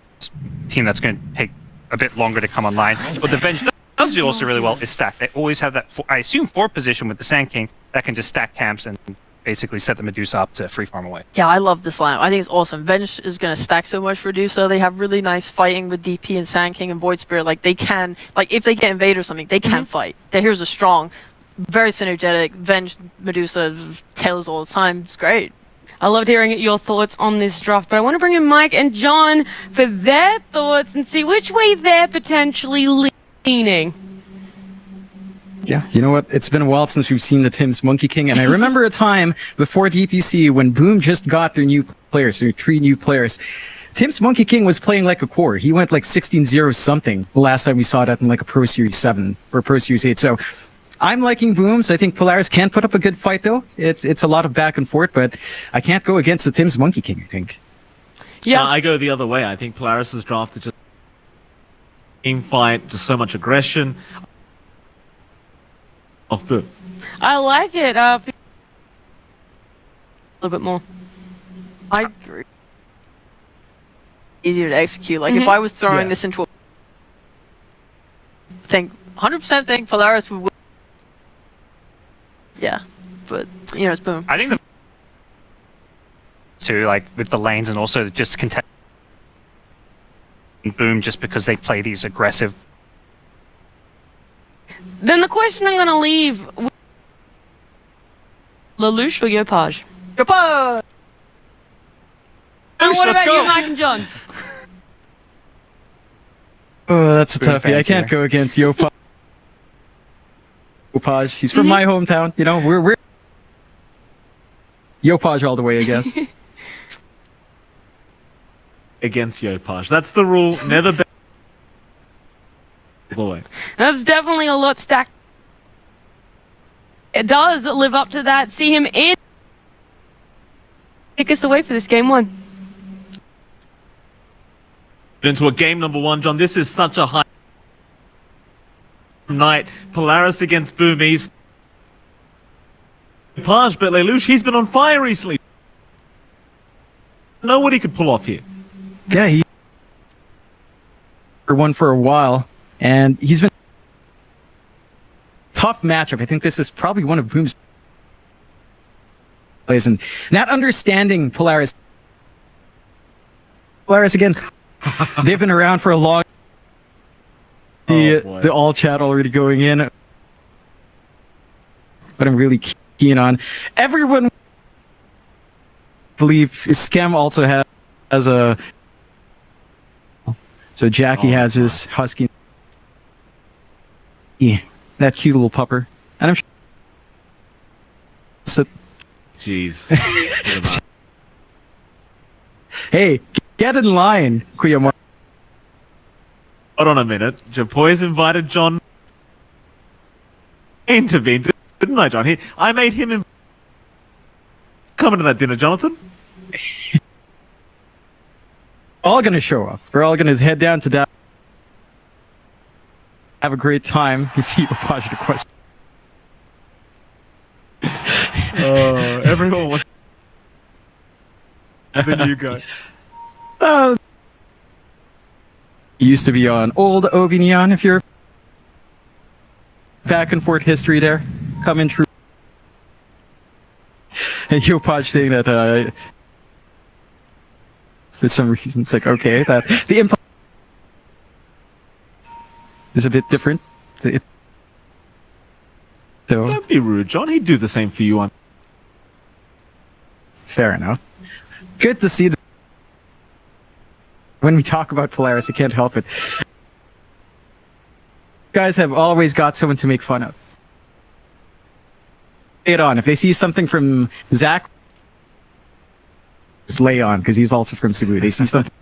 team that's going to take a bit longer to come online. But the Venge does do also really well is stack. They always have that, I assume, 4 position with the Sand King that can just stack camps and basically set the Medusa up to free farm away. Yeah, I love this lineup. I think it's awesome. Venge is going to stack so much for Medusa. They have really nice fighting with DP and Sand King and Void Spirit. Like they can, if they get invade or something, they can fight. Their heroes are strong, very synergetic. Venge, Medusa, tails all the time. It's great. I loved hearing your thoughts on this draft, but I want to bring in Mike and John for their thoughts and see which way they're potentially leaning. Yeah, you know what? It's been a while since we've seen the Tim's Monkey King, and I remember a time before DPC when Boom just got their new players, their 3 new players. Tim's Monkey King was playing like a core. He went like 16-0 something the last time we saw that in like a Pro Series 7 or Pro Series 8. So I'm liking Booms. I think Polaris can put up a good fight, though. It's a lot of back and forth, but I can't go against the Tim's Monkey King, I think. Yeah, I go the other way. I think Polaris' draft is just team fight, just so much aggression. Of Boom. I like it. A little bit more. I agree. Easier to execute. Like if I was throwing this into a 100% think Polaris would. Yeah, but it's Boom. I think too, with the lanes and also just contest Boom, just because they play these aggressive. Then the question I'm going to leave with Lelouch or Yopaj? Yopaj! And what about you, Mike and John? Oh, that's a Boom toughie. I can't go against Yopaj. Yopaj. He's from my hometown. We're Yopaj all the way, I guess. Against Yopaj. That's the rule. Never bet. All the way. That's definitely a lot stacked. It does live up to that. See him in. Take us away for this game 1. Into a game number 1, John. This is such a high night. Polaris against Boomies. Paj, but Lelouch, he's been on fire recently. Know what he could pull off here. Yeah, he one for a while, and he's been tough matchup. I think this is probably one of Boom's and not understanding Polaris. Polaris again. They've been around for a long. The all chat already going in, but I'm really keen on everyone. I believe Scam also has a. So Jackie has his husky. Yeah, that cute little pupper, and I'm. So. Jeez. Hey, get in line, Kuyamar. Hold on a minute. Japoy's invited John. Intervened, didn't I, John? I made him come to that dinner, Jonathan. All gonna show up. We're all gonna head down to that. Have a great time. You see a positive question. Everyone was. Then you go. Used to be on old Obi Neon, if you're back and forth history there. Coming true. And Yopaj saying that for some reason it's like, okay, that the info is a bit different. So Don't be rude, John. He'd do the same for you. Fair enough. Good to see that. When we talk about Polaris, I can't help it. You guys have always got someone to make fun of. Lay it on. If they see something from Zach, just lay on, because he's also from Cebu. They see something.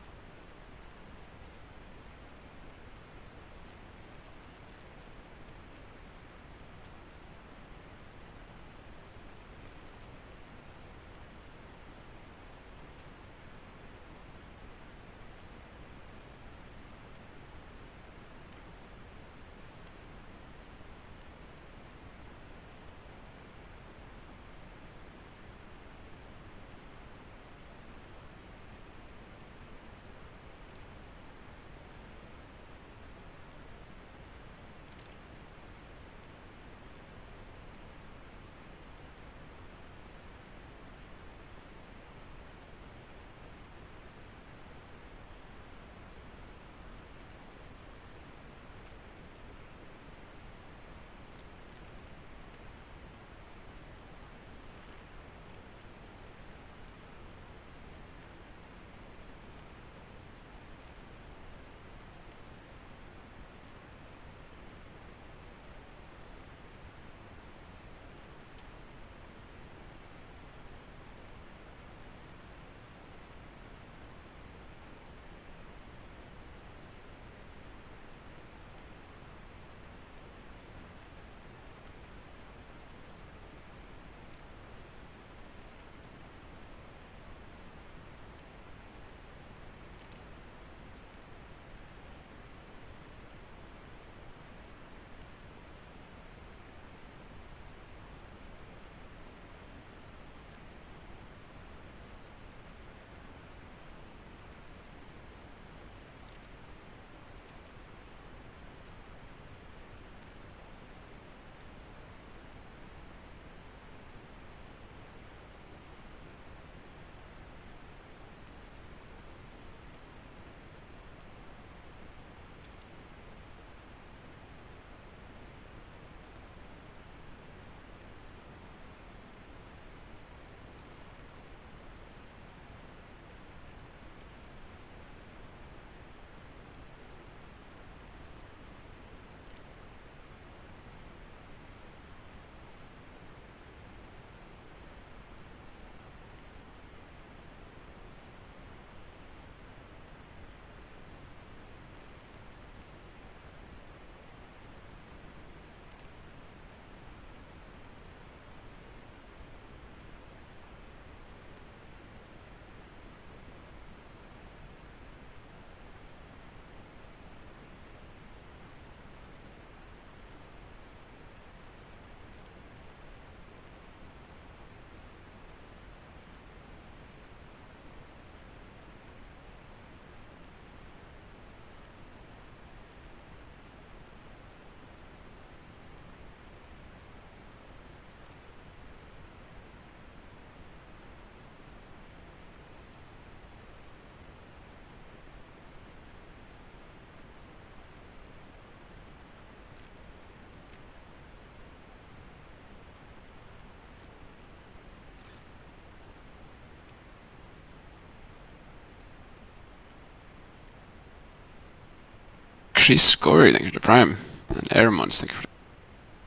She's Corey, thank you for the Prime. And Airmons, thank you for the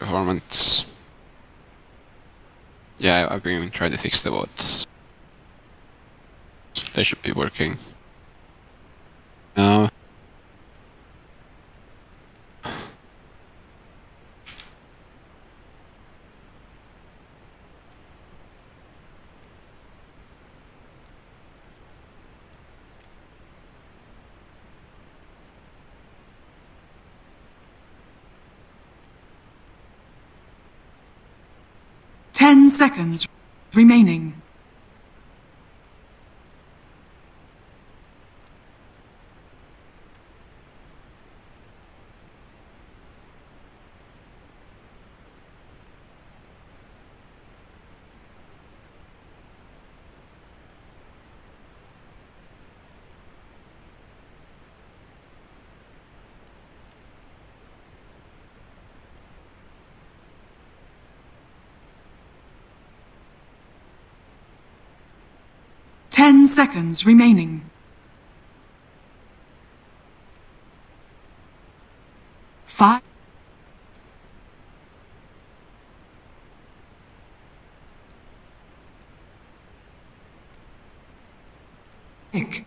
performance. Yeah, I've been trying to fix the bots. They should be working. Now. 10 seconds remaining. Ten seconds remaining. 5. Pick.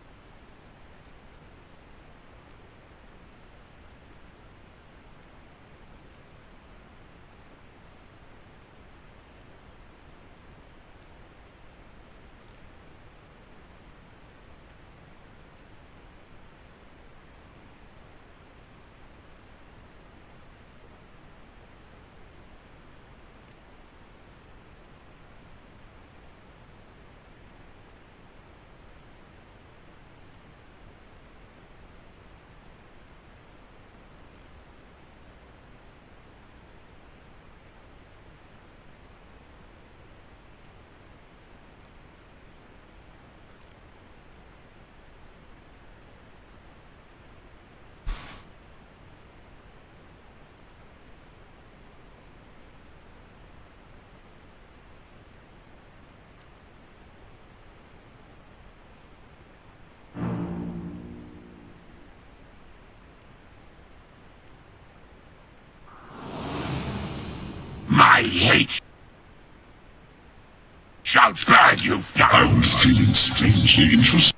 My hate shall burn you down. I was feeling strangely interested.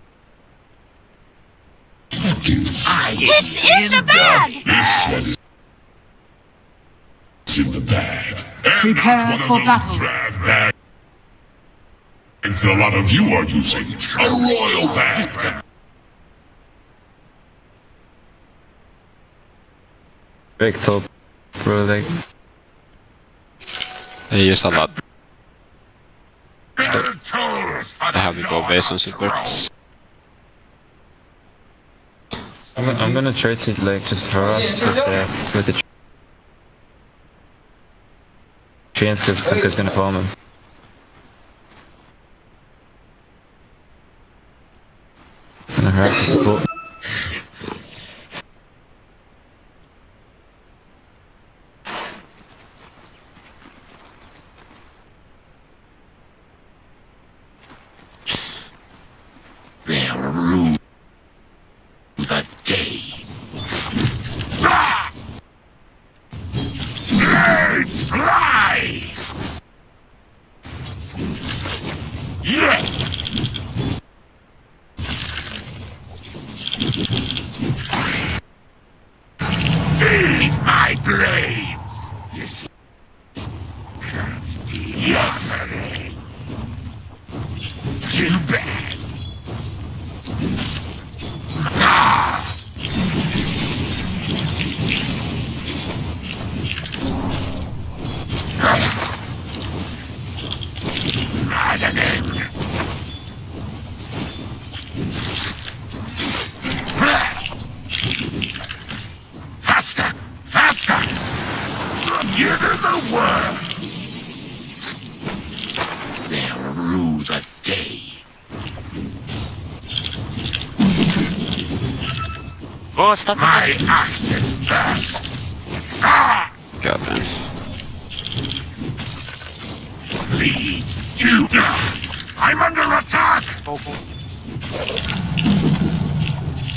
It's in the bag! This one is in the bag. Prepare for battle. Bags a lot of you are using a royal bag. Big top, bro, like. They use a lot. I have to go based on supports. I'm gonna try to like just harass with the chains because Kuka's gonna farm him. Gonna harass the support. They'll rue the day. Let's fly! Yes! Feed my blades! This can't be yes! Too bad! Maddening! Faster! Faster! Give him the word! They'll rue the day. My axe is thirst! Ah! God, man. Please, do not! I'm under attack!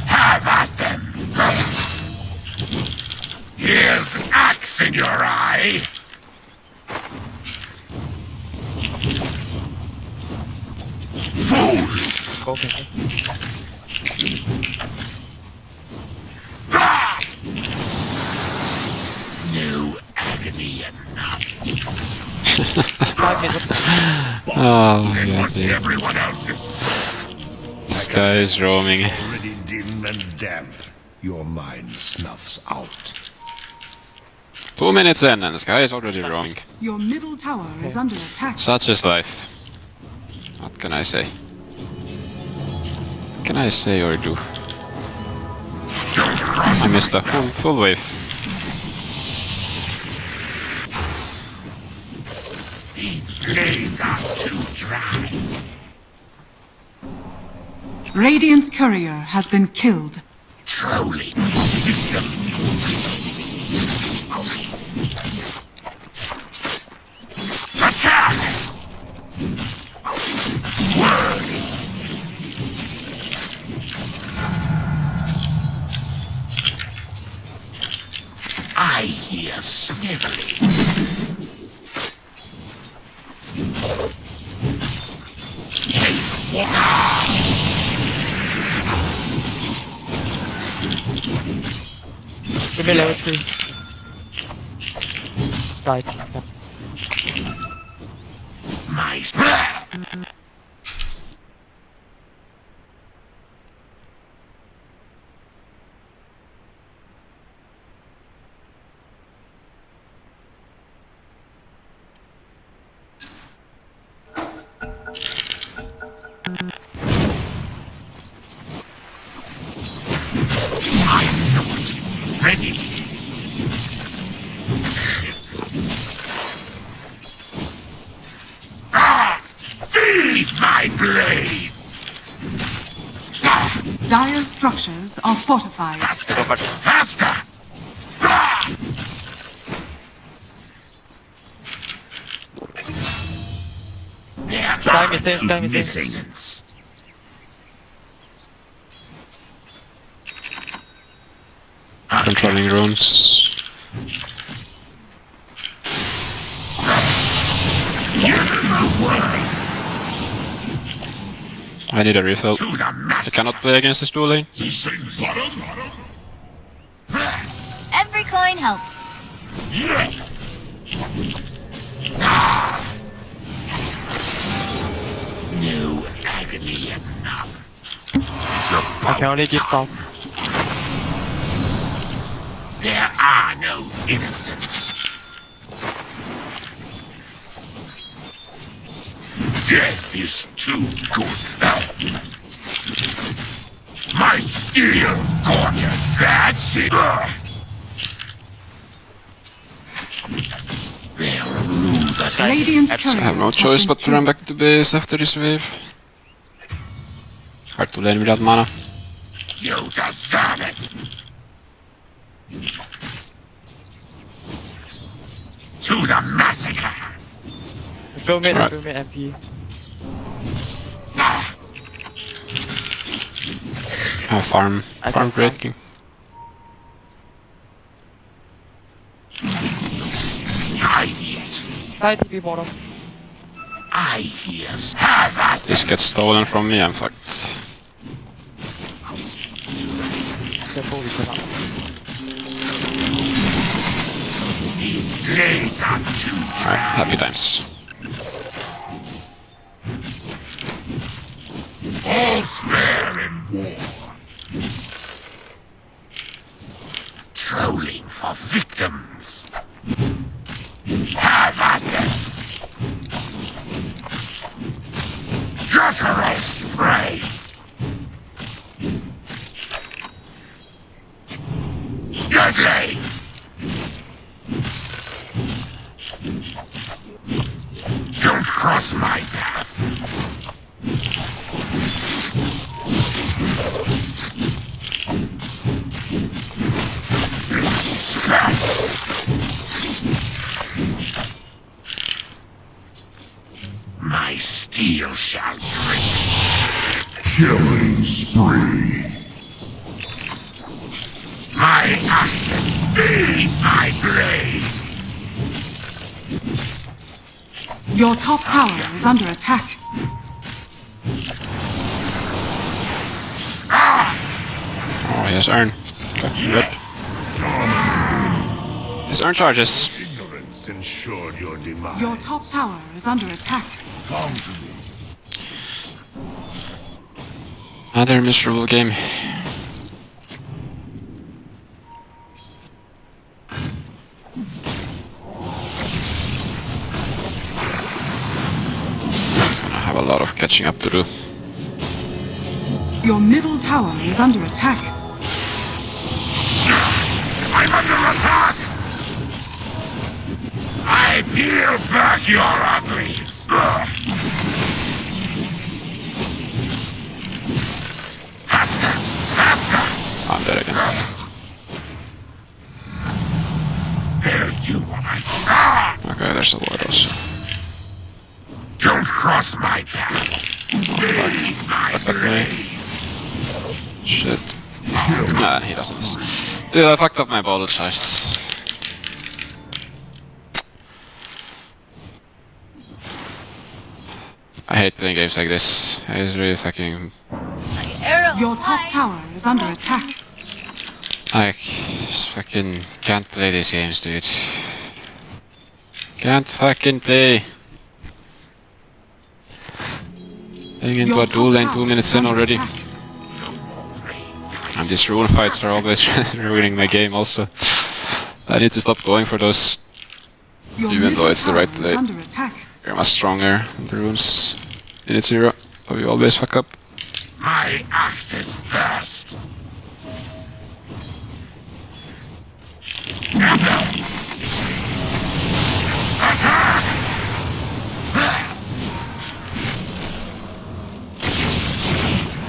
Have at them! Here's axe in your eye. Fool! No agony enough. Oh, yeah, What's dude. everyone else's? This guy is roaming. Already dim and damp. Your mind snuffs out. 2 minutes in and this guy is already roaming. Your middle tower is under attack. Such is life. What can I say? What can I say or do? I missed a full wave. These blades are too dry. Radiant's courier has been killed. Trolling victim. Attack! Whirling. I hear sniveling. Give me level 3. Die, stop. My I'm not ready. Feed my blades! Dire's structures are fortified. Faster! Faster! Sky missing. Controlling runes. I need a refill. I cannot play against this dual lane. Every coin helps. Yes! No agony enough. It's I can only give some. There are no innocents. Death is too good. My steel gorgeous. That's it. Radiant's I courier have no has choice been but to run back to base after this wave. Hard to lane without mana. You deserve it. To the massacre. Fill me, Alright. fill me MP. Farm I can Great farm. King. Try TP bottom. I hear have at This gets stolen from me, I'm fucked. Careful, we cannot. these blades are too Alright, happy times. all fair in war. Trolling for victims. Have at them. Guttural spray. Deadly. Don't cross my path. My steel shall drink. Killing spree. My My axes be my blade. Your top tower is under attack. Oh, he has Urn. Okay, good. His Urn charges. Ignorance ensured your demise. Your top tower is under attack. Come to me. Another miserable game. Gonna have a lot of catching up to do. Your middle tower is under attack. I'm under attack! I peel back your arteries! Faster! Faster! I'm dead again. They'll do what I say! Okay, there's a ward also. Don't cross my path! Leave my Fuck that guy. blade! Shit. Nah, he doesn't. Dude, I fucked up my bottle size. I hate playing games like this. It's really fucking... Your top tower is under attack. Like, just fucking can't play these games, dude. Can't fucking play. Getting into a duel lane 2 minutes in already. And these rune fights are always ruining my game also. I need to stop going for those. Even though it's the right play. You're much stronger than the runes in its zero, but we always fuck up. My axe is thirst! Attack!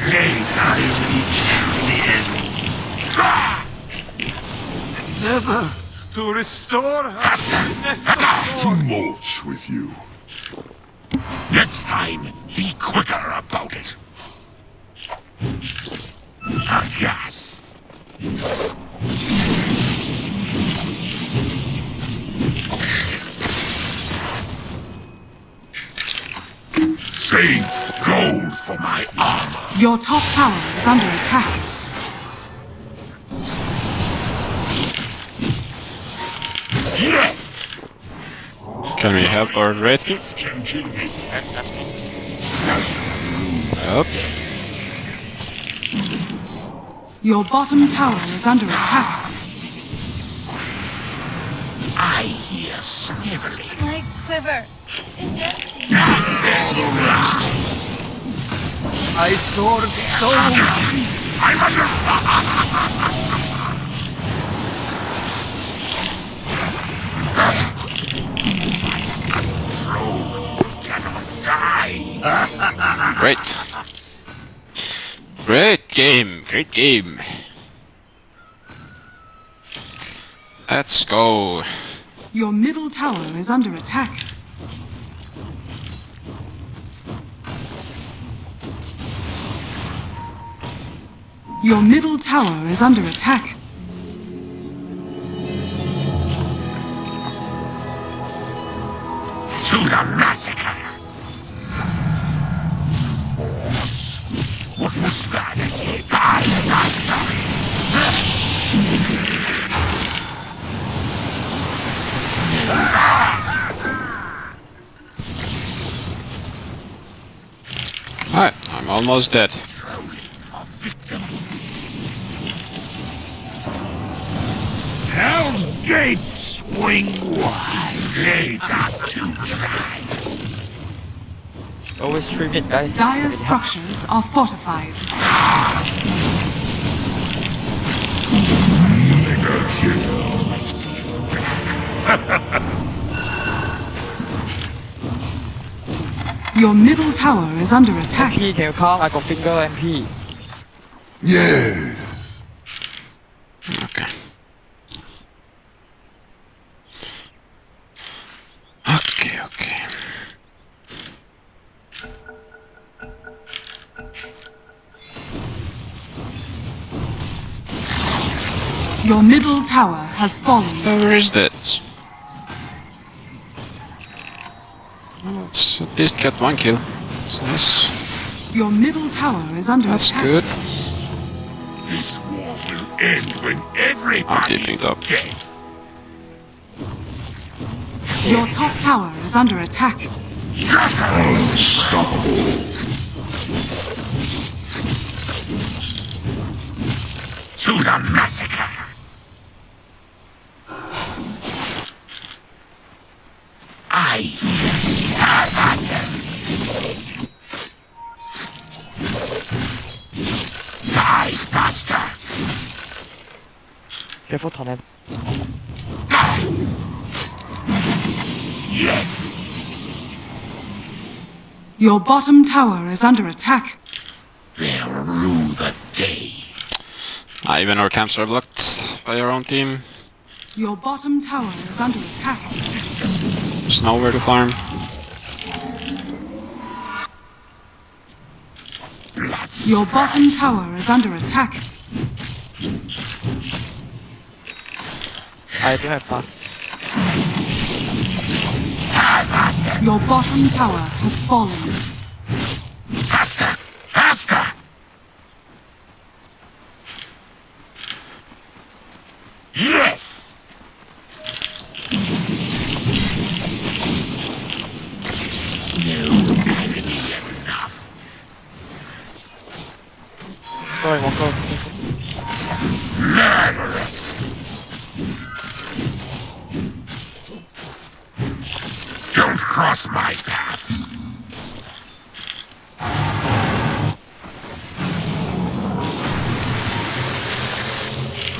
Blades are reach the end. Never to restore her. To mulch with you. Next time, be quicker about it. Aghast. Save gold for my armor. Your top tower is under attack. Yes! Can we help our raid king? Yep. Your bottom tower is under attack. I hear sniveling. My quiver is empty. I soared so high. I'm under. Rogue cannot die. Great. Great game. Great game. Let's go. Your middle tower is under attack. Your middle tower is under attack. To the massacre. What was that? Die, master. Alright, I'm almost dead. Hell's gates swing wide. Blades are too dry. Always stream it, guys. Dire structures are fortified. Your middle tower is under attack. MP, can you come? I got finger MP. Yes. Okay. Okay. Your middle tower has fallen. Where is that? Well, it's at least got 1 kill. That's nice. Your middle tower is under That's attack. good. This war will end when I'm everybody keeping is top. dead. Your top tower is under attack. Unstoppable. To the massacre. I stab at them. Die faster. Careful, Tony. Yes. Your bottom tower is under attack. They'll rule the day. Even our camps are blocked by our own team. Your bottom tower is under attack. There's nowhere to farm. Your bottom tower is under attack. I do have pass. Your bottom tower has fallen. Faster! Faster! Yes! No agony enough. Going, one go. Murderous! Don't cross my path.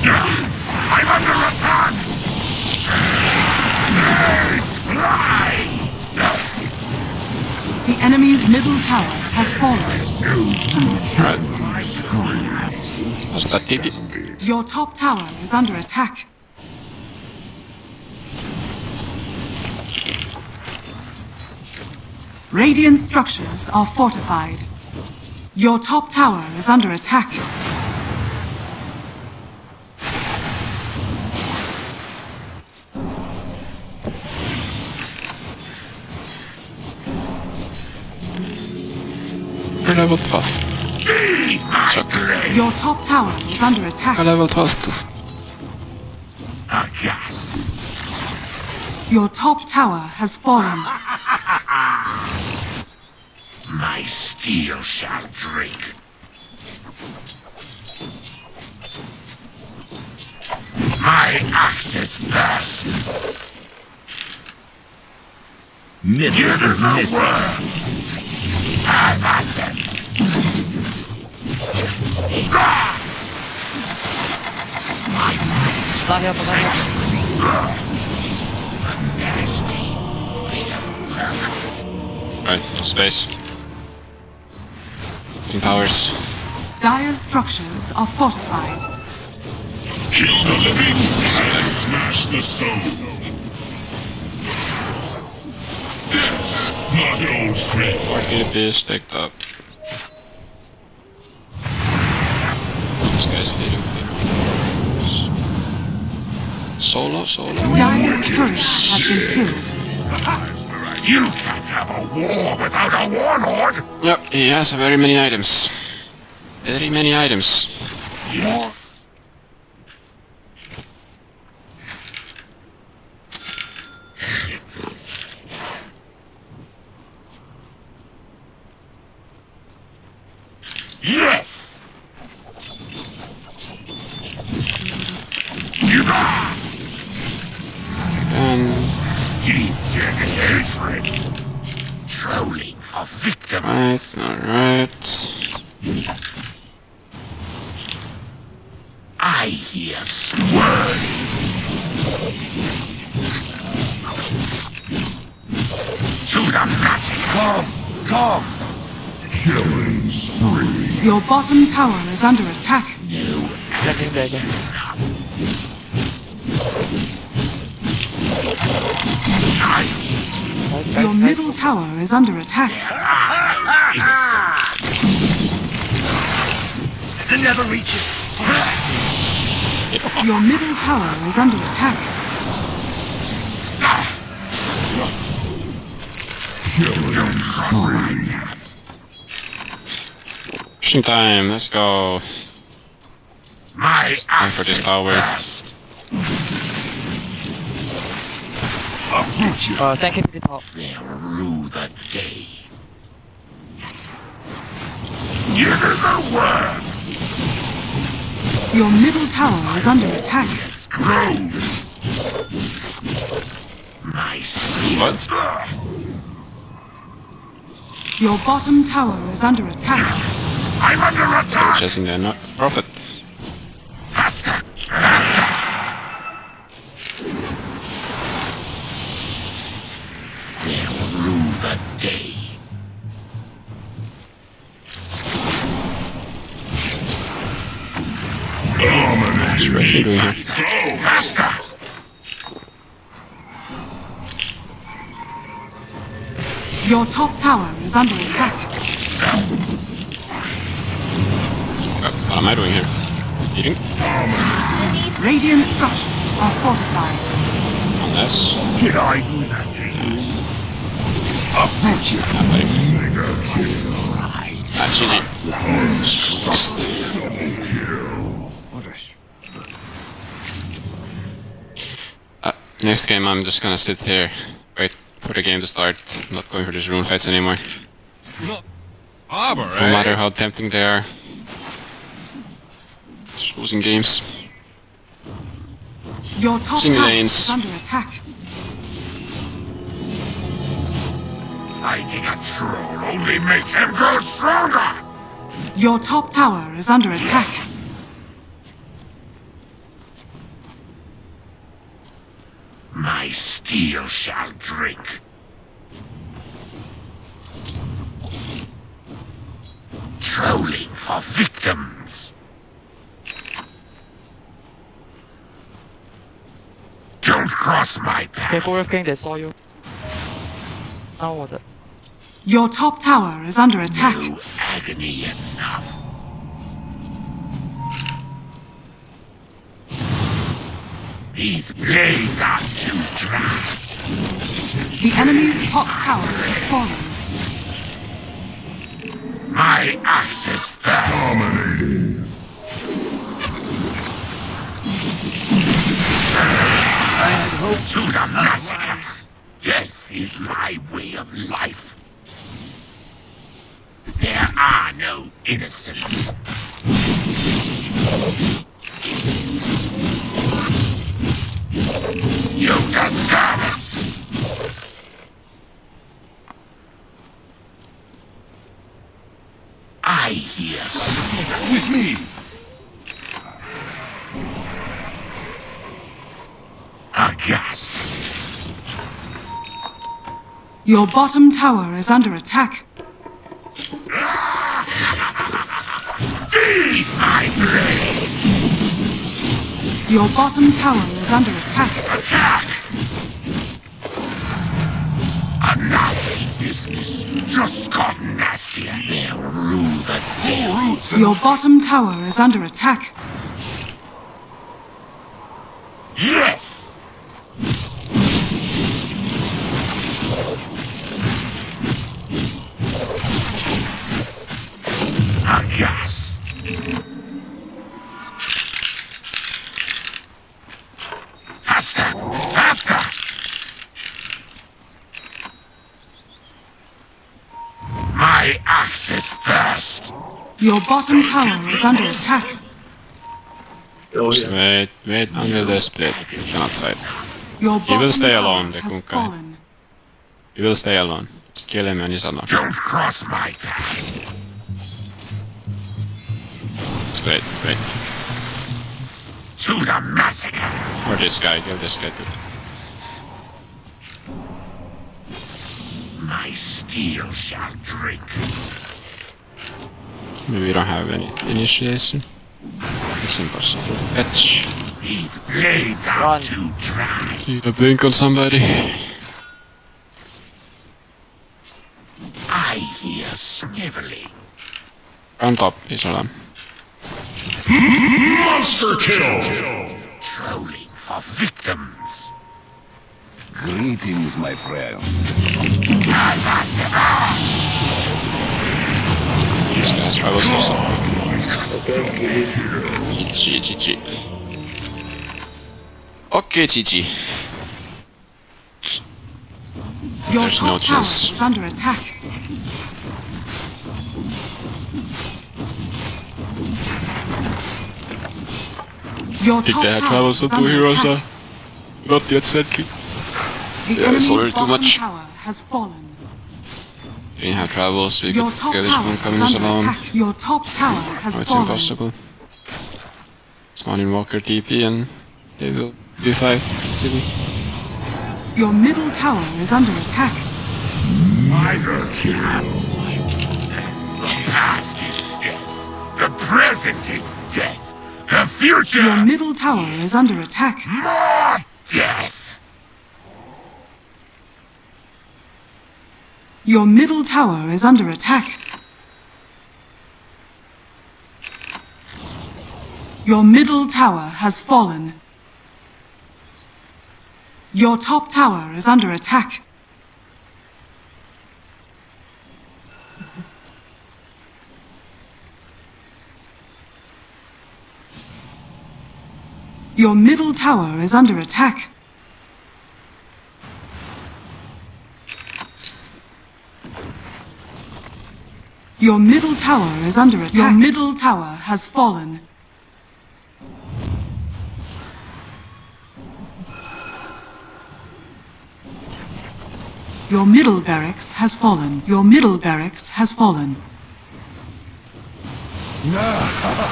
I'm under attack! Fly! The enemy's middle tower has fallen. Alright. How's that TP? Your top tower is under attack. Radiant structures are fortified. Your top tower is under attack. We're level 12. It's okay. Your top tower is under attack. We're level 12 too. Your top tower has fallen. My steel shall drink. My axes thirst. Middle is missing. Have at them. Not here, not here. Nasty bit of work. Right, space. In towers. Dire's structures are fortified. Kill the living and smash the stone. Yes, my old friend. TP is stacked up. This guy's hitting me. Solo. Dire's courier has been killed. You can't have a war without a warlord. Yep, he has very many items. Very many items. Yes. Yes. And Steeped in hatred. Trolling for victims. alright. I hear swirling. To the massacre. Come. Killing spree. Your bottom tower is under attack. No. Let him there again. Your middle tower is under attack. It never reaches. Hit Your middle tower is under attack. Pushing time, let's go. Time for this tower. Thank you for the top. They'll rue the day. Give it the word. Your middle tower is under attack. What? Your bottom tower is under attack. I'm under attack. Chasing the profit. Faster, faster. They'll rue the day. What's Wrestling doing here? Faster. Your top tower is under attack. What am I doing here? Eating? Radiant structures are fortified. Unless... Did I do that to you? Approach it. Not like... Ah, cheesy. Next game I'm just gonna sit here, wait for the game to start, not going for these rune fights anymore. No matter how tempting they are. Just losing games. Your top Losing tower lanes. is under attack. Fighting a troll only makes him grow stronger. Your top tower is under attack. My steel shall drink. Trolling for victims. Don't cross my path. Careful with king, they saw you. Now what? Your top tower is under attack. No agony enough. These blades are too dry. The enemy's top tower is fallen. My axe is dominating. To the massacre. Death is my way of life. There are no innocents. You deserve it! I hear something with me. Aghast. Your bottom tower is under attack. Feed my blade! Your bottom tower is under attack. Attack! A nasty business just got nastier. They'll rue the day. Your bottom tower is under attack. Yes! Aghast. Faster! Faster! My axe is burst. Your bottom tower is under attack. Wait, until the split. Cannot fight. Your He will bottom stay tower alone, the has Kunkai. fallen. He will stay alone. Just kill him and he's unlocked. Don't cross my path. Wait. To the massacre. Or this guy, kill this guy too. My steel shall drink. Maybe we don't have any initiation. It's impossible to catch. These blades are too dry. Need a blink on somebody. I hear sniveling. On top, he's alarm. Monster kill! patrolling for victims. Greetings, my friend. This guy's travels also. GG. Okay, GG. Your There's no top tower chance. is under attack. Your Did top they have tower travels is on two under heroes? attack. Not yet, sadly. The Yeah, it's enemy's already too bottom much. tower has fallen. They didn't have travels, we Your could top get this tower one is coming under alone. attack. Your top tower has Oh, it's fallen. impossible. One in Walker TP and they will B5 easily. Your middle tower is under attack. Minor kill. The past is death. The present is death. The future. Your middle tower is under attack. More death. Your middle tower is under attack. Your middle tower has fallen. Your top tower is under attack. Your middle tower is under attack. Your middle tower is under attack. Your middle tower has fallen. Your middle barracks has fallen. Your middle barracks has fallen.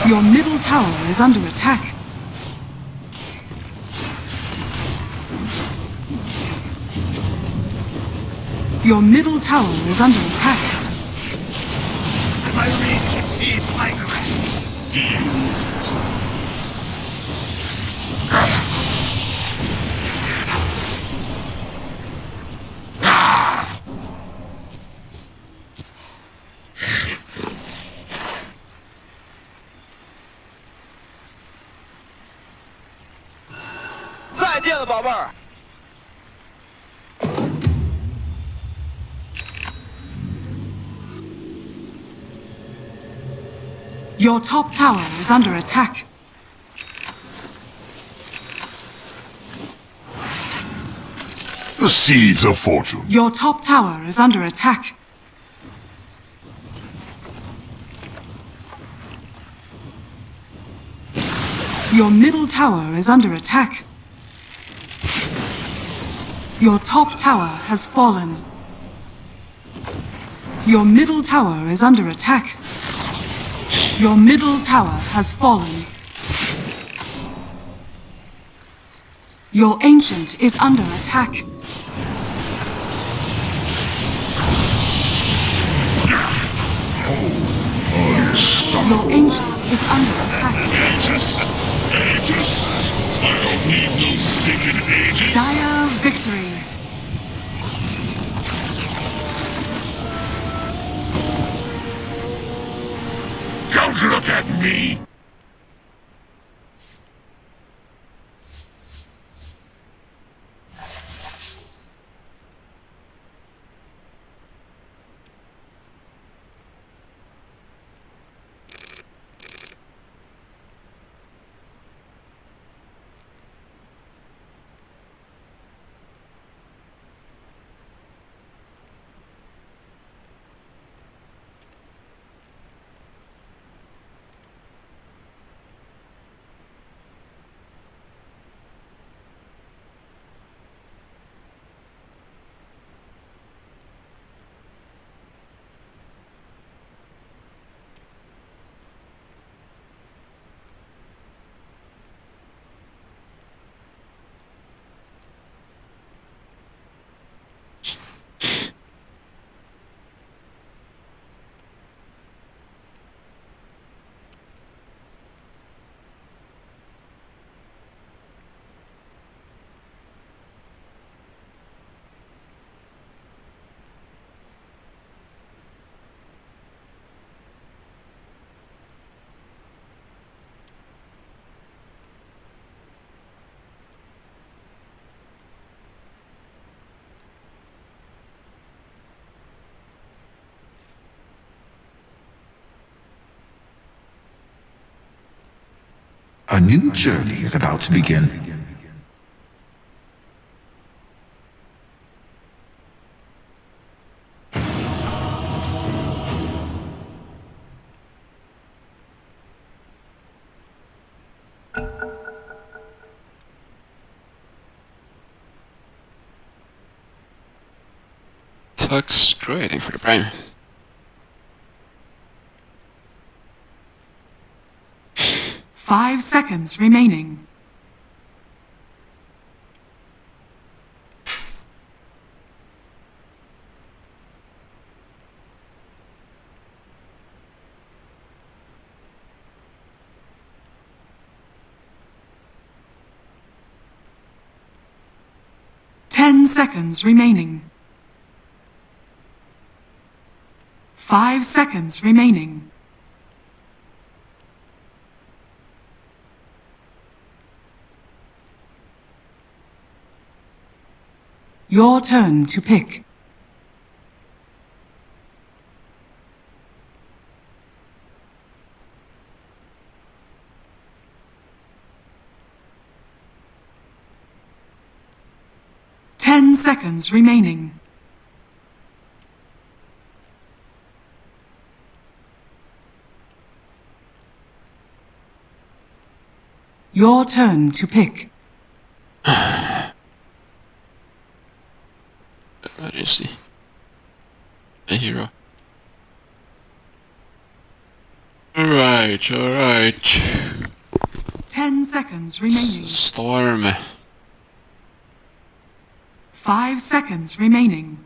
Your middle tower is under attack. Your middle tower is under attack. My reach exceeds my grasp. Deal with it. Your top tower is under attack. The seeds of fortune. Your top tower is under attack. Your middle tower is under attack. Your top tower has fallen. Your middle tower is under attack. Your middle tower has fallen. Your ancient is under attack. Your ancient is under attack. Aegis! I don't need no stinking Aegis! Dire victory. Don't look at me! A new journey is about to begin. Tuck's creating for the prime. Five seconds remaining. Ten seconds remaining. 5 seconds remaining. Your turn to pick. Ten seconds remaining. Your turn to pick. Where is he? A hero. Alright. 10 seconds remaining. Storm. 5 seconds remaining.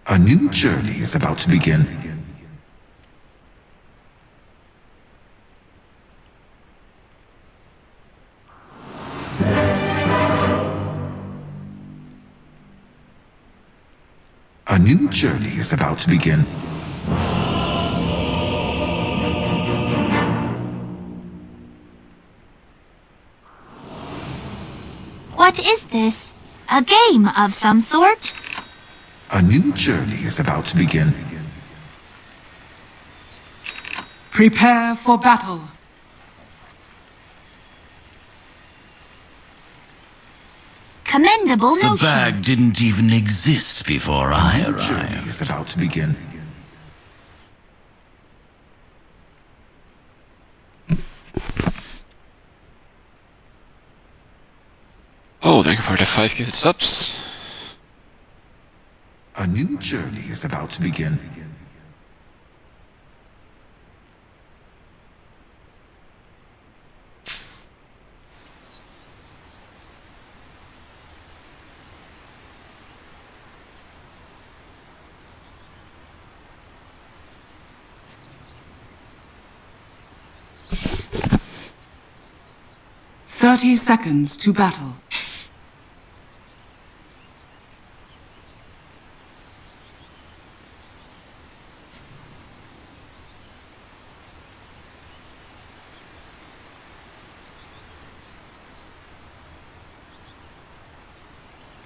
A new journey is about to begin. A new journey is about to begin. What is this? A game of some sort? A new journey is about to begin. Prepare for battle. Commendable The notion. bag didn't even exist before I A new journey arrived. is about to begin. Oh, thank you for the 5 gifted subs. A new journey is about to begin. Thirty seconds to battle.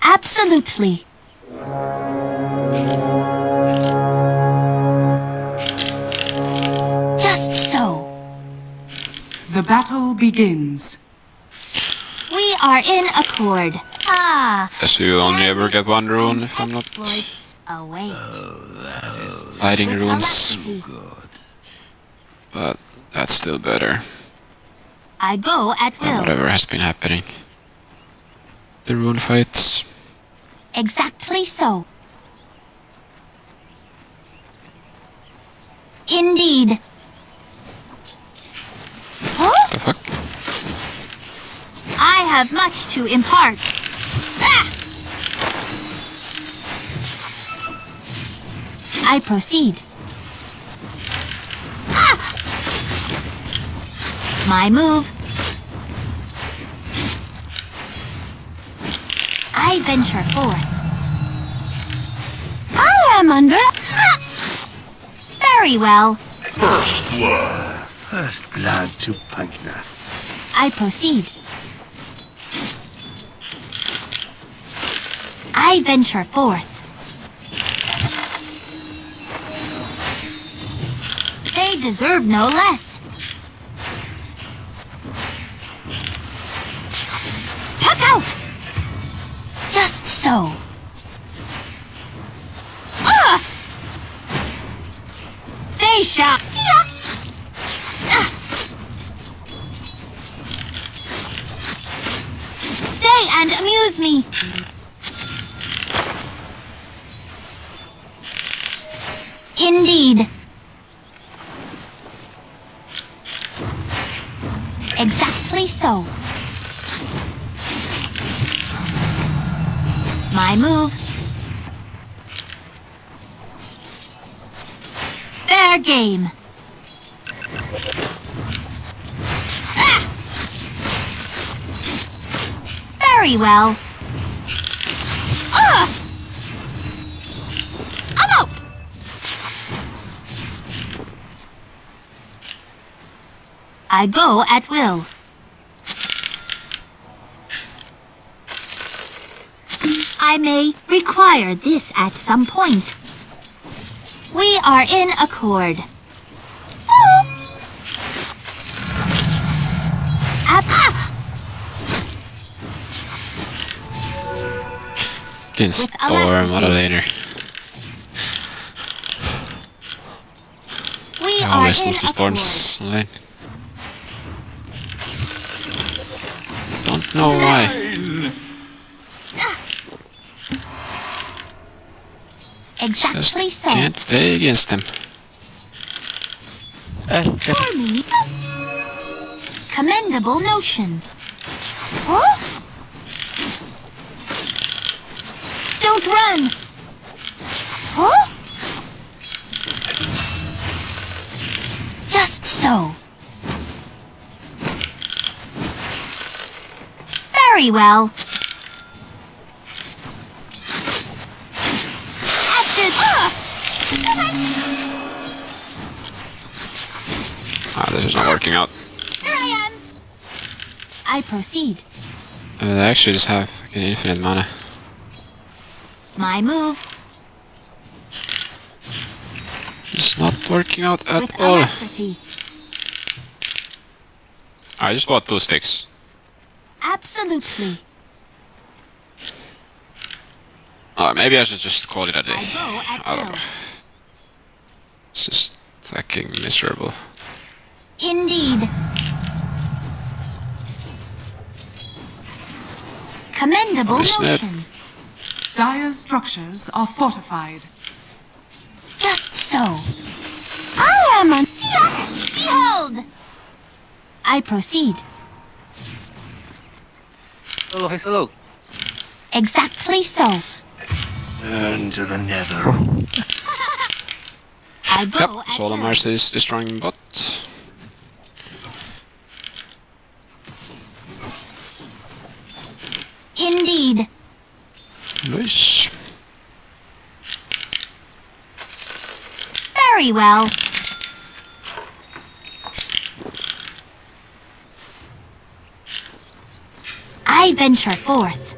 Absolutely. Just so. The battle begins. We are in accord. Ah. Guess we only ever get one rune if I'm not Exploits await. hiding With runes. alacrity. But that's still better I go at than will. whatever has been happening. The rune fights. Exactly so. Indeed. Huh? The fuck? I have much to impart. Ah! I proceed. Ah! My move. I venture forth. I am under... Very well. First blood. First blood to Pugna. I proceed. I venture forth. They deserve no less. Puck out! Just so. Ah! They shall. Stay and amuse me. Indeed. Exactly so. My move. Fair game. Ah! Very well. Ah! I'm out. I go at will. I may require this at some point. We are in accord. Against Storm, what a laner. We I are always in lose to accord. Storms online. Don't know why. Exactly Just so. can't play against them. For me. Commendable notion. Huh? Don't run. Huh? Just so. Very well. This is not working out. Here I am. I proceed. They actually just have fucking infinite mana. My move. It's not working out at With all. alacrity. I just bought 2 sticks. Absolutely. Oh, maybe I should just call it a day. I go at I don't will. know. It's just fucking miserable. Indeed. Commendable Isn't it? notion. Dire's structures are fortified. Just so. I am on. Behold. I proceed. Hello, hey, hello. Exactly so. Burn to the nether. I go Yep, at Solar will. Mars is destroying bot. Indeed. Nice. Very well. I venture forth.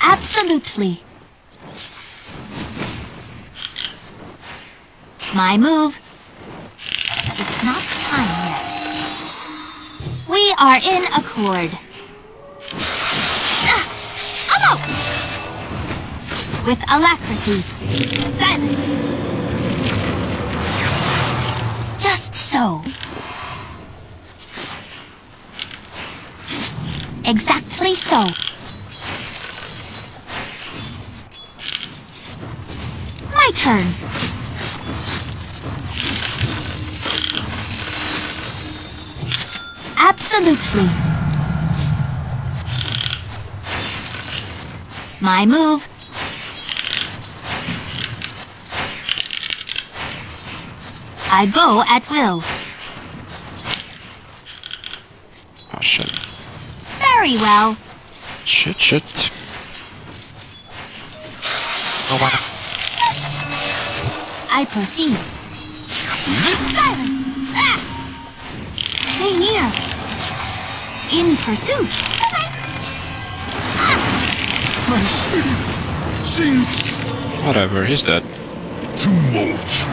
Absolutely. My move. It's not time yet. We are in accord. I'm out! With alacrity. Silence. Just so. Exactly so. My turn. Absolutely. My move. I go at will. Oh shit. Very well. Shit. I proceed. Silence! Ah! Stay near. In pursuit. Whatever, he's dead. Too much.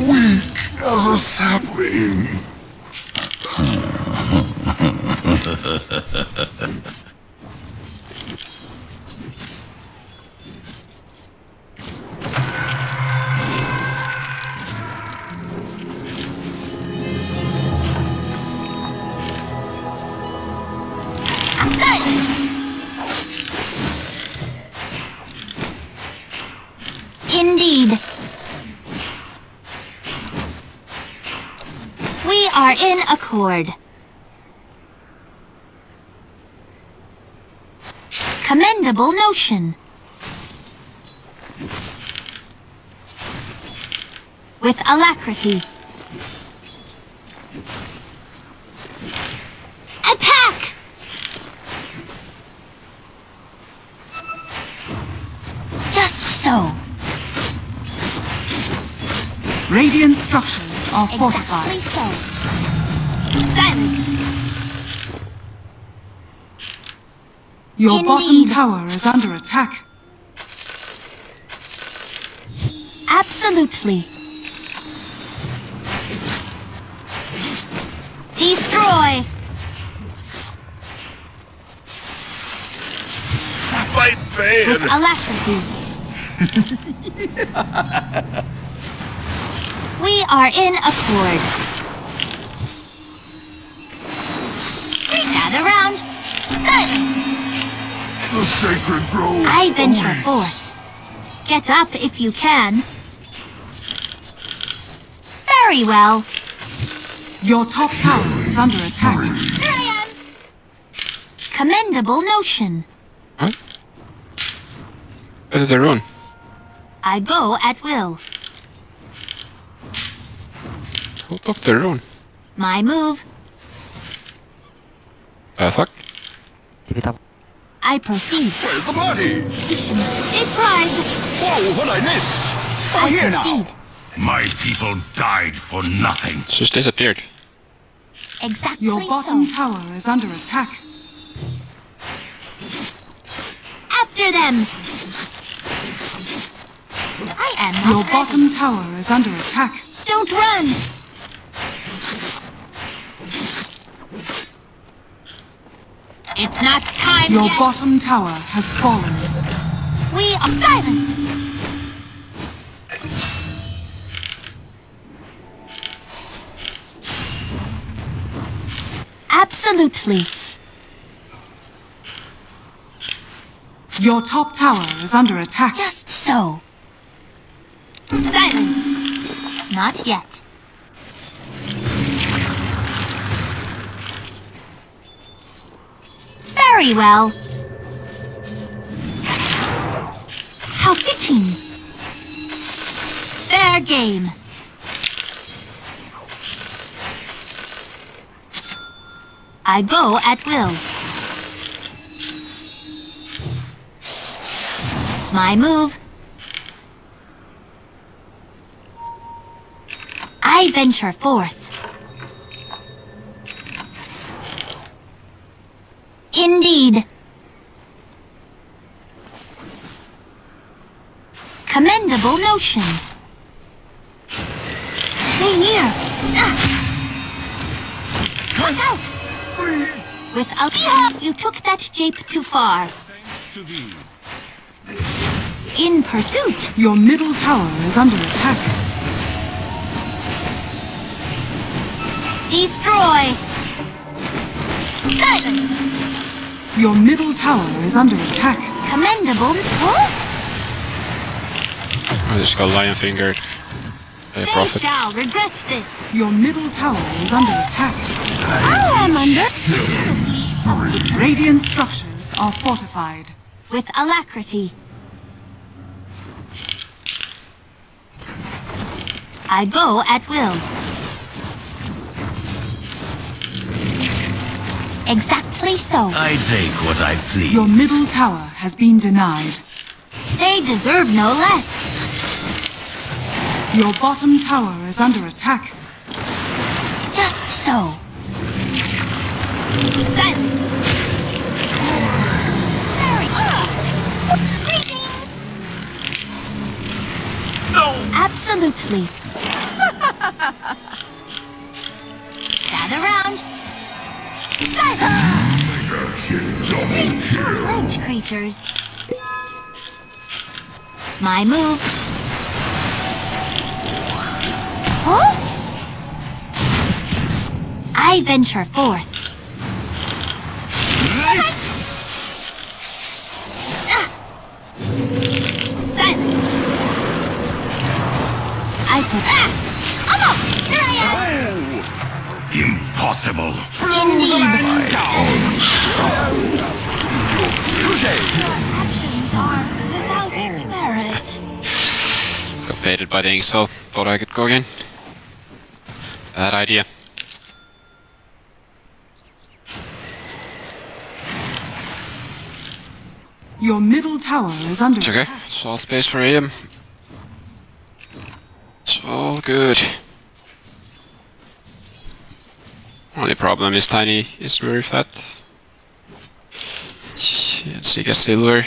Weak as a sapling. Indeed. We are in accord. Commendable notion. With alacrity. Attack! Just so. Radiant structures are fortified. Exactly so. Silence. Your Indeed. bottom tower is under attack. Absolutely. Destroy. Fight fair. With alacrity. We are in accord. Gather round. Silence. The sacred grove. I venture awaits. forth. Get up if you can. Very well. Your top tower is under attack. Here I am. Commendable notion. What? Where did they run? I go at will. Who took the rune? My move. Fuck. I proceed. Where's the party? Surprise. Whoa, what'd I miss? I proceed. My people died for nothing. It's just disappeared. Exactly Your bottom so. tower is under attack. After them. I am not Your ready. bottom tower is under attack. Don't run. It's not time Your yet. bottom tower has fallen. We are silence. Absolutely. Your top tower is under attack. Just so. Silence. Not yet. Very well. How fitting. Fair game. I go at will. My move. I venture forth. Indeed. Commendable notion. Stay near. Look out! With Albiha, you took that jape too far. In pursuit. Your middle tower is under attack. Destroy. Silence. Your middle tower is under attack. Commendable. Huh? I just got lion fingered. They Prophet. shall regret this. Your middle tower is under attack. I am under. Radiant structures are fortified. With alacrity. I go at will. Exactly so. I take what I please. Your middle tower has been denied. They deserve no less. Your bottom tower is under attack. Just so. Silence. Greetings. No. Absolutely. Gather round. Silence. Short-lived creatures. My move. Huh? I venture forth. Silence. I put. Here I am. Impossible. Indeed. Actions are without merit. Got baited by the Inksfell. Thought I could go again. Bad idea. Your middle tower is under It's okay. attack. It's all space for him. It's all good. Only problem is Tiny is very fat. Let's get Silver.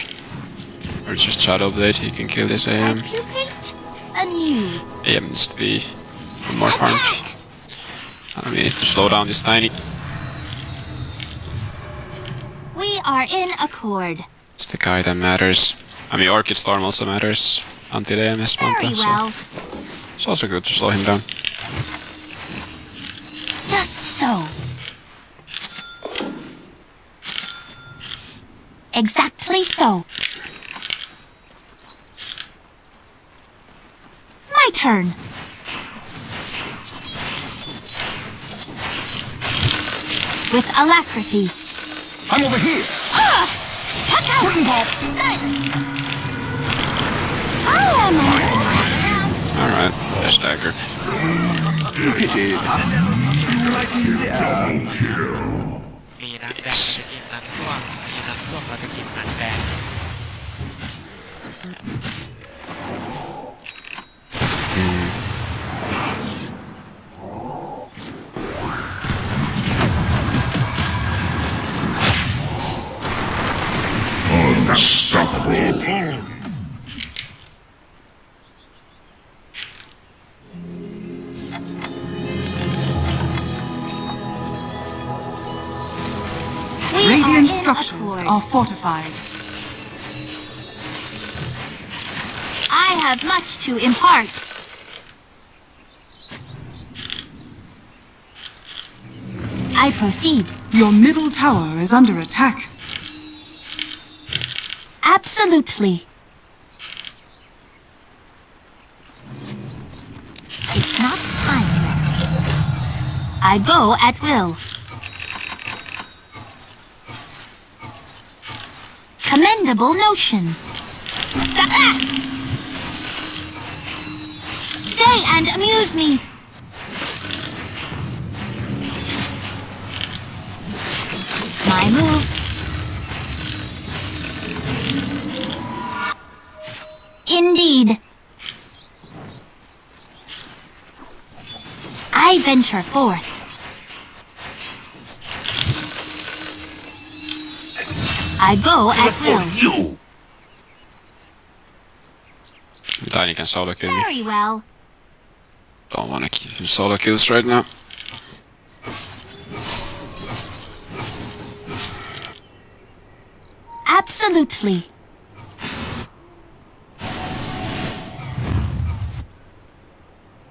Or just Shadow Blade, he can kill this AM. Pupate anew. AM needs to be more farmed. We need to slow down this Tiny. We are in accord. It's the guy that matters. I mean, Orchid Storm also matters until AM is spawned. Very So well. it's also good to slow him down. Just so. Exactly so. My turn. With alacrity. I'm over here. Wooden pop. I am Alright, there's Dagger. Pity.มีน้ำแดงเราจะกินน้ำท่วมมีน้ำท่วมเราจะกินน้ำแดง Unstoppable. Radiant structures are fortified. I have much to impart. I proceed. Your middle tower is under attack. Absolutely. It's not time yet. I go at will. Commendable notion. Stay and amuse me. My move. Indeed. I venture forth. I go at will. Tiny can solo kill me. Very well. Don't wanna give him solo kills right now. Absolutely.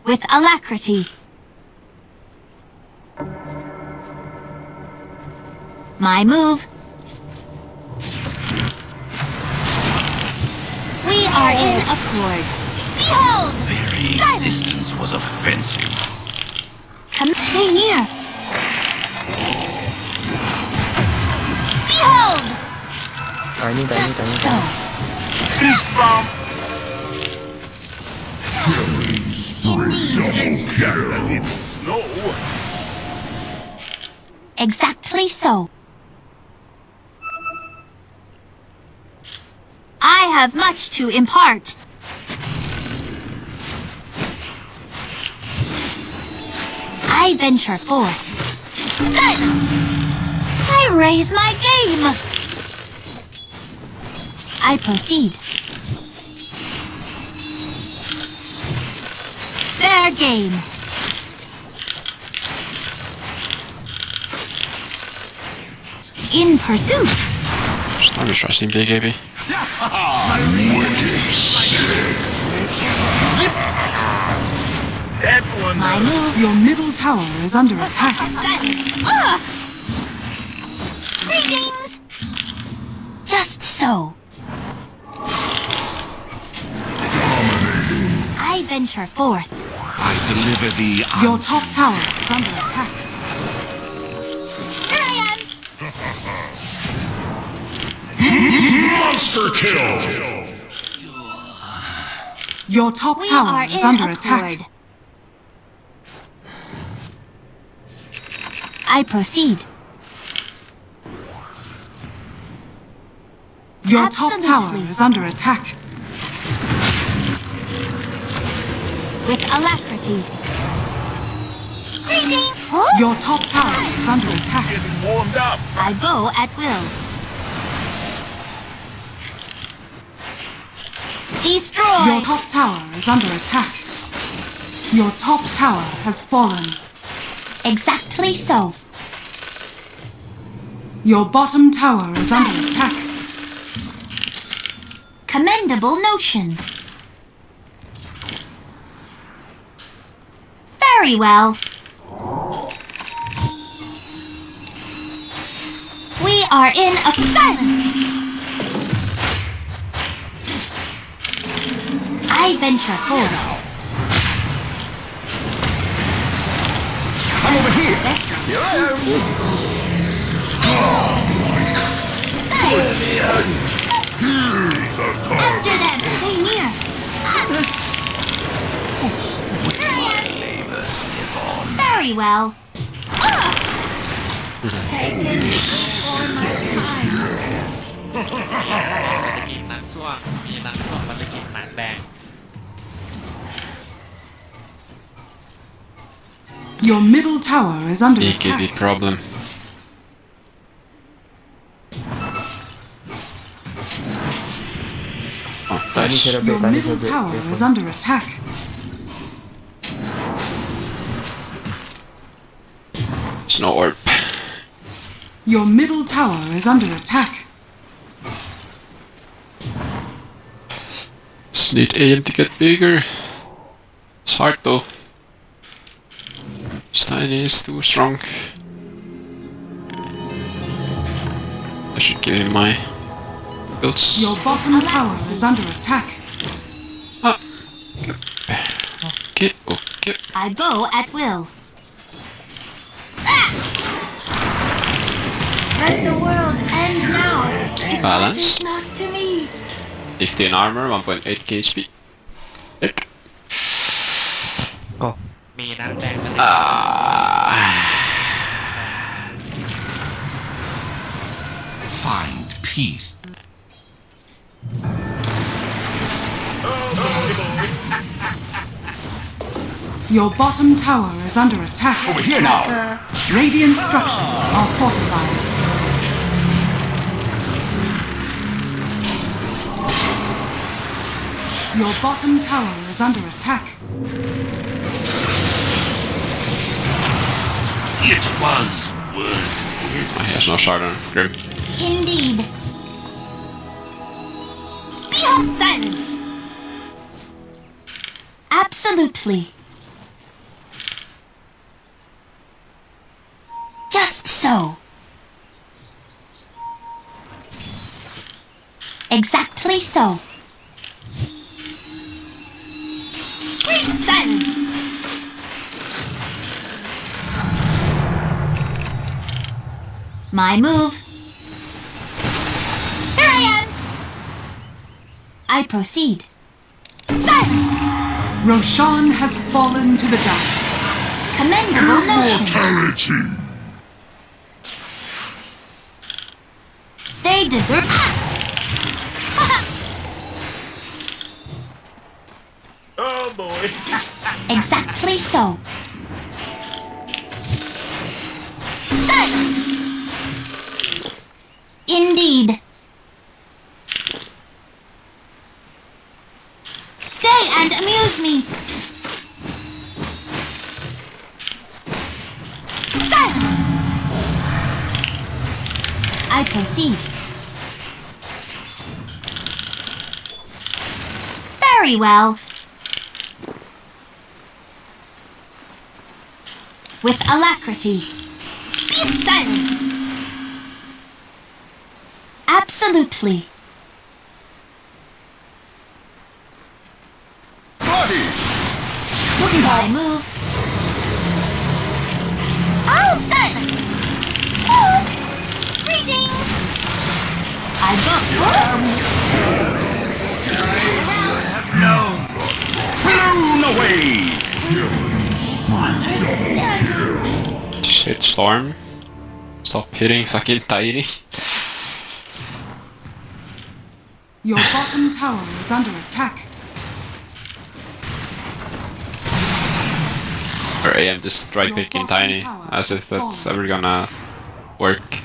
With alacrity. My move. We are in accord. Behold! Very existence was offensive. Come stay near. Behold! Just so. Fist bump. Exactly so. have much to impart. I venture forth. Silence! I raise my game! I proceed. Fair game. In pursuit. Just I'm trusting BKB. My move. Your middle tower is under attack. Silence. Greetings. Just so. I venture forth. I deliver the Your top tower is under attack. Here I am. monster kill. Your top We tower are is in under accord. attack. I proceed. Your top tower Absolutely. is under attack. With alacrity. Greetings. Your top tower is under attack. Warmed up. I go at will. Destroy. Your top tower is under attack. Your top tower has fallen. Exactly so. Your bottom tower is under attack. Commendable notion. Very well. We are in a silence. I venture forward. I'm over here. Here I am. Here's a card. After them, stay near. Very well. Taken for my time. จะกินหนังส้วมมีหนังส้วมมันจะกินหนังแดง Your middle tower is under BKB attack. problem. Oh, nice. Your middle tower is under attack. It's no orb. Your middle tower is under attack. Just need aim to get bigger. It's hard though. This tiny is too strong. I should give him my builds. Your bottom tower is under attack. Okay, okay. I go at will. Let the world end now. If Balance. it is not to me. 15 armor, 1.8 HP. Dead. มีหนังแดงมันจะ Find peace. Your bottom tower is under attack. Over here now. Radiant structures are fortified. Your bottom tower is under attack. It was worth Oh, he has no shard on Grim. Indeed. Behold silence. Absolutely. Just so. Exactly so. Silence. My move. Here I am. I proceed. Silence. Roshan has fallen to the dark. Commendable notion. immortality. They deserve. boy. Exactly so. Silence! Indeed. Stay and amuse me. Silence! I proceed. Very well. With alacrity. Be silent. Absolutely. My move. Oh, silence. Oh, greetings. I got Blown away! Shit, Storm. Stop hitting fucking Tiny. Your bottom tower is under attack. Or AM just right clicking Tiny, as if that's ever gonna work.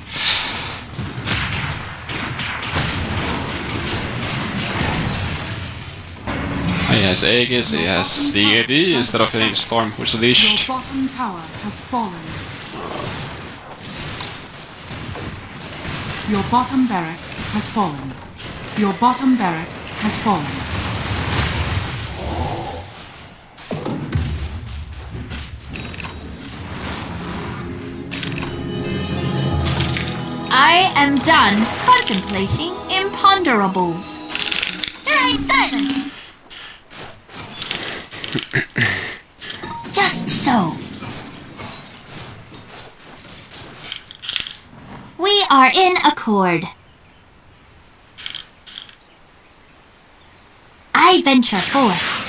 He has Aegis, he has DAB instead of hitting Storm, which is leashed. Your bottom tower has fallen. Your bottom barracks has fallen. Your bottom barracks has fallen. I am done contemplating imponderables. There ain't silence. Just so. We are in accord. I venture forth.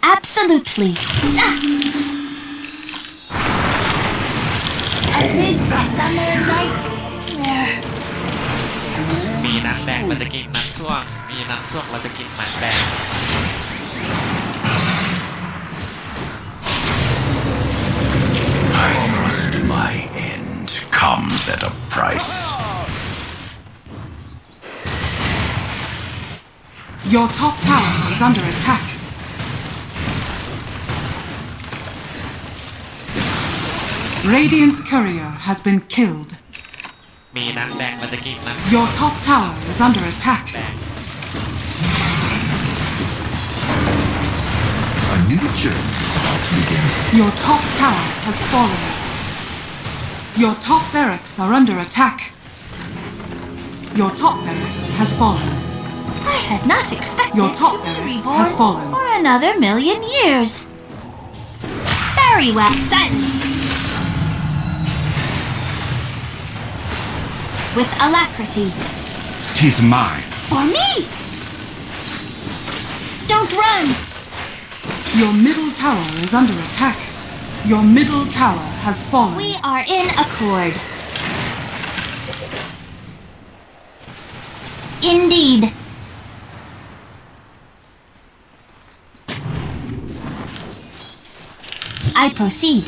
Absolutely. Amid summer nightmare. มีนักแดงมันจะกินนักช่วงมีนักช่วงมันจะกินหมันแดง I trust my end comes at a price. Your top tower is under attack. Radiant's courier has been killed. มีนักแดงมันจะกินนัก Your top tower is under attack. A new journey is about to begin. Your top tower has fallen. Your top barracks are under attack. Your top barracks has fallen. I had not expected Your top to be barracks reborn has fallen. for another million years. Very well. Silence. With alacrity. 'Tis mine. For me! Don't run! Your middle tower is under attack. Your middle tower has fallen. We are in accord. Indeed. I proceed.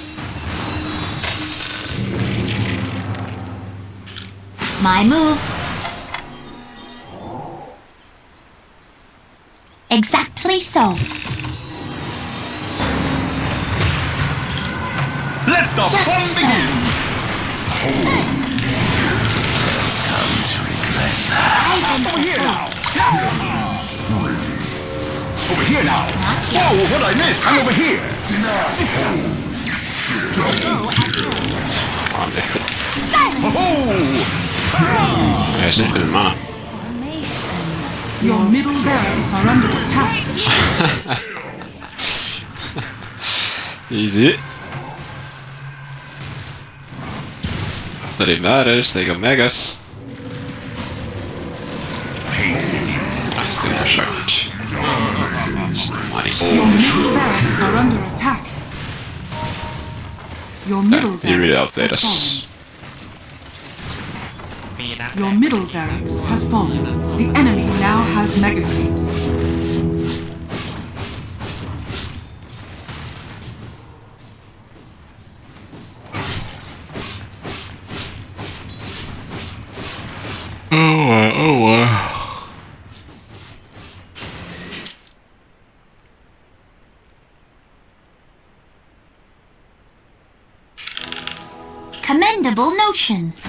My move. Exactly so. Let the Just fun so. begin! Over here now! Over here now! Whoa, what I missed? I'm over here! Jag är filmarna. Your middle barracks are under attack. Easy. After it matters, they go megas. I still have shot. Money. Your middle barracks are under attack. Your middle You really barracks outplayed has us. มี Your middle barracks has fallen. The enemy now has mega creeps. Commendable notions.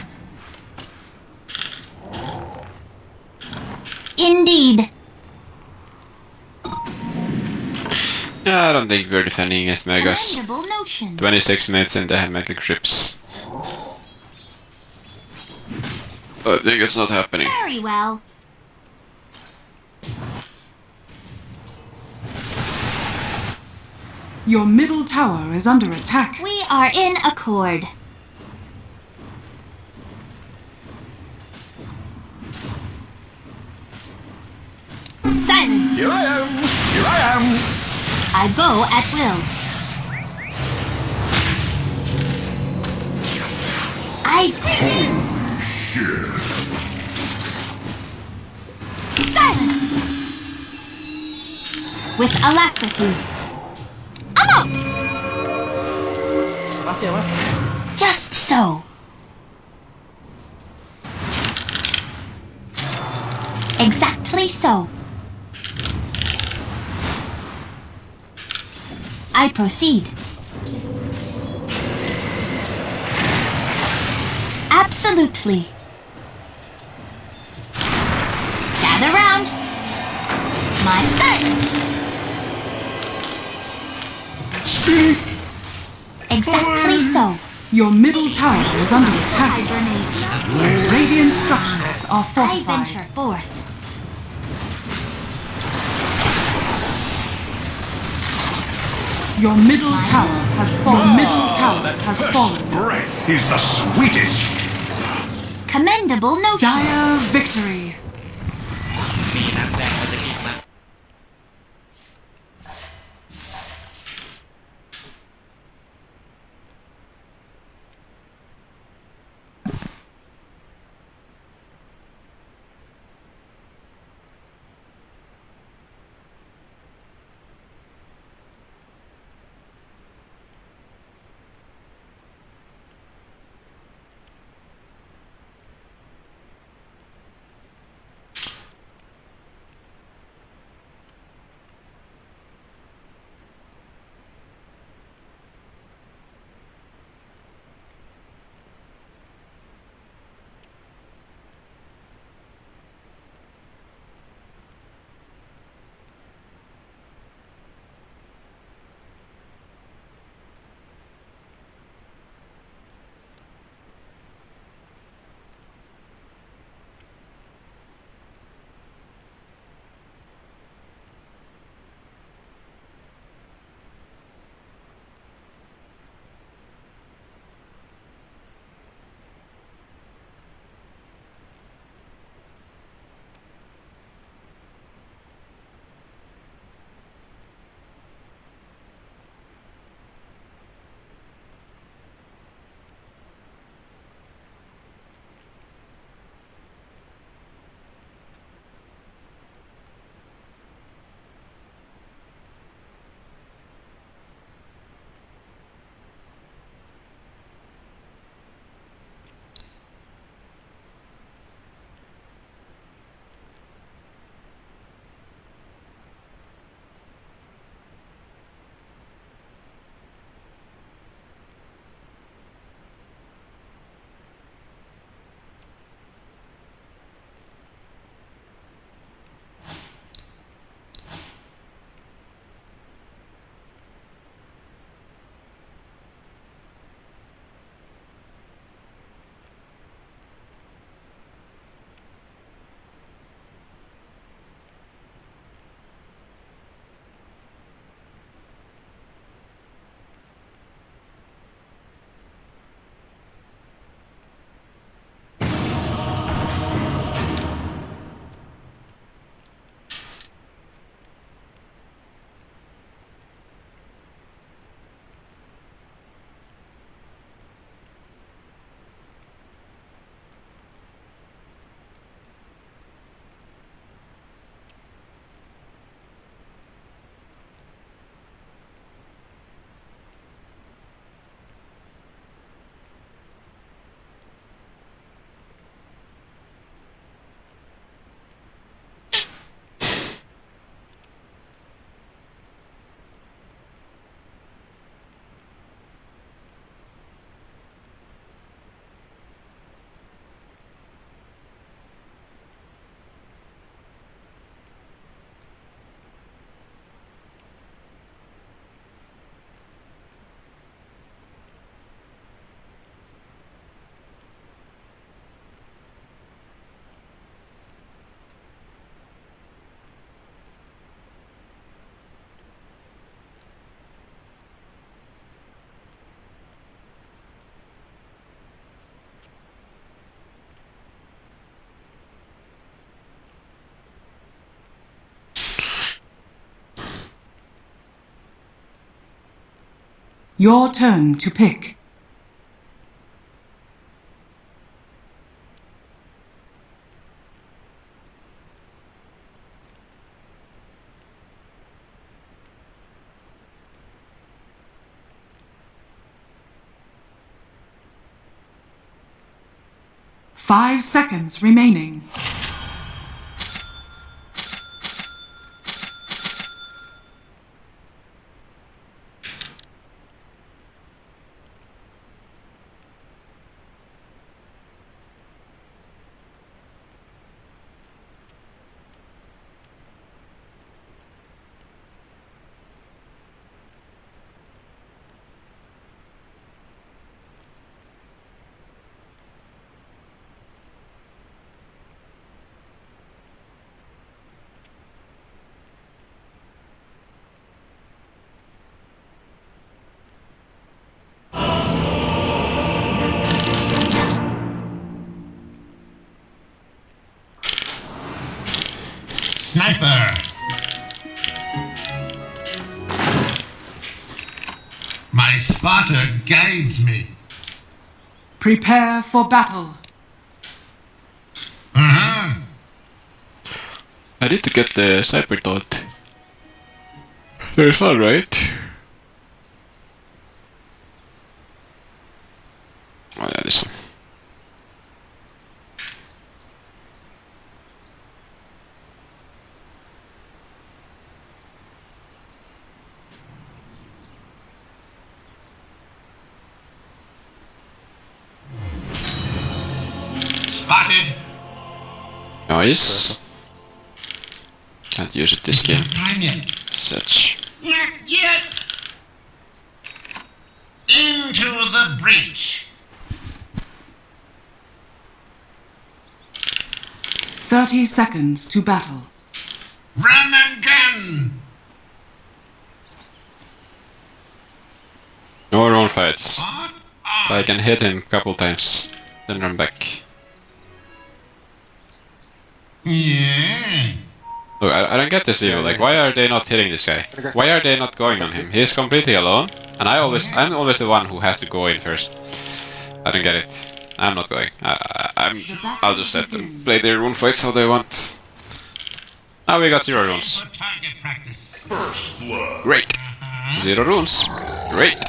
Indeed. Yeah, I don't think we're defending against Megas. Commendable notion. 26 minutes and they have mega grips. I think it's not happening. Very well. Your middle tower is under attack. We are in accord. Silence. Here I am! Here I am! I go at will. Silence. With alacrity. I'm out. Just so. Exactly so. I proceed. Absolutely. Gather round. My silence. Speak! Exactly so. Your middle tower is under attack. Hibernate. Radiant structures are I fortified. venture forth. Your middle tower has fallen. Your middle tower has fallen. Breath is the sweetest! Commendable notion. Dire victory. มีนักแบกมันจะกินมา Your turn to pick. Five seconds remaining. Sniper! My spotter guides me. Prepare for battle. Uh-huh. I need to get the sniper dot. There's one, right? Oh yeah, this one. Spotted. Nice. Can't use it this game. Time yet. Such. Not yet. Into the breach. 30 seconds to battle. Run and gun. No run fights. I can hit him a couple times, then run back. Yeah. Look, I don't get this video. Like, why are they not hitting this guy? Why are they not going on him? He's completely alone, and I'm always the one who has to go in first. I don't get it. I'm not going. I'll just let them play their rune fights how they want. Now we got 0 runes. Great. 0 runes. Great.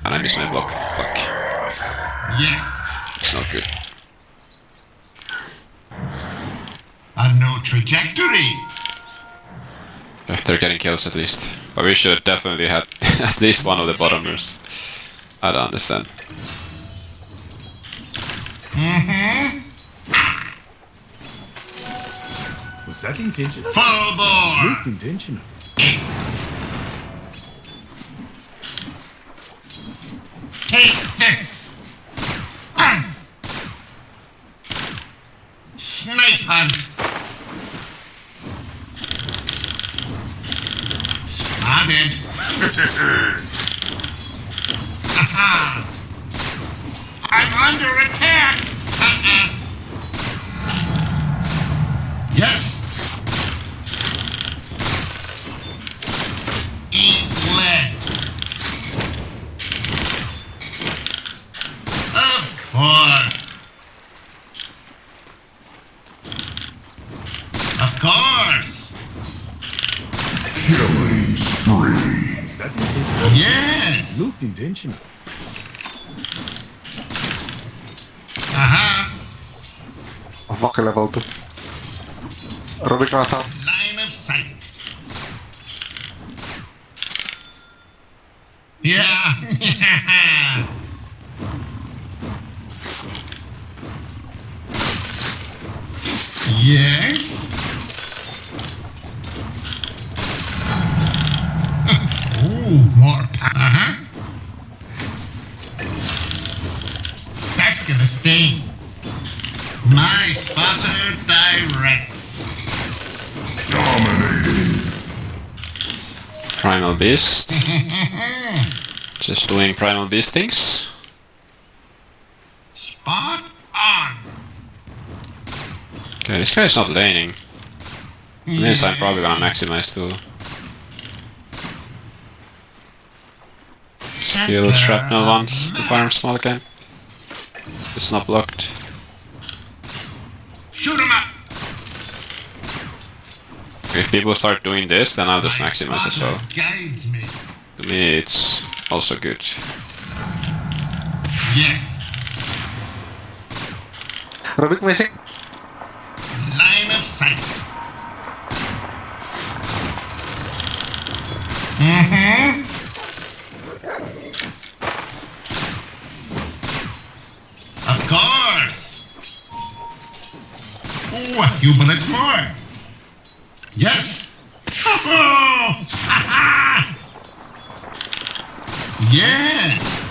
And I missed my block. Fuck. Yes. It's not good. A no trajectory. They're getting kills at least. But we should definitely have at least one of the bottomers. I don't understand. Mm-hmm. Was that intentional? Full bore. Looked intentional. Take this. Snipe hunt. Spotted. I'm under attack. Yes. Eat lead. Of course. Of course. Killing spree. Is that intentional? Yes. Looked intentional. Uh-huh. Wakker level open. Robbie klaar staan. Line of sight. Yeah. Yes. Ooh, more. Uh-huh. That's gonna sting. My spotter directs. Dominating. Primal Beast. Just doing Primal Beast things. Spot on. Okay, this guy's not laning. Means I'm probably gonna maximize too. Heal shrapnel once, the farm small camp. It's not blocked. Shoot him up! If people start doing this, then I'll just maximize as well. Guides me. To me, it's also good. Yes. Rubik missing. Line of sight. Mm-hmm. Of course. What you bullets for? Yes. Oh, yes.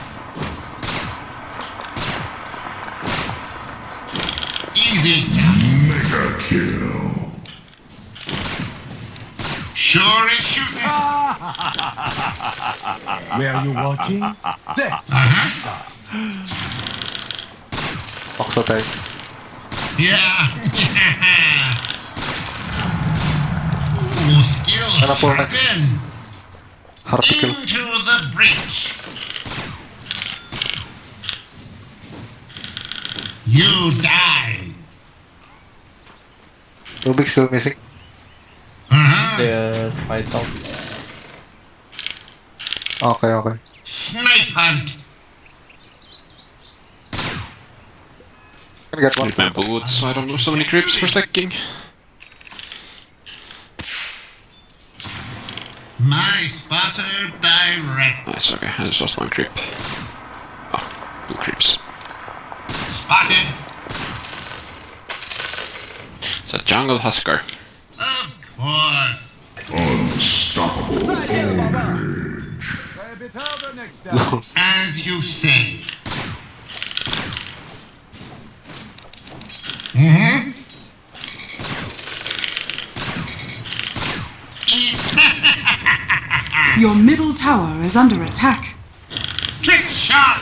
Easy. Mega kill. Sure is shooting. Where are you watching? Set. Paksa tayo. Yeah. Ooh, skill Ano po next? sharpen. Hard to kill. Into the breach. You die. Rubik still missing. They're fight out. Okay, okay. Snipe hunt. Can get one. Need my boots, so I don't lose so many creeps for stacking. My spotter direct. Nice, okay, I just lost one creep. Oh, 2 creeps. Spotted. It's a jungle husker. Of course. Unstoppable As you say. Mm-hmm. Your middle tower is under attack. Trick shot.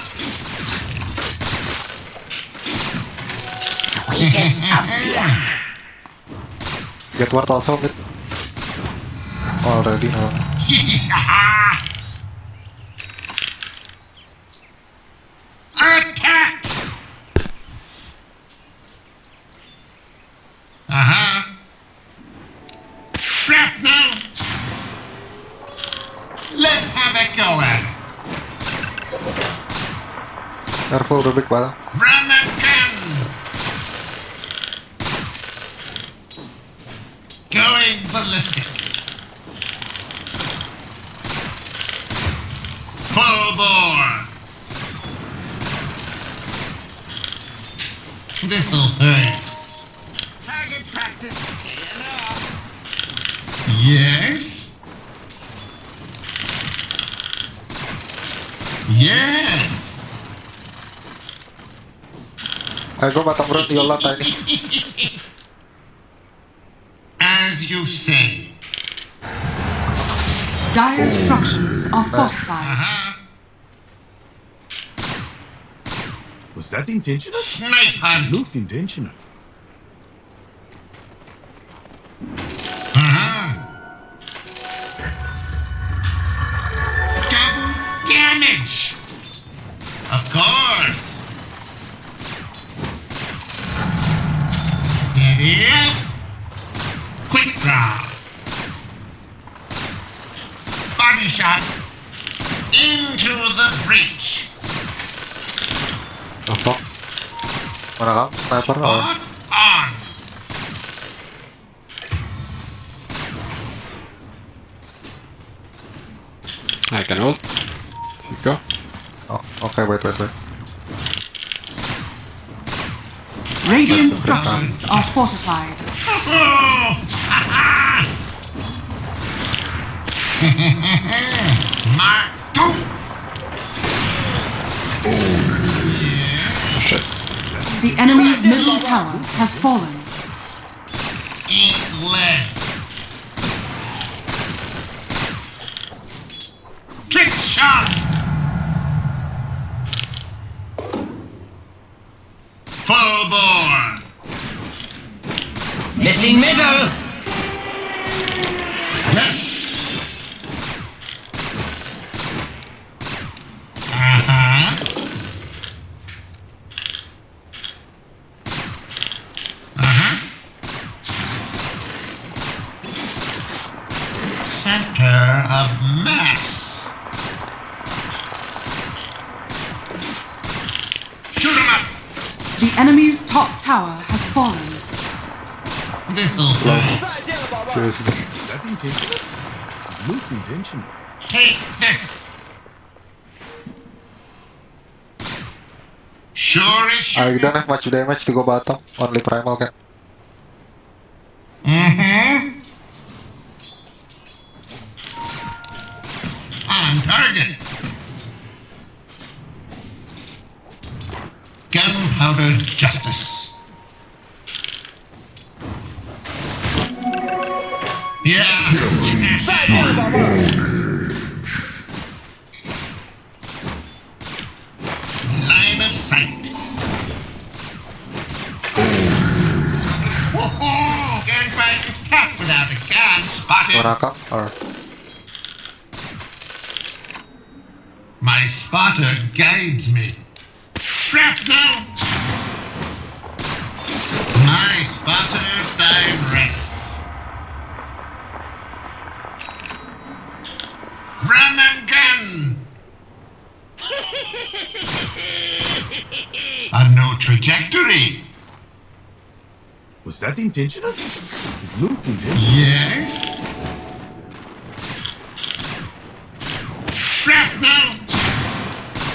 Get ward also mid. Already no. Attack. Shrapnel. Let's have it going. Careful, Rubik bala. Run and gun. Going ballistic. Full bore. This'll hurt. Target practice. Yes. Yes. I go bottom road, Yola tiny. As you say. Dire structures are fortified. Was that intentional? Snipe hunt. Looked intentional. Double damage. Of course. Steady. Quick draw. Body shot. Into the breach. Oh fuck. Mana kang? Sniper or? Spot on. I can ult. Go. Oh, okay, wait. Radiant structures are fortified. Mark 2. Shit. The enemy's middle tower has fallen. Eat lead. Trick shot. Full bore. Missing middle. Yes. Center of mass. Shoot him up! The enemy's top tower has fallen. This'll do. Take this! Sure is I don't have much damage to go bottom. Only primal can. Mm-hmm. On target. Gunpowder justice. Yeah. Line of sight. Oh, can't find stuff without a gun. Spotted. Wanna come? Or My spotter guides me. Shrapnel! My spotter directs. Run and gun! A no trajectory. Was that intentional? It looked intentional. Yes? Shrapnel!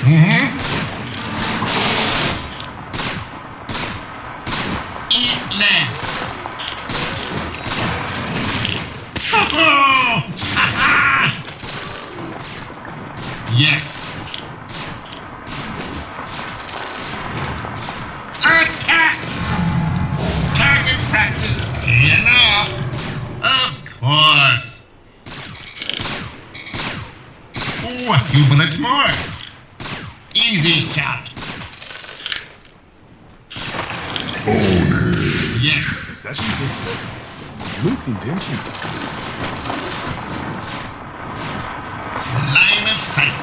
Mm-hmm. Eat land. Oh! Ha-ha! Yes. Attack! Target practice paying off. Of course. Ooh, a few bullets more. Easy shot. Yes. Was that intentional? It looked intentional. Line of sight.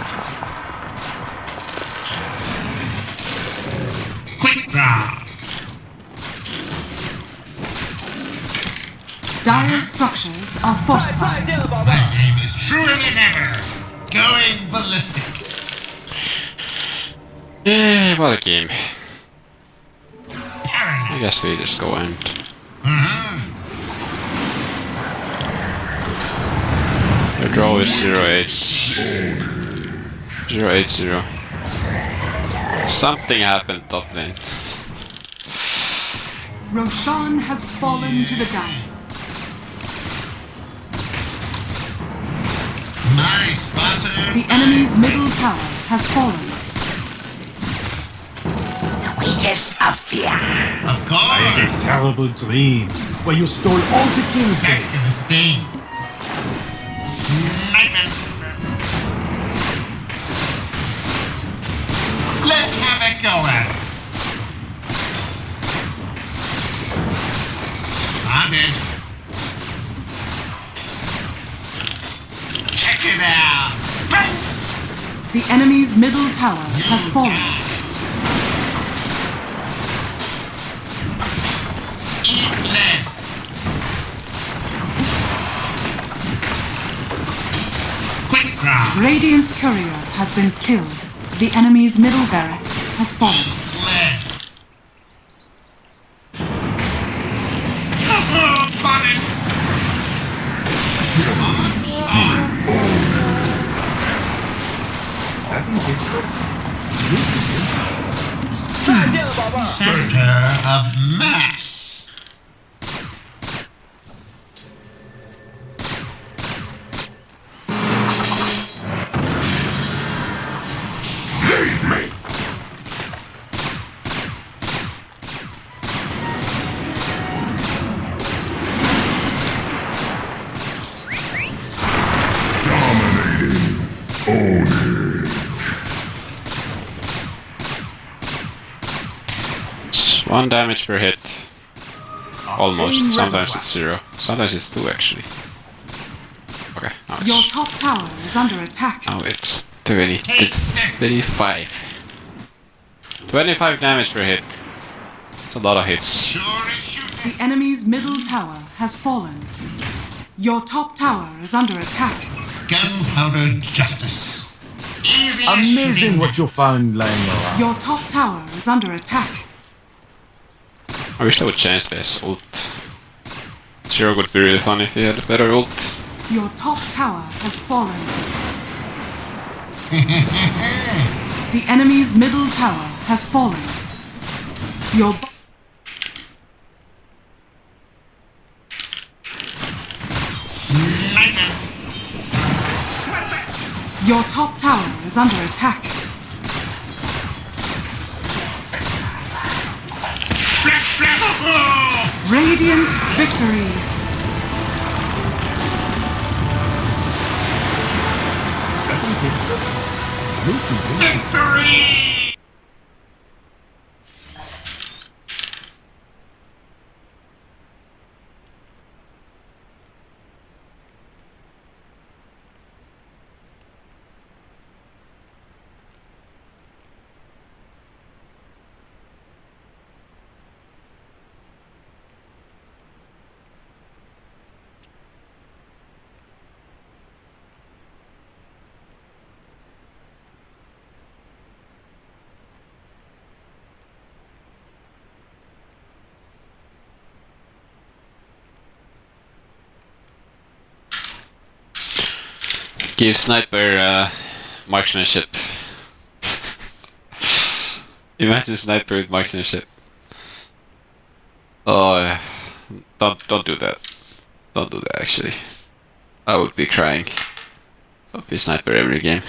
Quick draw. Dire structures are fortified. My aim is truer than ever. Going ballistic. Yeah, what a game. I guess we just go and... The draw is 0-8. 0-8-0. Something happened top lane. Roshan has fallen to the ground. My spotter. The enemy's middle tower has fallen. Wages of fear. Of I course. had a terrible dream where you stole all the kills. That's gonna sting. Sniping. Let's have it going. Spotted. Check it out. The enemy's middle tower has fallen. Eat lead. Quick draw. Radiant's courier has been killed. The enemy's middle barracks has fallen. Lead. Oh, spotted. Center of mass. Leave me! Dominating. Own it. It's 1 damage per hit. Almost. Sometimes it's 0. Sometimes it's 2 actually. Okay, now Your it's... top tower is under attack. Now it's 25. 25 damage per hit. It's a lot of hits. The enemy's middle tower has fallen. Your top tower is under attack. Gunpowder justice. Easy Amazing what you found lying around. Your top tower is under attack. I wish they would change this ult. Zero would be really fun if he had a better ult. Your top tower has fallen. The enemy's middle tower has fallen. Your Your top tower is under attack. Radiant victory. Victory! Give sniper marksmanship. Imagine sniper with marksmanship. Oh, don't do that. Don't do that. Actually, I would be crying. Don't be sniper every game.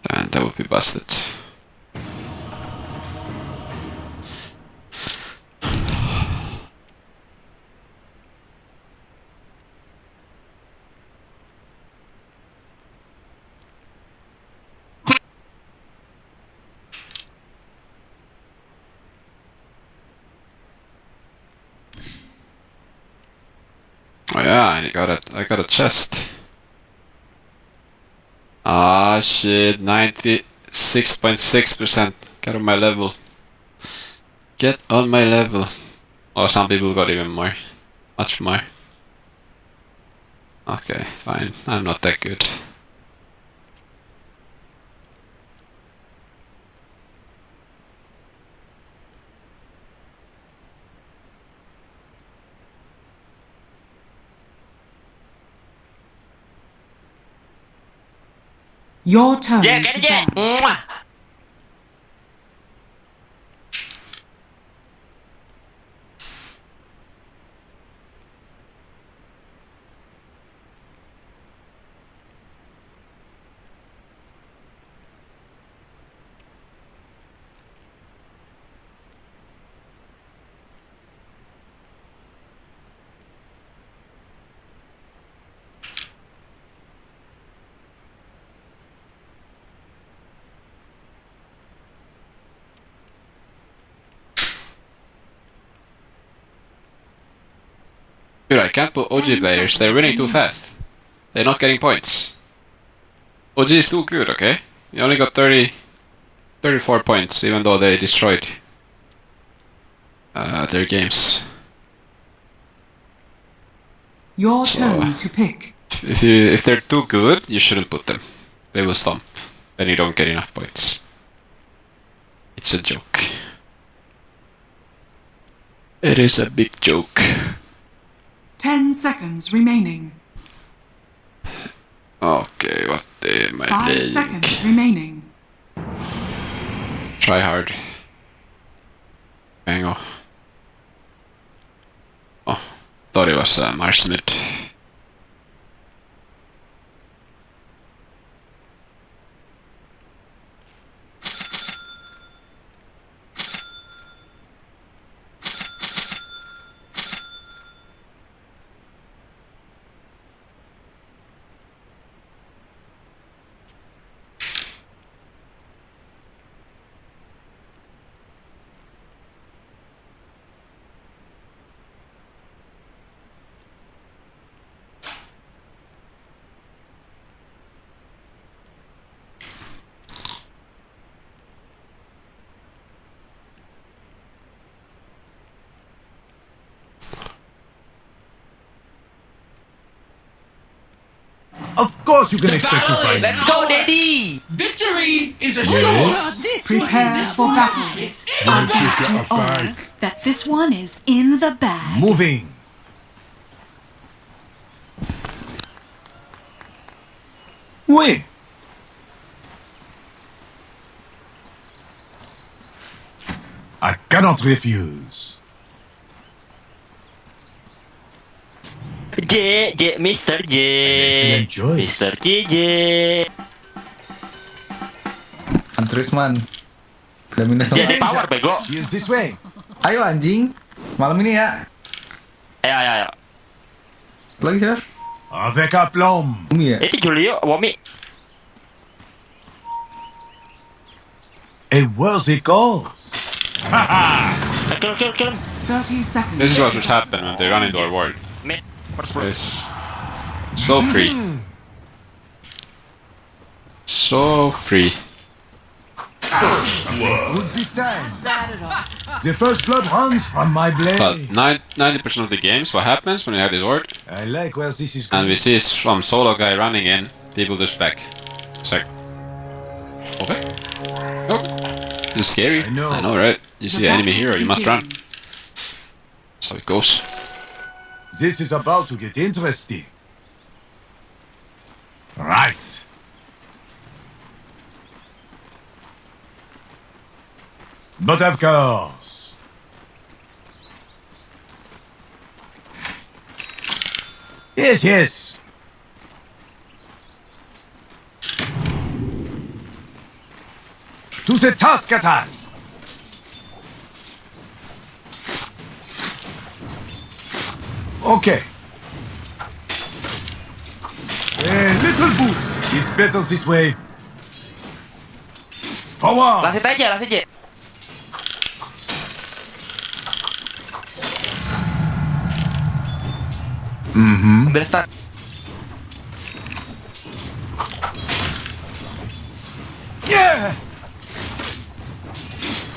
And that would be busted. Oh yeah, I got a chest. Ah shit, 96.6%. Get on my level. Get on my level. Oh, some people got even more. Much more. Okay, fine. I'm not that good. Your turn. Yeah, get to it, yeah. ban. Mwah. Dude, I can't put OG players. They're winning too fast. They're not getting points. OG is too good, okay? You only got 34 points, even though they destroyed their games. Your turn to pick. If they're too good, you shouldn't put them. They will stomp. Then you don't get enough points. It's a joke. It is a big joke. 10 seconds remaining. Okay, what am I 5 playing? seconds remaining. Try hard. Hang on. Oh, thought it was Mars mid. Of course you can expect to find me. Let's go, Daddy! Victory is assured. Prepare for battle. I'll cast an aura that this one is in the bag. Moving. Oui. I cannot refuse. Mr. J. Excellent choice. Mr. JJ. Antrisman. Dominasi. Jadi power, bego. Use this way. Ayo anjing. Malam ini ya. Ayo. Lagi siapa? Avec aplomb. Umi ya? Itu Julio, Wami. A worthy cause. Kill him. 30 seconds. This is what would happen when they run into our ward. It's so free. So free. Good this time. The first blood runs from my blade. But 90% of the games, what happens when you have this ward, I like where this is and going. we see some solo guy running in, people just back. It's like, okay. Oh, it's scary. I know, right? You see an enemy hero, you must run. That's how it goes. This is about to get interesting. Right. But of course. Yes. To the task at hand. Okay. A little boost. It's better this way. Forward. Lasit aja. Better start. Yeah.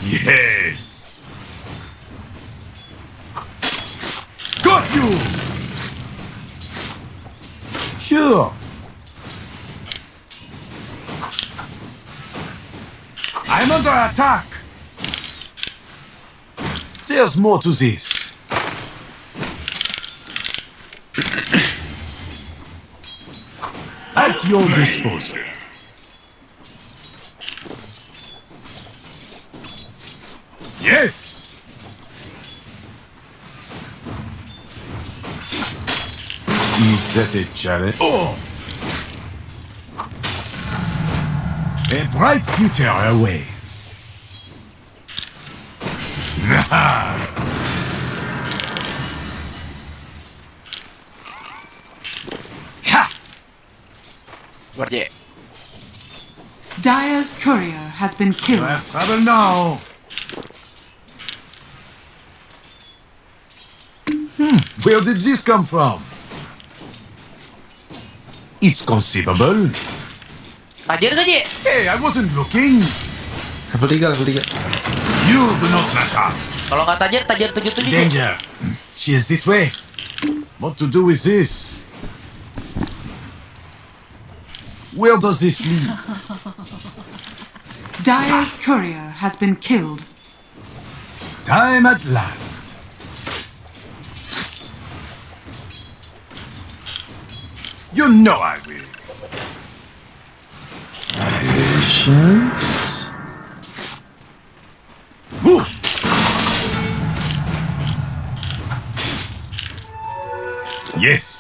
Yes. Got you. Sure. I'm under attack. There's more to this. At your disposal. Yes! Is that a challenge? Oh! A bright future awaits. Dire's courier has been killed. Let's travel now. Where did this come from? It's conceivable. Tajir tadi. Hey, I wasn't looking. Level 3. You do not matter. Kalau nggak tajir 77. Danger. She is this way. What to do with this? Where does this lead? Dire's courier has been killed. Time at last. You know I will. Patience. Woo! Yes.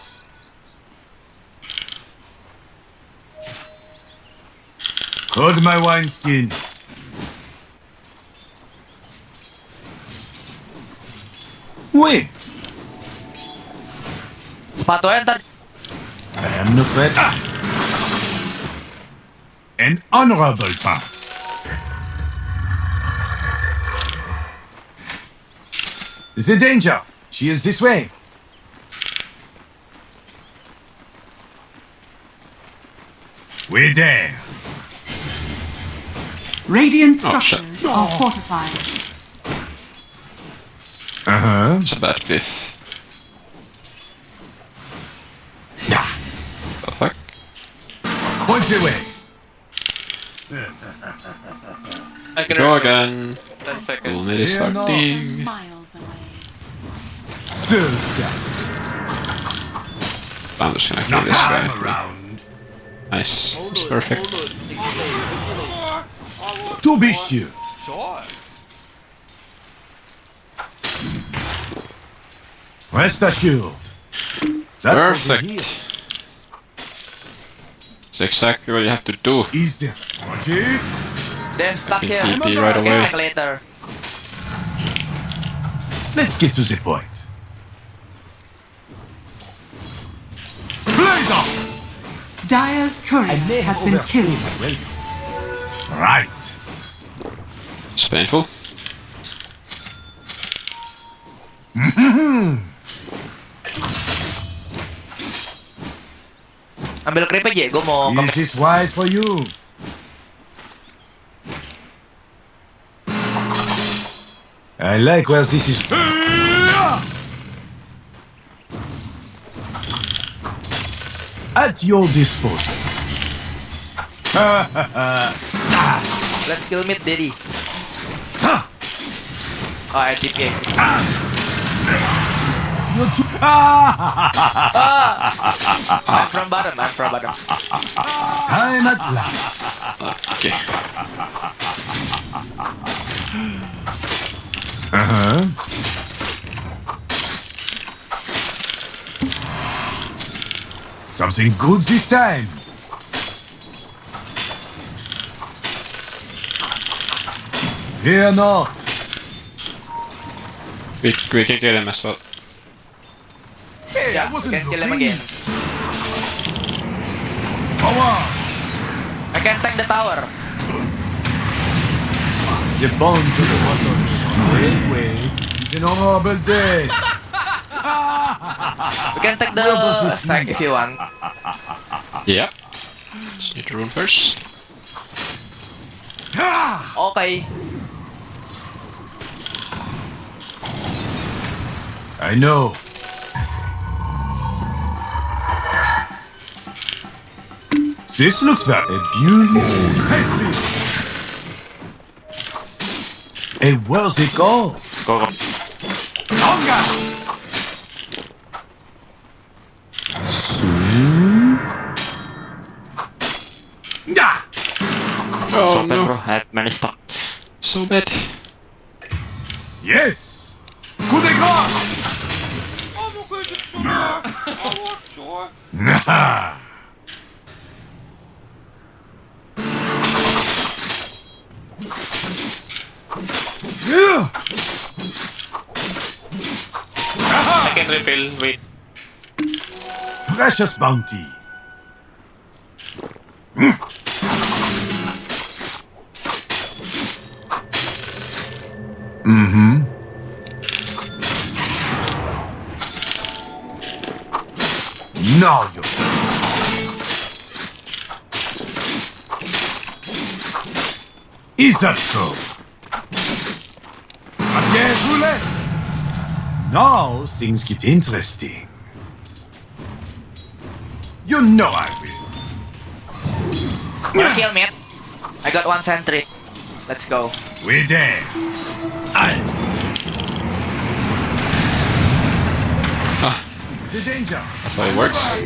Hold my wineskin. Oui. Sepatu enter. I am not ready. An honorable path. The danger. She is this way. We're there. Radiant structures are fortified. Uh-huh. It's a bad cliff. Yeah. The fuck? the way. I can Go remember. again. 10 seconds. Full mid is starting. I'm just gonna kill this guy. Nice. It's perfect. To be sure. Rest assured. That Perfect. over here It's exactly what you have to do. is the logic. They're stuck can here. TP right Get away. back later. Let's get to the point. Blaze off! Dire's courier has been killed. Right. It's painful. Ambil creep aja, gue mau This is wise for you. I like where this is. At your disposal. Let's kill mid, Daddy. Oh, I TP. You're too. I'm from bottom. Time at last. Okay. Something good this time. Fear not. We can kill him as well. Yeah, we can kill him again. Power. I can tank the tower. The bond to the water. Wait. It's an honorable death. We can take the stack if you want. Yeah. Just need to rune first. Okay. I know. This looks like a beautiful a worthy goal. Go. Longer. Soon. Yeah. Oh Bad, no. bro. I had many stock. So bad. Yes. Coup de grâce. Nah. Yeah. I can refill. Wait. Precious bounty. Mm-hmm. Now you're Is that so? Again, roulette. Now things get interesting. You know I will. Wanna kill mid? I got one sentry. Let's go. We're there. The danger. That's how it works.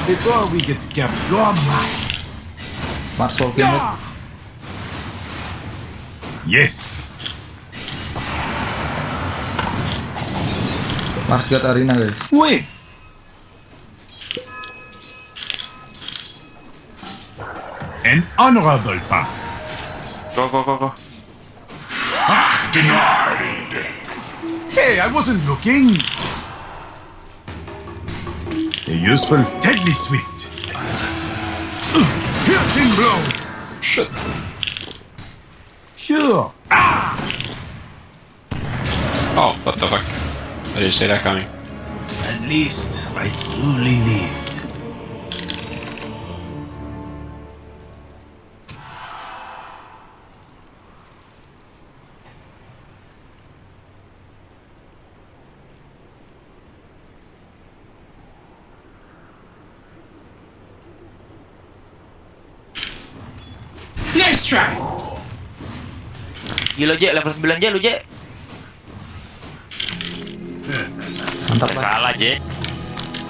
Before we get kept, you're mine. Mars walking mid. Yes. Mars got arena, guys. Wait. An honorable path. Go, go, go, go. Denied. Hey, I wasn't looking. A useful, deadly swift. Piercing blow. Shit. Sure. Oh, what the fuck? I didn't see that coming. At least I truly lived. strike. Gila Je, level 9 Je lu Je. Mantap lah. Kalah Je.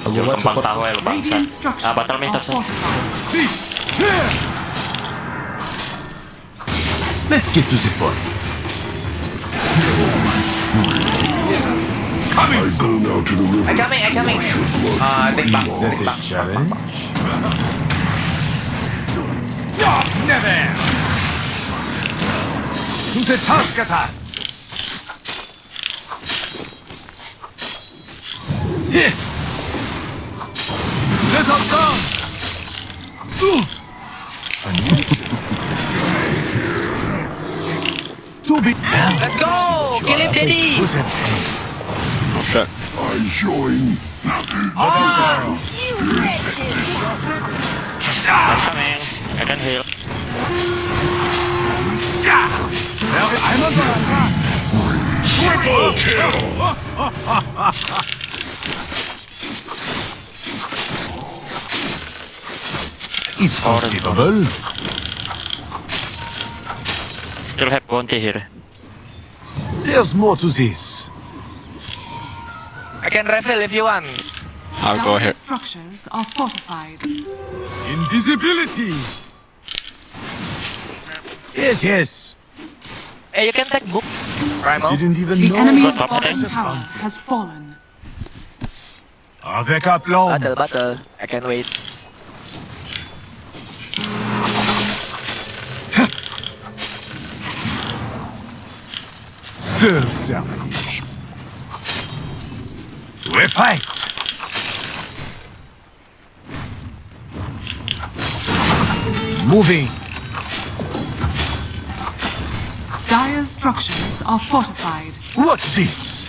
Gua buat Kembang support. tahu ya lu bangsa. Radiant structures Batal main are top side. fortified. Let's get to the point. I go now to the river. I coming. Big bang. Is that a challenge? Never! To the task attack! Let us go! To be... Let's go! Kill him, Daddy! Oh shit. I join. I'm coming. I can heal. I'm under attack! Triple kill. It's conceivable. Still have bounty here. There's more to this. I can refill if you want. I'll go here. Dire structures are fortified. Invisibility! Yes. Hey, you can take book. Primal. Didn't even The know. enemy's Got top bottom lane. tower has fallen. Avec aplomb. Battle. I can wait. Seul service. We fight. Moving. Dire's structures are fortified. What's this?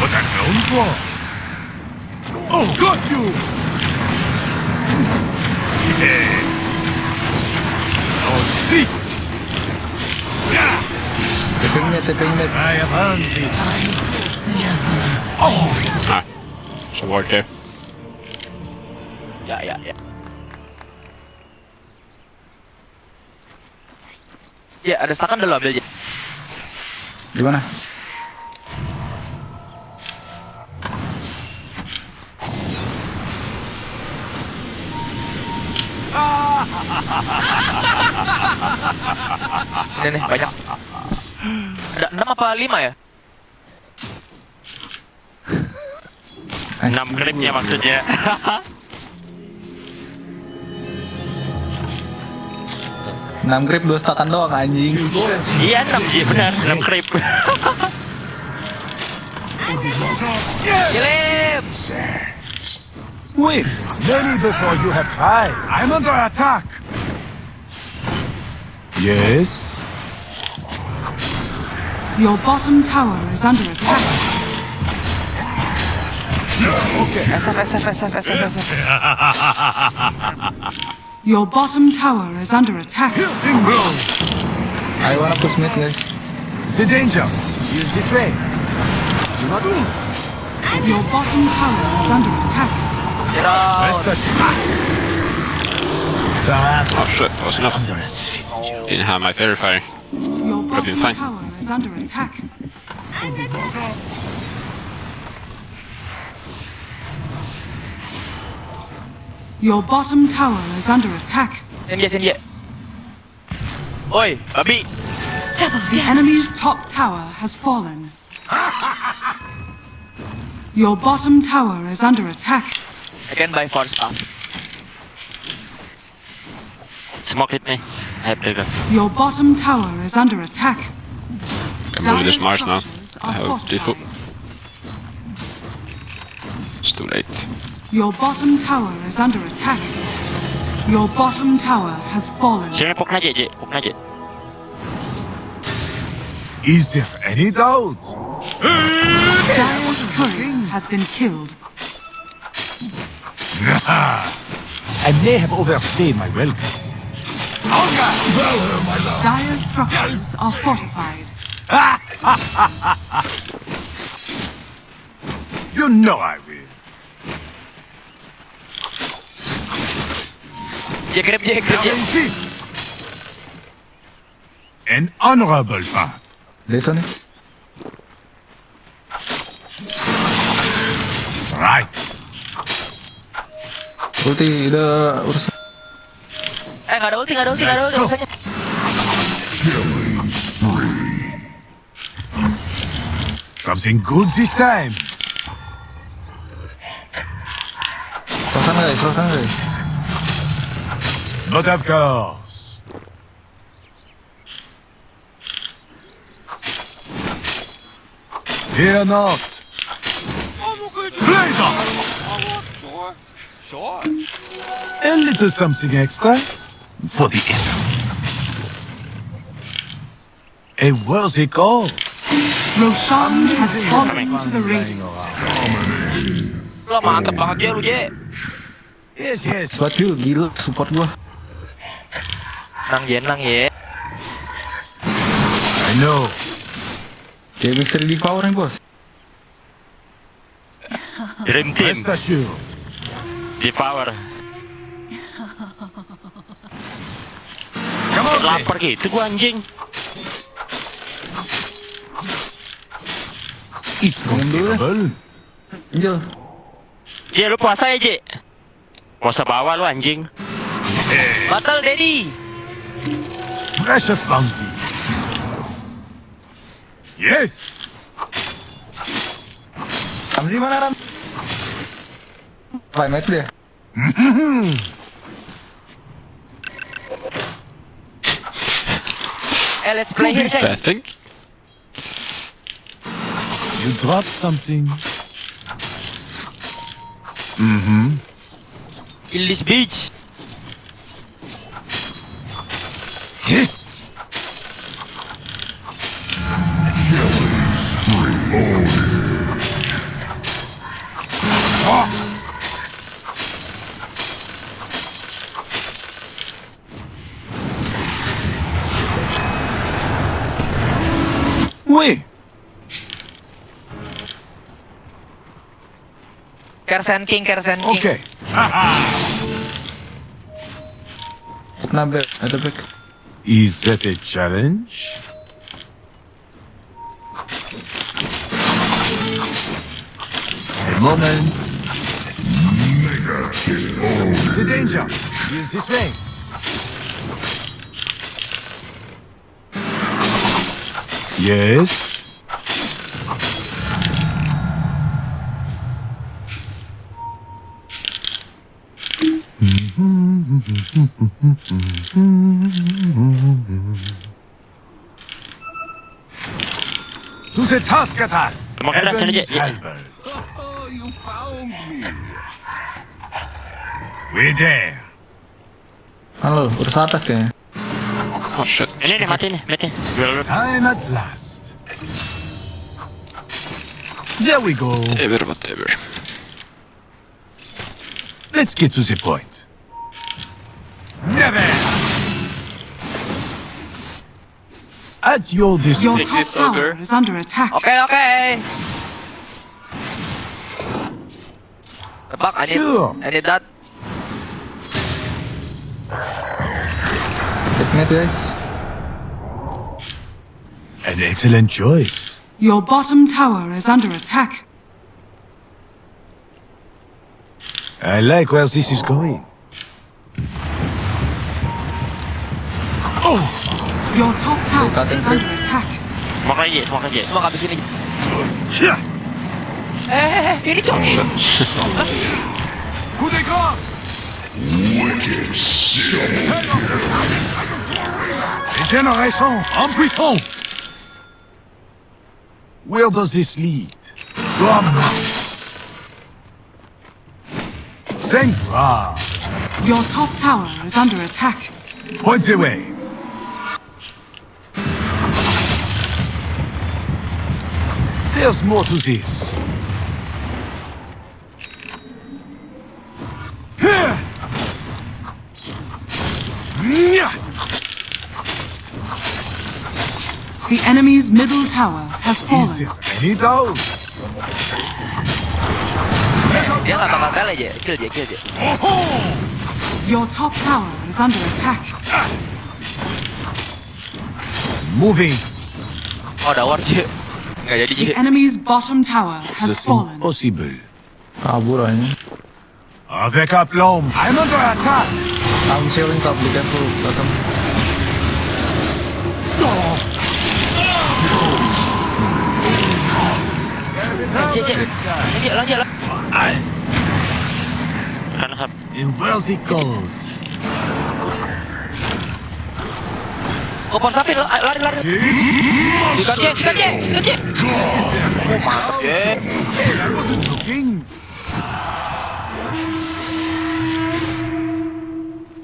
What I'm known for? Oh, got you! Yeah. Oh, this! Yeah. Tipping mid. I have earned this. Ah. Some ward here. Ya. Ya, ada stakan dulu ambil aja. Di mana? Ini nih, banyak. Ada 6 apa 5 ya? 6 creepnya maksudnya. Enam grip 2 stakan doang anjing. Iya 6 Ji, benar 6 creep. Kill him! Wait, many before you have tried. I'm under attack. Yes? Your bottom tower is under attack. SF. Your bottom tower is under attack. I wanna push mid guys. The danger. Use this way. Do not Your bottom tower is under attack. Get out! Let's attack. Perhaps Oh shit, that was enough. Didn't have my fairy fire. Your Would have been bottom fine. tower is under attack. Your bottom tower is under attack. Sini dia. Oi, babi. The enemy's top tower has fallen. Your bottom tower is under attack. I can buy 4 stuff. Smoke hit me. I have trigger. Your bottom tower is under attack. I'm moving this Dire Mars now. structures I are have default. fortified. It's too late. Your bottom tower is under attack. Your bottom tower has fallen. Sini poke aja, Je. Poke aja. Is there any doubt? Dire's courier has been killed. I may have overstayed my welcome. Dire's structures are fortified. You know I will. grab J. An honorable path. Desa nih. Right. Ulti udah urus. Nggak ada ulti, urusannya. Something good this time. Selesai guys. But of course. Fear not. Blazer! A little something extra for the enemy. A worthy cause. Roshan has fallen to the Radiant. Lo mantep banget ya lu, J. Yes. Buat you, gila support gua. Nang ye. I know. Kayak misteri di power nih bos. Dream team Rest assured. di power. Come on, Lapar gitu gua anjing. It's possible. Anjel. J, lu puasa ya, J? Puasa bawah lu anjing. Batal, Daddy. Precious bounty. Yes. Ramzi mana Ram? Fine match dia. Let's play here, guys. Betting? You dropped something. Kill this bitch. Oui. Kersen King. Okay. Kena back, ada back. Is that a challenge? A moment. The danger. Use this way. Yes. To the task attack. Heaven's helper. You found me. We're there. Halo, urus atas kayaknya. Oh shit. Ini nih, mati nih. Time at last. There we go. Whatever. Let's get to the point. Never. At your Your disposal. top tower is under attack. Okay. Back, I need that. Checkmate guys. An excellent choice. Your bottom tower is under attack. I like where this is going. Oh! Your top tower is under attack. Semua aja. Semua habis ini. Ini cok. Coup de grâce! Régénération en puissance! Where does this lead? Come! Thank God! Your top tower is under attack. Point the way! There's more to this. The enemy's middle tower has Is fallen. there any doubt? Dia nggak bakal kalah aja. Kill aja. Your top tower is under attack. Moving. Oh, ada war cuy. Nggak jadi The enemy's bottom tower has It's fallen. impossible. Kabur aja. Avec aplomb. I'm under attack. I'm showing top, be careful, bottom. Lanjut. ครับ In vesicles. Kopor sapi lari. Sikat je. Oh, mantap je. I wasn't looking.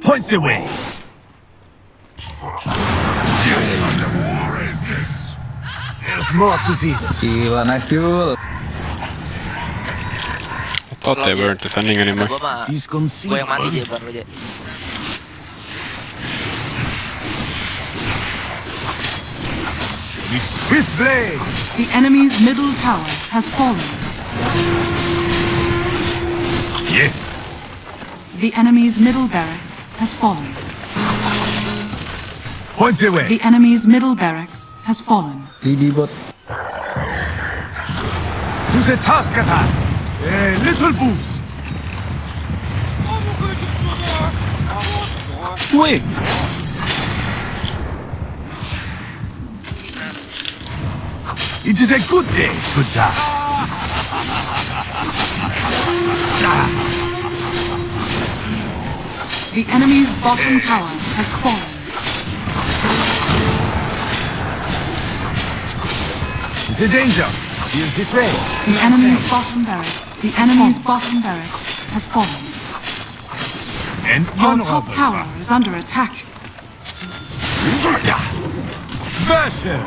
Points away. There's more to this. Gila, nice duel. I thought they weren't defending anymore. Gua mah He's gua yang mati concealed. je, bukan lu je. With swift blade. The enemy's middle tower has fallen. Yes. The enemy's middle barracks has fallen. Points away. The enemy's middle barracks has fallen. DD bot. To the task at hand. A little boost. Wait. It is a good day to die. The enemy's bottom tower has fallen. The danger is this way. The enemy's bottom barracks. The enemy's bottom barracks has fallen. An Your top honorable tower is under attack. version.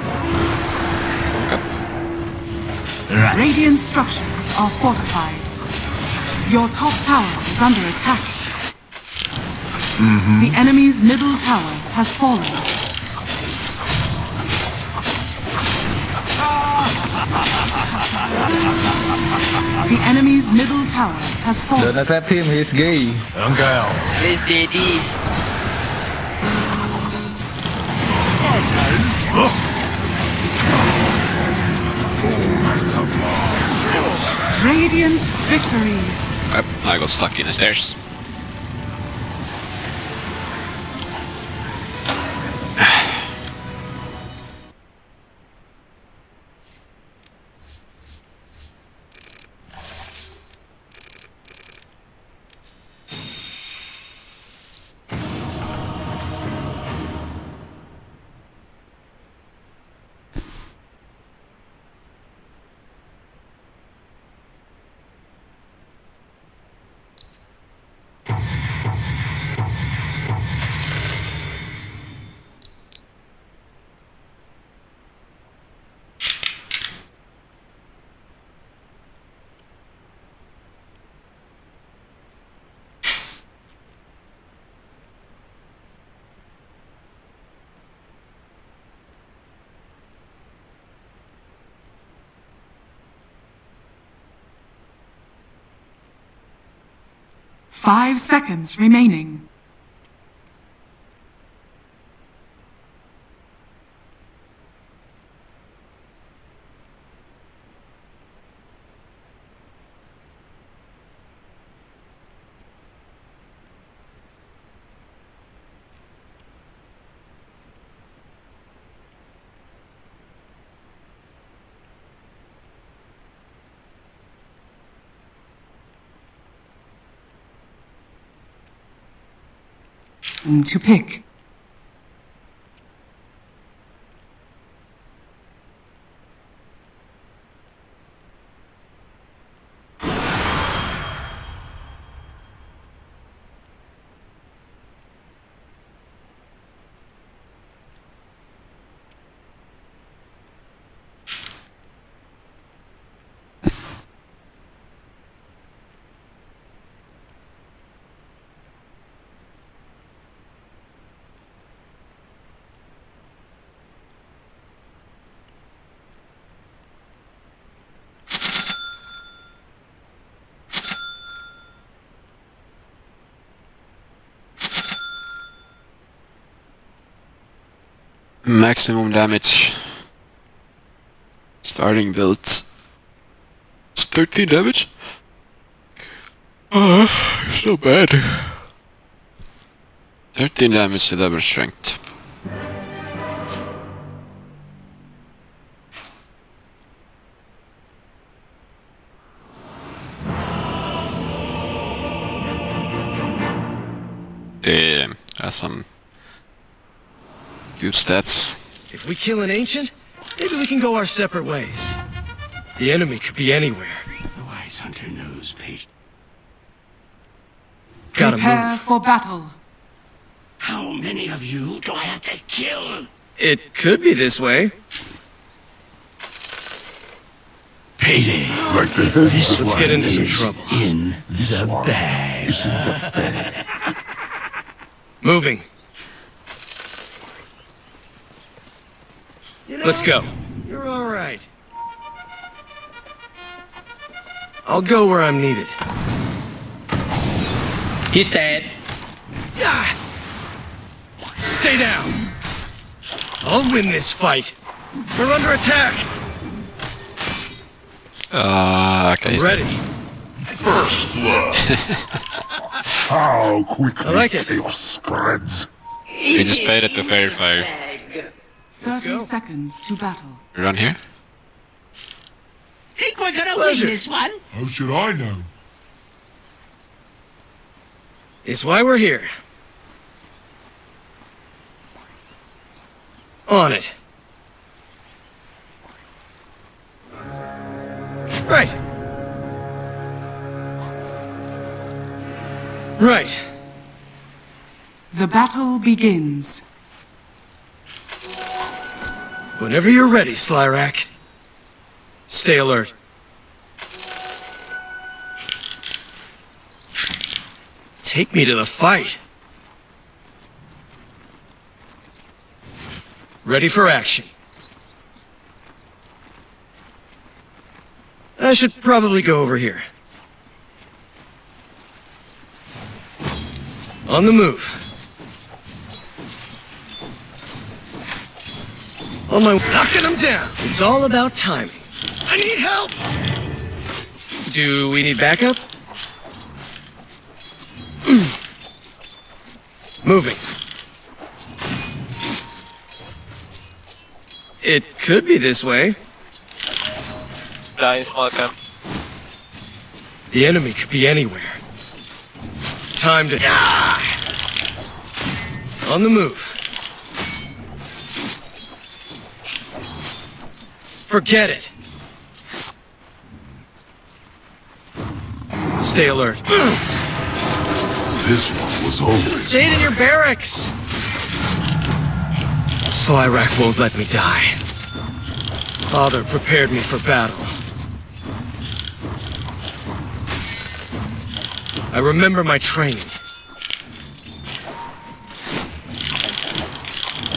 Right. Radiant structures are fortified. Your top tower is under attack. The enemy's middle tower has fallen. The enemy's middle tower has fallen. Don't accept him, he's gay. Uncle. Please, daddy. Radiant victory. I got stuck in the stairs. Five seconds remaining. To pick. Maximum damage. Starting build. It's 13 damage? It's not bad. 13 damage to double strength. Damn, that's some good stats. If we kill an ancient, maybe we can go our separate ways. The enemy could be anywhere. The wise hunter knows patience. Gotta Prepare move. for battle. How many of you do I have to kill? It could be this way. Payday. Like this Let's get into some is trouble. In the bag. Moving. Let's go. You're all right. I'll go where I'm needed. He's dead. Ah! Stay down. I'll win this fight. We're under attack. Okay. I'm ready. First blood. How quickly I like it. chaos spreads. We just paid it to verify. 30 seconds to battle. Run here. Think we're gonna Pleasure. win this one? How should I know? It's why we're here. On it. Right. Right. The battle begins. Whenever you're ready, Slyrak. Stay alert. Take me to the fight. Ready for action. I should probably go over here. On the move. On my knocking them down. It's all about timing. I need help. Do we need backup? Moving. It could be this way. Nice, welcome. The enemy could be anywhere. Time to... On the move. Forget it. Stay alert. This one was always Stay in your barracks. Slyrak won't let me die. Father prepared me for battle. I remember my training.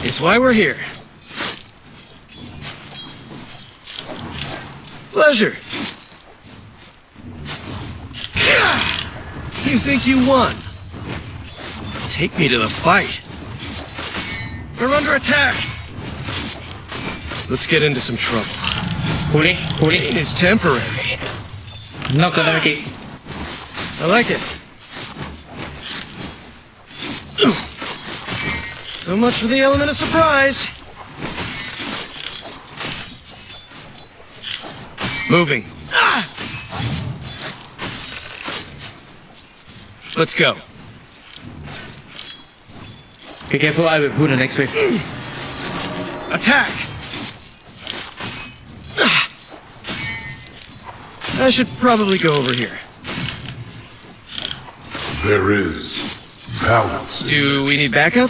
It's why we're here. Pleasure. You think you won? Take me to the fight. We're under attack. Let's get into some trouble. Pain is temporary. Not gonna make it. I like it. So much for the element of surprise. Moving. Let's go. Be careful, I will put the next wave. Attack! I should probably go over here. There is balance. Do we need backup?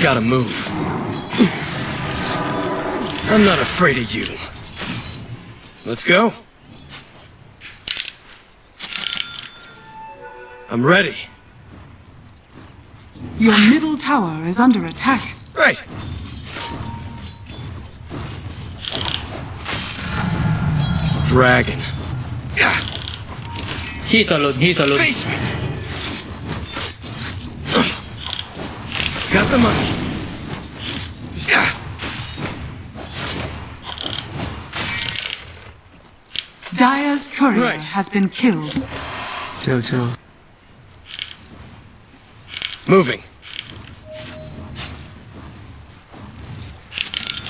Gotta move. I'm not afraid of you. Let's go. I'm ready. Your middle tower is under attack. Right. Dragon. He's alone, he's alone. Face me. Got the money. Dire's courier has been killed. Chill. Moving.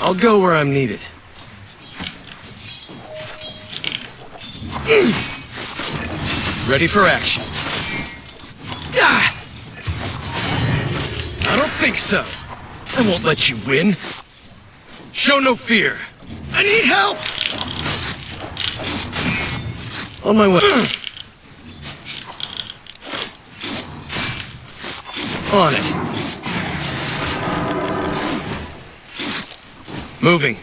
I'll go where I'm needed. Ready for action. I don't think so. I won't let you win. Show no fear. I need help! On my way. On it. Moving.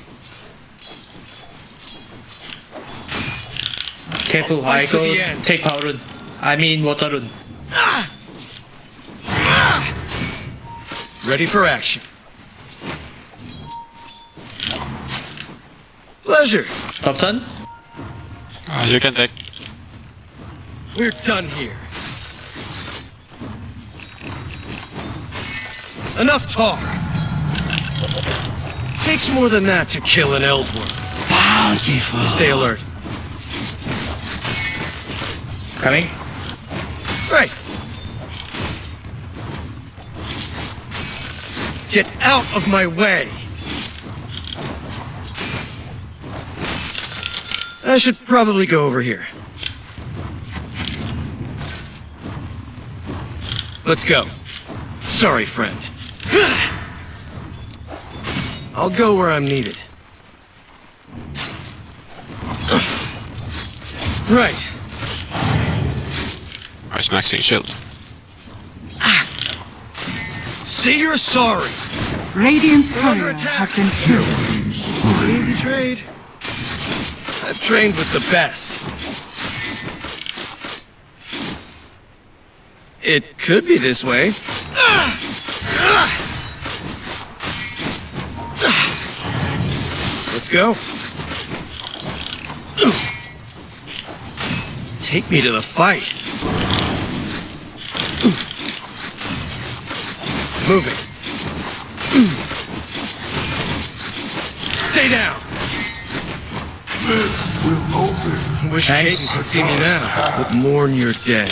Careful, I go take power rune. I mean water rune. Ready for action. Pleasure. Thompson? You can take. We're done here. Enough talk. Takes more than that to kill an Eldworm. Bountiful. Stay alert. Coming? Right. Get out of my way. I should probably go over here. Let's go. Sorry, friend. I'll go where I'm needed. Right. Nice maxing shield. Say you're sorry. Radiant's courier has been killed. Easy trade. I've trained with the best. It could be this way. Let's go. Take me to the fight. Moving. Stay down. This will open. Wish Hayden could see me now, but mourn you're dead.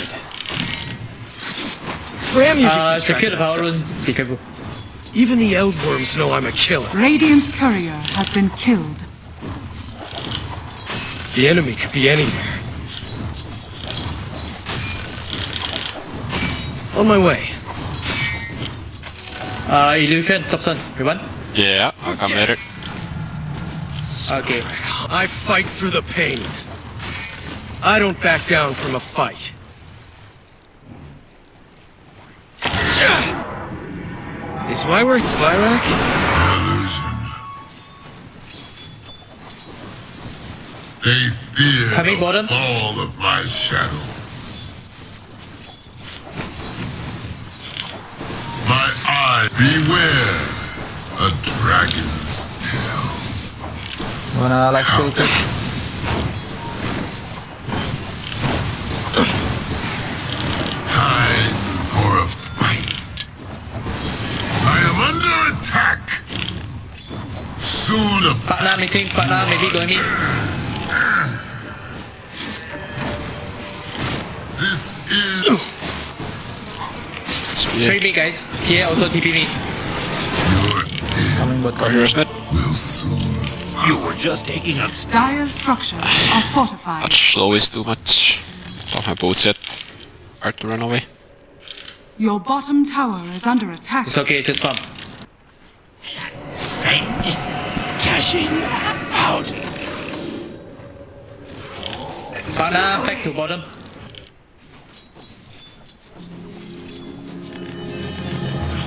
Ram music. Secure the power rune. Be careful. Even the Eldworms know I'm a killer. Radiant's courier has been killed. The enemy could be anywhere. On my way. Illusion, Thompson. Everyone? Yeah, I'll come later. Okay. I fight through the pain. I don't back down from a fight. Is why we're Slyrak? They fear Coming the bottom. fall of my shadow. My eye, beware a dragon's tail. Wanna like go quick? Time for a bite. I am under attack. Soon a Partner missing. Partner maybe going mid. This is 3 mid guys. Here also TP me. Coming but will soon. You were just taking up. Dire's structures are fortified. Much slow is too much. Don't have boots yet. Hard to run away. Your bottom tower is under attack. It's okay, just pump. Friend, cashing out. Partner back to bottom.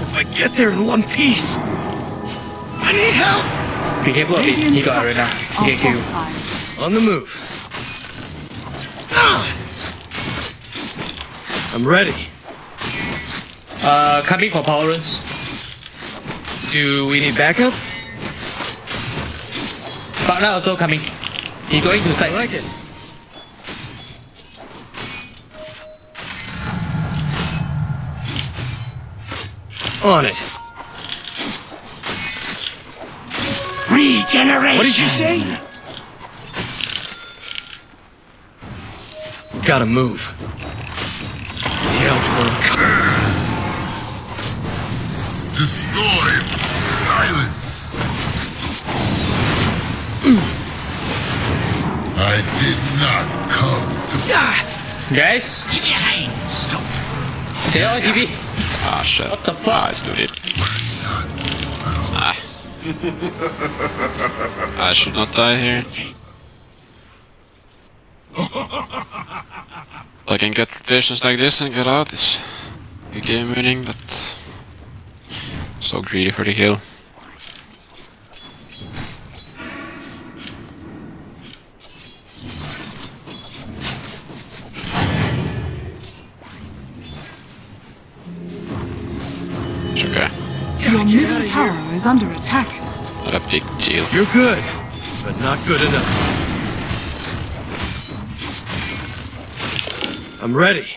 If I get there in one piece, I need help. Be careful of it. He got it right now. He can kill. On the move. I'm ready. Coming for power runes. Do we need backup? Partner also coming. He going to I side. like it. On it. generation. What did you say? Gotta move. The elf will come. Destroy silence. I did not come to. Guys? Give me a hand. Stop. Tell TV. Ah, shit. What the fuck? Ah, it's too late. Ah. I should not die here. I can get rotations like this and get out. It's a game winning, but so greedy for the kill. It's okay. Your middle tower is under attack. Not a big deal. You're good, but not good enough. I'm ready.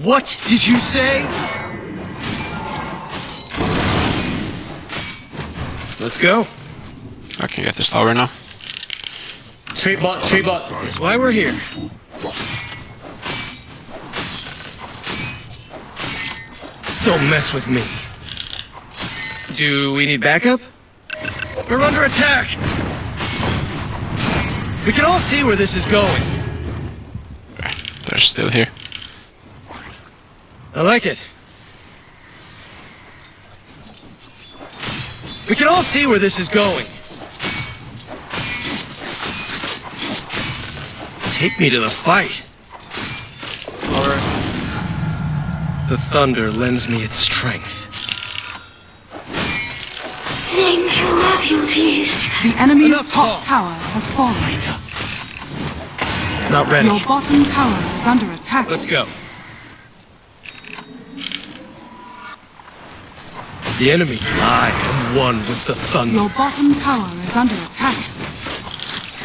What did you say? Let's go. I can get this tower now. 3 bot, 3 bot. That's why we're here. Don't mess with me. Do we need backup? We're under attack! We can all see where this is going. They're still here. I like it. We can all see where this is going. Take me to the fight. Or the thunder lends me its strength. Thank you, refugees. The enemy's Enough top talk. tower has fallen. Not ready. Your bottom tower is under attack. Let's go. The enemy. I am one with the thunder. Your bottom tower is under attack.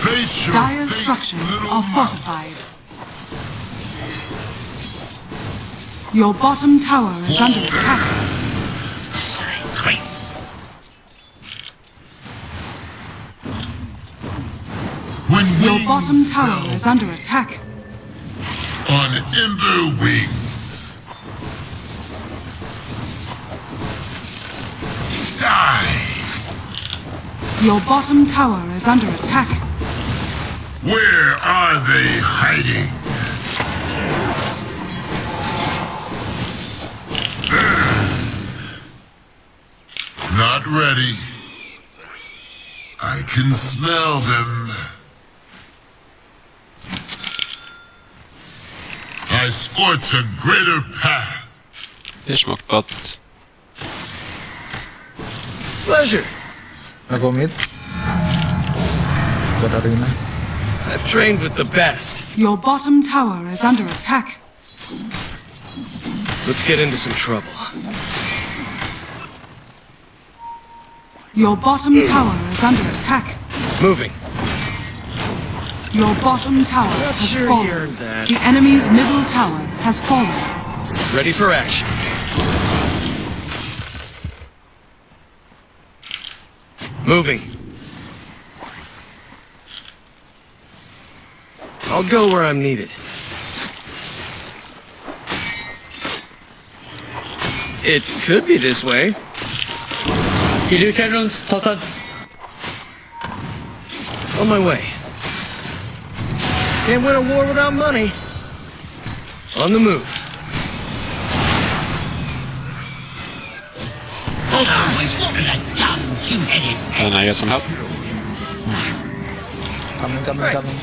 Face your Dire fate, structures little are mouse. fortified. Your bottom tower is under attack. When Your wings bottom tower fell is under attack. on ember wings. Die. Your bottom tower is under attack. Where are they hiding? Not ready. I can smell them. I scorch a greater path. They smoke bot. Pleasure. I go mid. Got arena. I've trained with the best. Your bottom tower is under attack. Let's get into some trouble. Your bottom tower is under attack. Moving. Your bottom tower Not has sure fallen. he earned that. The enemy's middle tower has fallen. Ready for action. Moving. I'll go where I'm needed. It could be this way. Illusion runes, total. On my way. Can't win a war without money. On the move. Can I get some help? Coming.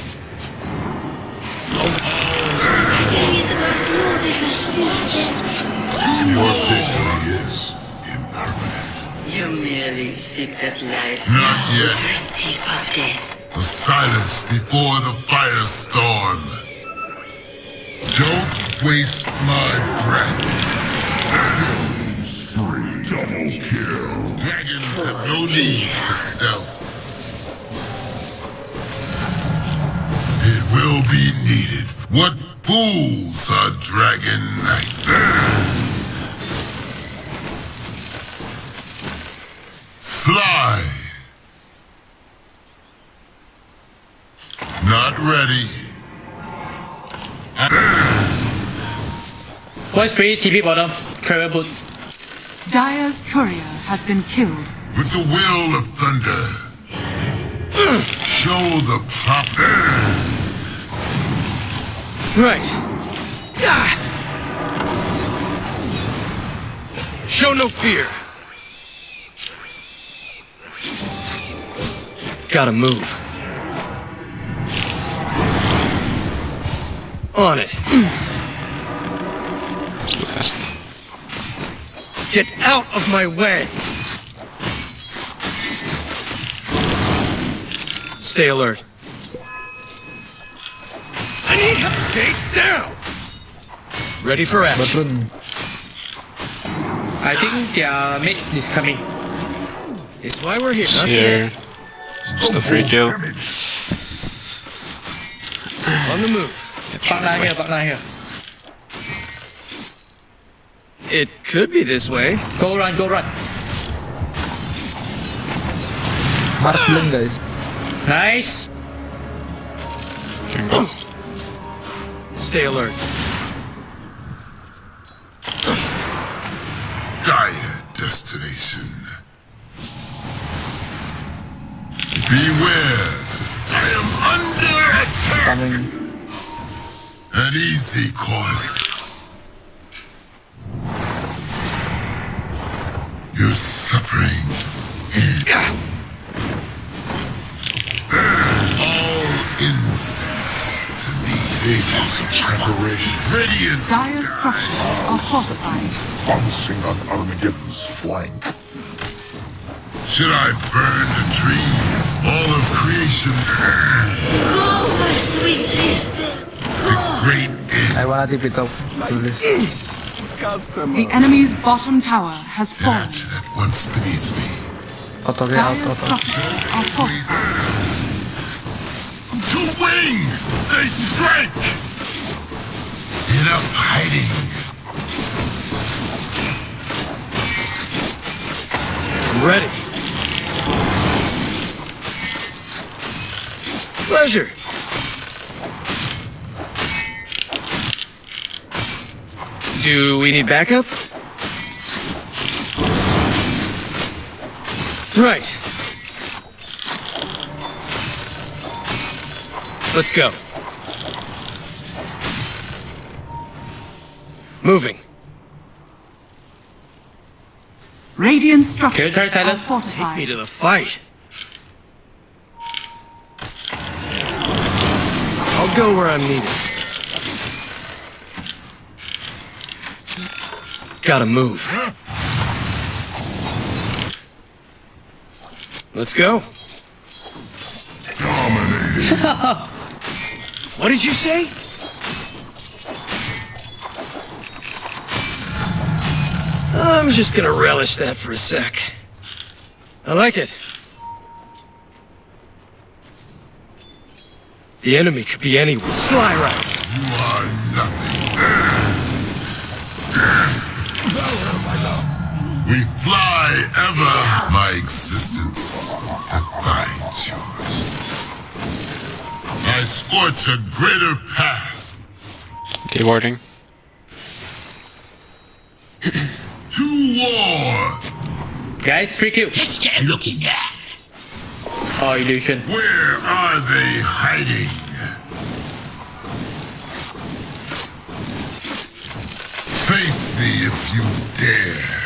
Your victory is impermanent. You merely seek that life. Not yet. Deep of death. The silence before the firestorm. Don't waste my breath. Double kill. Dragons have no need for stealth. It will be needed. What fools are Dragon Knight? Fly. Not ready. Voice 3, TP bottom. Trevor boot. Dire's courier has been killed. With the will of thunder. Show the proper. Right. Show no fear. Gotta move. On it. Too fast. Get out of my way. Stay alert. I need help. Stay down. Ready for action. I think their mid is coming. It's why we're here. It's Not here. Just a free kill. On the move. Back line here. It could be this way. Go run. Mars blink guys. Nice. Stay alert. Dire destination. Beware. I am under attack. Coming. An easy course. Your suffering ends. All insects to me. Ages of preparation. Radiant Dire structures are fortified. bouncing on Armageddon's flank. Should I burn the trees? All of creation. The great end. I wanna tip it up. Do this. The enemy's bottom tower has fallen. At once beneath me. Dire structures are fortified. To wing! They strike! Enough hiding. Ready. Pleasure. Do we need backup? Right. Let's go. Moving. Radiant structures are Take me fortified. to the fight. I'll go where I'm needed. Gotta move. Let's go. What did you say? I'm just gonna relish that for a sec. I like it. The enemy could be anywhere. Sly routes. You are nothing. We fly ever. My existence defines yours. I scorch a greater path. Keyboarding. To war. Guys, free kill. Just get looking at. Oh, illusion. Where are they hiding? Face me if you dare.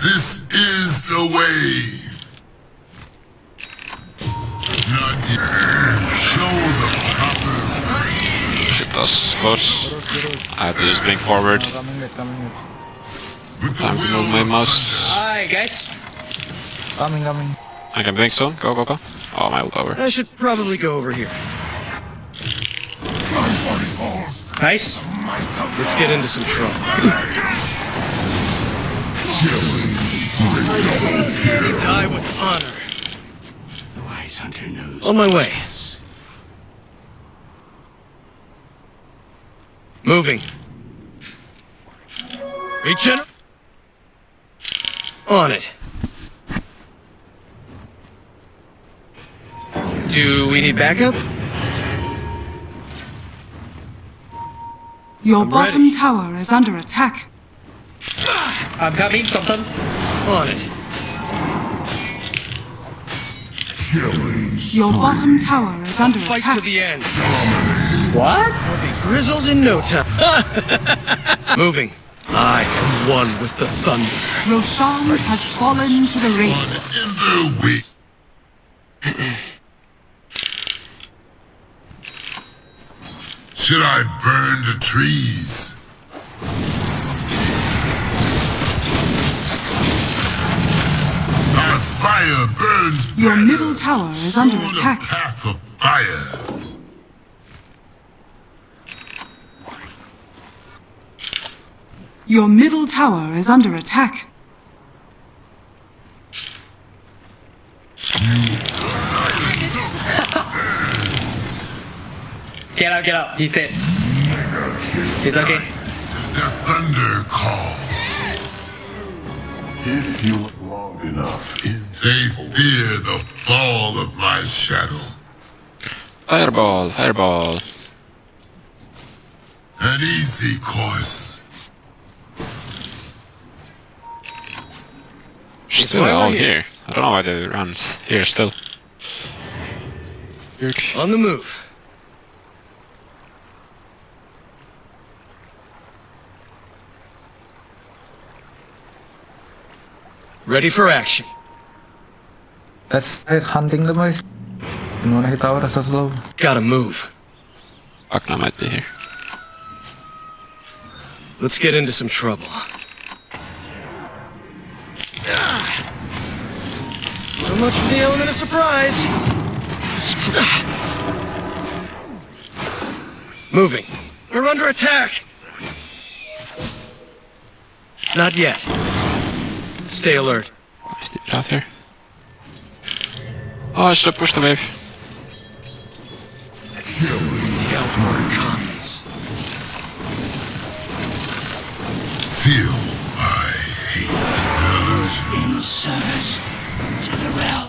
This is the way. Not yet. Show the proper. Shit, that's close. I have to just blink forward. Time to move my mouse. Hi, guys. Coming. I can blink soon. Go. Oh, my ult over. I should probably go over here. Nice. Let's get into some trouble. Die with honor. The wise hunter knows. On my way. Moving. Regener... On it. Do we need backup? Your I'm bottom ready. tower is under attack. I'm coming, Thompson. On it. Your bottom tower is under Fight attack. to the end. What? I'll be grizzled in no time. Moving. I am one with the thunder. Roshan has fallen to the ring. Should I burn the trees? Our fire burns Your middle tower is under through the attack. path of fire. Your middle tower is under attack. Get out. He's dead. He's okay. As the thunder calls. If you look long enough, they fear the fall of my shadow. Fireball. An easy course. Still all here. I don't know why they run here still. Weird. On the move. Ready for action. That's it, hunting the boys. Didn't wanna hit tower so slow. Gotta move. Akna might be here. Let's get into some trouble. So much for the element of surprise. Moving. We're under attack. Not yet. Stay alert. Is it out here? Oh, I should have pushed the wave. The outward comes. Feel my hate. In service to the realm.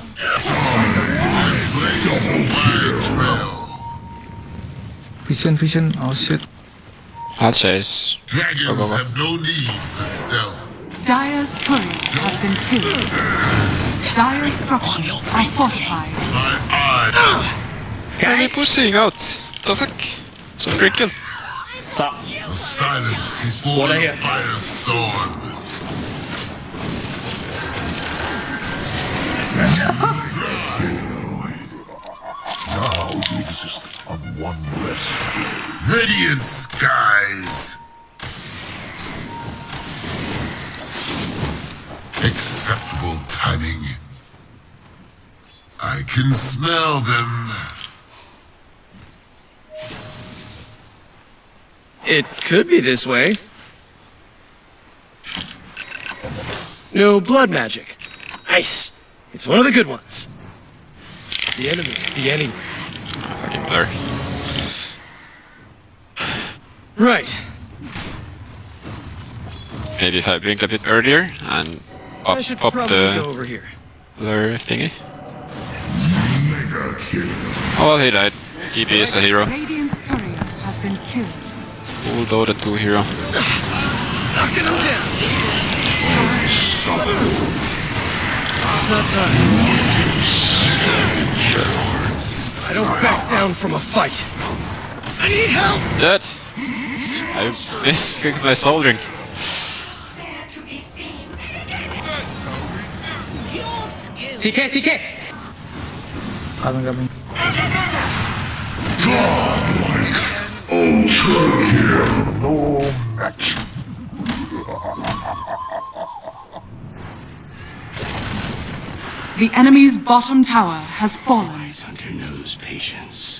Vision. Oh shit. I'll chase. Dragons have no need for stealth. Dire's courier has been killed. Dire's structures are fortified. Why are they pushing out? The fuck? So great kill. Stop. Silence before the firestorm. Now we exist on one rest. Radiant skies. Acceptable timing. I can smell them. It could be this way. No blood magic. Nice. It's one of the good ones. The enemy could be anywhere. Fucking blur. Right. Maybe if I blink a bit earlier and I should pop probably the go over here. blur thingy. Oh well, he died. EB is a hero. Radiant's courier has been killed. Although the 2 hero. Knocking him down. It's not time. I don't back down from a fight. I need help. That I misclicked my soul ring. CK. Coming. Godlike. Ultra kill. No match. The enemy's bottom tower has fallen. Hunter knows patience.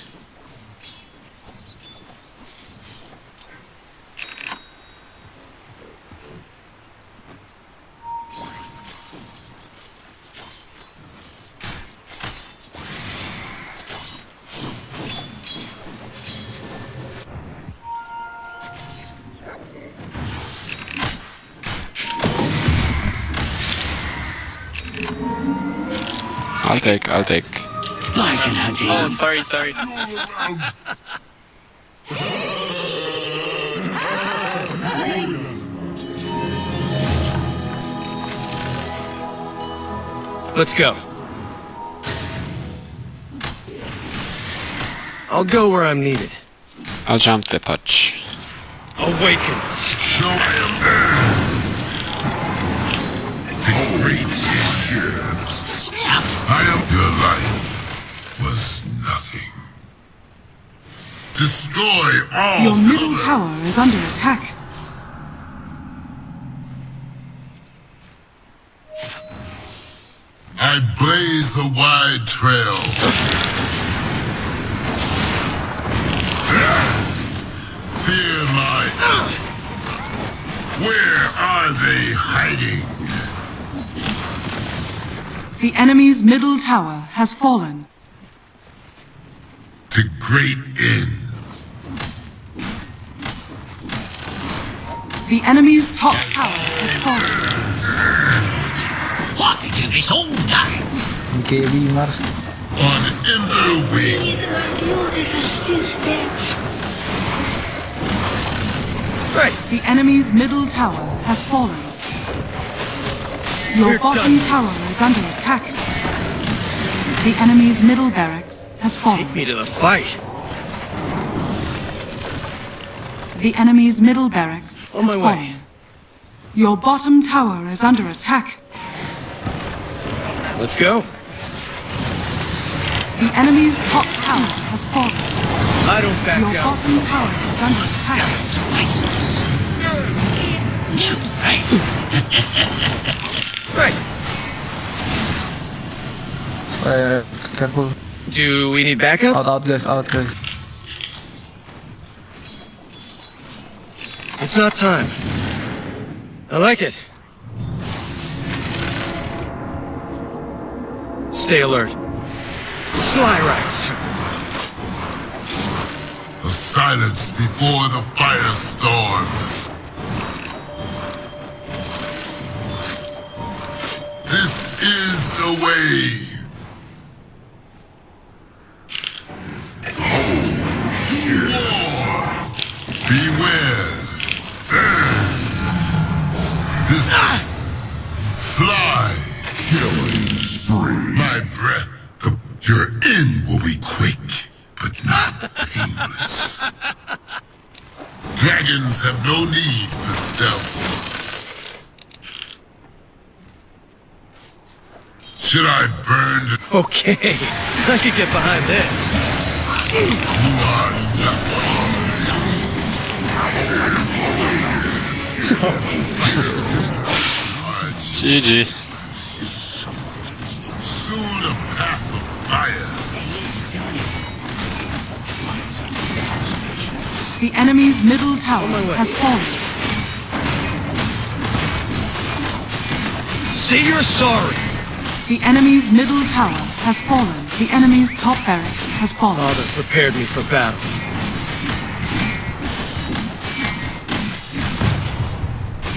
I'll take. Oh, sorry. Let's go. I'll go where I'm needed. I'll jump the patch. Awakens. Your life was nothing. Destroy all. Your middle tower is under attack. I blaze a wide trail. Fear my... Where are they hiding? The enemy's middle tower has fallen. To great ends. The enemy's top tower has fallen. What did this all die? KB Mars. On ember wings. Right. The enemy's middle tower has fallen. Your bottom tower is under attack. The enemy's middle barracks has fallen. Take me to the fight. The enemy's middle barracks On has my fallen. way. Your bottom tower is under attack. Let's go. The enemy's top tower has fallen. I don't back Your down. bottom tower is under attack. New friends. Right. Careful. Do we need backup? Out guys. It's not time. I like it. Stay alert. Sly Right's turn. The silence before the firestorm. This is the way. War. Beware. This fly. My breath. Your end will be quick, but not painless. Dragons have no need for stealth. Should I burn the... Okay, I could get behind this. You are GG. soon a path of fire. The enemy's middle tower has fallen. Say you're sorry. The enemy's middle tower has fallen. The enemy's top barracks has fallen. Father prepared me for battle.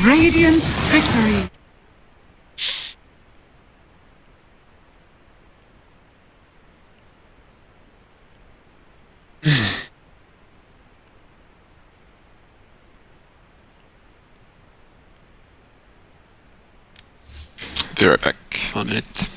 Radiant victory. Be right back. 1 minute.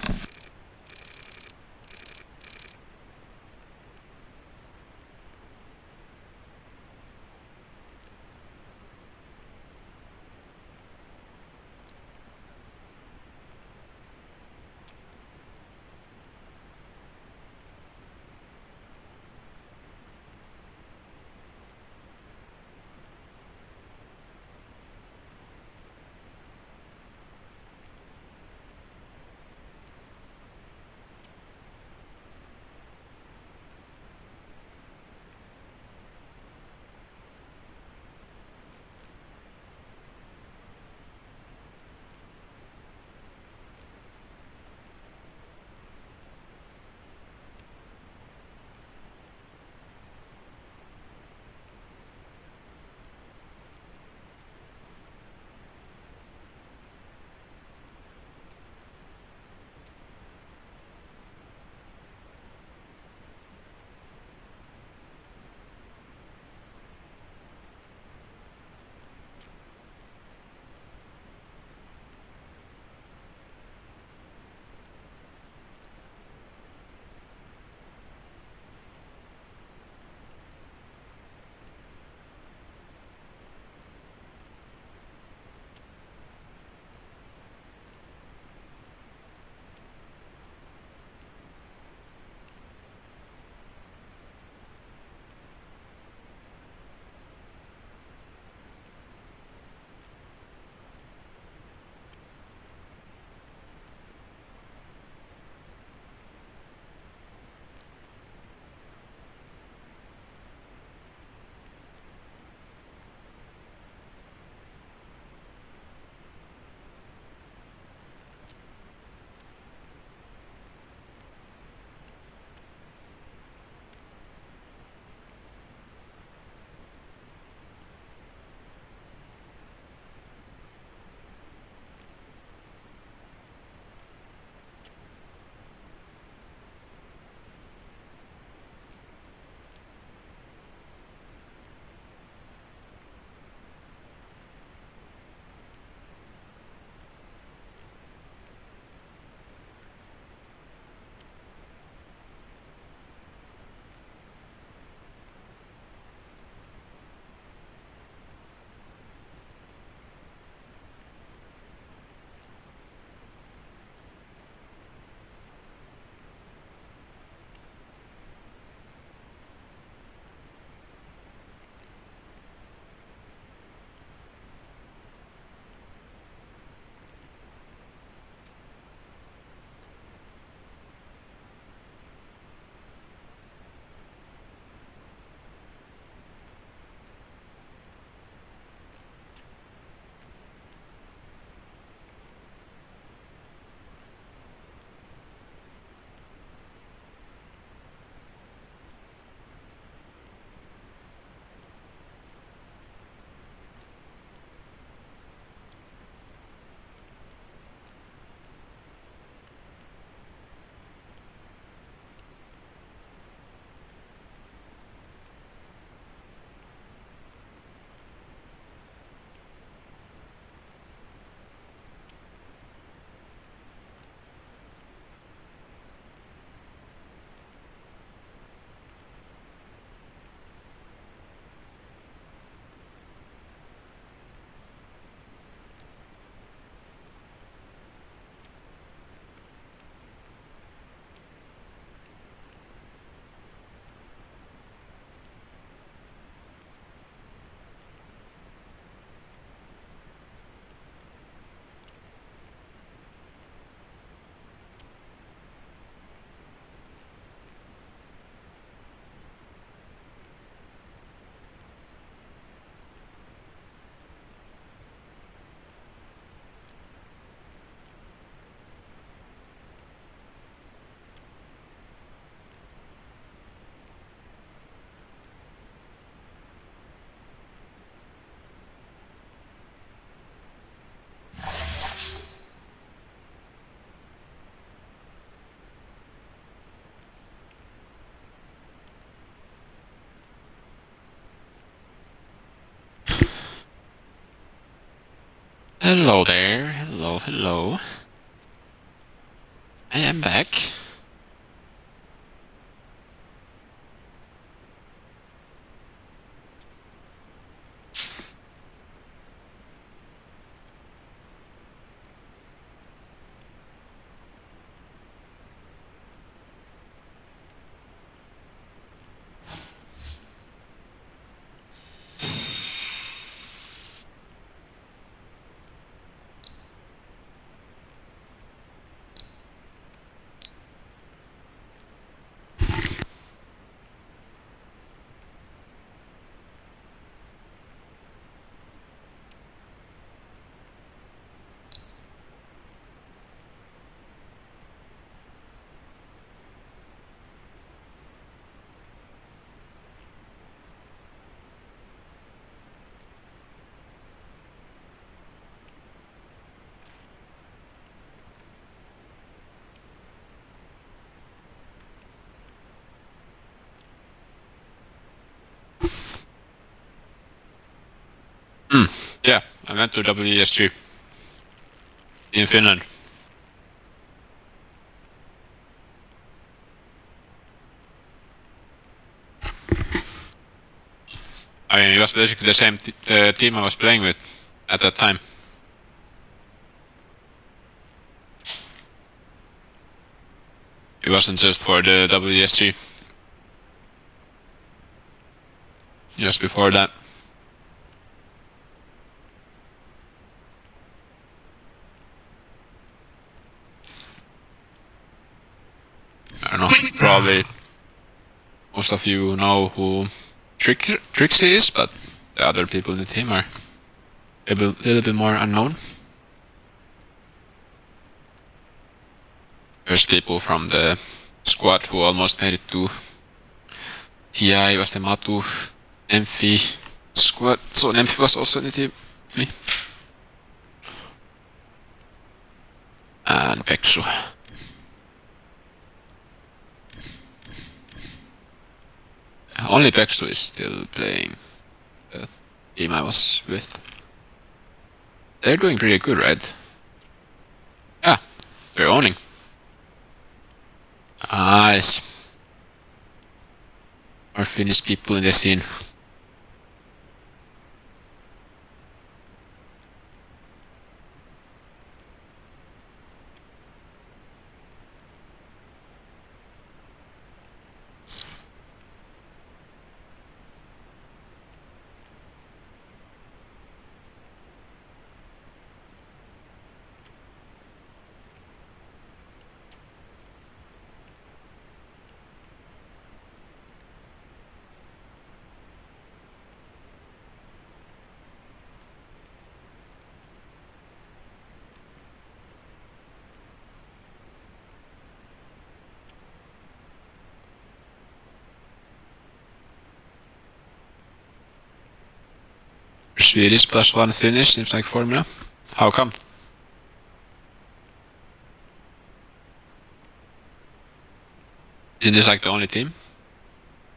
Hello there. Hello. I am back. Yeah, I went to WESG in Finland. I mean, it was basically the same the team I was playing with at that time. It wasn't just for the WESG. Just before that. I don't know, probably most of you know who Trixie is, but the other people in the team are a little bit more unknown. There's people from the squad who almost made it to TI, was the Matu, Nemphy squad, so Nemphy was also in the team with me. And Peksu. Only Peksu is still playing the team I was with. They're doing pretty good, right? Yeah, they're owning. Nice. More Finnish people in the scene. Swedish plus 1 Finnish seems like formula. How come? Isn't this like the only team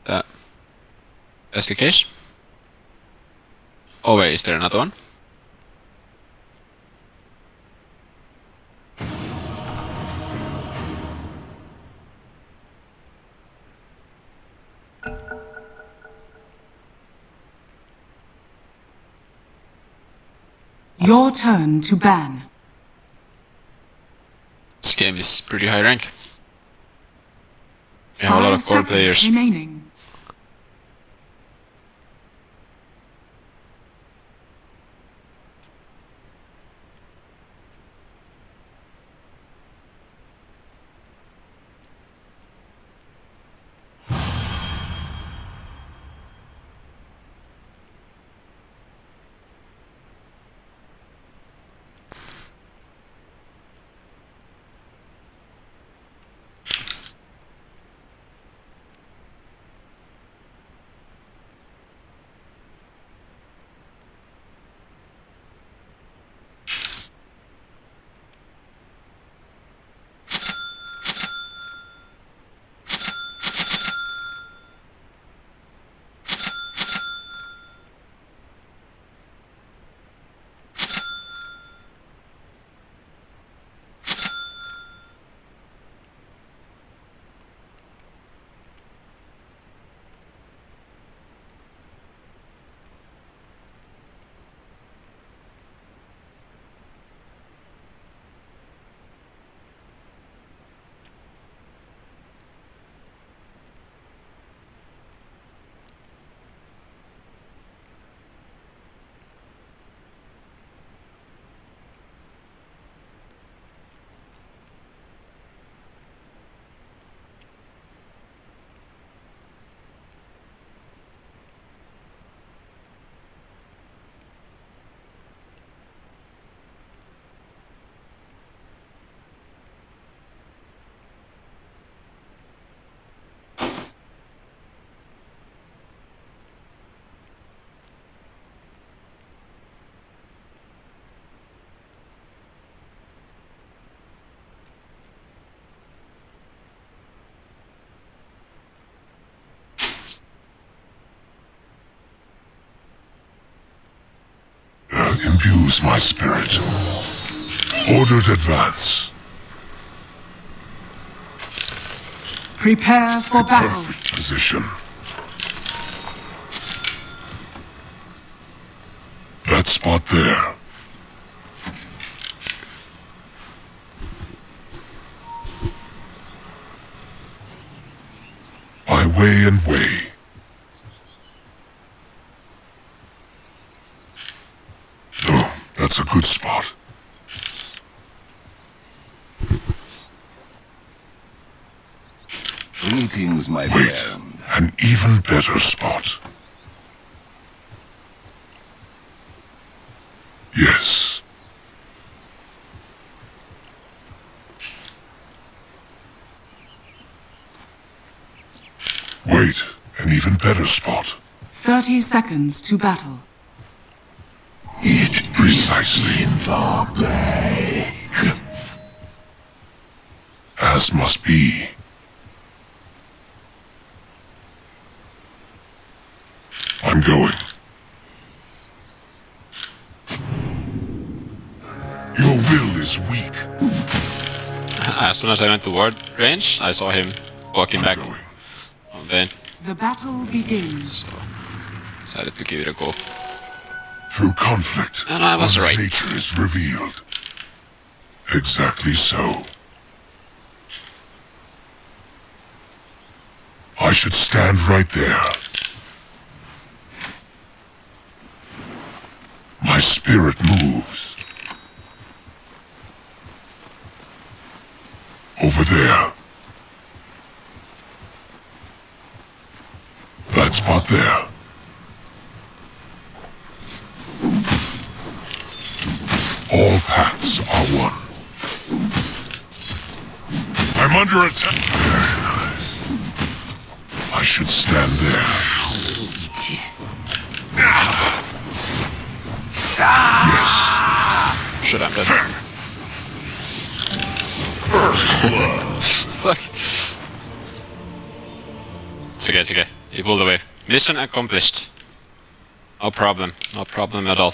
that's the case? Oh wait, is there another one? Your turn to ban. This game is pretty high rank. We have a lot of 5 core seconds players. remaining. lose my spirit. Ordered advance. Prepare for battle. Perfect position. That spot there. I weigh and weigh. Oh, that's a good spot. Greetings, my Wait, friend. an even better spot. Yes. Wait, an even better spot. 30 seconds to battle. It precisely in the bag. As must be. I'm going. Your will is weak. As soon as I went to ward range, I saw him walking back. Then The battle begins. decided to give it a go. Through conflict, And I was one's right. nature is revealed. Exactly so. I should stand right there. My spirit moves. Over there. That spot there. All paths are one. I'm under attack. Very nice. I should stand there. Yes. Shit, I'm dead. Fuck. It's okay. He pulled away. Mission accomplished. No problem. No problem at all.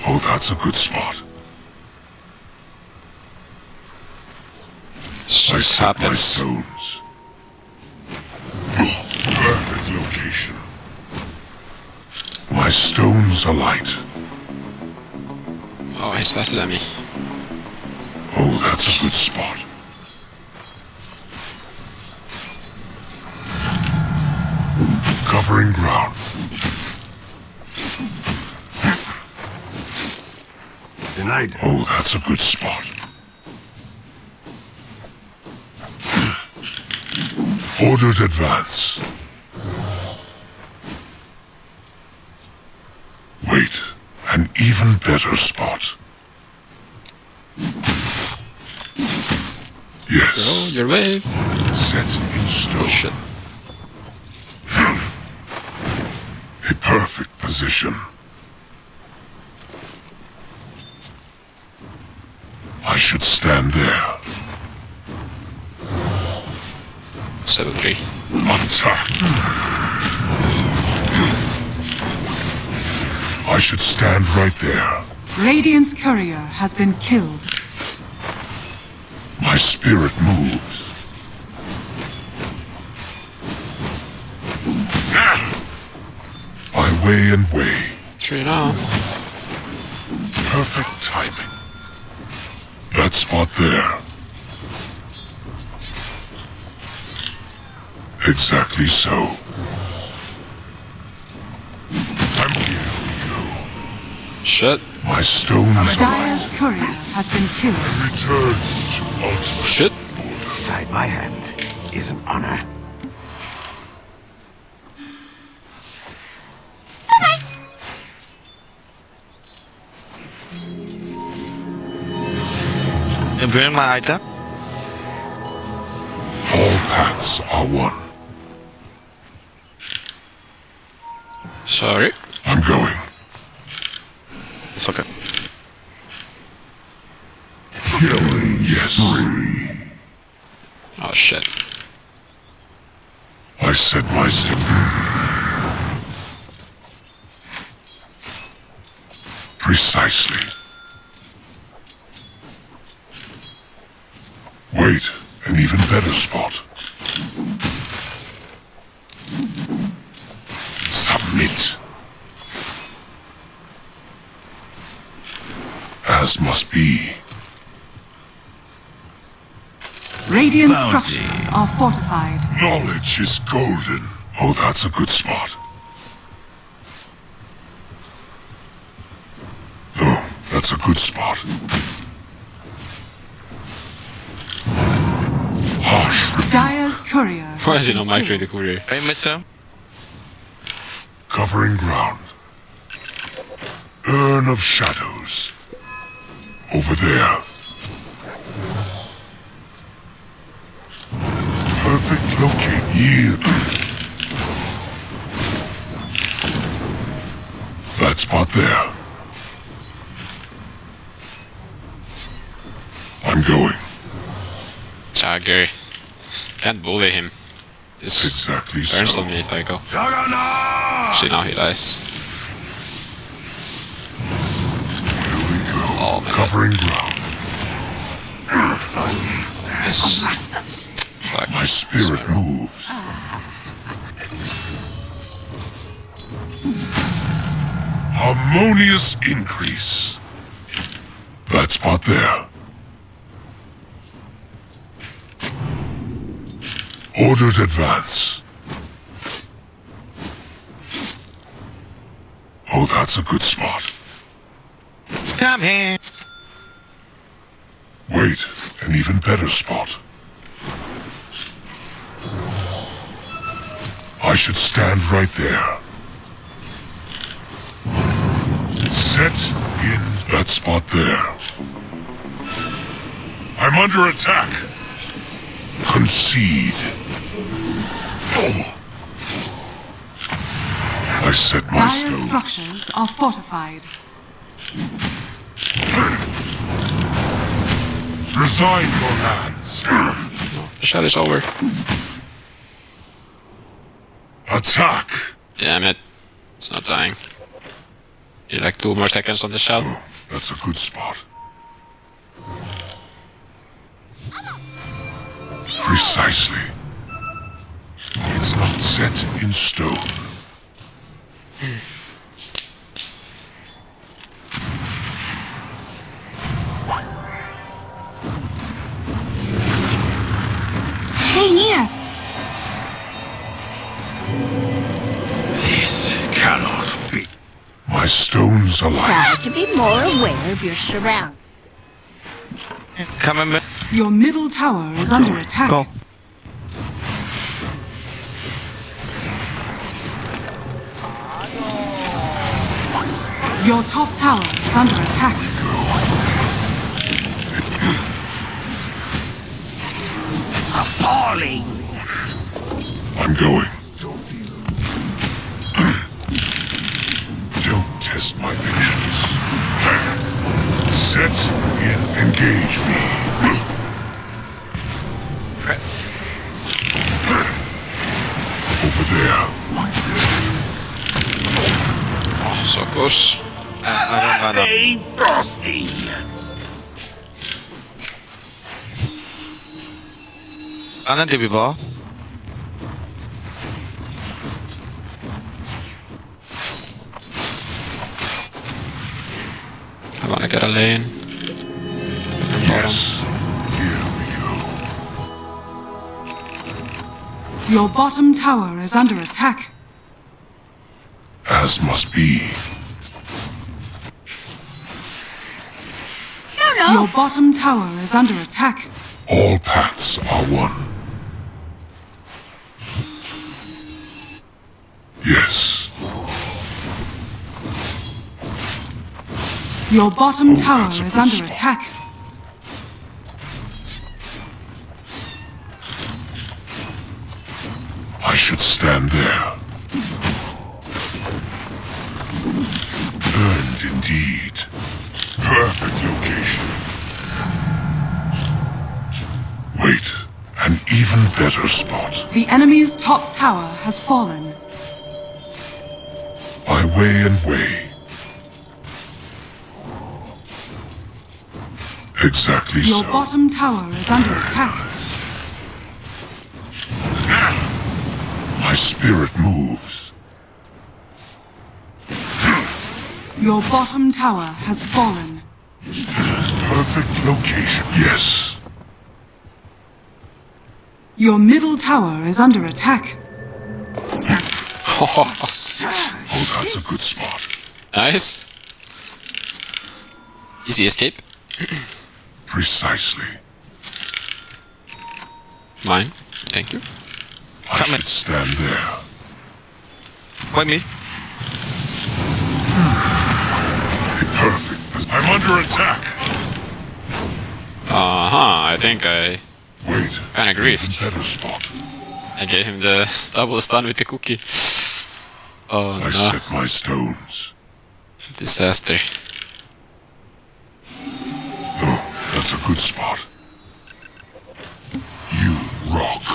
Oh, that's a good spot. I set my stones. Perfect location. My stones alight. Oh, he's faster than me. Oh, that's a good spot. Covering ground. Denied. Oh, that's a good spot. Ordered advance. Wait, an even better spot. Yes. Go your way. Set in stone. Shit. A perfect position. I should stand there. 7-3. Attack. I should stand right there. Radiant's courier has been killed. My spirit moves. I weigh and weigh. 3 now. Perfect timing. That spot there. Exactly so. I'm here we go. Shit. My stones Dire's courier has been killed. return to ultimate. Shit. Guide my hand is an honor. Bring my item. All paths are one. Sorry. I'm going. It's okay. Killing, yes. Oh shit. I I set my step. Precisely. Wait, an even better spot. Submit. As must be. Radiant Bounty. structures are fortified. Knowledge is golden. Oh, that's a good spot. Oh, that's a good spot. Harsh. Dire's courier. Why is he not mic the courier? Hey, mister. Covering ground. Urn of shadows. Over there. Perfect locate. Yield. That spot there. I'm going. Jagger. Can't bully him. Just exactly turns so. on me if I go. Actually, now he dies. Here we go. Oh, man. Covering ground. Yes. Fuck. My spirit moves. Harmonious increase. That spot there. Ordered advance. Oh, that's a good spot. Come here. Wait, an even better spot. I should stand right there. Set in that spot there. I'm under attack. Concede. Oh. I set my Dire's stone. structures are fortified. Resign your hands. The shot is over. Attack. Damn it. It's not dying. You like 2 more seconds on the shot. Oh, that's a good spot. Precisely. It's not set in stone. Stay near. This cannot be. My stones alight. Try to be more aware of your surroundings. Come in. Your middle tower is under attack. Go. Your top tower is under attack. Appalling. I'm going. Don't test my patience. Set in, engage me. Over there. Oh, so close. Stay frosty. Ano di ba? I wanna get a lane. Yes. Here we go. Your bottom tower is under attack. As must be. Your bottom tower is under attack. All paths are one. Yes. Your bottom tower that's a is good under spot. attack. I should stand there. Earned indeed. Perfect location. Wait, an an even better spot. The enemy's top tower has fallen. I weigh and weigh. Exactly Your so. bottom tower is under attack. My spirit moves. Your bottom tower has fallen. Perfect location. Yes. Your middle tower is under attack. Oh, that's a good spot. Nice. Easy escape. Precisely. Mine. Thank you. I should stand there. Wait me. Perfect. I'm under attack. I think I Wait. kinda griefed. Better spot. I gave him the double stun with the cookie. Oh I no. set my stones. Disaster. Oh, that's a good spot. You rock.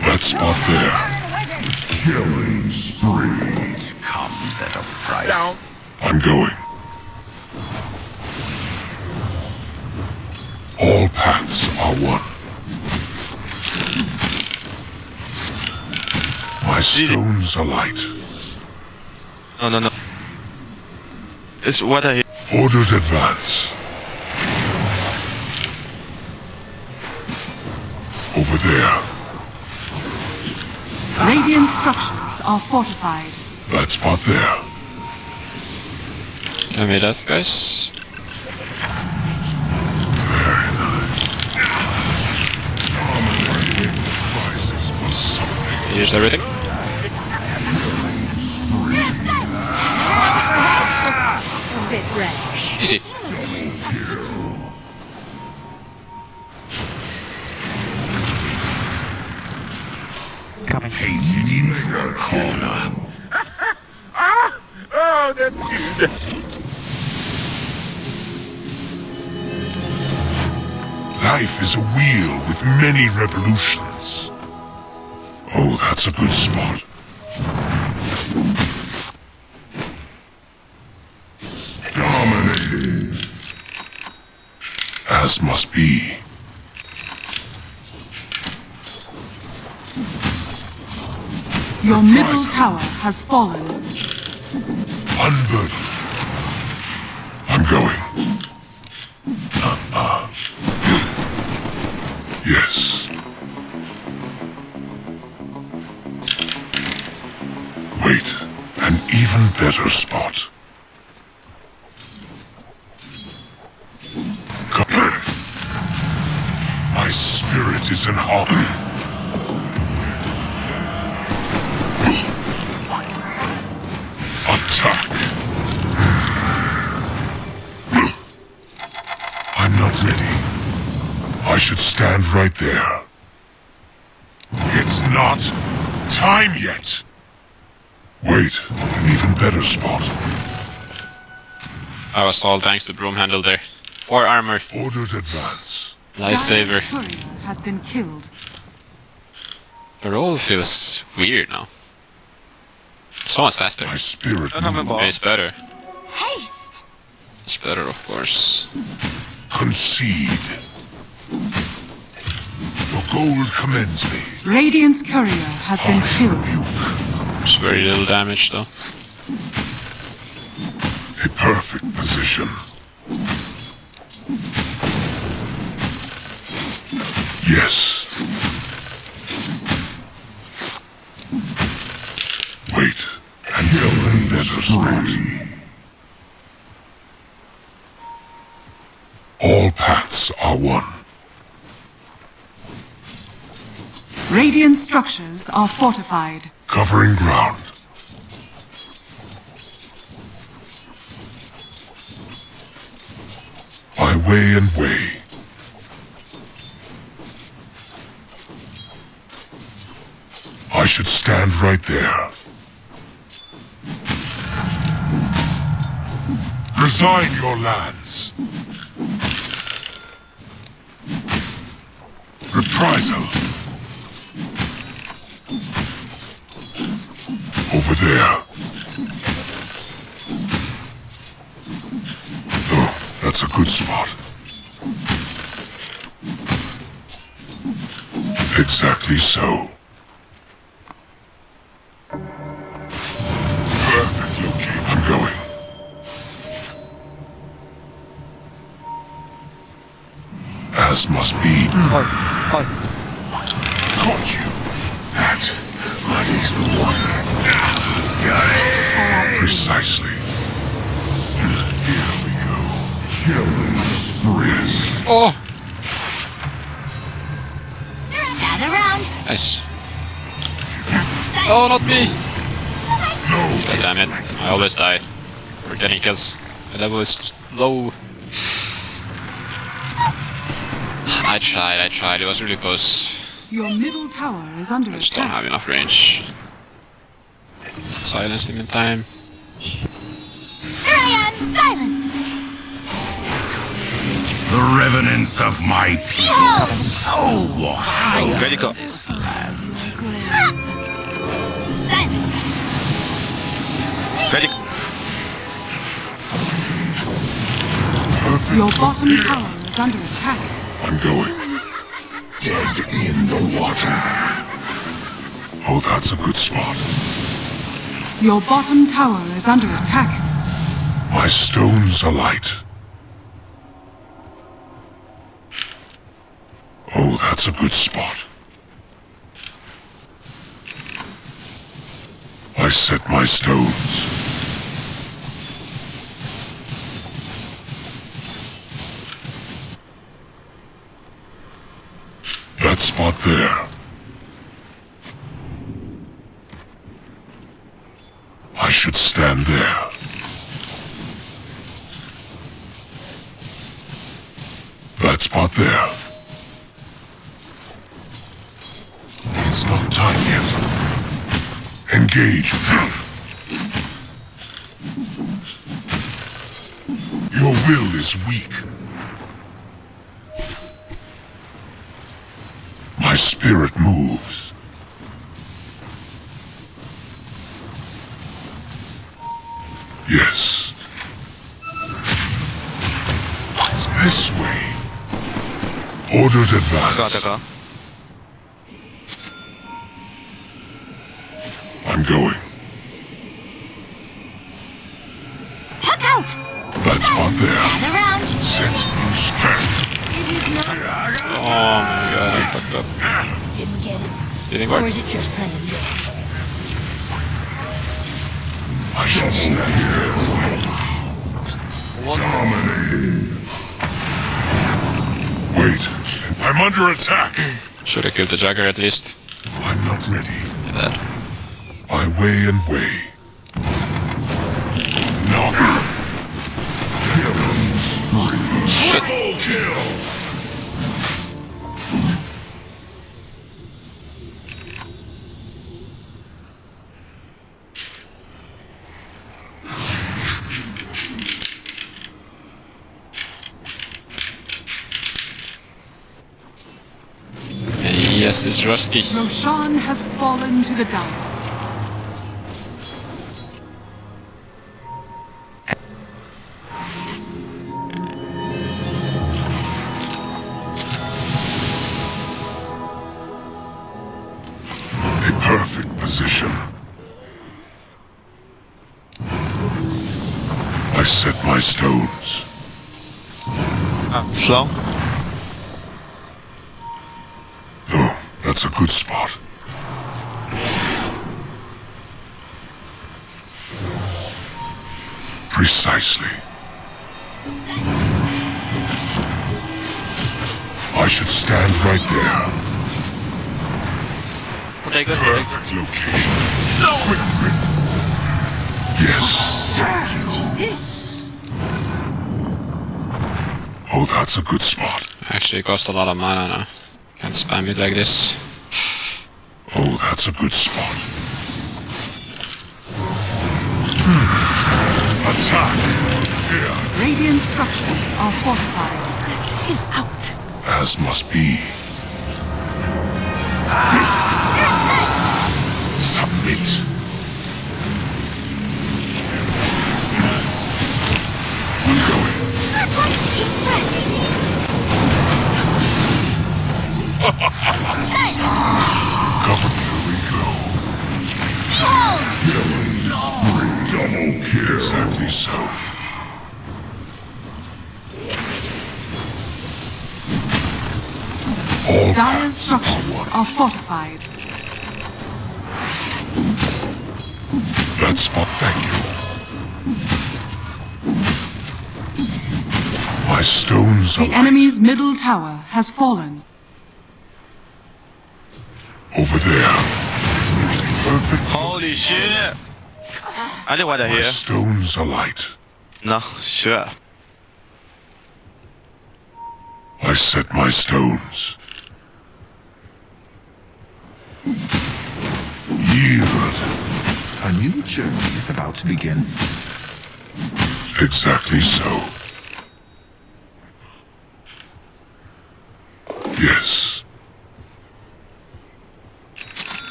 That spot there. Killing spree. Comes at a price. I'm going. All paths are one. My stones are light. No. It's what I... Ordered advance. Over there. Radiant structures are fortified. That spot there. I made that, guys. Here's everything. Easy. Painted in the corner. Oh, that's good. Life is a wheel with many revolutions. Oh, that's a good spot. Dominating. As must be. Your middle tower has fallen. Unburdened. I'm going. Yes. Wait, an even better spot. My spirit is in harmony. Attack! I'm not ready. I should stand right there. It's not time yet. Wait, an even better spot. I was all thanks to Broom Handle there. 4 armor. Ordered advance. Lifesaver. Dire's courier has been killed. The roll feels weird now. So much faster. My spirit It's better. Haste! It's better, of course. Concede. Your gold commends me. Radiant's courier has been killed. It's very little damage though. A perfect position. Yes. Wait, an even better spot. All paths are one. Radiant structures are fortified. Covering ground. I weigh and weigh. I should stand right there. Resign your lands. Reprisal. Over there. Oh, that's a good spot. Exactly so. Perfect location. I'm going. As must be. Caught you. That muddies the water. Got it. Precisely. Here we go. Yes. Oh! Gather round. Nice. Oh, not me! God damn it. I always die. We're getting kills. My level is low. I tried. It was really close. Your middle tower is under I just don't attack. have enough range. Silence him in time. Here I am, silenced. The revenants of my Behold! so high Ready, go. Silence. Ready. Your bottom tower is under attack. I'm going. Dead in the water. Oh, that's a good spot. Your bottom tower is under attack. My stones alight. Oh, that's a good spot. I set my stones. That spot there. I should stand there. That spot there. It's not time yet. Engage. Your will is weak. My spirit moves. Yes. It's this way. Ordered advance. I'm going. Tuck out. That's one there. Gather round. Set and stand. Oh my god, I fucked up. Didn't get it. Didn't Or work. is it just plain dead? I should stand here. Wait. I'm under attack. Should have killed the Jagger at least. I'm not ready. Yeah, that. I weigh and weigh. No. Shit. Triple kill. Yes, it's rusty. Roshan has fallen to the down. A perfect position. I set my stones. Slow. Oh, that's a good spot. Precisely. I should stand right there. Perfect location. Quick grip. Yes. This. Oh, that's a good spot. Actually, it cost a lot of mana now. Can't spam it like this. Oh, that's a good spot. Attack! Here, Radiant structures are fortified. It is out. as must be. Cover. Here we go. Double kill. Exactly so. All Dire's structures are fortified. That spot, thank you. My stones are The enemy's middle tower has fallen. over there. Perfect. Holy shit! I didn't want to My hear. stones are light. No, sure. I set my stones. Yield. A new journey is about to begin. Exactly so. Yes.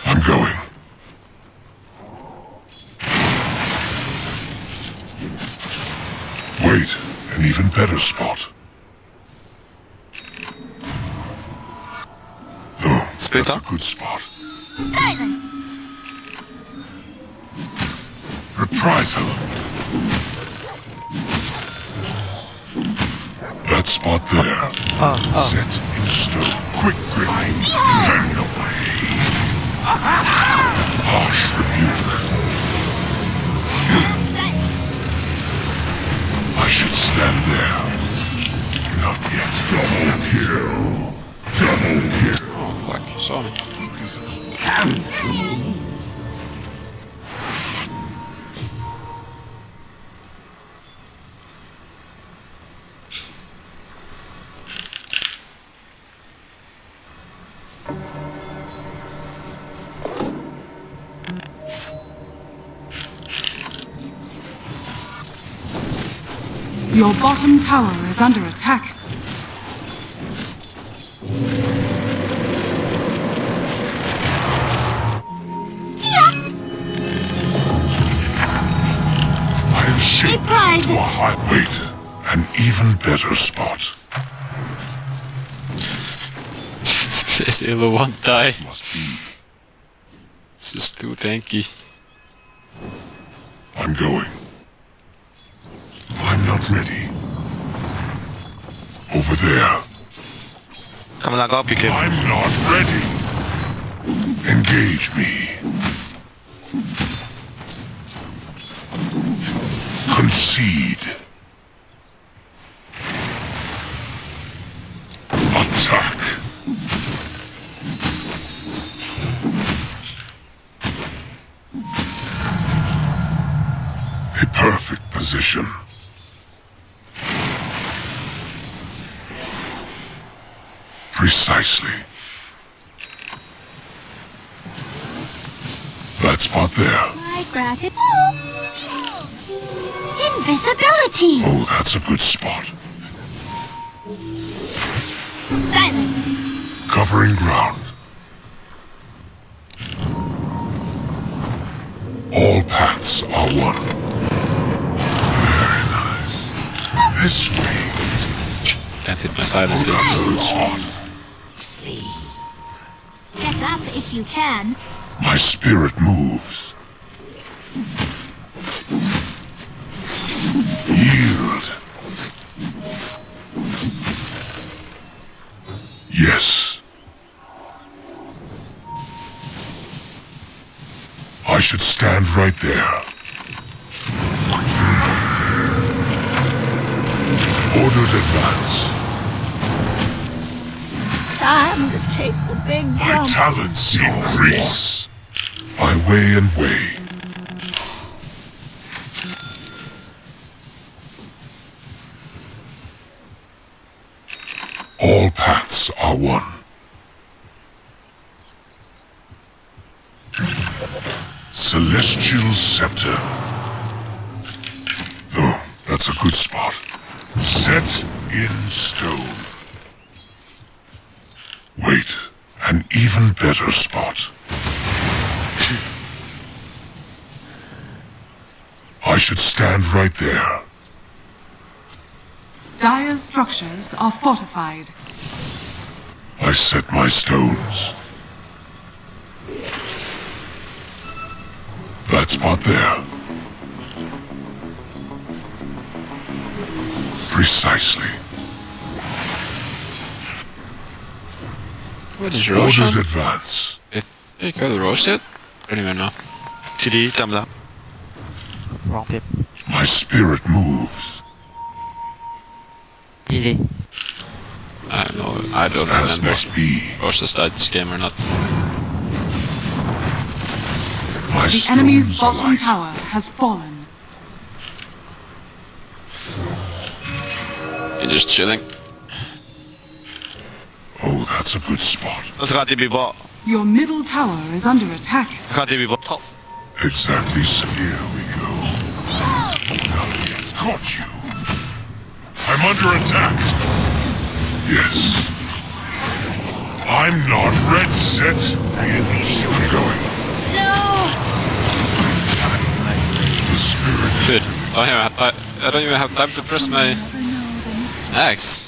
I'm going. Wait, an even better spot. Oh, that's a good spot. Silence! Reprisal. That spot there. Set in stone. Quick grip. Turn away. Harsh rebuke. I should stand there. Not yet. Double kill. Double kill. Oh, fuck, you saw me. Your bottom tower is under attack. I am shaped for a high weight. An even better spot. This Illo won't die. Must be. It's just too tanky. I'm going. I'm not ready. Over there. Come on, go, PK. I'm not ready. Engage me. Concede. Attack. A perfect position. Precisely. That spot there. My gratitude. Invisibility. Oh, that's a good spot. Silence. Covering ground. All paths are one. Very nice. This way. That hit my silence. Oh, that's a good spot. Get up if you can. My spirit moves. Yield. Yes. I should stand right there. Ordered advance. Time to take the big My jump. talents increase. By way and way. All paths are one. Celestial Scepter. Oh, that's a good spot. Set in stone. Wait, an even better spot. I should stand right there. Dire's structures are fortified. I set my stones. That spot there. Precisely. What is Roshan? Ordered advance. You killed Rosh yet? I don't even know. TD, tạm lắm. Wrong tip. My spirit moves. TD. I don't As remember. must be. Rosh has died this game or not. My The stones enemy's are bottom light. tower has fallen. You're just chilling. Oh, that's a good spot. Så kan TB bort. Your middle tower is under attack. Så kan TB bort. Exactly so. Here we go. Caught you. I'm under attack. Yes. I'm not red set. I'm going. The spirit. Dude, I don't even have time to press my axe.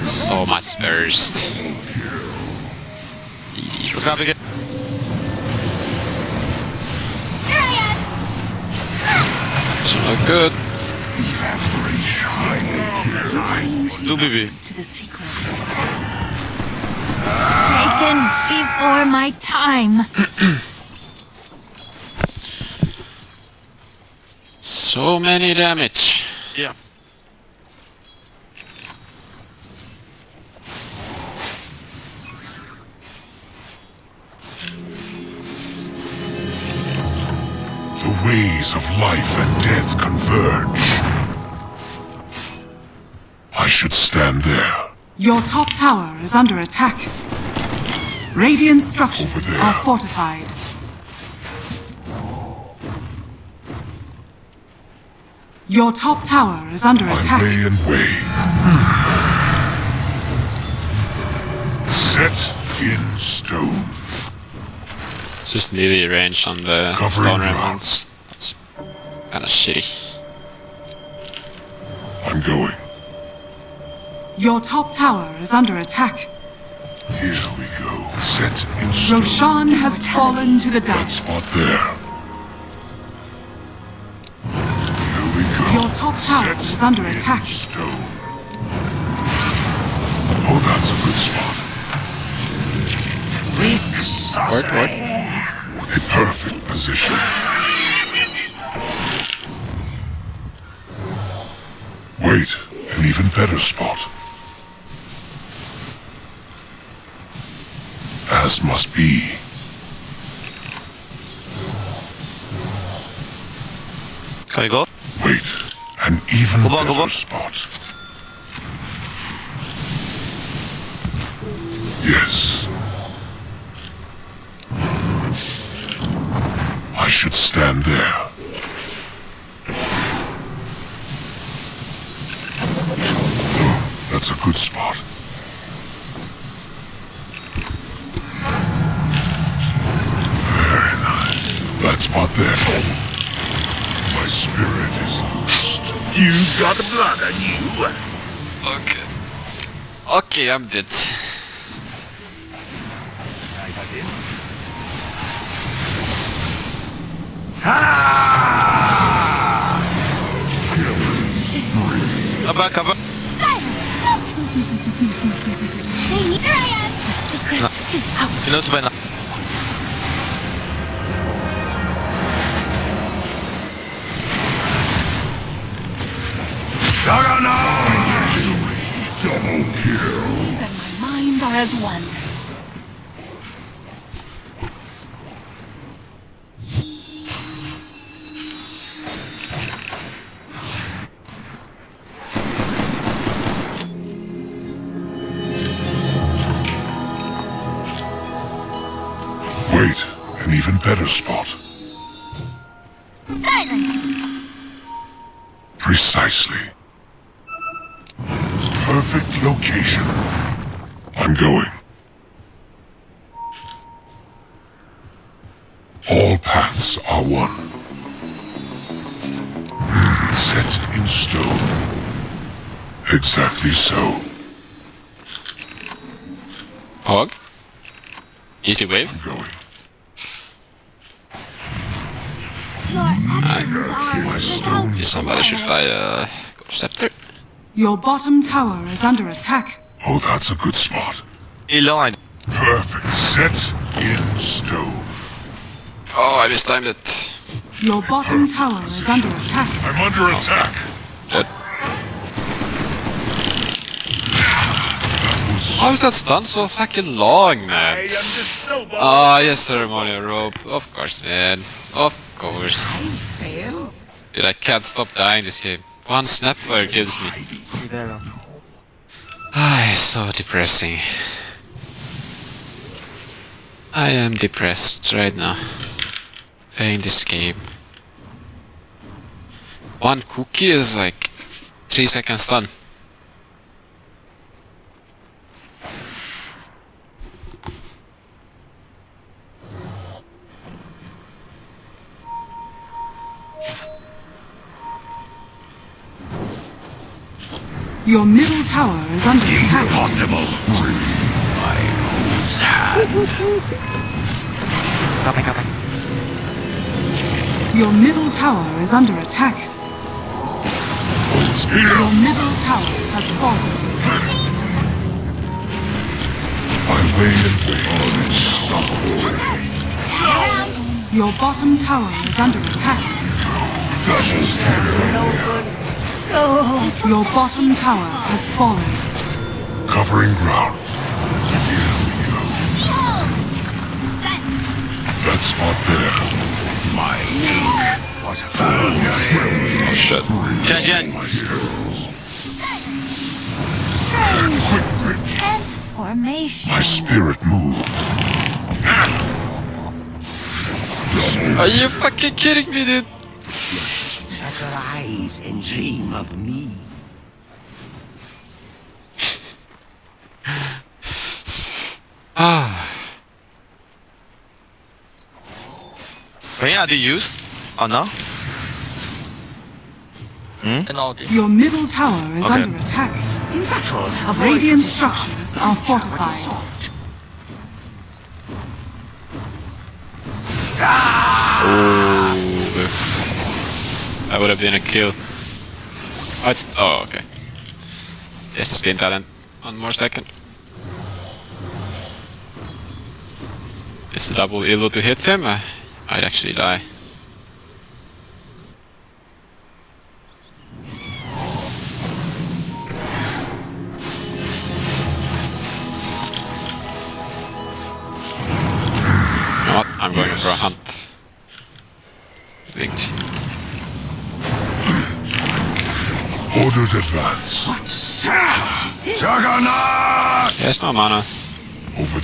So much burst. Så kan vi It's not good. Du BB. To the secrets. Taken before my time. So many damage. Ja. The ways of life and death converge. I should stand there. Your top tower is under attack. Radiant structures are fortified. Your top tower is under attack. I weigh and weigh. Set in stone. Just melee range on the stone remnants. That's kinda shitty. I'm going. Your top tower is under attack. Here we go. Set in stone. Roshan has fallen to the That depths. spot there. Here we go. Your top tower is under attack. Stone. Oh, that's a good spot. What? A perfect position. Wait, an even better spot. As must be. Kan vi gå? Wait, an even Go back, go better back. spot. Yes. I should stand there. Oh, that's a good spot. Very nice. That spot there. My spirit is loosed. You got blood on you. Okay. Okay, I'm dead. Cover. The secret is out. Minus spell. Double kill. And my mind are as one. Wait, an even better spot. Silence. Precisely. Perfect location. I'm going. All paths are one. Set in stone. Exactly so. Hog? Easy wave? I'm going. Your actions are without Somebody should buy a gold scepter. Your bottom tower is under attack. Oh, that's a good spot. He lied. Perfect. Set in stone. Oh, I mistimed it. Your bottom tower is under attack. I'm under attack. Dead. How is that stun so fucking long, man? Ah, yes, ceremonial rope. Of course, man. Of course. Dude, I can't stop dying this game. One snapfire kills me. Ah, it's so depressing. I am depressed right now. Playing this game. One cookie is like 3 seconds stun. Your middle tower is under attack. Impossible. My whose hand? Your middle tower is under attack. Your middle tower has fallen. I wait and wait. Your bottom tower is under attack. Your bottom tower has fallen. Covering ground. That spot there. My ink was found. Oh shit. Jen. transformation. My spirit moved. Are you fucking kidding me, dude? Shut your eyes and dream of me. Ah. Wait, are they used? Oh no? Your middle tower is Okay. under attack. Radiant structures are fortified. Oh, that would have been a kill. Oh, oh okay. Yes, the spin talent. 1 more second. It's a double illo to hit him. I'd actually die. You know what? I'm going for a hunt. Link. Ordered advance. Juggernaut! Yes, no mana. Over.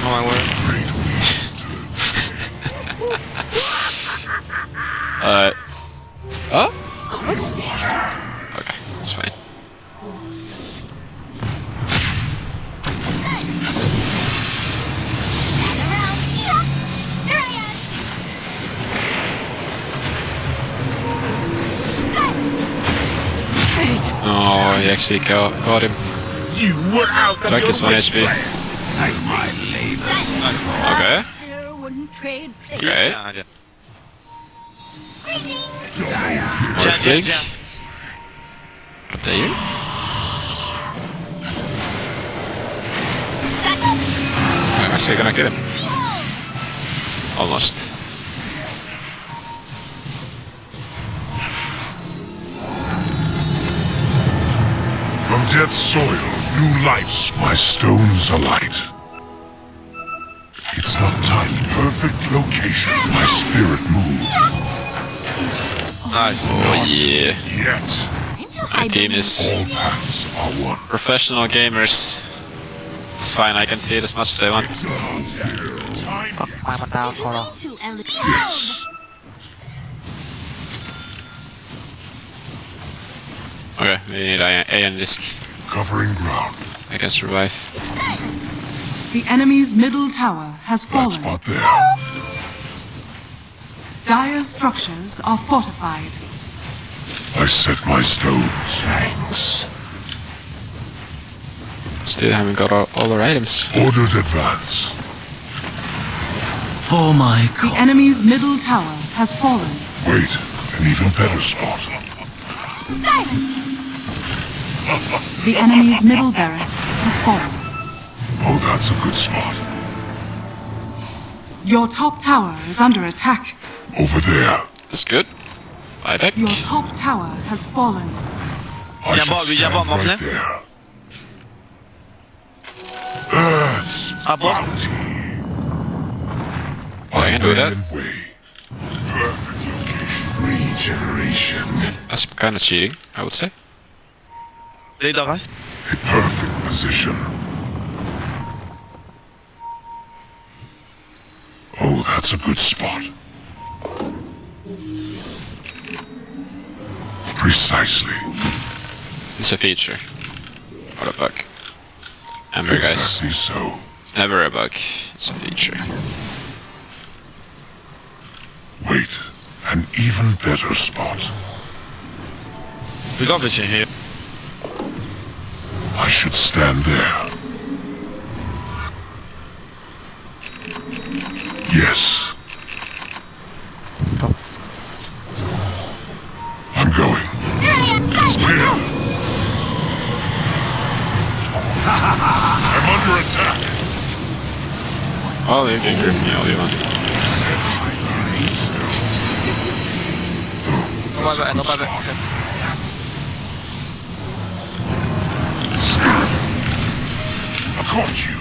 Oh my word. Oh? Okay, that's fine. Oh, he actually caught him. You were out of Drake is 1 HP. Okay. Okay. More fling. Up there. I'm actually gonna kill him. Almost. From death's soil, new life's my stones alight. It's not time. Perfect location. My spirit moves. Nice. Oh yeah. Yet. My team is All paths are one. professional gamers. It's fine, I can feed as much as I want. Yes. Okay, we need AN disc. Covering ground. I can survive. The enemy's middle tower has That fallen. spot there. Dire's structures are fortified. I set my stones. Thanks. Still haven't got all our items. Ordered advance. For my The enemy's middle tower has fallen. Wait, an even better spot. Silence! The enemy's middle barracks has fallen. Oh, that's a good spot. Your top tower is under attack. Over there. That's good. Bye back. Your top tower has fallen. I should stand right there. Earth's bounty. I can do that. Perfect location. Regeneration. That's kind of cheating, I would say. A perfect position. Oh, that's a good spot. Precisely. It's a feature. Not a bug. Never, guys. Exactly so. Never a bug. It's a feature. Wait, an even better spot. We got vision here. I should stand there. Yes. I'm going. Spear. I'm under attack. Oh, they can grip me all you want. I caught you.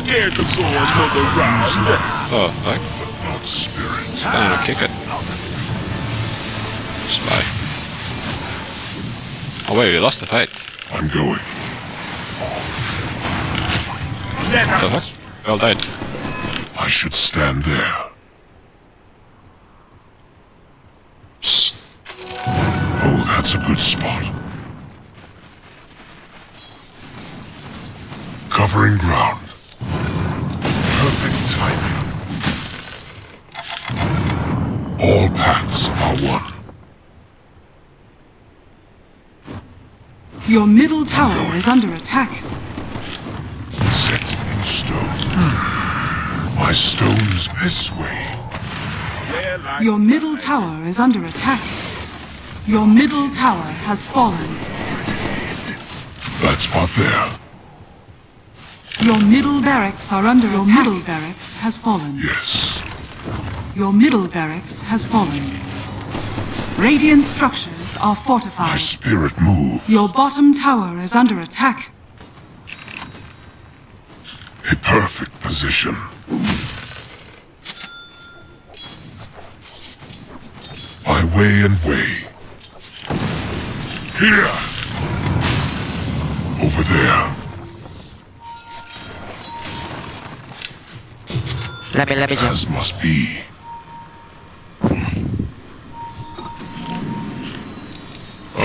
Get the sword for the round. Oh, fuck. Not spirit. I don't know, kick it. Spy. Oh wait, we lost the fight. I'm going. What the fuck? Well died. I should stand there. Oh, that's a good spot. Covering ground. Perfect timing. All paths are one. Your middle tower is under attack. Set in stone. My stones this way. Your middle tower is under attack. Your middle tower has fallen. That spot there. Your middle barracks are under attack. Your middle barracks has fallen. Yes. Your middle barracks has fallen. Radiant structures are My fortified. spirit moves. Your bottom tower is under attack. A perfect position. I weigh and weigh. Here. Over there. Let me As must be.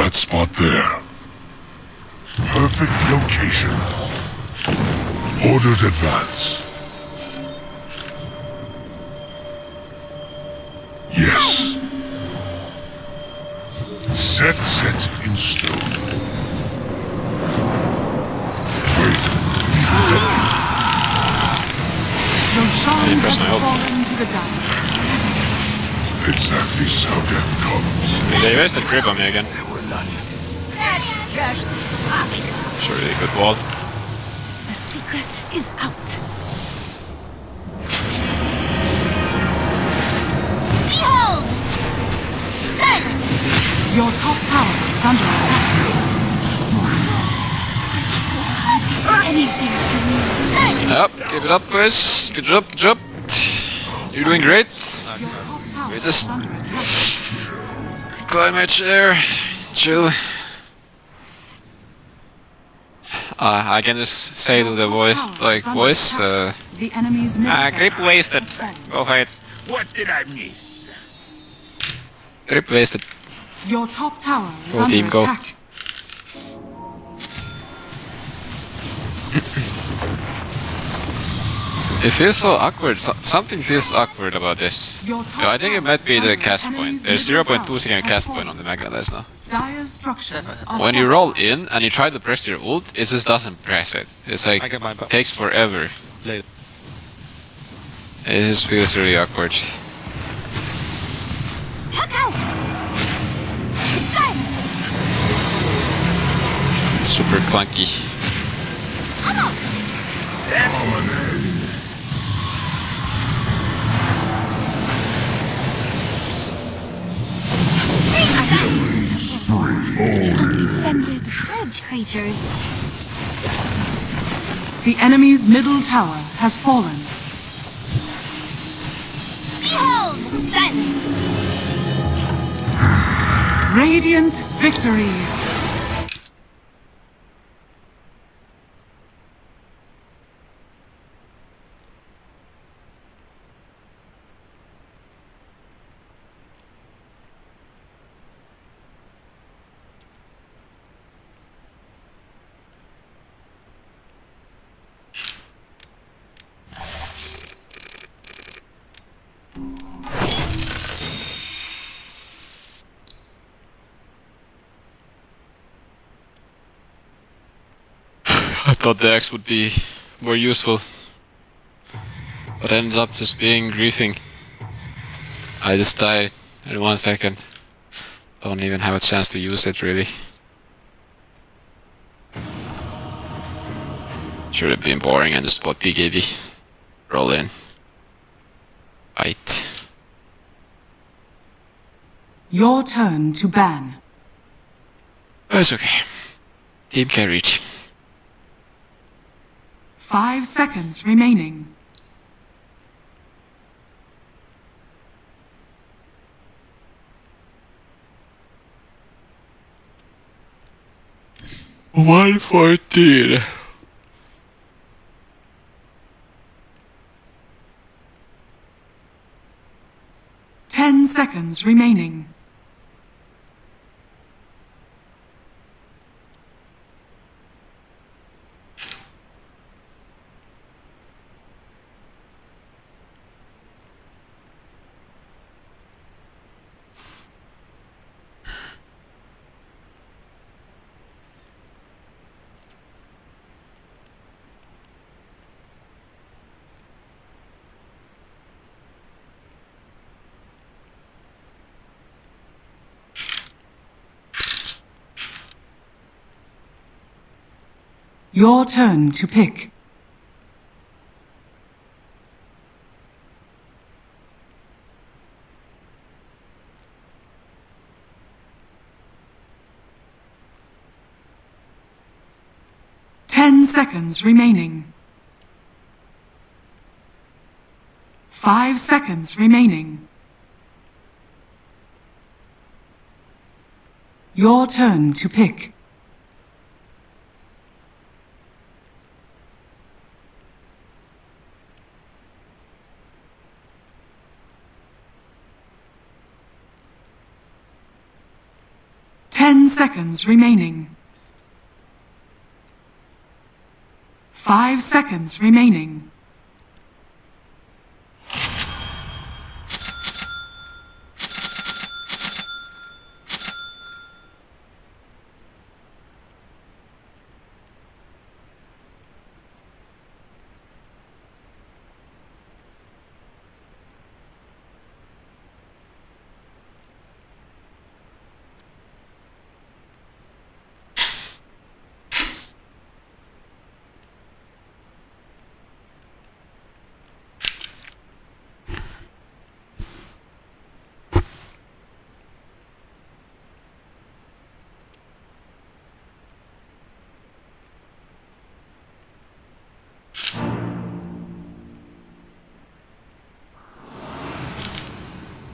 That spot there. Perfect location. Ordered advance. Yes. Set in stone. Wait, even better. Roshan press has my ult. fallen to the dust. Exactly so death comes. They wasted grip on me again. It's a really good wall. The secret is out. Behold! Silence! Your top tower is under attack. Anything for me. Yep, give it up, guys. Good job, good job. You're doing great. We just climb my chair, chill. I can just say to the voice, The enemy's middle grip wasted. Go fight. What did I miss? Grip wasted. Your top tower is Go under team, go. attack. It feels so awkward. Something feels awkward about this. I think it might be the cast point. There's 0.2 second cast point on the Gamerzclass now. Dire's structures are When you roll in and you try to press your ult, it just doesn't press it. It's like, takes forever. It just feels really awkward. Tuck out! Silence! It's super clunky. Come on! Undefended webbed creatures. The enemy's middle tower has fallen. Behold! Silence! Radiant victory! I thought the axe would be more useful, but ended up just being griefing. I just died in 1 second. Don't even have a chance to use it really. Should have been boring and just bought BKB. Roll in. Fight. Your turn to ban. It's okay. Team carried. 5 seconds remaining. $114. 10 seconds remaining. Your turn to pick. Ten seconds remaining. 5 seconds remaining. Your turn to pick. Ten seconds remaining. 5 seconds remaining.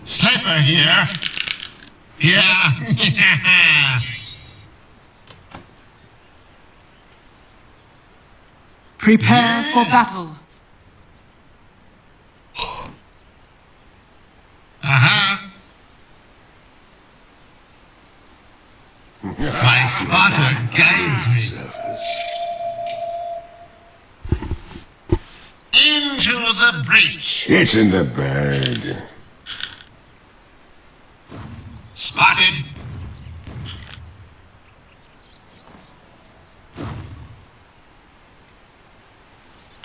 Sniper here. Yeah. Prepare for battle. My spotter guides me. Into the breach. It's in the bag. Spotted.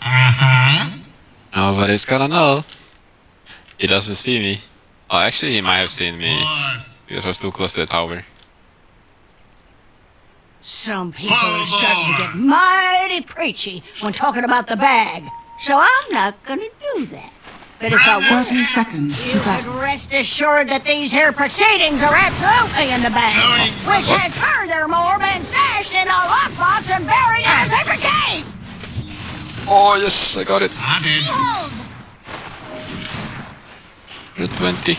Uh-huh. Nobody's gonna know. He doesn't see me. Oh, actually, he might have seen me because I was too close to the tower. Some people are starting to get mighty preachy when talking about the bag, so I'm not gonna do that. But if I were, 30 seconds to you battle. can rest assured that these here proceedings are absolutely in the bag, which has furthermore been stashed in a lockbox and buried in a secret cave. Oh yes, I got it. I did. 120.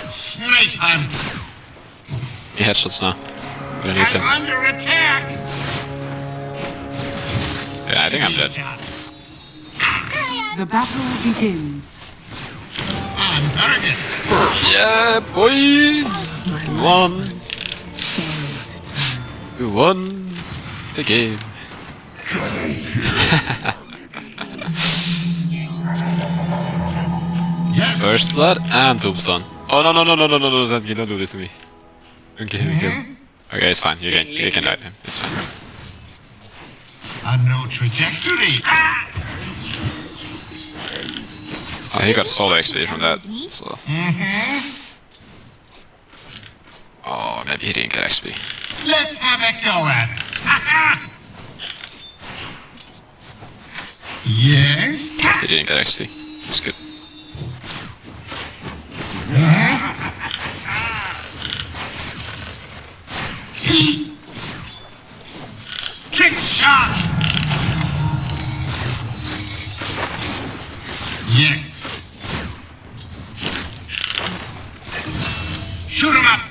Snake hunt. He headshots now. Gonna need them. I'm under attack. Yeah, I think I'm dead. The battle begins. I'm target. Yeah, boy! We won! We won the game. Yes. First blood and tombstone. Oh no, Zenki, don't do this to me. Okay. Okay, it's fine. You can die then. It's fine. A no trajectory. Oh, he got solo XP from that. So. Oh, maybe he didn't get XP. Let's have a go at it. Yes. He didn't get XP. It's good. Trick shot. Yes. Shoot him up.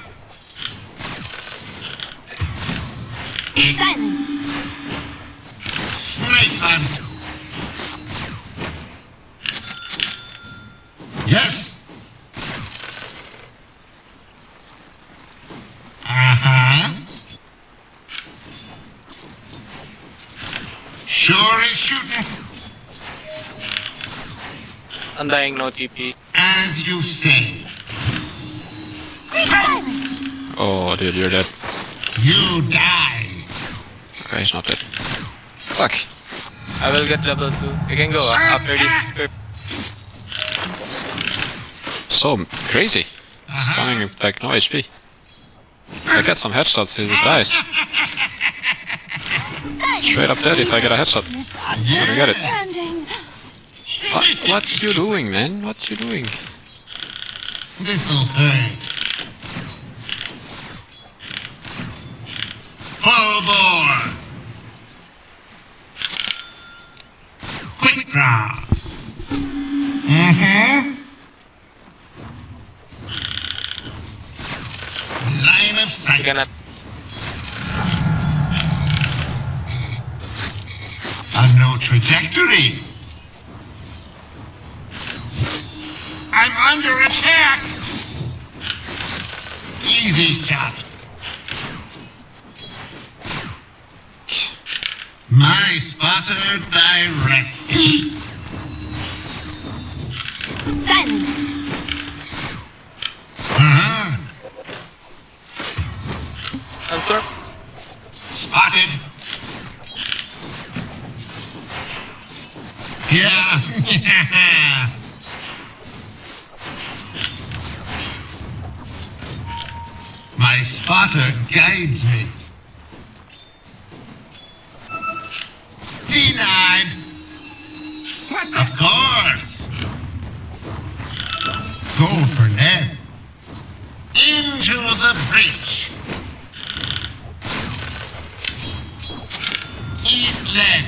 Silence. Snake hunt. Yes. Uh-huh. Sure is shooting. Undying, no TP. As you say. Oh, dude, you're dead. You die. Okay, he's not dead. Fuck. I will get level 2. You can go after this script. So crazy. It's coming like no HP. I get some headshots, he just dies. Straight up dead if I get a headshot. I get it. What you doing, man? What you doing? This'll hurt. Full bore. Quick draw. Line of sight. A no trajectory. I'm under attack. Easy shot. My spotter direct. Silence. Answer. Spotted. Yeah. My spotter guides me. Denied. Of course. Go for Ned. Into the breach. Eat lead.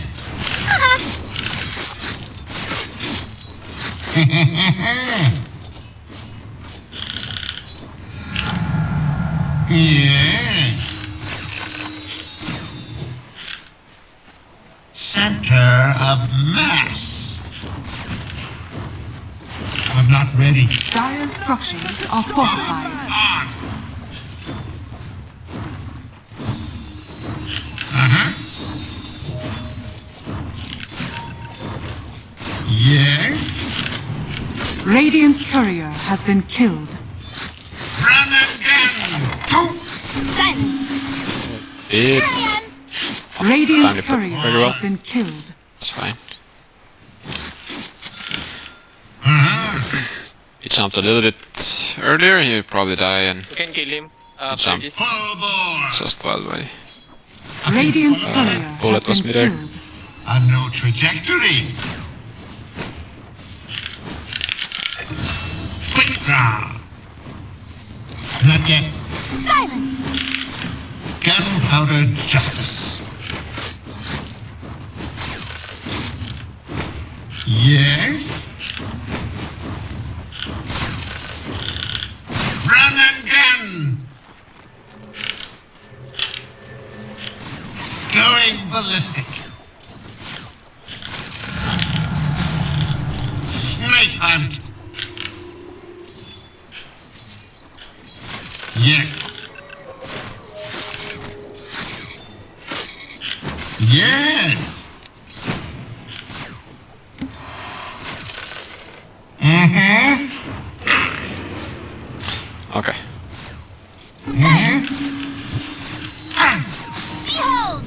Yeah. Center of mass. I'm not ready. Dire's structures are fortified. Yes. Radiant's courier has been killed. Run and gun! Silence. Big. Radiant's Very courier well. has been killed. It's fine. He jumped a little bit earlier, he'll probably die and You can kill him. he jumped just well by. Radiant's courier Bullet has was been me there. killed. A new trajectory. Quick draw. Not yet. Silence. Gunpowder justice. Yes. Run and gun. Going ballistic. Snake hunt. Yes. Yes. Mm-hmm. Okay. Mm-hmm. Behold.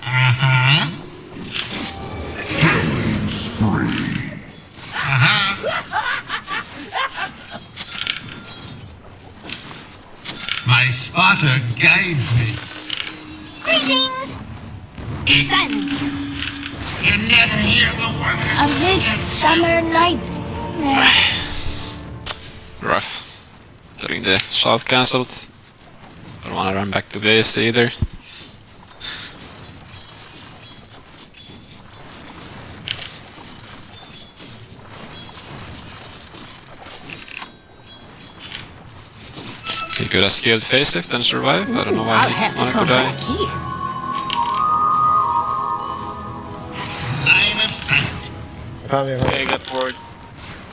Uh-huh. My spotter guides me. Greetings. Silence. You never hear the word. A midsummer night. Rough. Getting the shot cancelled. Don't wanna run back to base either. He could have skilled facelift and survive. I don't know why he wanted to die. Line of sight. Okay, I got word.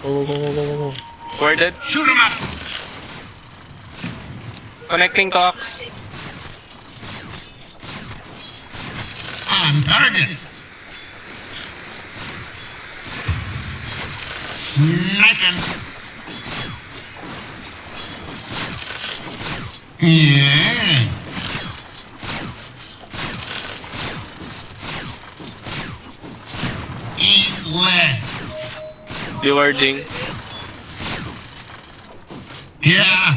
Go. Worded. Shoot him up. Connecting talks. On target. Snacking. Yeah. Eat lead. Rewarding. Yeah.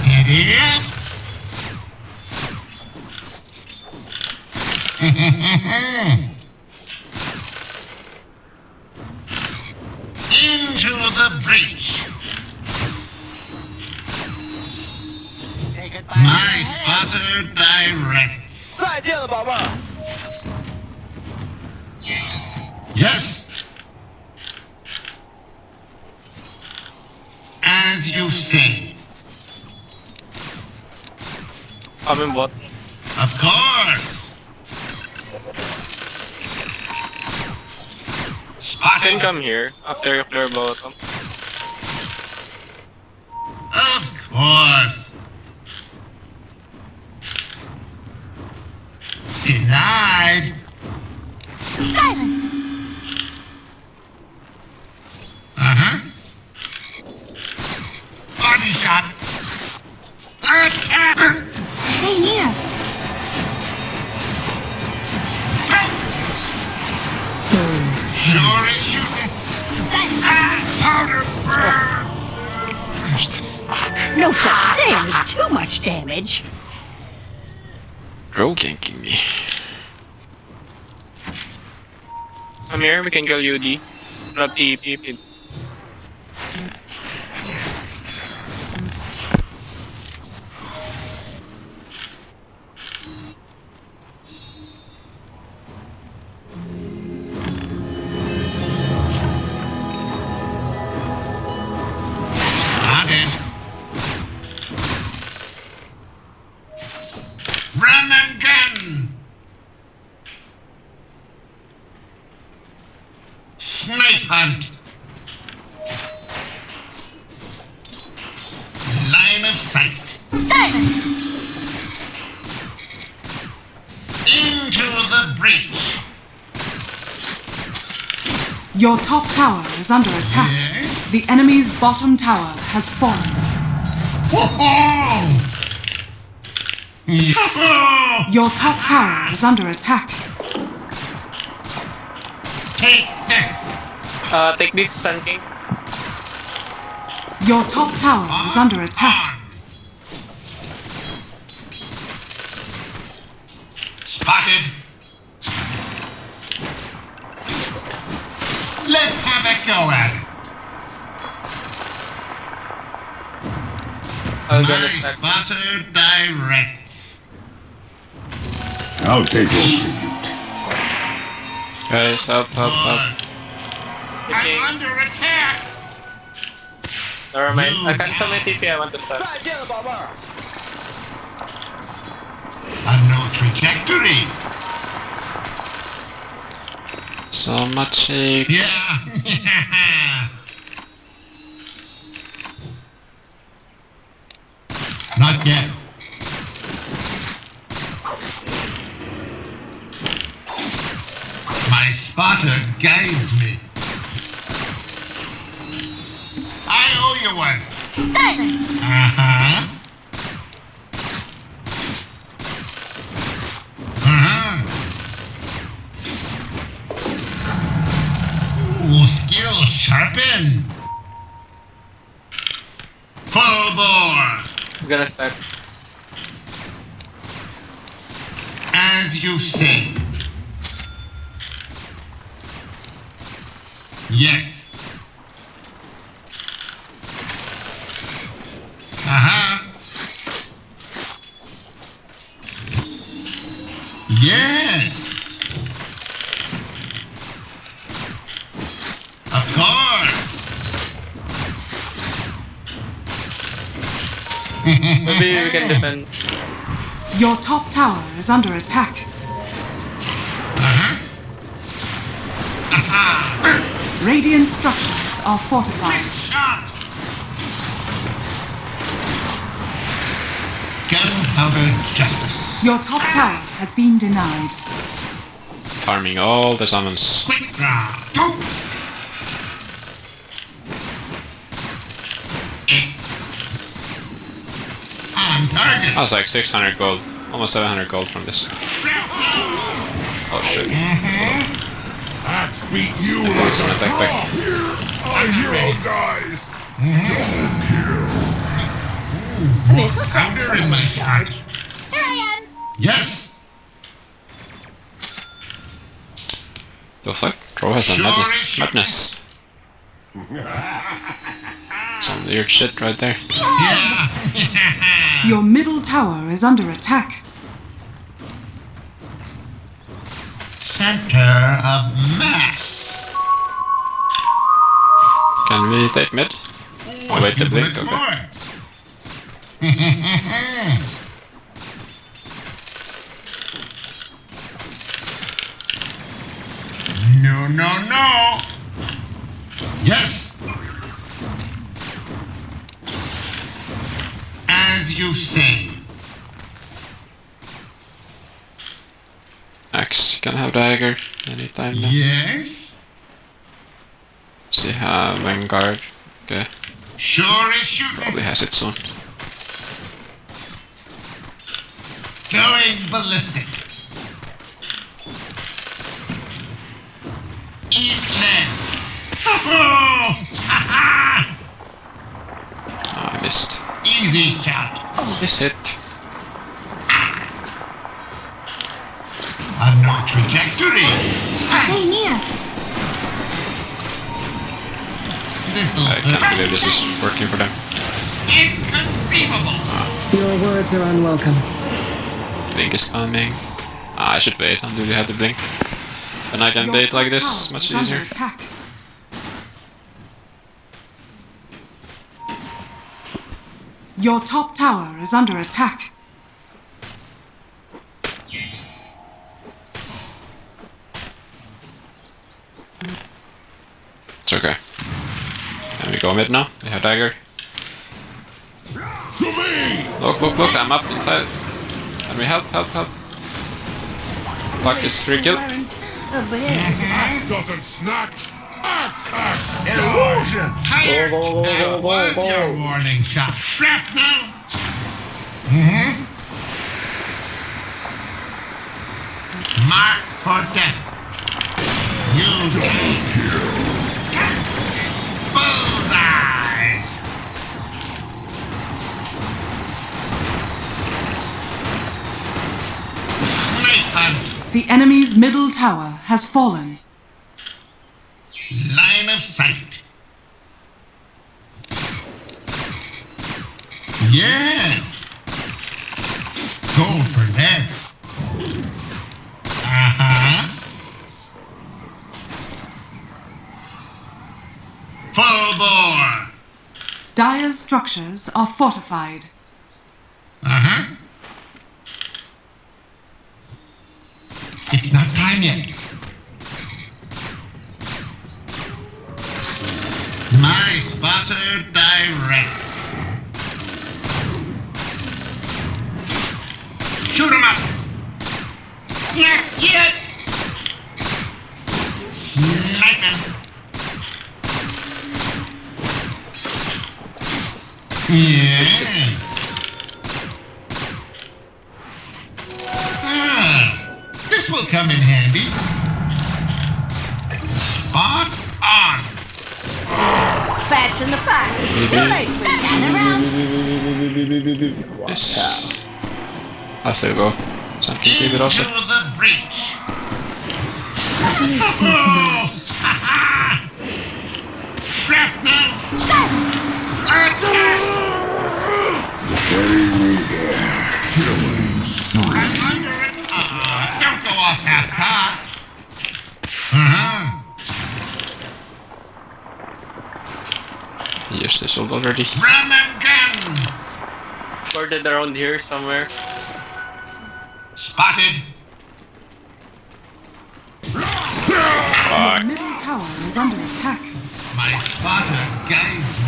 Idiot. Into the breach. My spotter directs. Yes. As you say. Coming bot. Of course. You can come here after you clear bottom. Of course. Denied. Silence. Uh-huh. Body shot. Attack. Stay near. Sure is shooting. Powder burn. No such thing as too much damage. Rogue ganking me. Come here, we can kill UD. Not TP. Spotted. Run and gun. Snake hunt. Line of sight. Silence. Your top tower is under attack. Yes? The enemy's bottom tower has fallen. Your top tower is under attack. Take this. Take this, Sun King. Your top tower is under attack. Spotted. Let's have a go at it. I'll My get it back. spotter directs. I'll take your tribute. Guys, help. I'm under attack. Never mind. I cancel my TP, I want to start. Unknown trajectory. So much heat. Yeah. Not yet. My spotter guides me. I owe you one. Silence! Uh-huh. Ooh, skill sharpened. Full bore. I'm gonna start. As you say. Yes. Uh-huh. Yes. Of course. Maybe we can defend. Your top tower is under attack. Radiant structures are fortified. Gunpowder justice. Your top tower has been denied. Farming all the summons. Quick draw. Go. On target. That was like 600 gold. Almost 700 gold from this. Oh shit. Axe beat you Oh, it's on attack back. Our hero dies. Ooh, powder in my heart. Here I am! Yes. The fuck? Troll has a madness. Some weird shit right there. Yeah. Your middle tower is under attack. Center of mass. Can we take mid? Oh, wait, the blink, okay. No, no, no. Yes. As you say. Axe can have dagger anytime now. Yes. See, Vanguard. Okay. Sure is shooting. Probably has it soon. Going ballistic. Eat them. Oh, I missed. Easy shot. Miss it. Unknown trajectory. Stay near! This'll I can't believe this is working for them. Inconceivable. Your words are unwelcome. Blink is coming. I should wait until we have the blink. Then I can bait like this much easier. Your top tower is under attack. It's okay. Can we go mid now? We have dagger. Look, I'm up inside. Can we help? Fuck this 3 kill. Axe doesn't snack. Illusion! Higher! That was your warning shot. Shrapnel! Mark for death. You bullseye! Snake hunt. The enemy's middle tower has fallen. Line of sight. Yes. Go for that. Full bore. Dire's structures are fortified. It's not time yet. My spotter directs. Shoot him up! Not yet! Sniping! Yeah! This will come in handy. Spot on! Fats in the fire. Yes. I still go. Something to it also. Into the breach. Shrapnel. Attack. I'm under attack. Don't go off half-cocked. Yes, this old already. Run and gun. Boarded around here somewhere. Spotted. Your middle tower is under attack. My spotter guides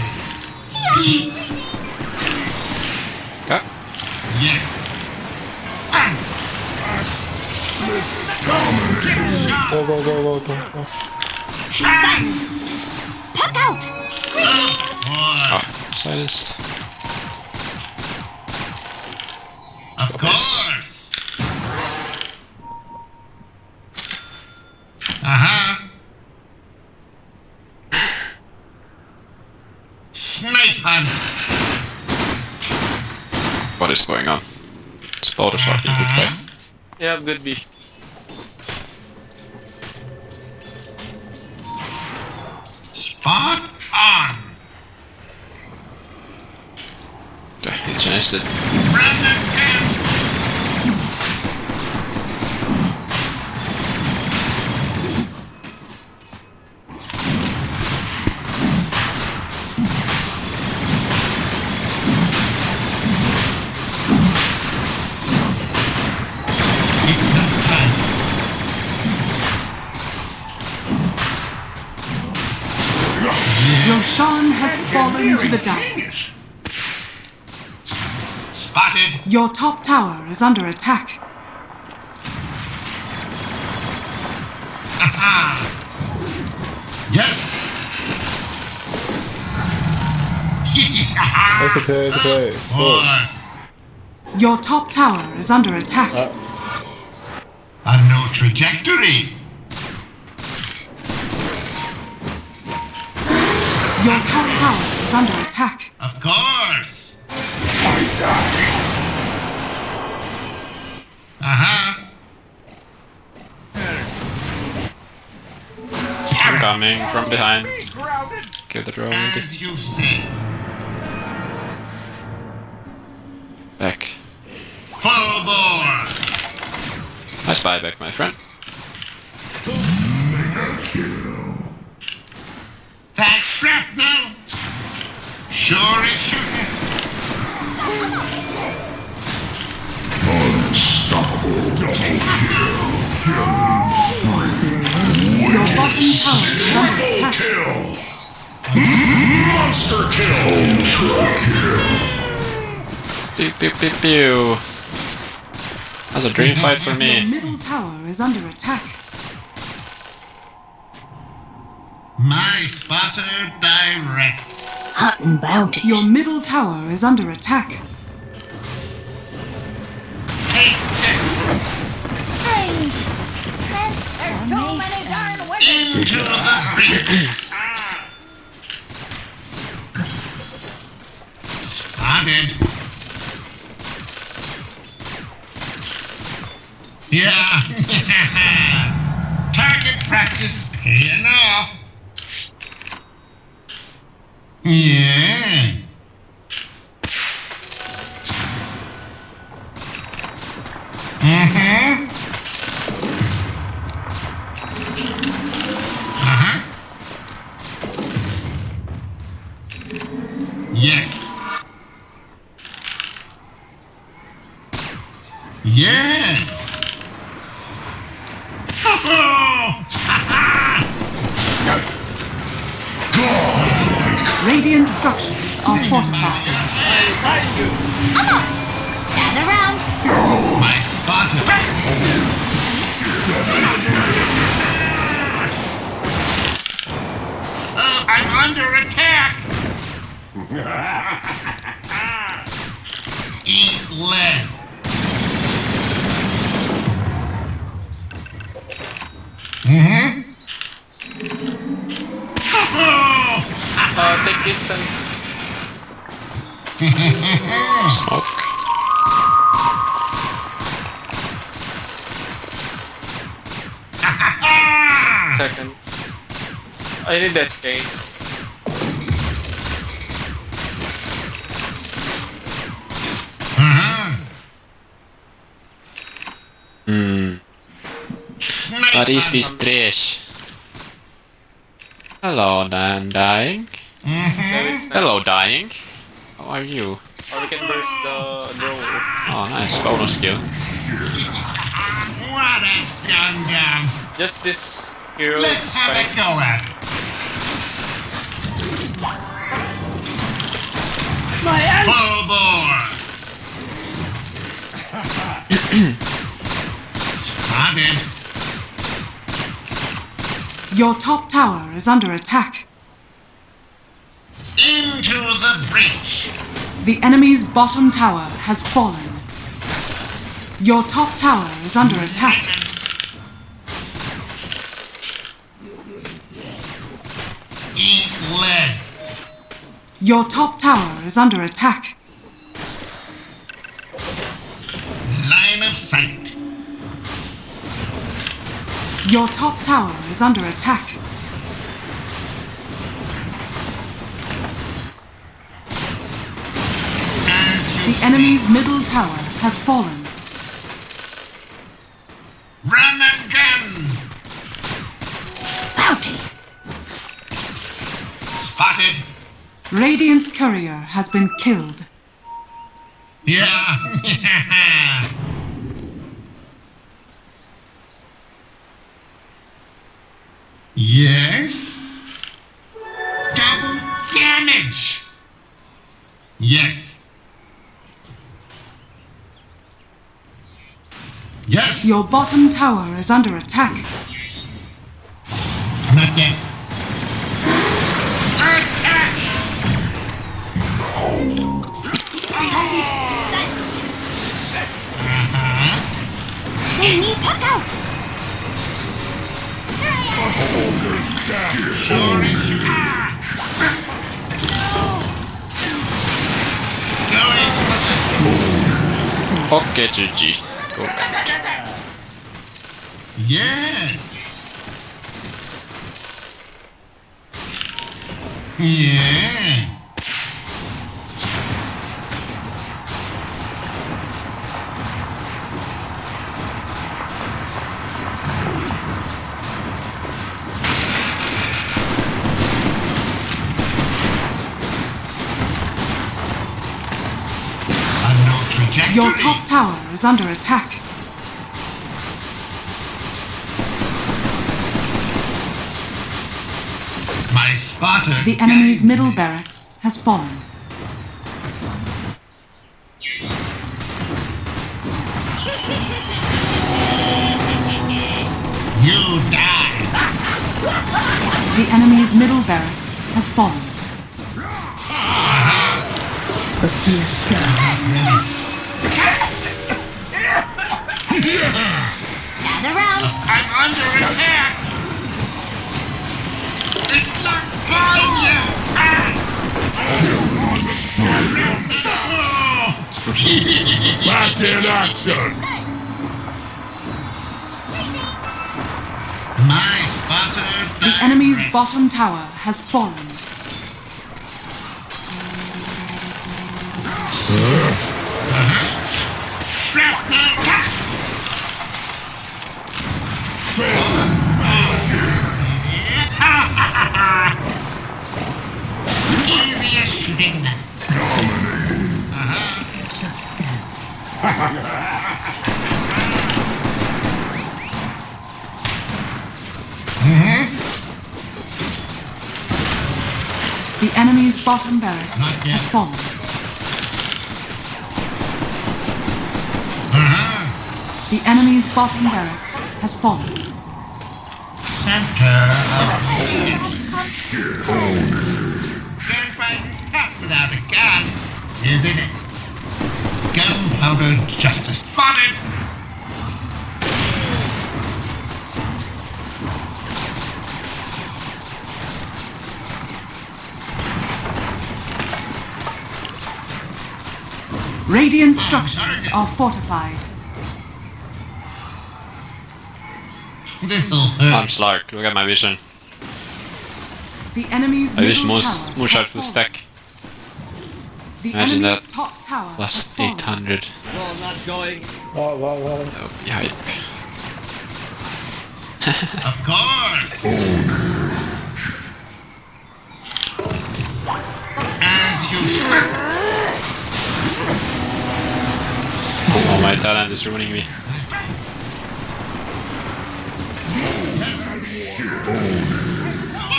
me. Yeah. Yes. Go, go, go, go, go. Puck out! Oh, silenced. Of course. Snipe hunt. What is going on? Spot starting to play. Yeah, good B. Spot on. He changed it. Brandon Camp. Roshan has fallen to the dark. Spotted. Your top tower is under attack. Yes. It's okay, it's okay. Of course. Your top tower is under attack. A no trajectory. Your top tower is under attack. Of course. I'm coming from behind. Kill the drone. As you say. Back. Full bore. Nice buyback, my friend. That shrapnel. Sure is shooting. Unstoppable double kill. Your bottom tower is under attack. Kill. Monster kill. Ultra kill. Pew pew pew pew. That's a dream fight for Your me. middle tower is under attack. My spotter directs. Hunting bounties. Your middle tower is under attack. Strange. There's so many darn witches. Into the breach. Spotted. Yeah. Target practice paying off. Yeah. Yes. Yes. Radiant structures are fortified. Gather round. My spotter. Oh, I'm under attack. Eat lead. Take this and Smoke. seconds. I need that escape. What is this trash? Hello, I'm dying. Hello, dying. How are you? Or we can burst the drone. Oh, nice bonus kill. What a dum-dum. Just this hero. Let's have a go at it. Full bore. Spotted. Your top tower is under attack. Into the breach. The enemy's bottom tower has fallen. Your top tower is under attack. Eat lead. Your top tower is under attack. Line of sight. Your top tower is under attack. The enemy's middle tower has fallen. Run and gun. Bounty. Spotted. Radiant's courier has been killed. Yeah. Yes. Double damage. Yes. Yes. Your bottom tower is under attack. Not yet. Attack! They need puck out. Okay, GG. Go back. Yes. Yeah. Your top tower is under attack. My spotter. The enemy's middle barracks has fallen. You die. The enemy's middle barracks has fallen. The fierce gust. Gather round. I'm under attack! It's not time yet! Back in action! My spotter. The enemy's bottom tower has fallen. Easiest shooting nuts. The enemy's bottom barracks has fallen. The enemy's bottom barracks has fallen. Center of Can't find stuff without a gun, isn't it? Gunpowder justice. Spotted! Radiant structures are fortified. This'll hurt. I'm Slark, look at my vision. The enemy's I wish middle tower Moonshot has would fallen. stack. The Imagine enemy's that. top tower Plus has fallen. 800. Wow, wow, wow. That would be hype. Of course! As you should. Oh, my talent is ruining me.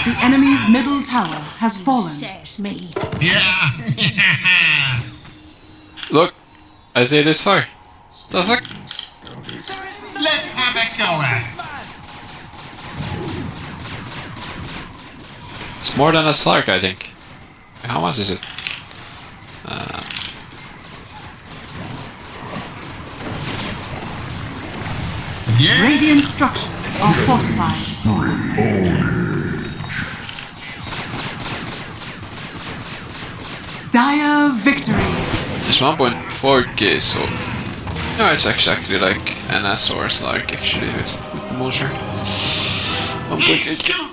The enemy's middle tower has fallen. Says me. Yeah. Look, I say this far. The fuck? Let's have a go at it. It's more than a Slark, I think. How much is it? Yeah. Radiant structures are fortified. Dire victory. It's 1.4k, so... No, it's exactly like an S or a Slark, actually, with the motion. 1.8k.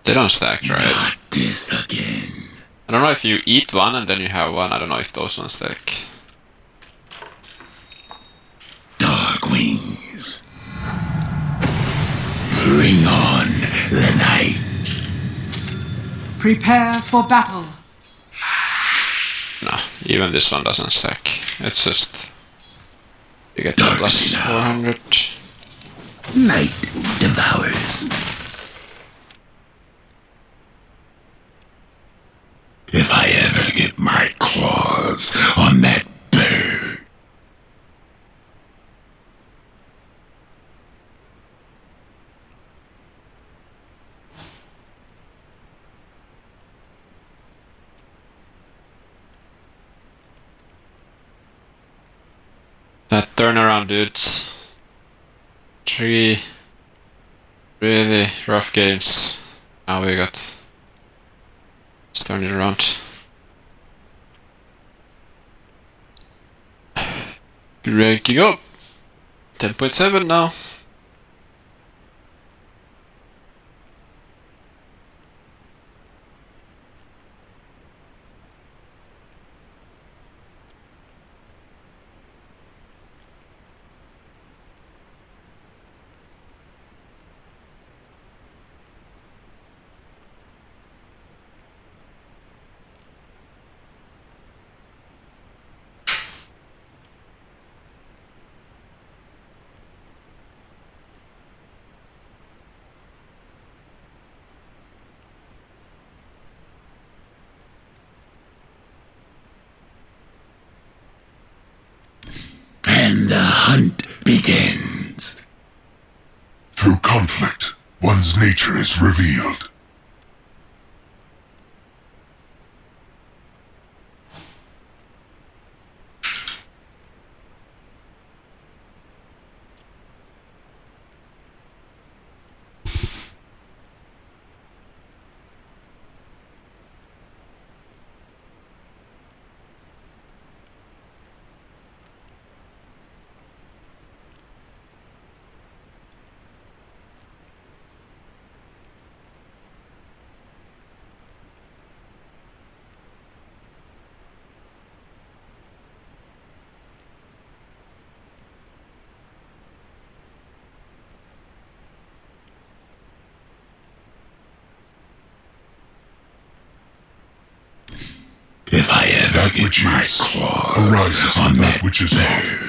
They don't stack, right? Not this again. I don't know if you eat one and then you have one. I don't know if those ones stack. Dark wings. Bring on the night. Prepare for battle. No, even this one doesn't stack. It's just... You get the plus 400. Night devours. If I ever get my claws on that bird. That turnaround, dudes. 3 really rough games. Now we got... Let's turn it around. Ranking up! 10.7 now. Then the hunt begins. Through conflict, one's nature is revealed. If I ever get my claws arises on that which is not.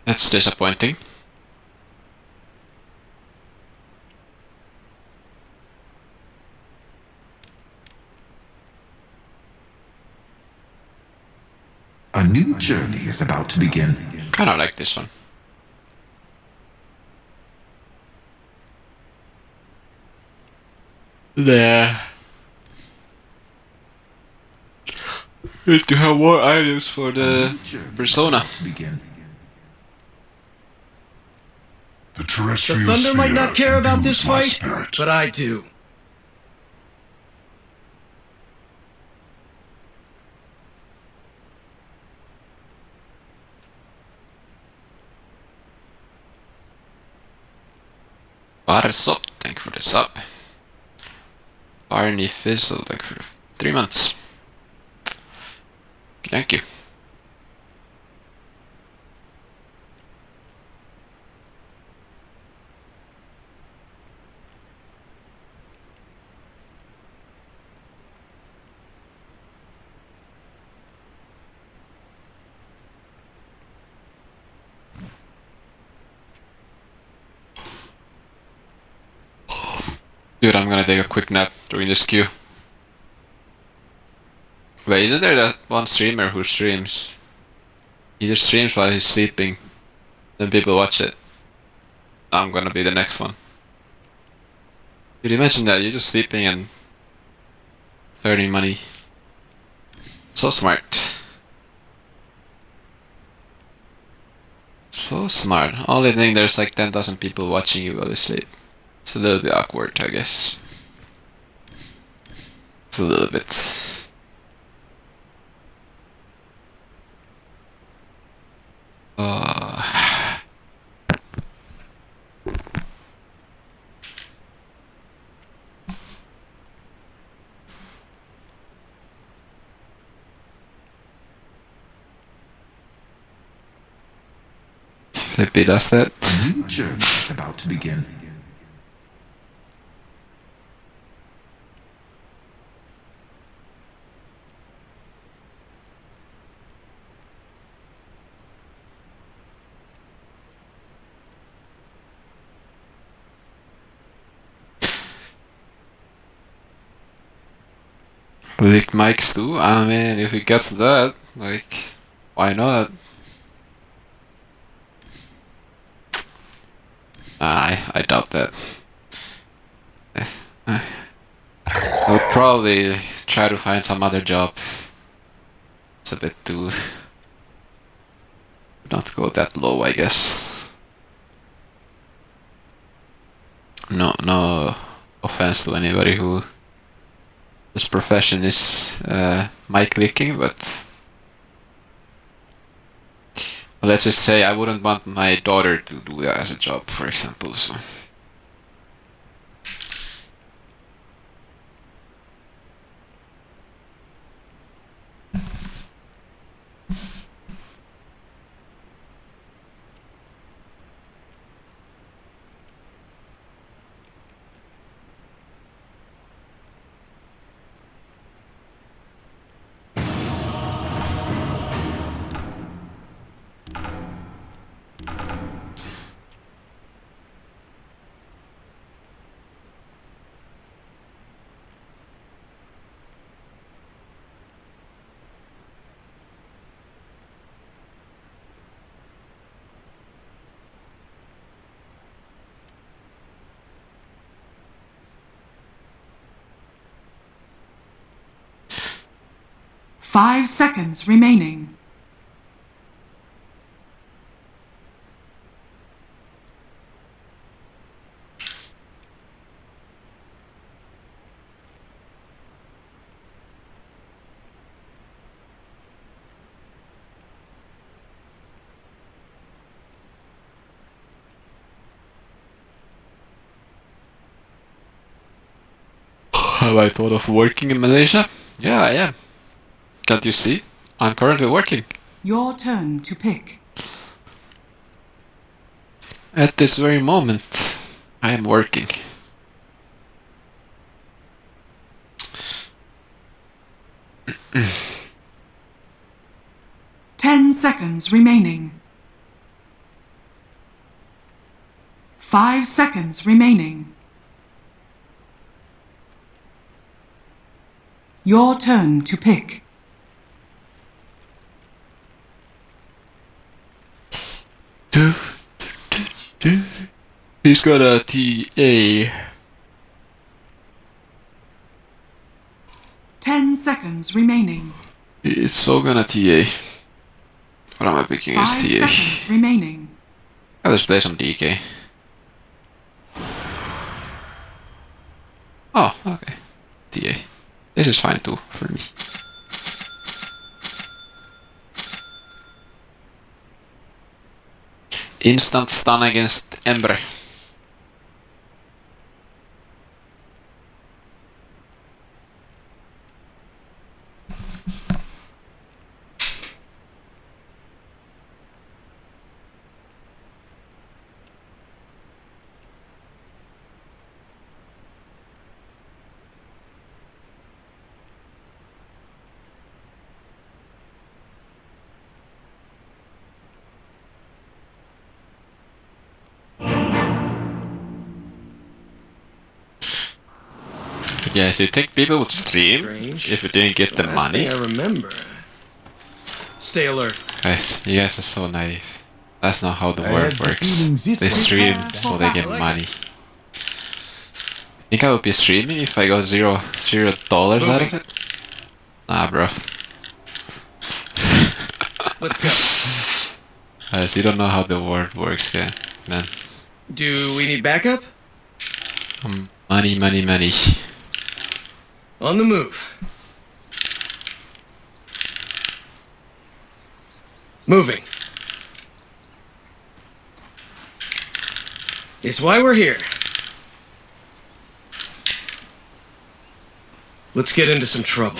That's disappointing. A new journey is about to begin. Kinda like this one. There. Need to have more items for the persona. The The terrestrial Thunder might sphere not care about imbues this my fight, spirit. but I do. Barsop, thank you for the sub. Barney Fizzle, thank you for 3 months. Thank you. Dude, I'm gonna take a quick nap during this queue. Wait, isn't there that one streamer who streams? He just streams while he's sleeping, then people watch it. I'm gonna be the next one. Did you mention that you're just sleeping and earning money? So smart. So smart. Only thing, there's like 10,000 people watching you while you sleep. It's a little bit awkward, I guess. It's a little bit. Flippy does that. New journey about to begin. Lick mics too? I mean, if it gets that, like, why not? I doubt that. I'll probably try to find some other job. It's a bit too... not go that low, I guess. No offense to anybody who... whose profession is mic licking, but... let's just say I wouldn't want my daughter to do that as a job, for example, so... Five seconds remaining. Have I thought of working in Malaysia? Yeah, I am. Can't you see? I'm currently working. Your turn to pick. At this very moment, I am working. Ten seconds remaining. 5 seconds remaining. Your turn to pick. He's got a TA. 10 seconds remaining. It's so gonna TA. What am I picking 5 as TA? seconds remaining. I'll just play some DK. Oh, okay. TA. This is fine too, for me. Instant stun against Embre. Yes, you think people would stream if you didn't get the money? I remember. Stay alert. Guys, you guys are so naive. That's not how the world works. They stream so they get money. Think I would be streaming if I got $0 out of it? Nah, bro. Let's go. I still don't know how the world works there, man. Do we need backup? Money. On the move. Moving. It's why we're here. Let's get into some trouble.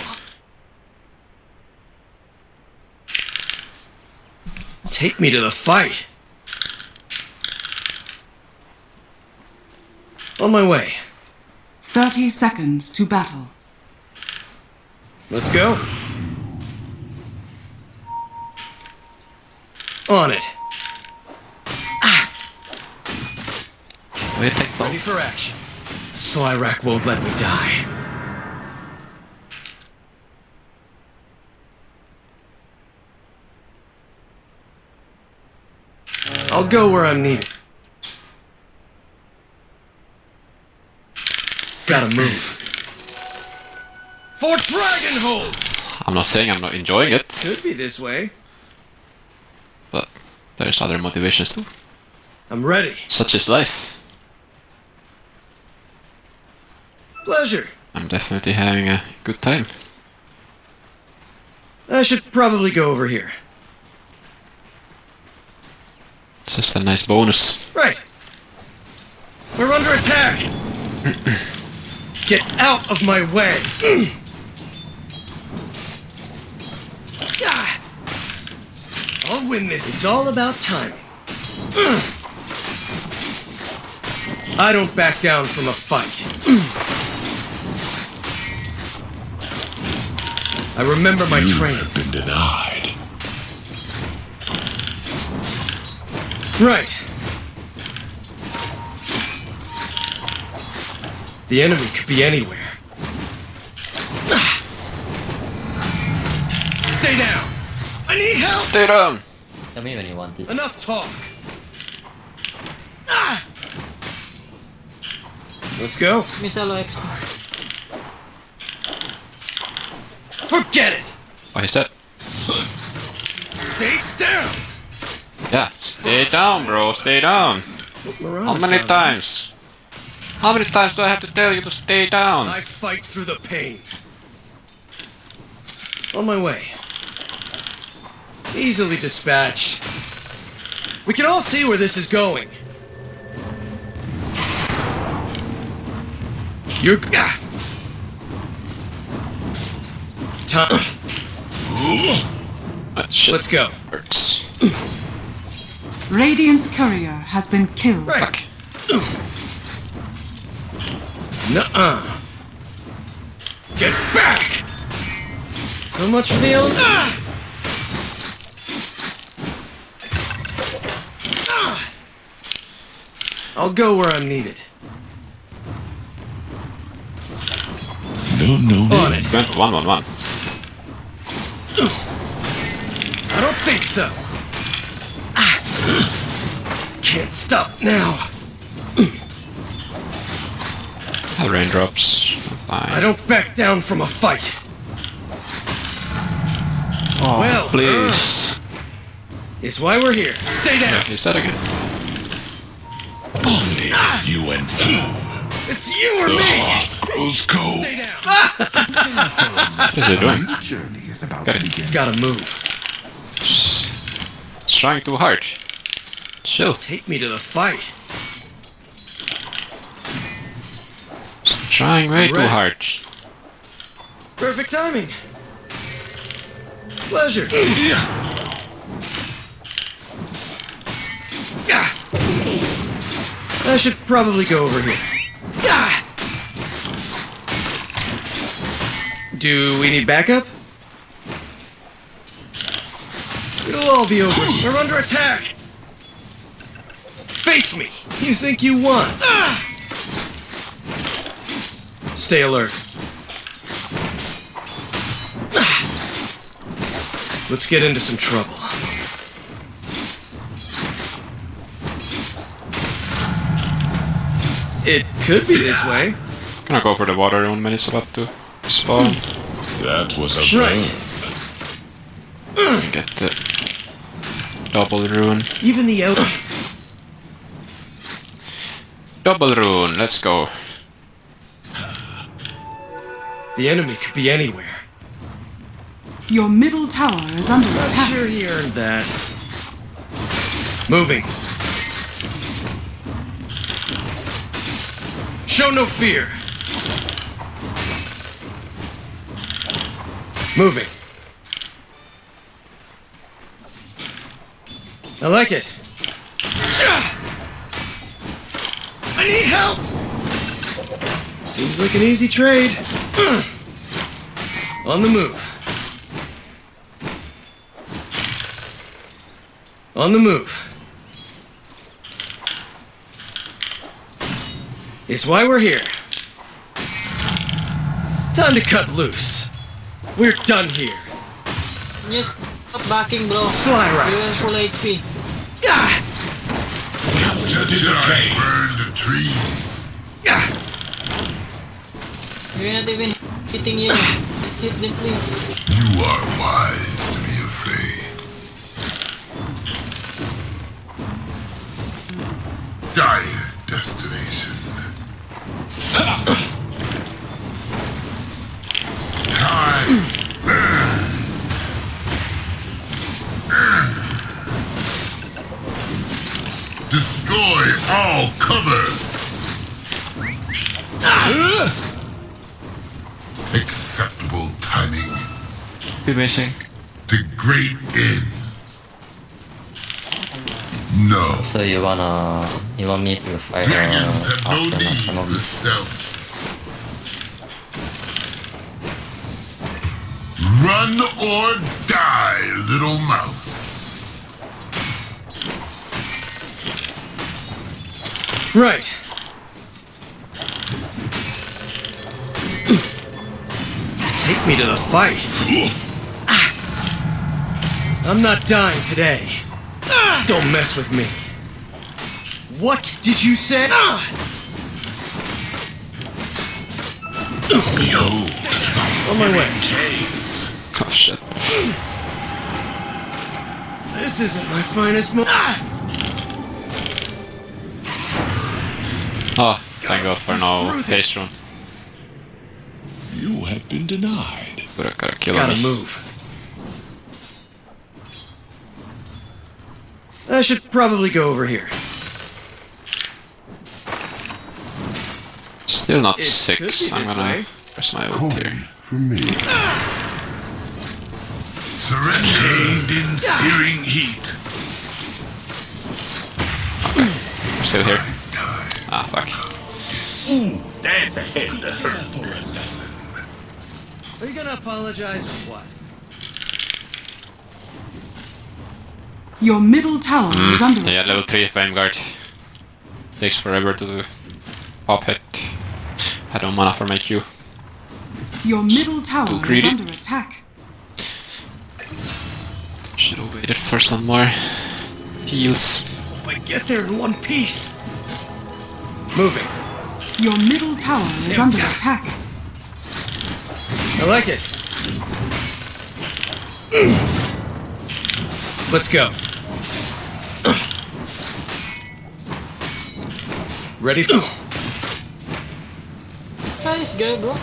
Take me to the fight. On my way. 30 seconds to battle. Let's go. On it. Ready for action. Slyrak won't let me die. I'll go where I'm needed. Gotta move. For Dragonhold! I'm not saying I'm not enjoying it, Could be this way. but there's other motivations too. I'm ready. Such is life. Pleasure. I'm definitely having a good time. I should probably go over here. It's just a nice bonus. Right. We're under attack. Get out of my way. I'll win this. It's all about timing. I don't back down from a fight. I remember my training. Have been denied. Right. The enemy could be anywhere. Stay down. I need help. Stay down. Tell me when you want it. Enough talk. Let's go. Forget it. Why is that? Stay down. Yeah, stay down, bro. Stay down. How many times? How many times do I have to tell you to stay down? I fight through the pain. On my way. Easily dispatched. We can all see where this is going. You're... Time. Shit. Let's go. Hurts. Radiant's courier has been killed. Right. Nuh-uh. Get back! So much for the old... I'll go where I'm needed. No. On it. 1-1-1. I don't think so. Can't stop now. Raindrops. Fine. I don't back down from a fight. Oh, well, please. It's why we're here. Stay down. Is that again? Only you and who? It's you or The me. hearth grows cold. Stay down. What is it doing? The journey is about Got to it. begin. Gotta move. It's trying too hard. Chill. Take me to the fight. It's trying way too Right. hard. Perfect timing. Pleasure. I should probably go over here. Do we need backup? It'll all be over. We're under attack. Face me. You think you won? Stay alert. Let's get into some trouble. It could be this way. Gonna go for the water rune when it's about to spawn. That was a Get the double rune. Even the out. Double rune, let's go. The enemy could be anywhere. Your middle tower is under Not attack. sure he earned that. Moving. Show no fear. Moving. I like it. I need help! Seems like an easy trade. On the move. On the move. It's why we're here. Time to cut loose. We're done here. Just stop backing, bro. Sly You right. are full HP. Burn the trees. You're not even hitting you. Just hit them, please. You are wise to be afraid. Dire destination. Time. Destroy all cover. Acceptable timing. Finishing. The great ends. No. So you want me to fight Dragons have no after need some of for this? stealth. Run or die, little mouse. Right. Take me to the fight. I'm not dying today. Don't mess with me. What did you say? Behold. On my way. Oh shit. This isn't my finest moment. Oh, thank god for no face rune. You have been denied. But I gotta kill Gotta me. move. I should probably go over here. Still not It could be 6. I'm this gonna way. press my ult here. For me. Surrender. Chained in searing heat. I'm still here. Ah, fuck. Stand ahead to hurt for a lesson. Are you gonna apologize or what? Your middle tower is under Yeah, attack. level 3 Flame Guard. Takes forever to pop hit. I don't mana for my Q. Your middle tower Too is greedy. under attack. Should have waited for some more heals. I get there in one piece. Moving. Your middle tower is under attack. I like it. Let's go. Ready? Nice guy, bro.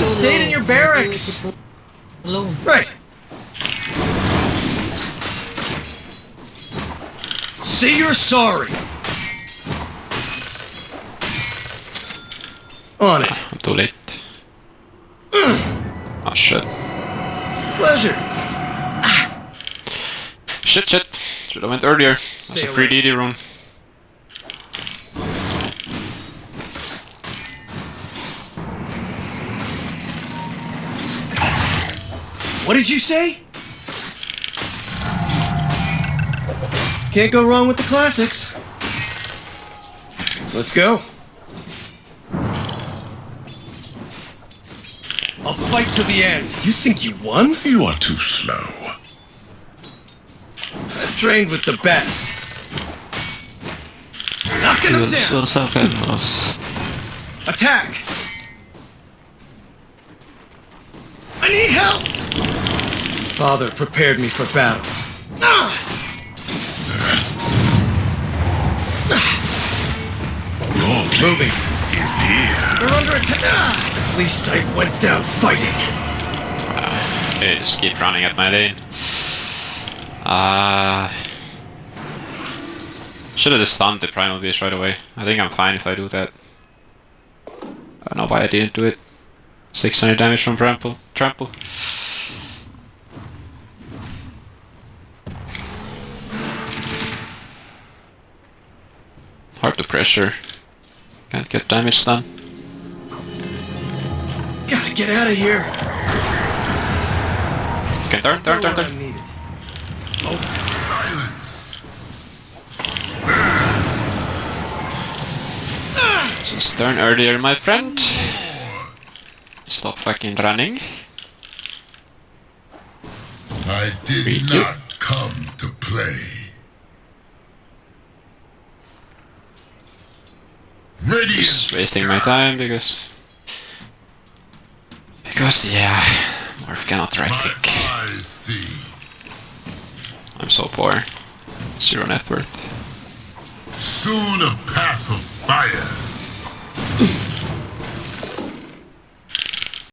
Stay in your barracks. Alone. Right. Say you're sorry. On it. I'm too late. Oh shit. Pleasure. Shit. Should have went earlier. That's a free DD rune. What did you say? Can't go wrong with the classics. Let's go. I'll fight to the end. You think you won? You are too slow. I've trained with the best. Knocking them down. Attack! I need help! Father prepared me for battle. Moving. Is here. We're under attack. At least I went down fighting. Okay, just keep running at my lane. Should have just stunned the primal beast right away. I think I'm fine if I do that. I don't know why I didn't do it. 600 damage from trample. Hard to pressure. Can't get damage done. Gotta get out of here. Okay, turn. Oh, silence. Just turn earlier, my friend. Stop fucking running. I did not come to play. Just wasting my time because yeah, Morph cannot right click. I'm so poor. 0 net worth. Soon a path of fire